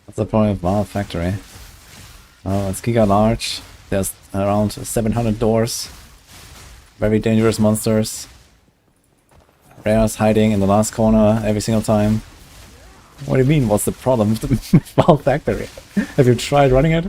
A: What's the point of Val factory? Oh, it's giga large. There's around 700 doors. Very dangerous monsters. Rares hiding in the last corner every single time. What do you mean, what's the problem with the Val factory? Have you tried running it?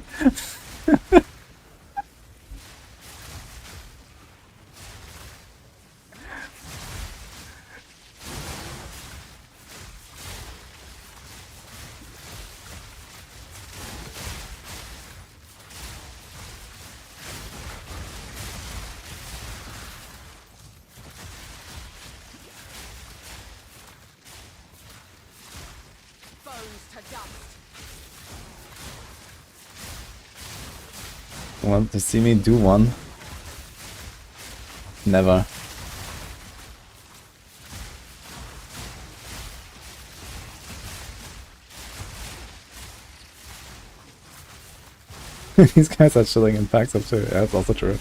A: Want to see me do one? Never. These guys are chilling in packs up too. Yeah, that's also true.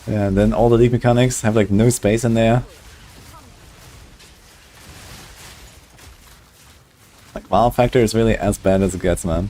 A: Yeah, and then all the league mechanics have like no space in there. Like Val Factor is really as bad as it gets, man.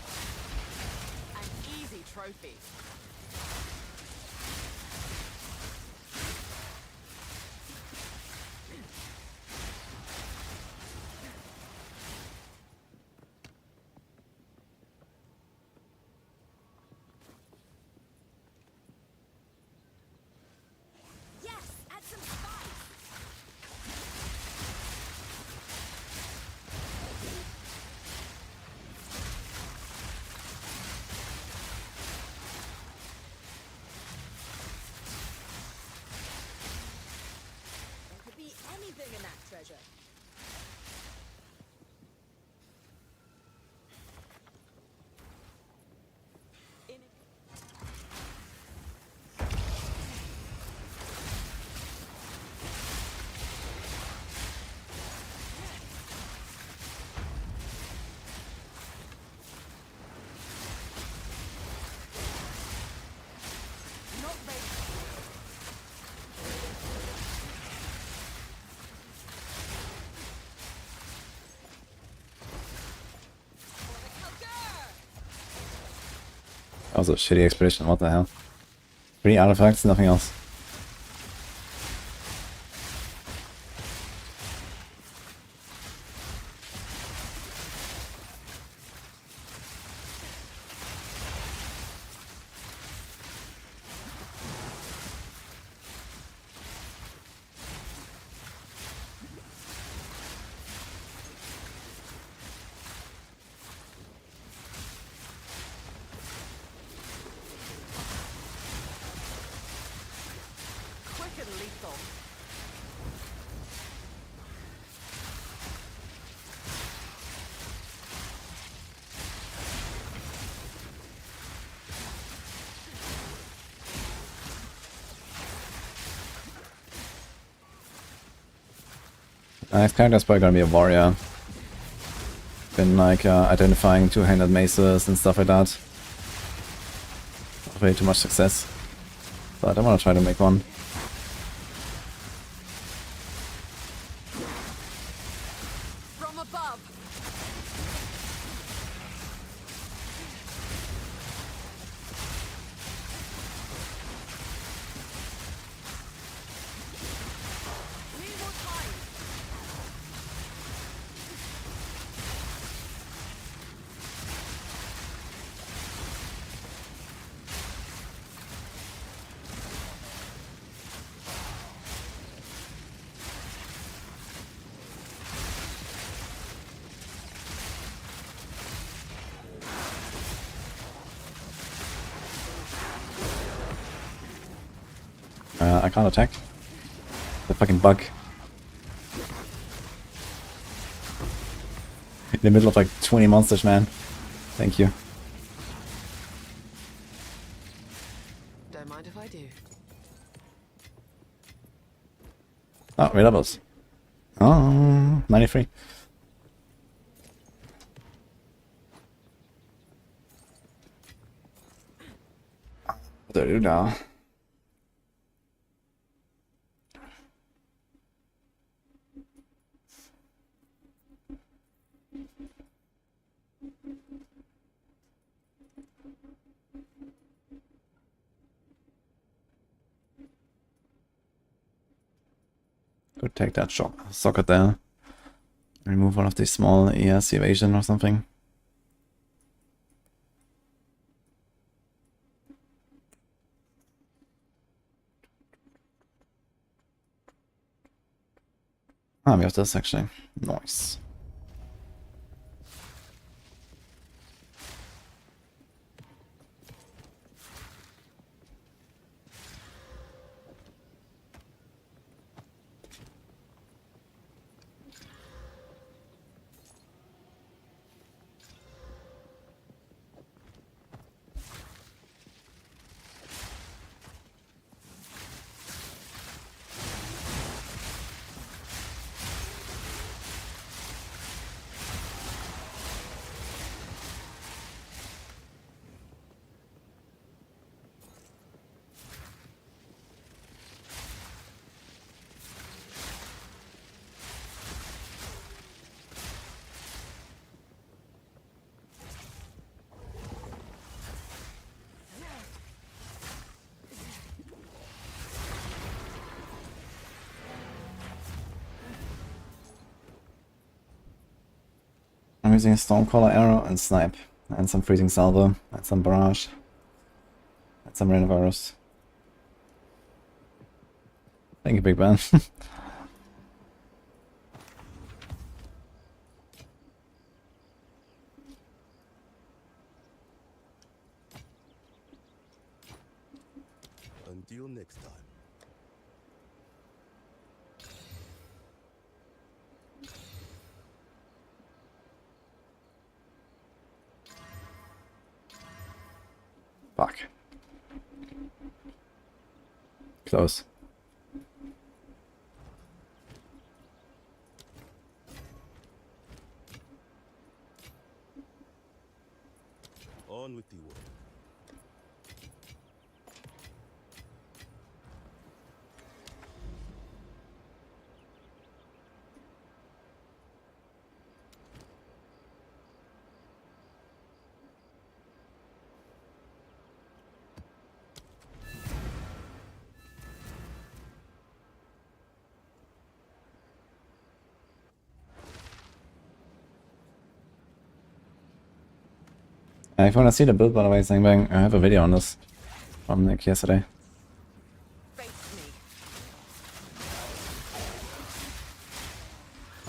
A: That was a shitty expedition, what the hell? 3 artifacts, nothing else. Next character's probably gonna be a warrior. Been like identifying two-handed maces and stuff like that. Not really too much success. But I want to try to make one. I can't attack. The fucking bug. In the middle of like 20 monsters, man. Thank you.
B: Don't mind if I do.
A: Oh, red levels. Oh, 93. What do I do now? Could take that socket there. Remove one of these small ES evasion or something. Ah, we have this actually. Nice. I'm using a Stormcaller arrow and snipe, and some freezing salvo, and some barrage, and some renovirus. Thank you, Big Ben.
E: Until next time.
A: Fuck. Close.
E: On with the work.
A: If you want to see the build, by the way, Zangbang, I have a video on this from Nick yesterday.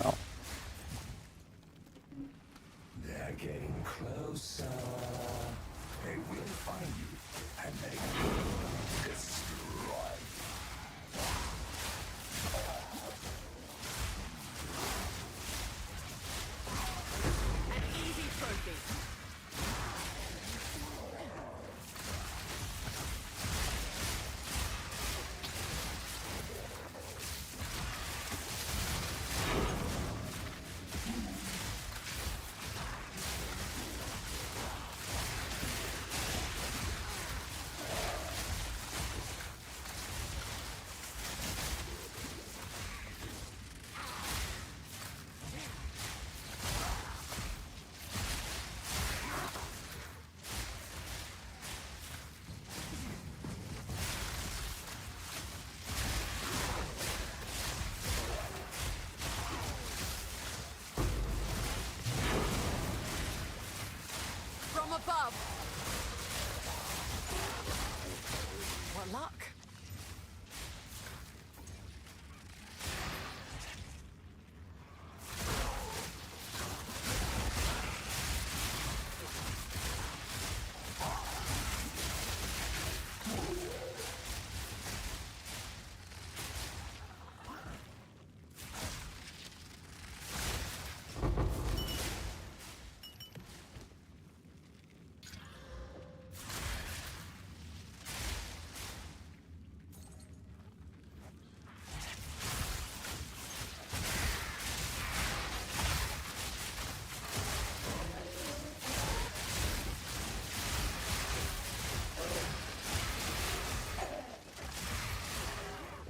A: Oh.
F: They're getting closer. They will find you, and they will destroy.
B: An easy trophy.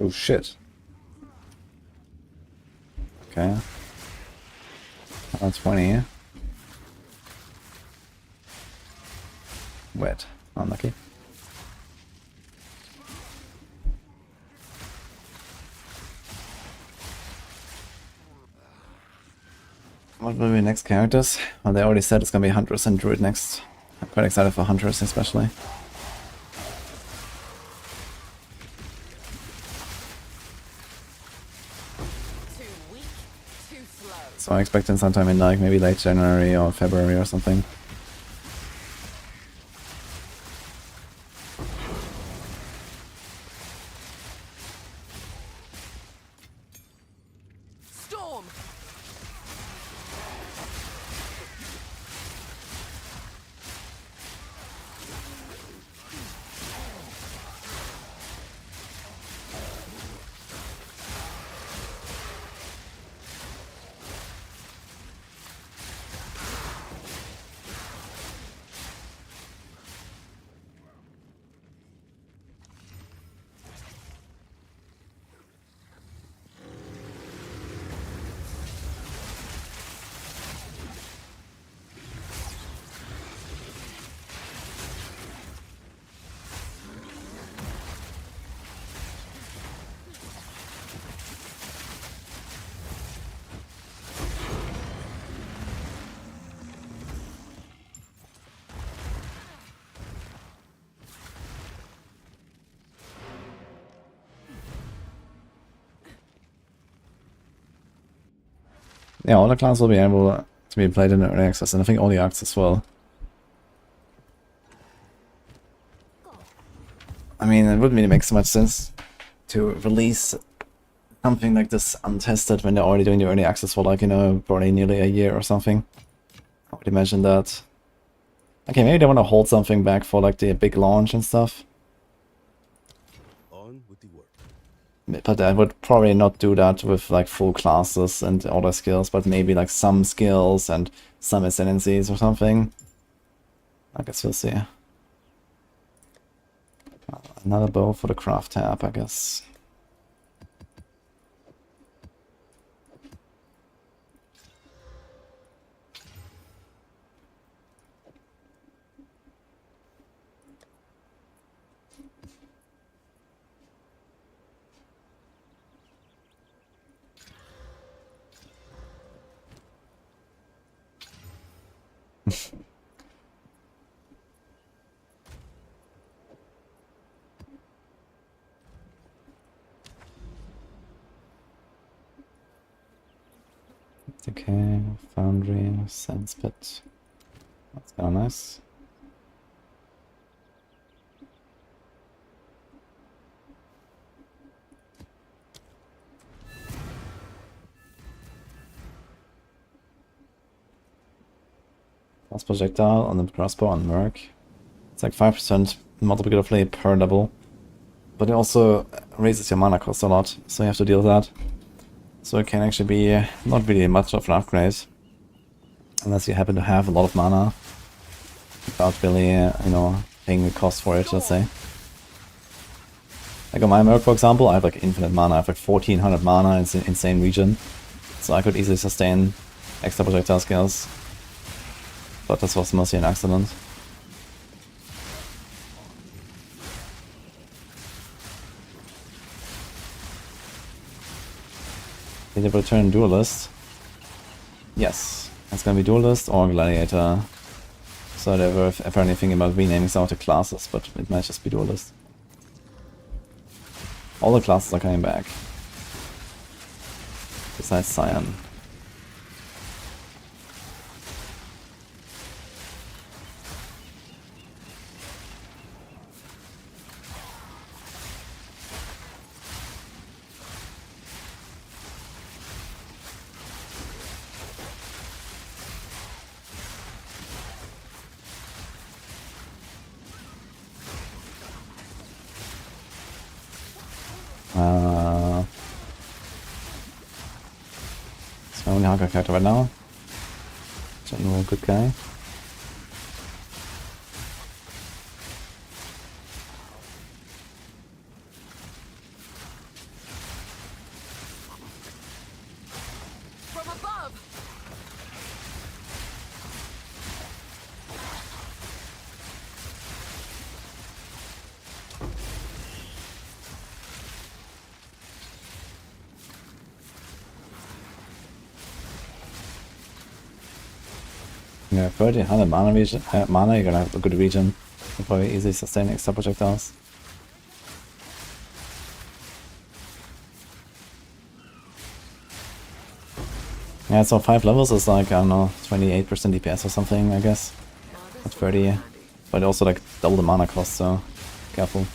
A: Oh shit. Okay. 120. Wet. Unlucky. What will be next characters? Well, they already said it's gonna be Huntress and Druid next. I'm quite excited for Huntress especially. So I'm expecting sometime in like maybe late January or February or something.
B: Storm.
A: Yeah, all the clans will be able to be played in early access, and I think all the arcs as well. I mean, it wouldn't really make so much sense to release something like this untested when they're already doing the early access for like, you know, probably nearly a year or something. I would imagine that. Okay, maybe they want to hold something back for like the big launch and stuff.
E: On with the work.
A: But I would probably not do that with like full classes and other skills, but maybe like some skills and some ascendancies or something. I guess we'll see. Another bow for the craft tab, I guess. Okay, Foundry, Sense Pit. That's kind of nice. Plus projectile on the crossbow on Merc. It's like 5% multiplicatively per double. But it also raises your mana cost a lot, so you have to deal with that. So it can actually be not really much of an upgrade. Unless you happen to have a lot of mana. Without really, you know, paying the cost for it, let's say. Like on my Merc, for example, I have like infinite mana. I have like 1400 mana, it's an insane region. So I could easily sustain extra projectile skills. But this was mostly an accident. Did it return Duelist? Yes. It's gonna be Duelist or Gladiator. So they were apparently thinking about renaming some of the classes, but it might just be Duelist. All the classes are coming back. Besides Cyan. It's my only hardcore character right now. General good guy. Yeah, 100 mana region, mana, you're gonna have a good region. You probably easily sustain extra projectiles. Yeah, so 5 levels is like, I don't know, 28% DPS or something, I guess. At 30. But also like double the mana cost, so careful.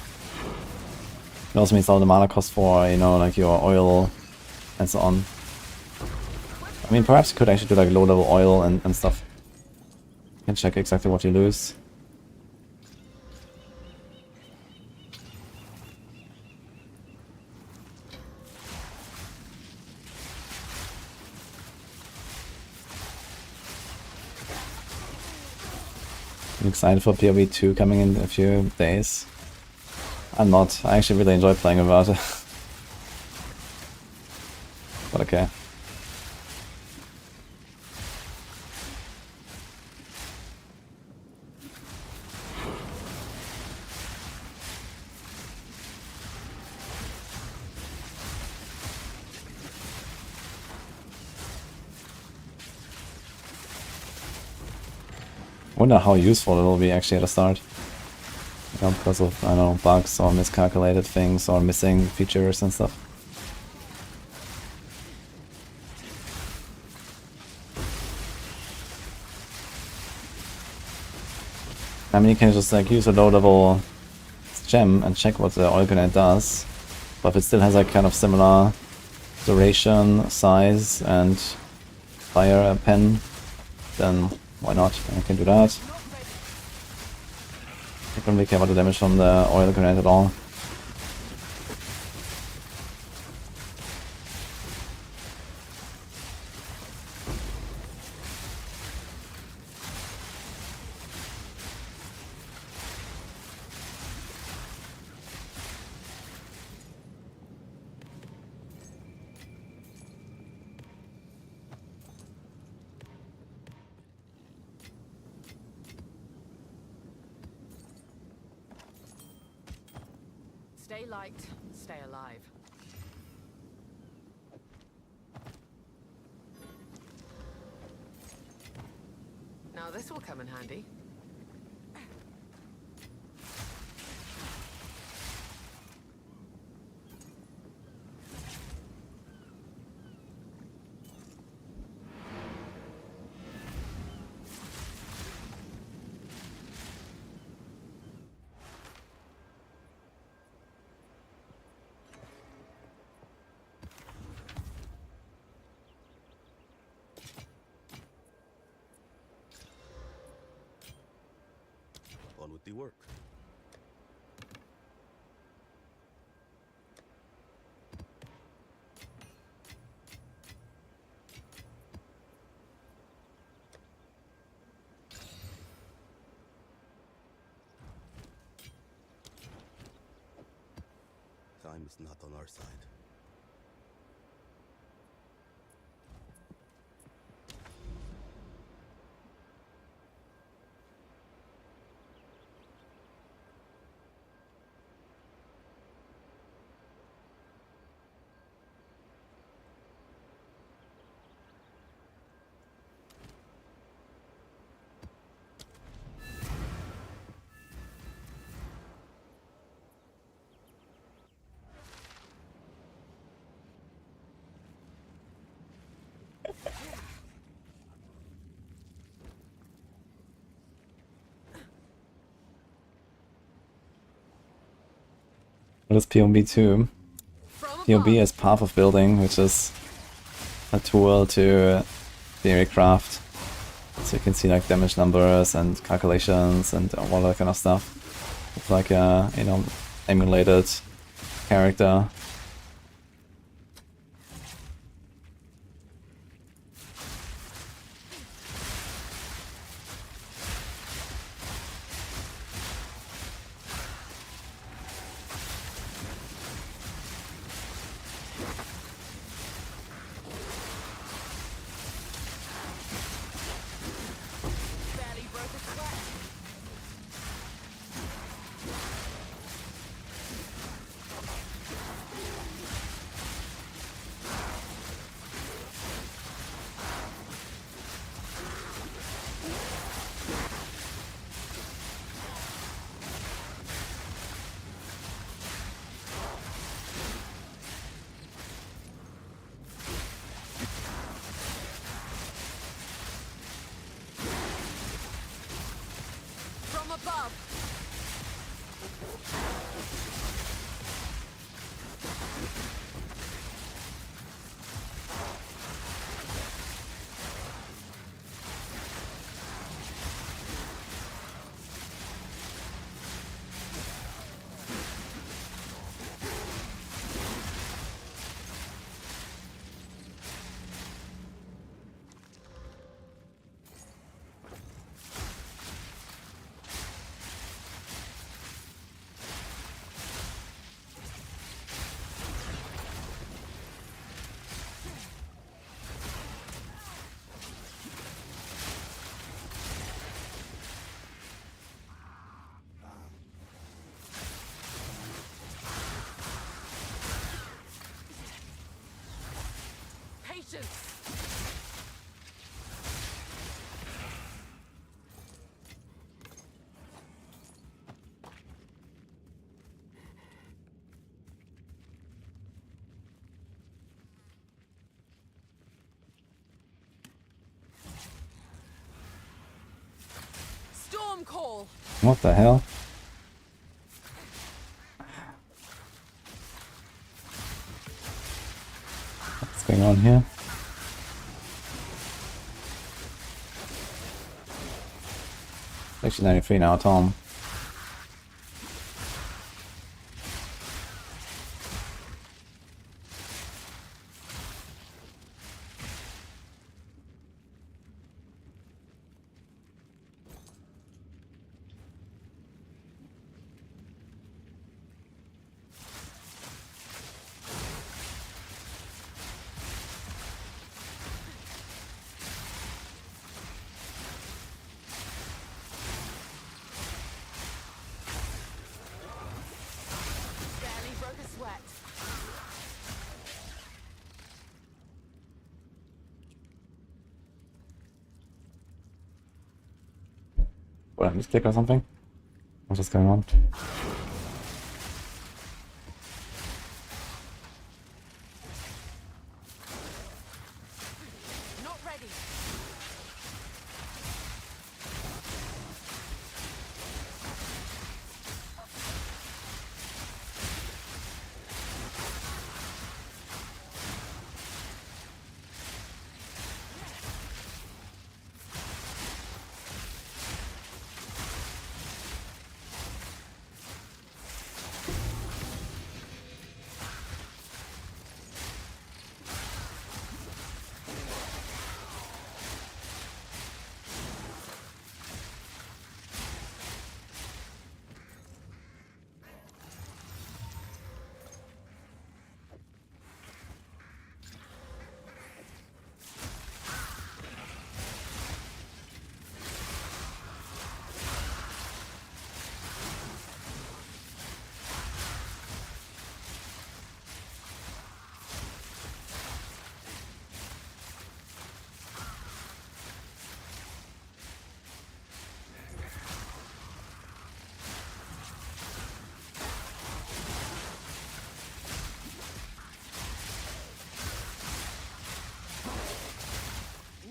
A: It also means double the mana cost for, you know, like your oil and so on. I mean, perhaps you could actually do like low level oil and stuff. You can check exactly what you lose. I'm excited for PoE 2 coming in a few days. I'm not. I actually really enjoy playing without it. But okay. I wonder how useful it will be actually at the start. You know, because of, I don't know, bugs or miscalculated things or missing features and stuff. I mean, you can just like use a low level gem and check what the oil grenade does. But if it still has like kind of similar duration, size and fire pen, then why not? I can do that. I don't really care about the damage from the oil grenade at all.
B: Stay light, stay alive. Now this will come in handy.
E: On with the work. Time is not on our side.
A: What is POB 2? POB is Path of Building, which is a tool to theory craft. So you can see like damage numbers and calculations and all that kind of stuff. It's like a, you know, emulated character.
B: Storm call.
A: What the hell? What's going on here? Actually 93 now, Tom.
B: Barely broke a sweat.
A: What, I misclick or something? What's going on?
B: Not ready.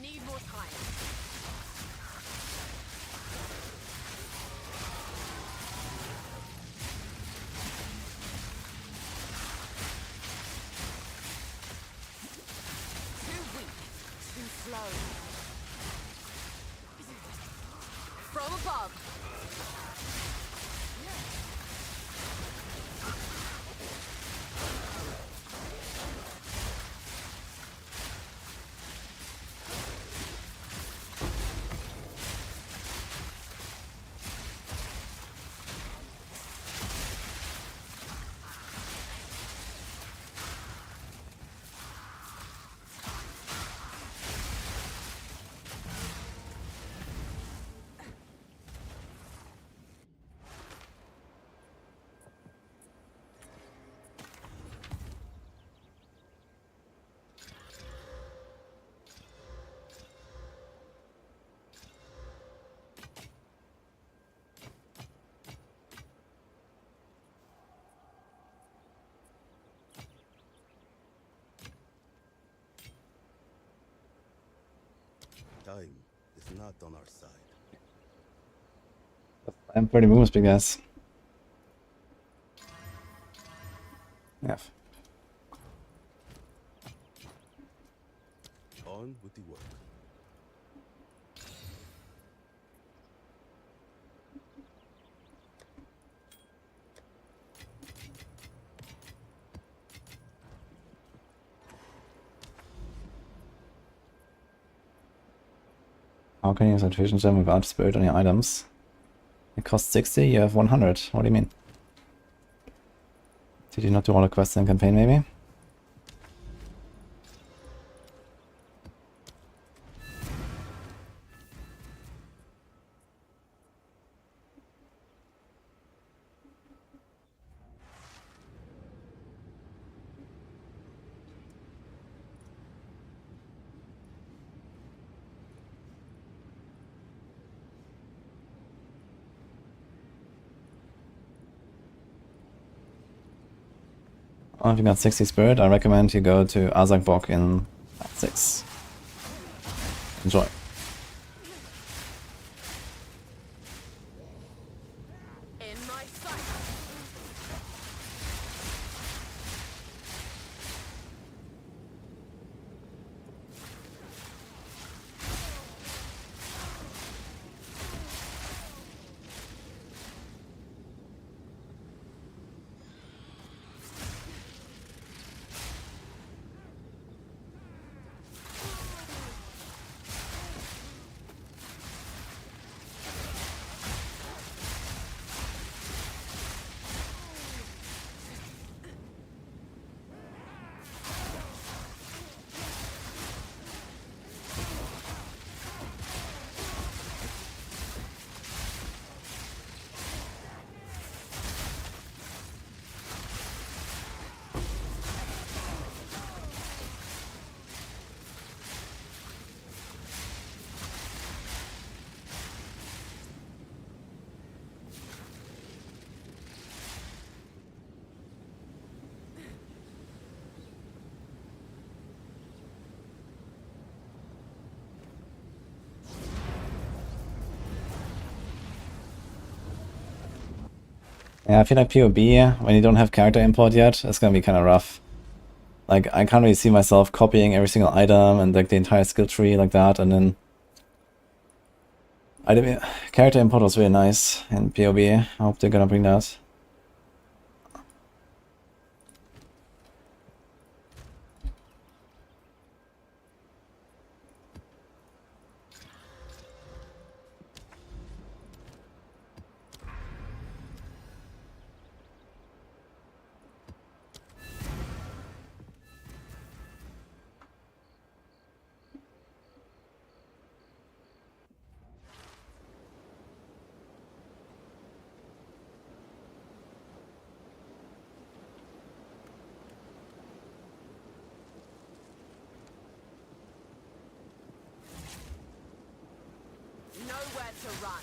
B: Need more time. Too weak. Too slow. From above.
E: Time is not on our side.
A: I'm pretty moves, big ass. F.
E: On with the work.
A: How can you use a Fusion Gem without Spirit on your items? It costs 60, you have 100. What do you mean? Did you not do all the quests in campaign, maybe? if you got 60 spirit, I recommend you go to Azakbok in 6. Enjoy. Yeah, I feel like PoB, when you don't have character import yet, it's gonna be kind of rough. Like, I can't really see myself copying every single item and like the entire skill tree like that, and then... character import was really nice in PoB. I hope they're gonna bring that.
B: Nowhere to run.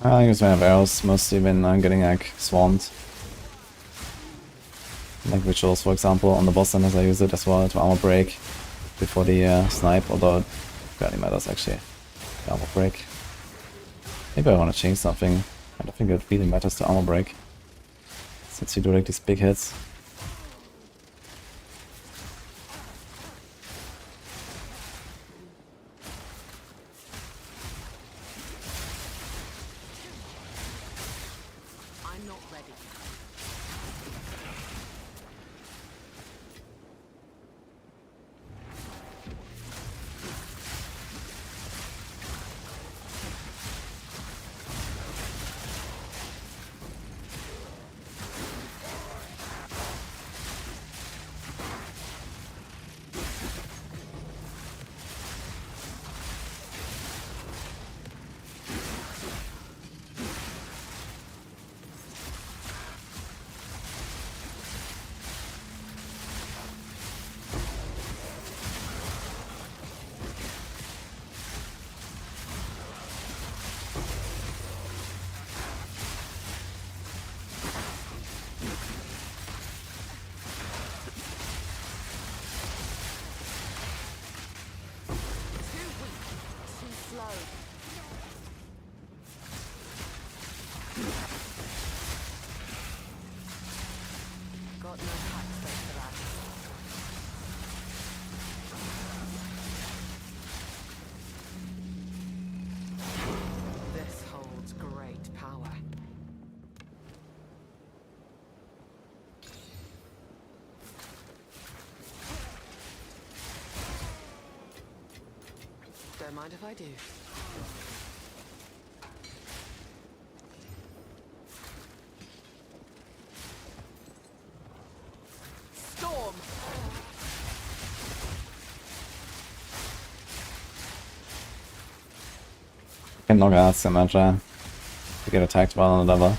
A: I use my arrows mostly when I'm getting like swarmed. Like rituals, for example, on the boss centers I use it as well to armor break before the snipe, although it barely matters actually. The armor break. Maybe I want to change something. I don't think it really matters to armor break, since you do like these big hits.
B: Don't mind if I do. Storm!
A: Can nog ask so much to get attacked while on a double.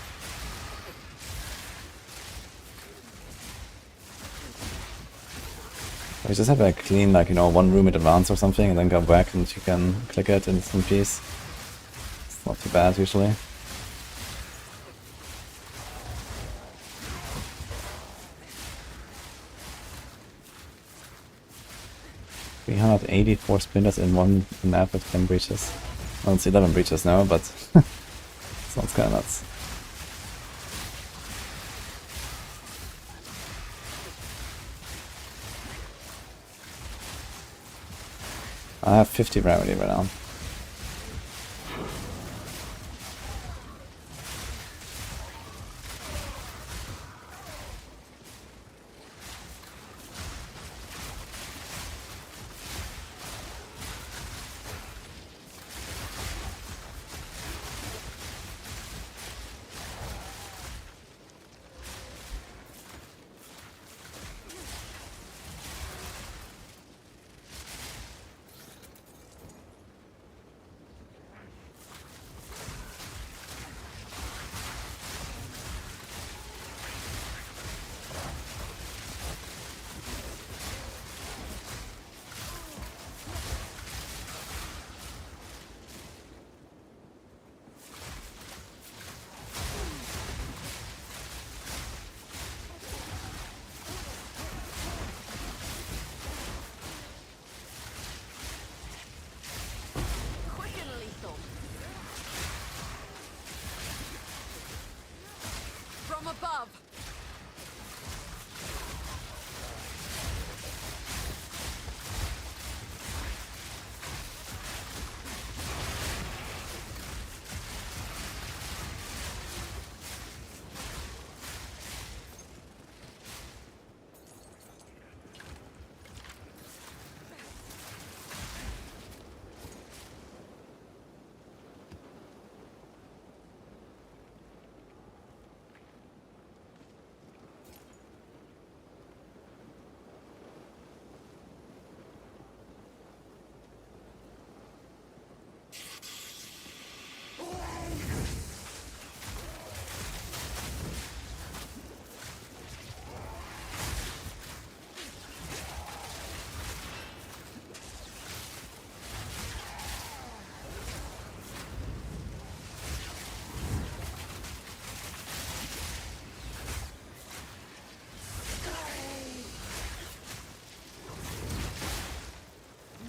A: We just have a clean, like, you know, one room in advance or something, and then go back and you can click it in some piece. It's not too bad usually. We have 84 splinters in one map with 10 breaches. Well, it's 11 breaches now, but sounds kinda nuts. I have 50 gravity right now.
B: From above!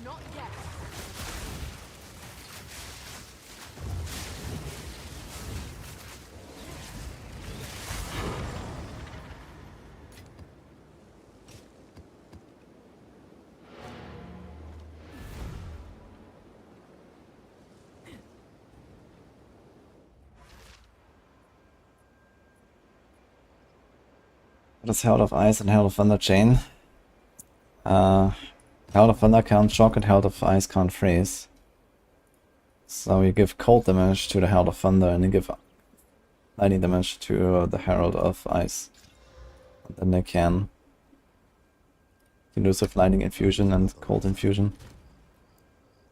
B: Not yet.
A: What is Herald of Ice and Herald of Thunder chain? Herald of Thunder can't shock and Herald of Ice can't freeze. So you give cold damage to the Herald of Thunder and you give lightning damage to the Herald of Ice. And then they can use with lightning infusion and cold infusion.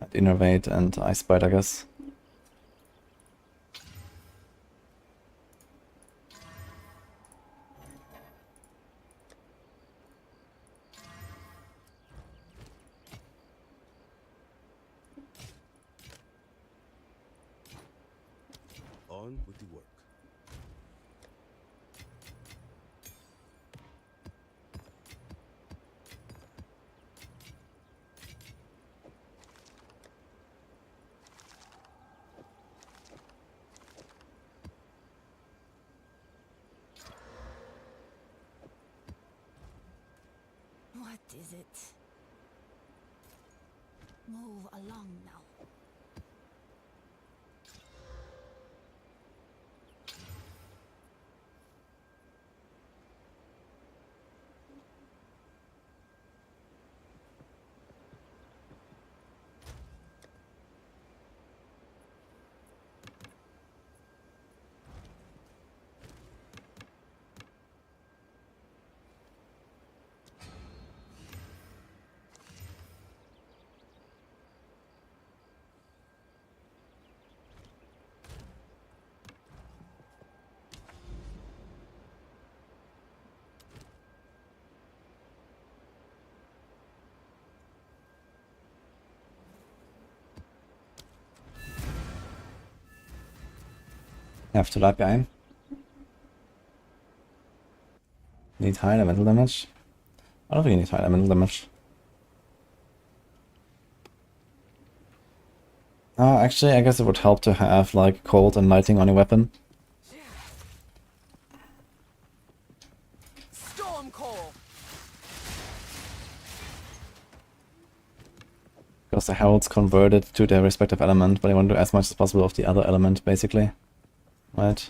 A: And innervate and ice bite, I guess.
E: On with the work.
C: What is it? Move along now.
A: Have to light behind. Need high elemental damage? I don't think you need high elemental damage. Actually, I guess it would help to have like cold and lighting on your weapon.
B: Storm call.
A: Because the heralds converted to their respective element, but they want to do as much as possible of the other element, basically. Right?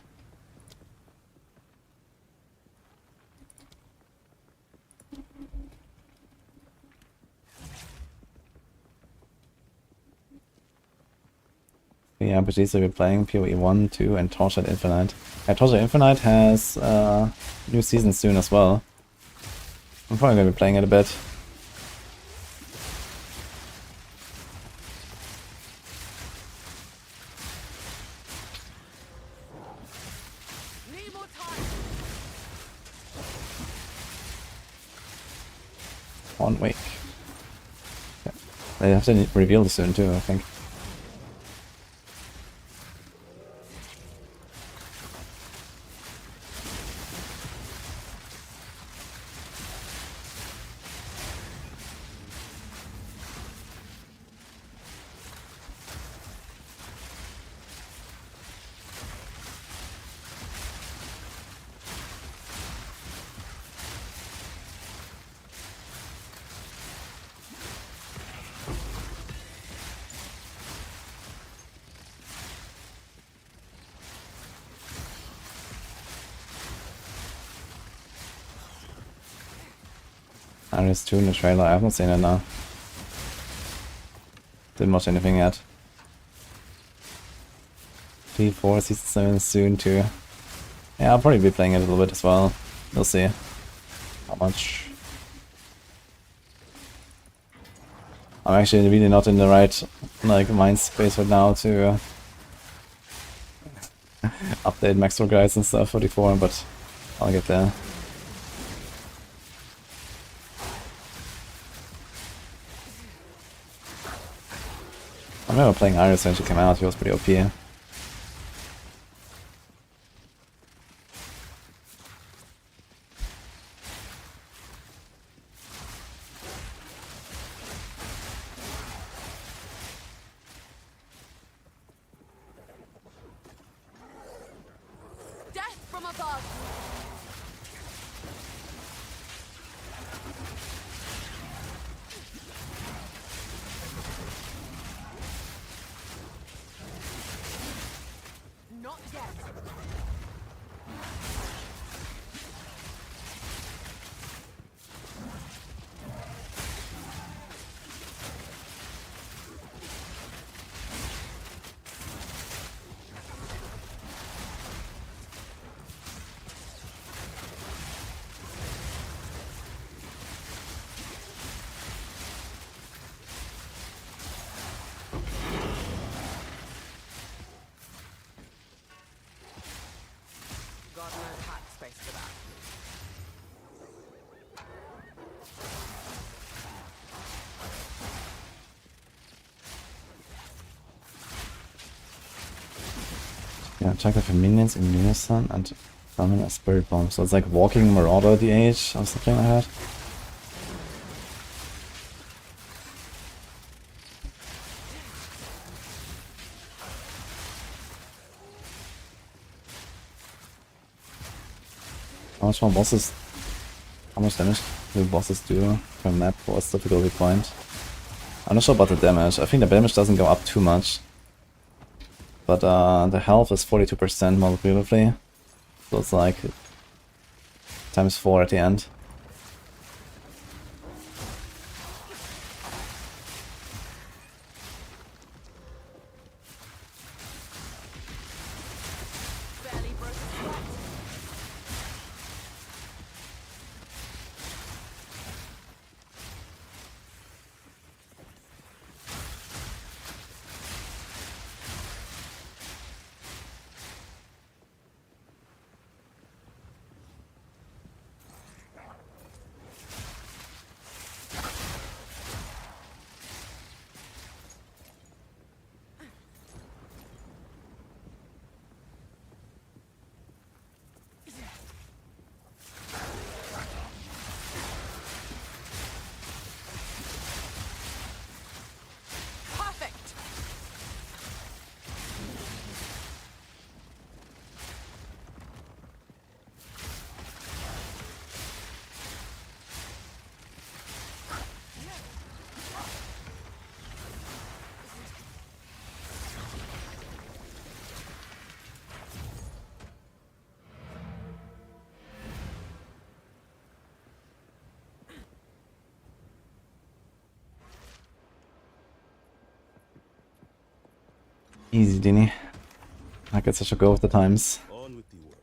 A: Yeah, but these we're playing PoE 1, 2, and Torchlight Infinite. Yeah, Torchlight Infinite has new season soon as well. I'm probably going to be playing it a bit. One week. Yeah. They have to reveal soon too, I think. There's 2 in the trailer, I haven't seen it now. Didn't watch anything yet. P4 season 7 soon too. Yeah, I'll probably be playing it a little bit as well. We'll see how much. I'm actually really not in the right like mind space right now to update Maxroll guides and stuff for D4, but I'll get there. I remember playing Iris when she came out, he was pretty OP.
B: Death from above. Not yet. Got no pack space for that.
A: Yeah, check if minions in unison and summon a Spiritborn. So it's like walking Marauder DH or something like that. How much more bosses? How much damage do bosses do per map? What's the difficulty point? I'm not sure about the damage. I think the damage doesn't go up too much. But the health is 42% more briefly. So it's like times 4 at the end. Easy, Dini. I get such a go with the times.
E: On with the work.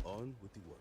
E: On with the work.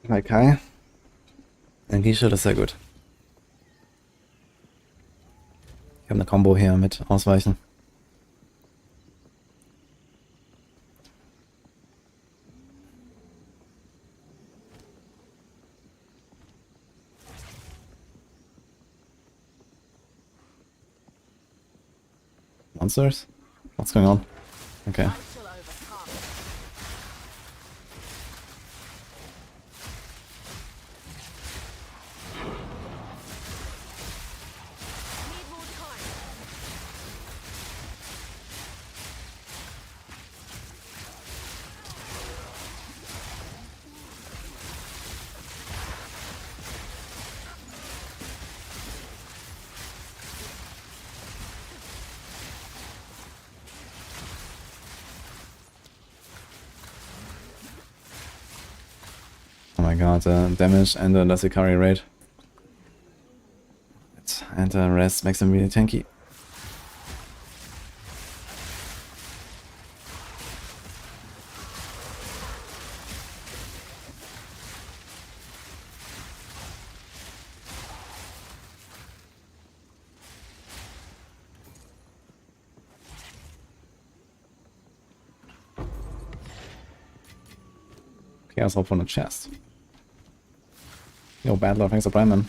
A: Okay. Energieschuld ist sehr gut. Ich habe eine Combo hier mit Ausweichen. Monsters? What's going on? Okay. Oh my god, damage and the Ikari rate. And rest makes him really tanky. Chaos Hope on the chest. Yo, Battler, thanks for Prime, man.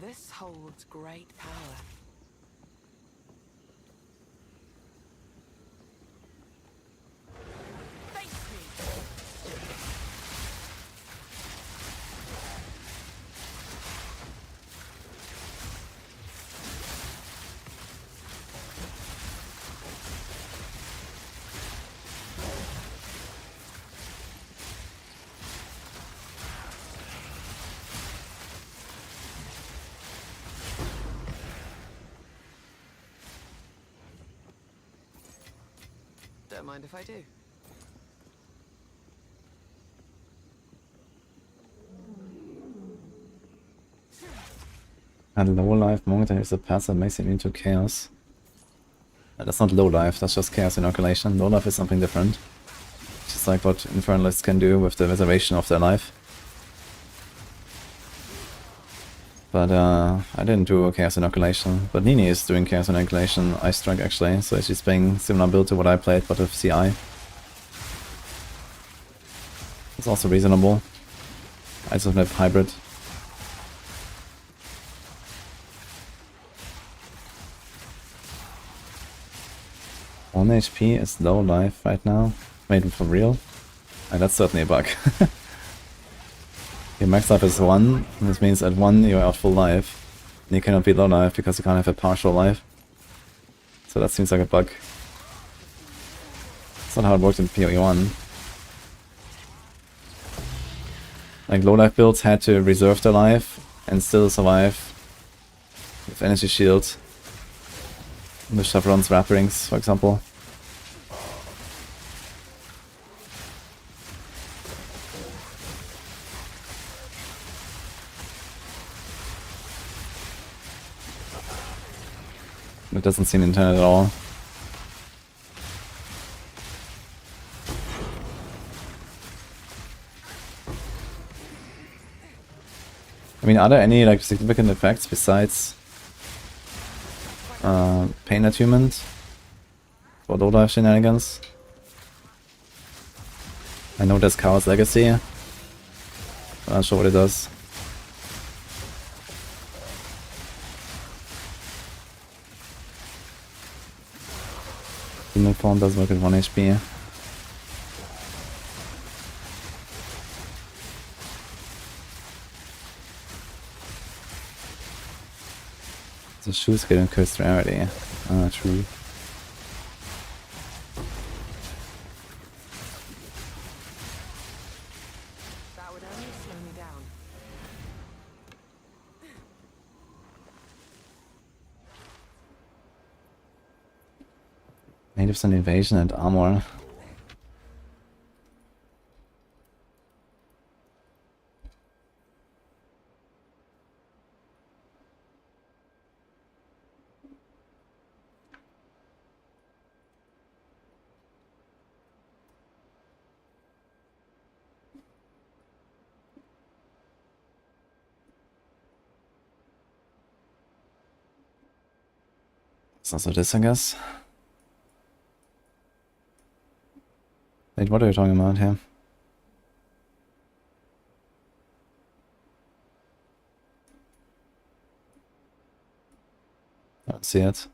B: This holds great power. Don't mind if I do.
A: And low life monk that is a pass that makes him into chaos. That's not low life, that's just chaos inoculation. Low life is something different. Just like what Infernalists can do with the reservation of their life. But I didn't do chaos inoculation. But Nini is doing chaos inoculation Ice Strike actually, so she's playing similar build to what I played, but with CI. It's also reasonable. I just have hybrid. One HP is low life right now. Made for real? That's certainly a bug. Your max life is 1, and this means at 1 you're out full life. And you cannot be low life because you can't have a partial life. So that seems like a bug. That's not how it worked in PoE 1. Like low life builds had to reserve their life and still survive with energy shield. The Chevron's Wrap Rings, for example. It doesn't seem intended at all. I mean, are there any like significant effects besides Pain Attunement for low life shenanigans? I know there's Chaos Legacy. I'm not sure what it does. Demon Form does work at 1 HP. The shoes get increased rarity. True.
B: That would only slow me down.
A: 80% evasion and armor. It's also this, I guess. Wait, what are you talking about here? I don't see it.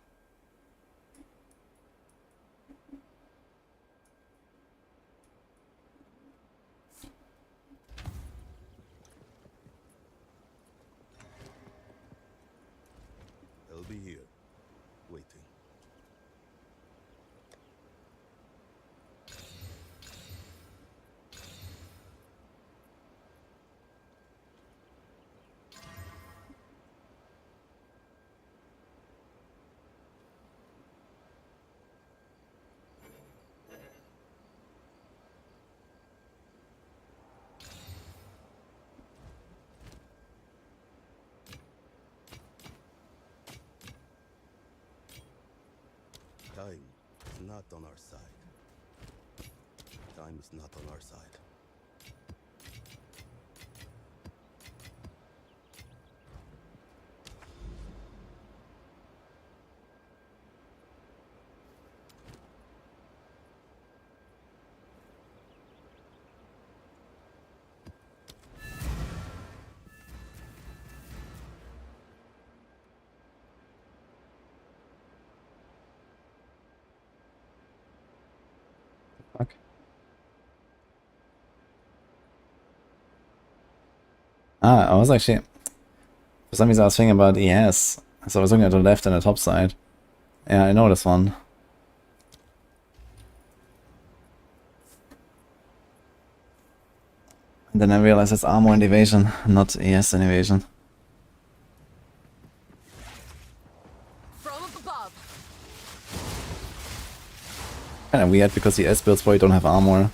E: I'll be here, waiting. Time is not on our side. Time is not on our side.
A: Fuck. I was actually... For some reason I was thinking about ES. So I was looking at the left and the top side. Yeah, I know this one. And then I realized it's armor and evasion, not ES and evasion. kind of weird because the S builds probably don't have armor.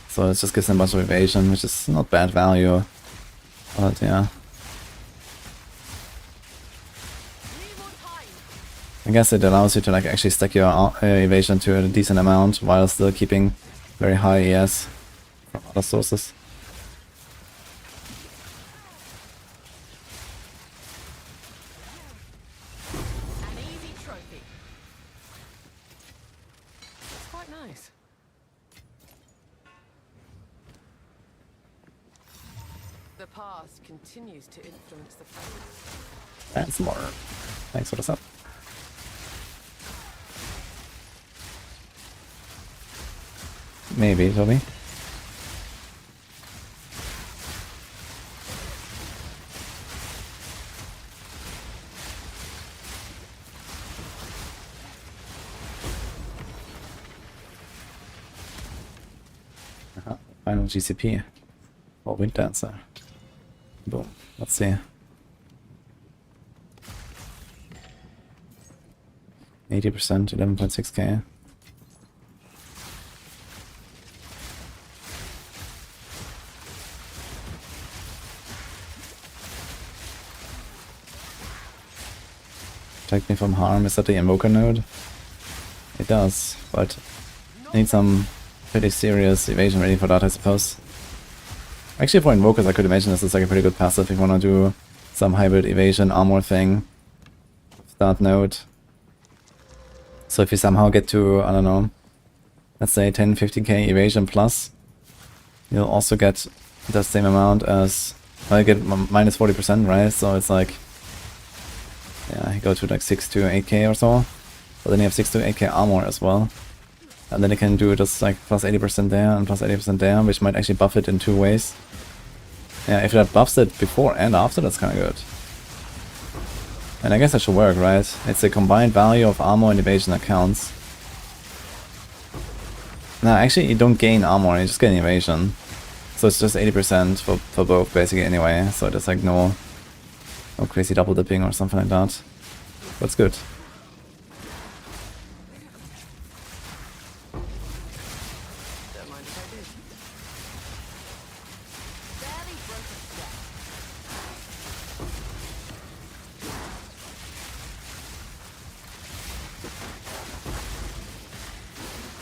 A: So it just gives them a bunch of evasion, which is not bad value. But yeah. I guess it allows you to like actually stack your evasion to a decent amount while still keeping very high ES from other sources.
B: An easy trophy. It's quite nice. The past continues to influence the present.
A: That's more. Thanks for the sub. Maybe, Toby. Final GCP. Or Wind Dancer. Boom. Let's see. 80%, 11.6k. Protect me from harm. Is that the invoker node? It does, but I need some pretty serious evasion ready for that, I suppose. Actually, for invokers, I could imagine this is like a pretty good passive if you want to do some hybrid evasion armor thing with that node. So if you somehow get to, I don't know, let's say 10-15k evasion plus, you'll also get the same amount as, well, you get minus 40%, right? So it's like, yeah, you go to like 6 to 8k or so, but then you have 6 to 8k armor as well. And then you can do just like plus 80% there and plus 80% there, which might actually buff it in 2 ways. Yeah, if that buffs it before and after, that's kind of good. And I guess that should work, right? It's the combined value of armor and evasion that counts. No, actually you don't gain armor, you just get evasion. So it's just 80% for both basically anyway, so there's like no crazy double dipping or something like that. That's good.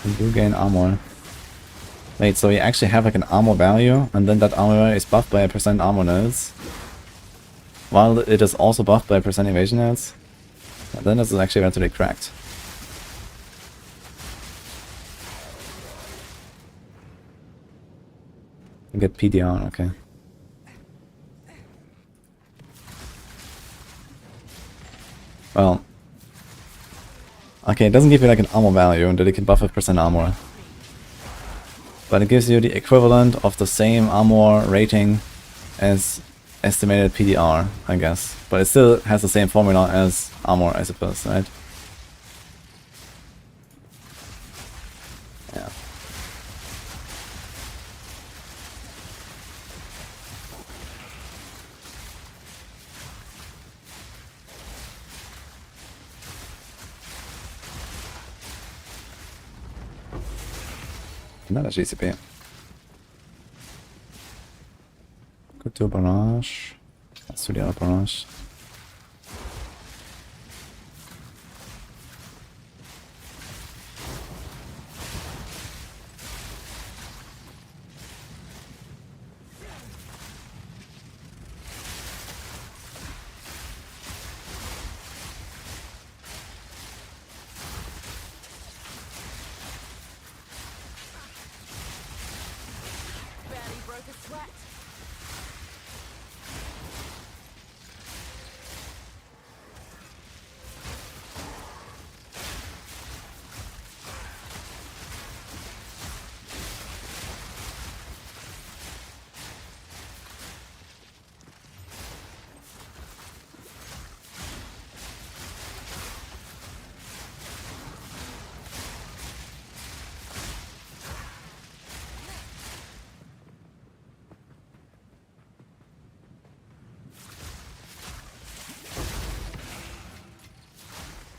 A: You do gain armor. Wait, so you actually have like an armor value, and then that armor is buffed by a % armor nodes, while it is also buffed by a % evasion nodes? And then this is actually relatively cracked. You get PDR, okay. Well, okay, it doesn't give you like an armor value, and that it can buff with % armor. But it gives you the equivalent of the same armor rating as estimated PDR, I guess. But it still has the same formula as armor, I suppose, right? Yeah. Another GCP. Go to a barrage. Let's do the other barrage.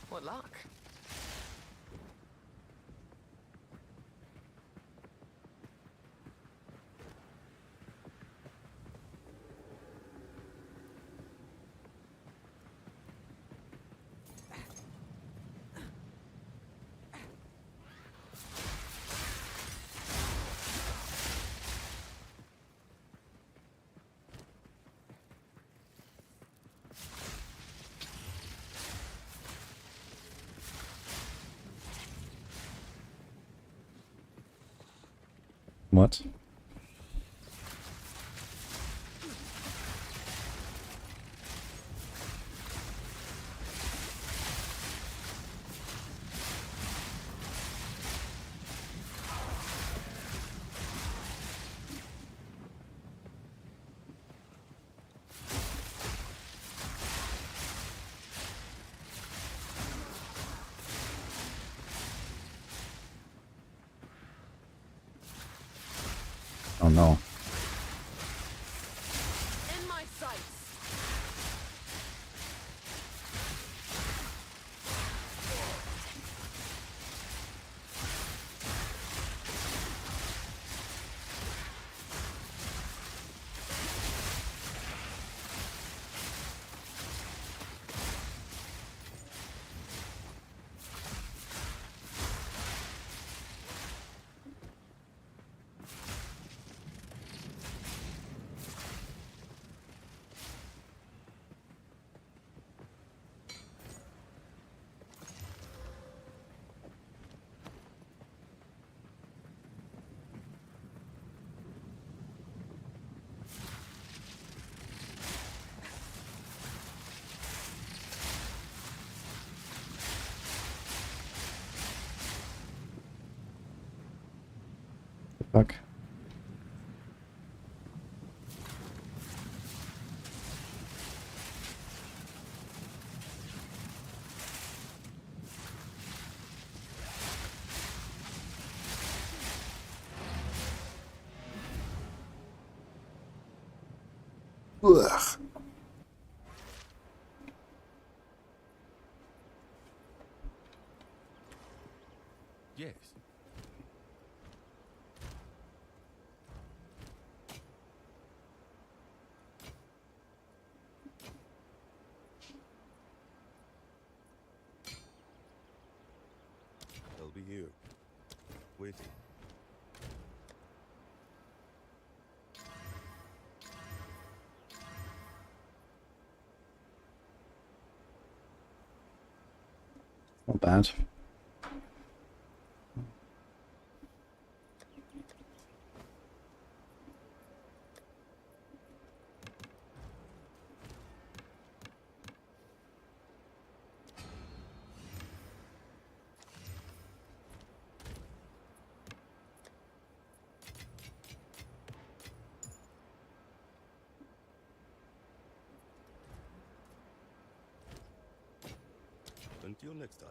B: What luck.
A: What? Oh no.
B: In my sights.
A: Fuck. Ugh.
R: Yes.
E: They'll be here, waiting.
A: Not bad.
E: Until next time.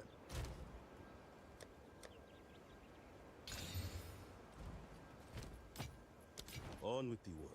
E: On with the work.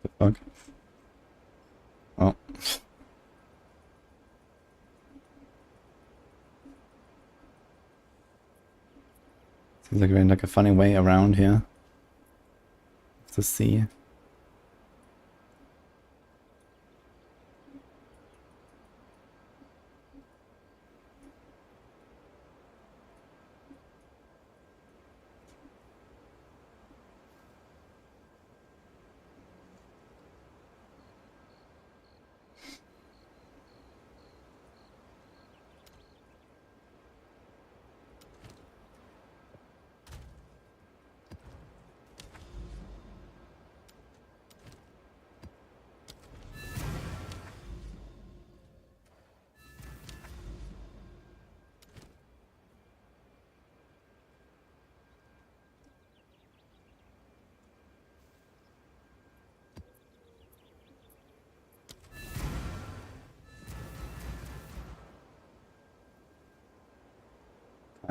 A: The fuck? Oh. Seems like we're in like a funny way around here. To see.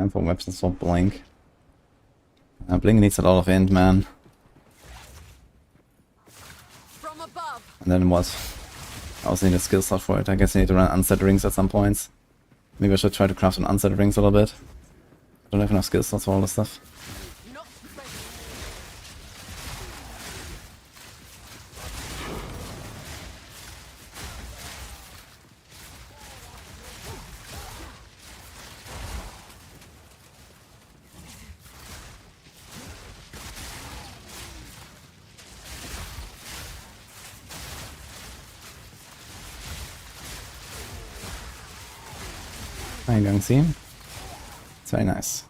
A: And for weapons for Blink. Blink needs a lot of int, man. And then what? I also need a skill slot for it. I guess I need to run unset rings at some points. Maybe I should try to craft an unset rings a little bit. I don't have enough skill slots for all this stuff. Eingang ziehen. It's very nice.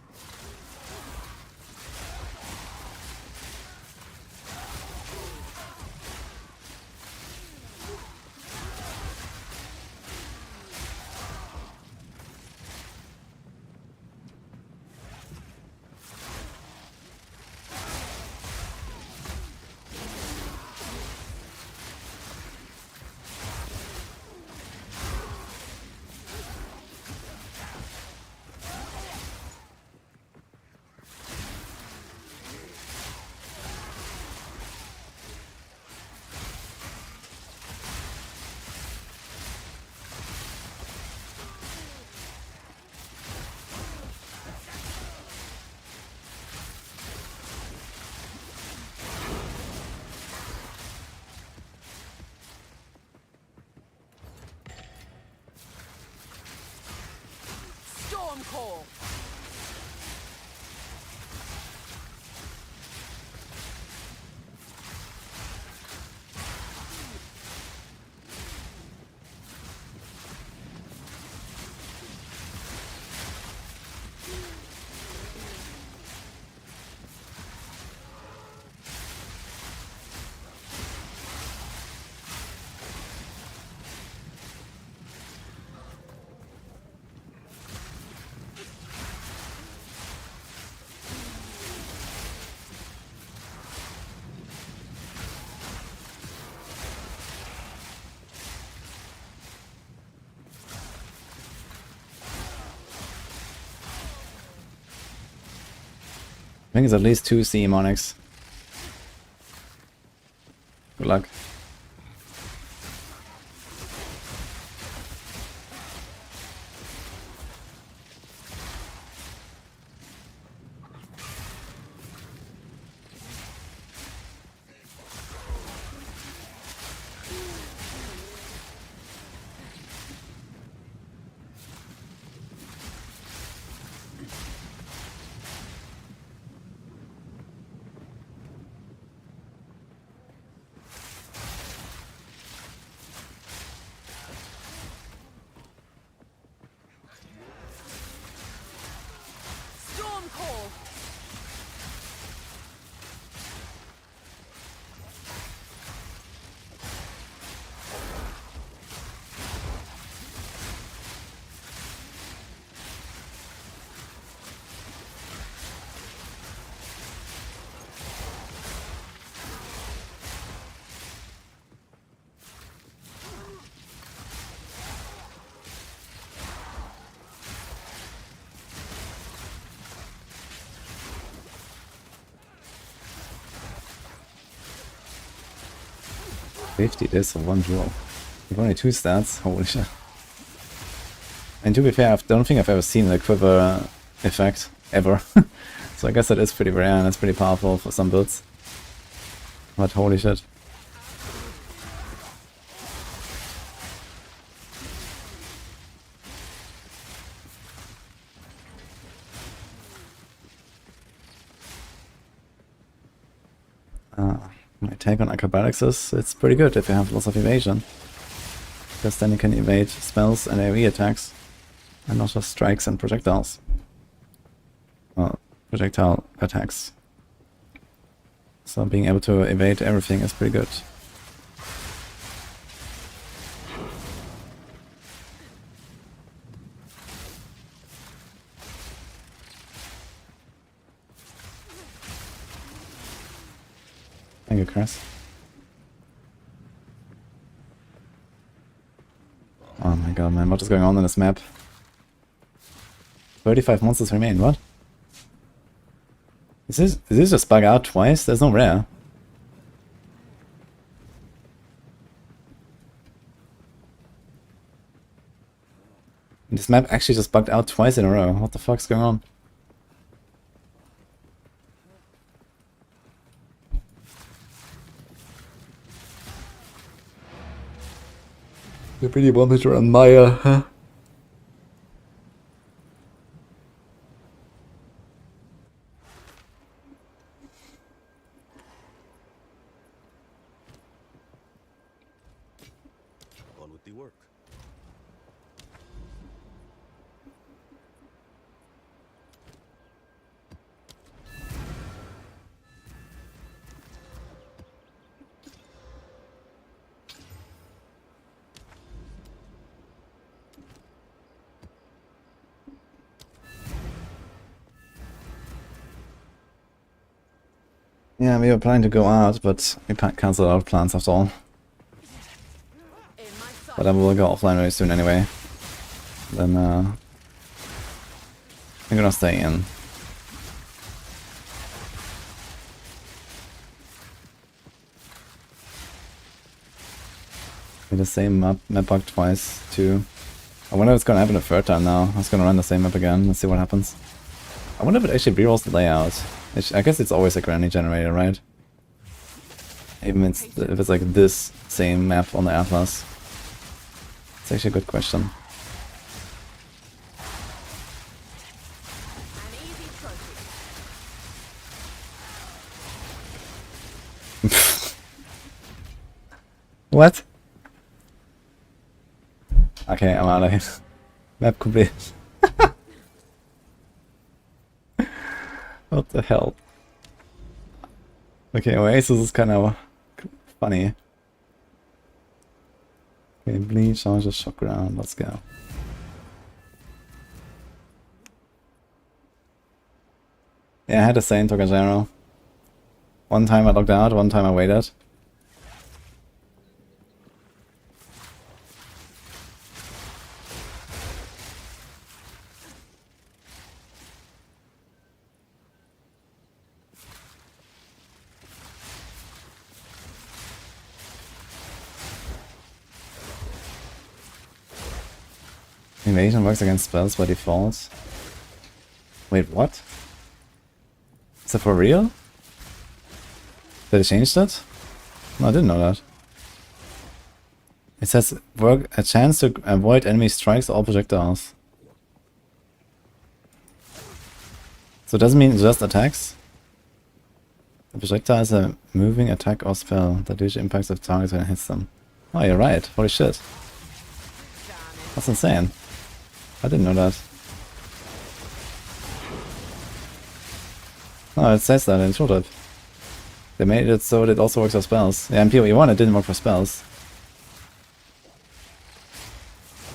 B: Call.
A: I think it's at least 2 CE Monix. Good luck. This of 1 duel. You've only 2 stats, holy shit. And to be fair, I don't think I've ever seen the quiver effect, ever. So I guess that is pretty rare and it's pretty powerful for some builds. But holy shit. My take on acrobatics is it's pretty good if you have lots of evasion. Because then you can evade spells and AoE attacks. And not just strikes and projectiles. Well, projectile attacks. So being able to evade everything is pretty good. Thank you, Chris. Oh my god, man, what is going on in this map? 35 monsters remain, what? Did this just bug out twice? There's no rare. This map actually just bugged out twice in a row. What the fuck's going on? You really want me to run Maya, huh?
E: On with the work.
A: Yeah, we were planning to go out, but we cancelled our plans after all. But then we'll go offline very soon anyway. Then, I'm gonna stay in. With the same map bug twice, too. I wonder if it's gonna happen a third time now. I was gonna run the same map again, let's see what happens. I wonder if it actually rerolls the layout. I guess it's always a granny generator, right? Even if it's like this same map on the Atlas. It's actually a good question. What? Okay, I'm out of here. Map complete. What the hell? Okay, Oasis is kind of funny. Okay, Bleach, I'll just shock around, let's go. Yeah, I had the same Tokajero. One time I logged out, one time I waited. Invasion works against spells by default. Wait, what? Is that for real? Did they change that? No, I didn't know that. It says work a chance to avoid enemy strikes or projectiles. So it doesn't mean just attacks? The projectile is a moving attack or spell that usually impacts the target when it hits them. Oh, you're right. Holy shit. That's insane. I didn't know that. Oh, it says that in Short. They made it so it also works for spells. Yeah, in PoE 1 it didn't work for spells.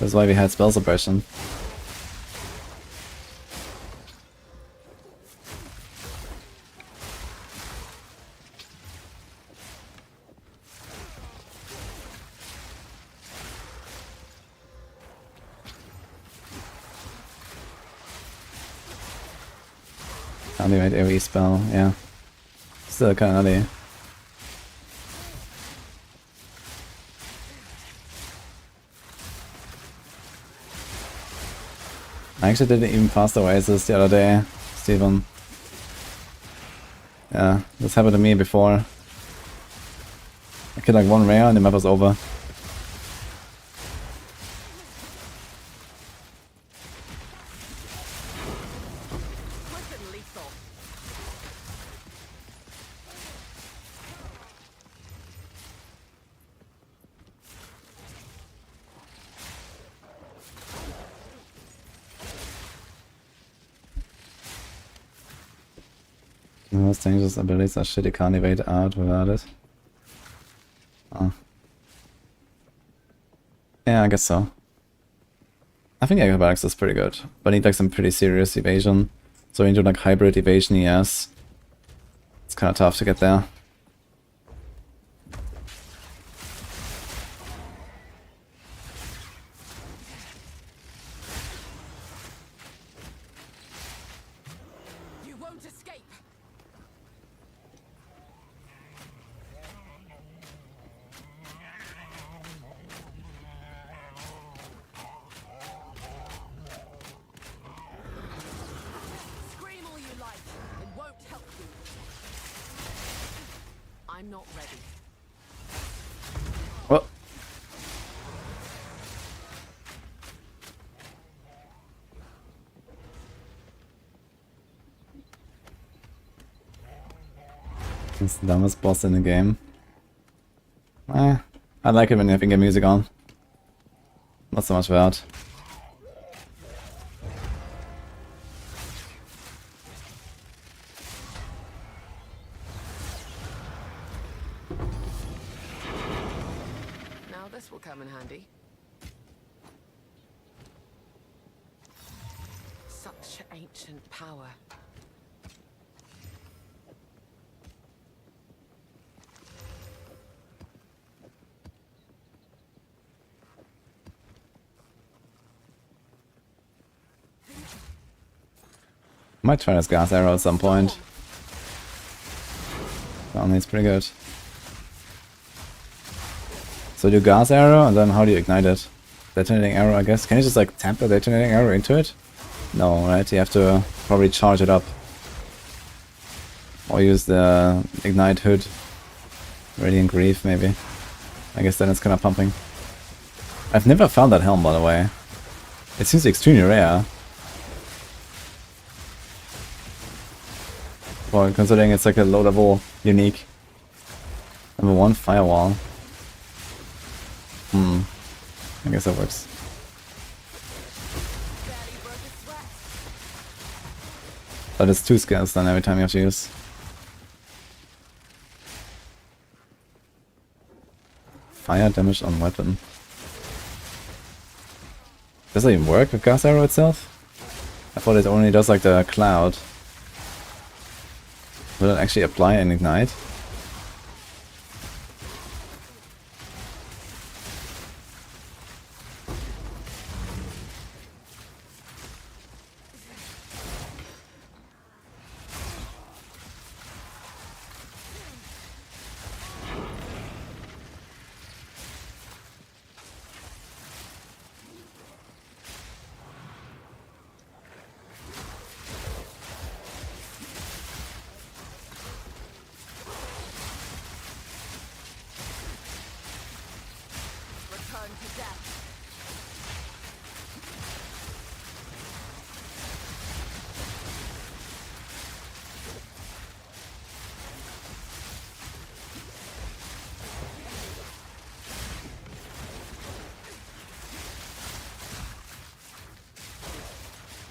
A: That's why we had spell suppression. Animate AoE spell, yeah. Still kinda nutty. I actually did an even faster Oasis the other day, Steven. Yeah, this happened to me before. I killed like one rare and the map was over. Most dangerous abilities are shit, you can't evade out without it. Oh. Yeah, I guess so. I think acrobatics is pretty good, but I need like some pretty serious evasion. So into like hybrid evasion, yes. It's kind of tough to get there.
B: I'm not ready.
A: Oh. It's the dumbest boss in the game. I like it when you have in-game music on. Not so much about.
B: Now this will come in handy. Such ancient power.
A: Might try this gas arrow at some point. It's pretty good. So do gas arrow, and then how do you ignite it? Detonating arrow, I guess. Can you just like tap the detonating arrow into it? No, right? You have to probably charge it up. Or use the ignite hood. Radiant Grief, maybe. I guess then it's kind of pumping. I've never found that helm, by the way. It seems extremely rare. Well, considering it's like a low-level unique. Number 1, Firewall. I guess that works. But it's 2 skills then every time you have to use. Fire damage on weapon. Does that even work with gas arrow itself? I thought it only does like the cloud. Will it actually apply and ignite?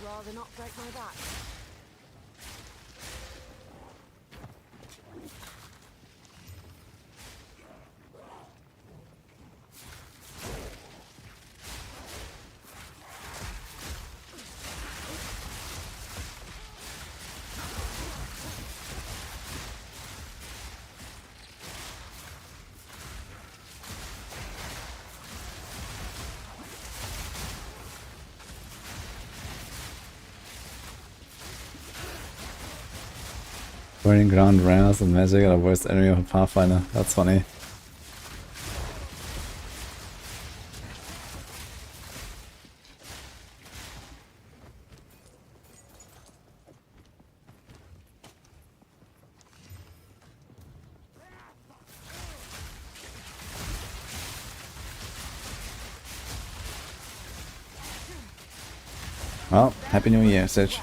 B: Rather not break my back.
A: Burning ground rares and magic are the worst enemy of a Pathfinder. That's funny. Well, Happy New Year, Sitch.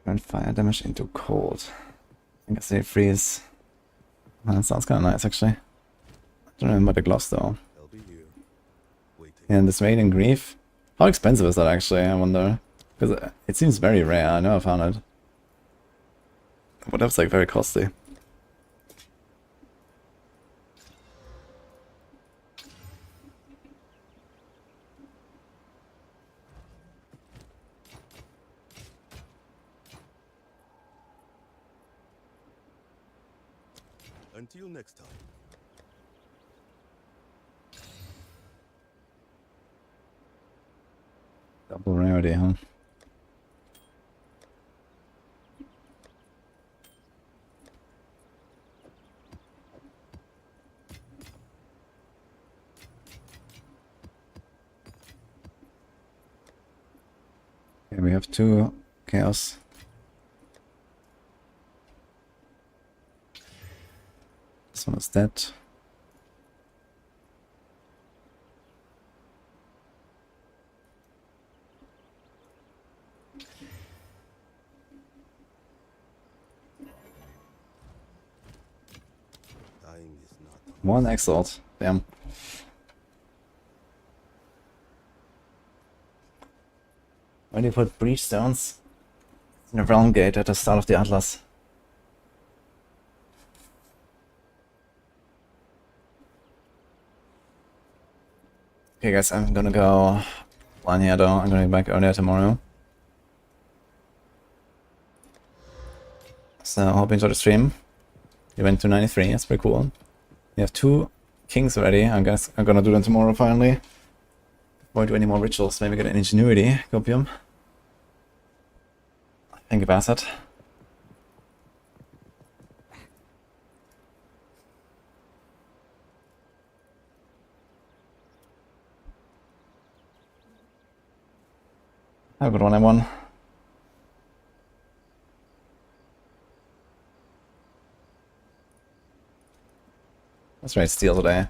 A: Turn fire damage into cold. I guess they freeze. That sounds kind of nice, actually. I don't remember the gloss though. Yeah, and this Radiant Grief. How expensive is that actually? I wonder. Because it seems very rare. I know I found it. But that's like very costly.
E: Until next time.
A: Double rarity, huh? Okay, we have 2 chaos. This one is dead. One exalt. Damn. Why do you put breach stones in a realm gate at the start of the Atlas? Okay guys, I'm gonna go line here though. I'm gonna be back earlier tomorrow. So hope you enjoyed the stream. You went to 93, that's pretty cool. We have 2 kings already. I guess I'm gonna do them tomorrow finally. Before I do any more rituals, maybe get an ingenuity copium. Thank you, Bassett. Have a good one, everyone. Let's raid steel today.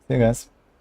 A: See you guys.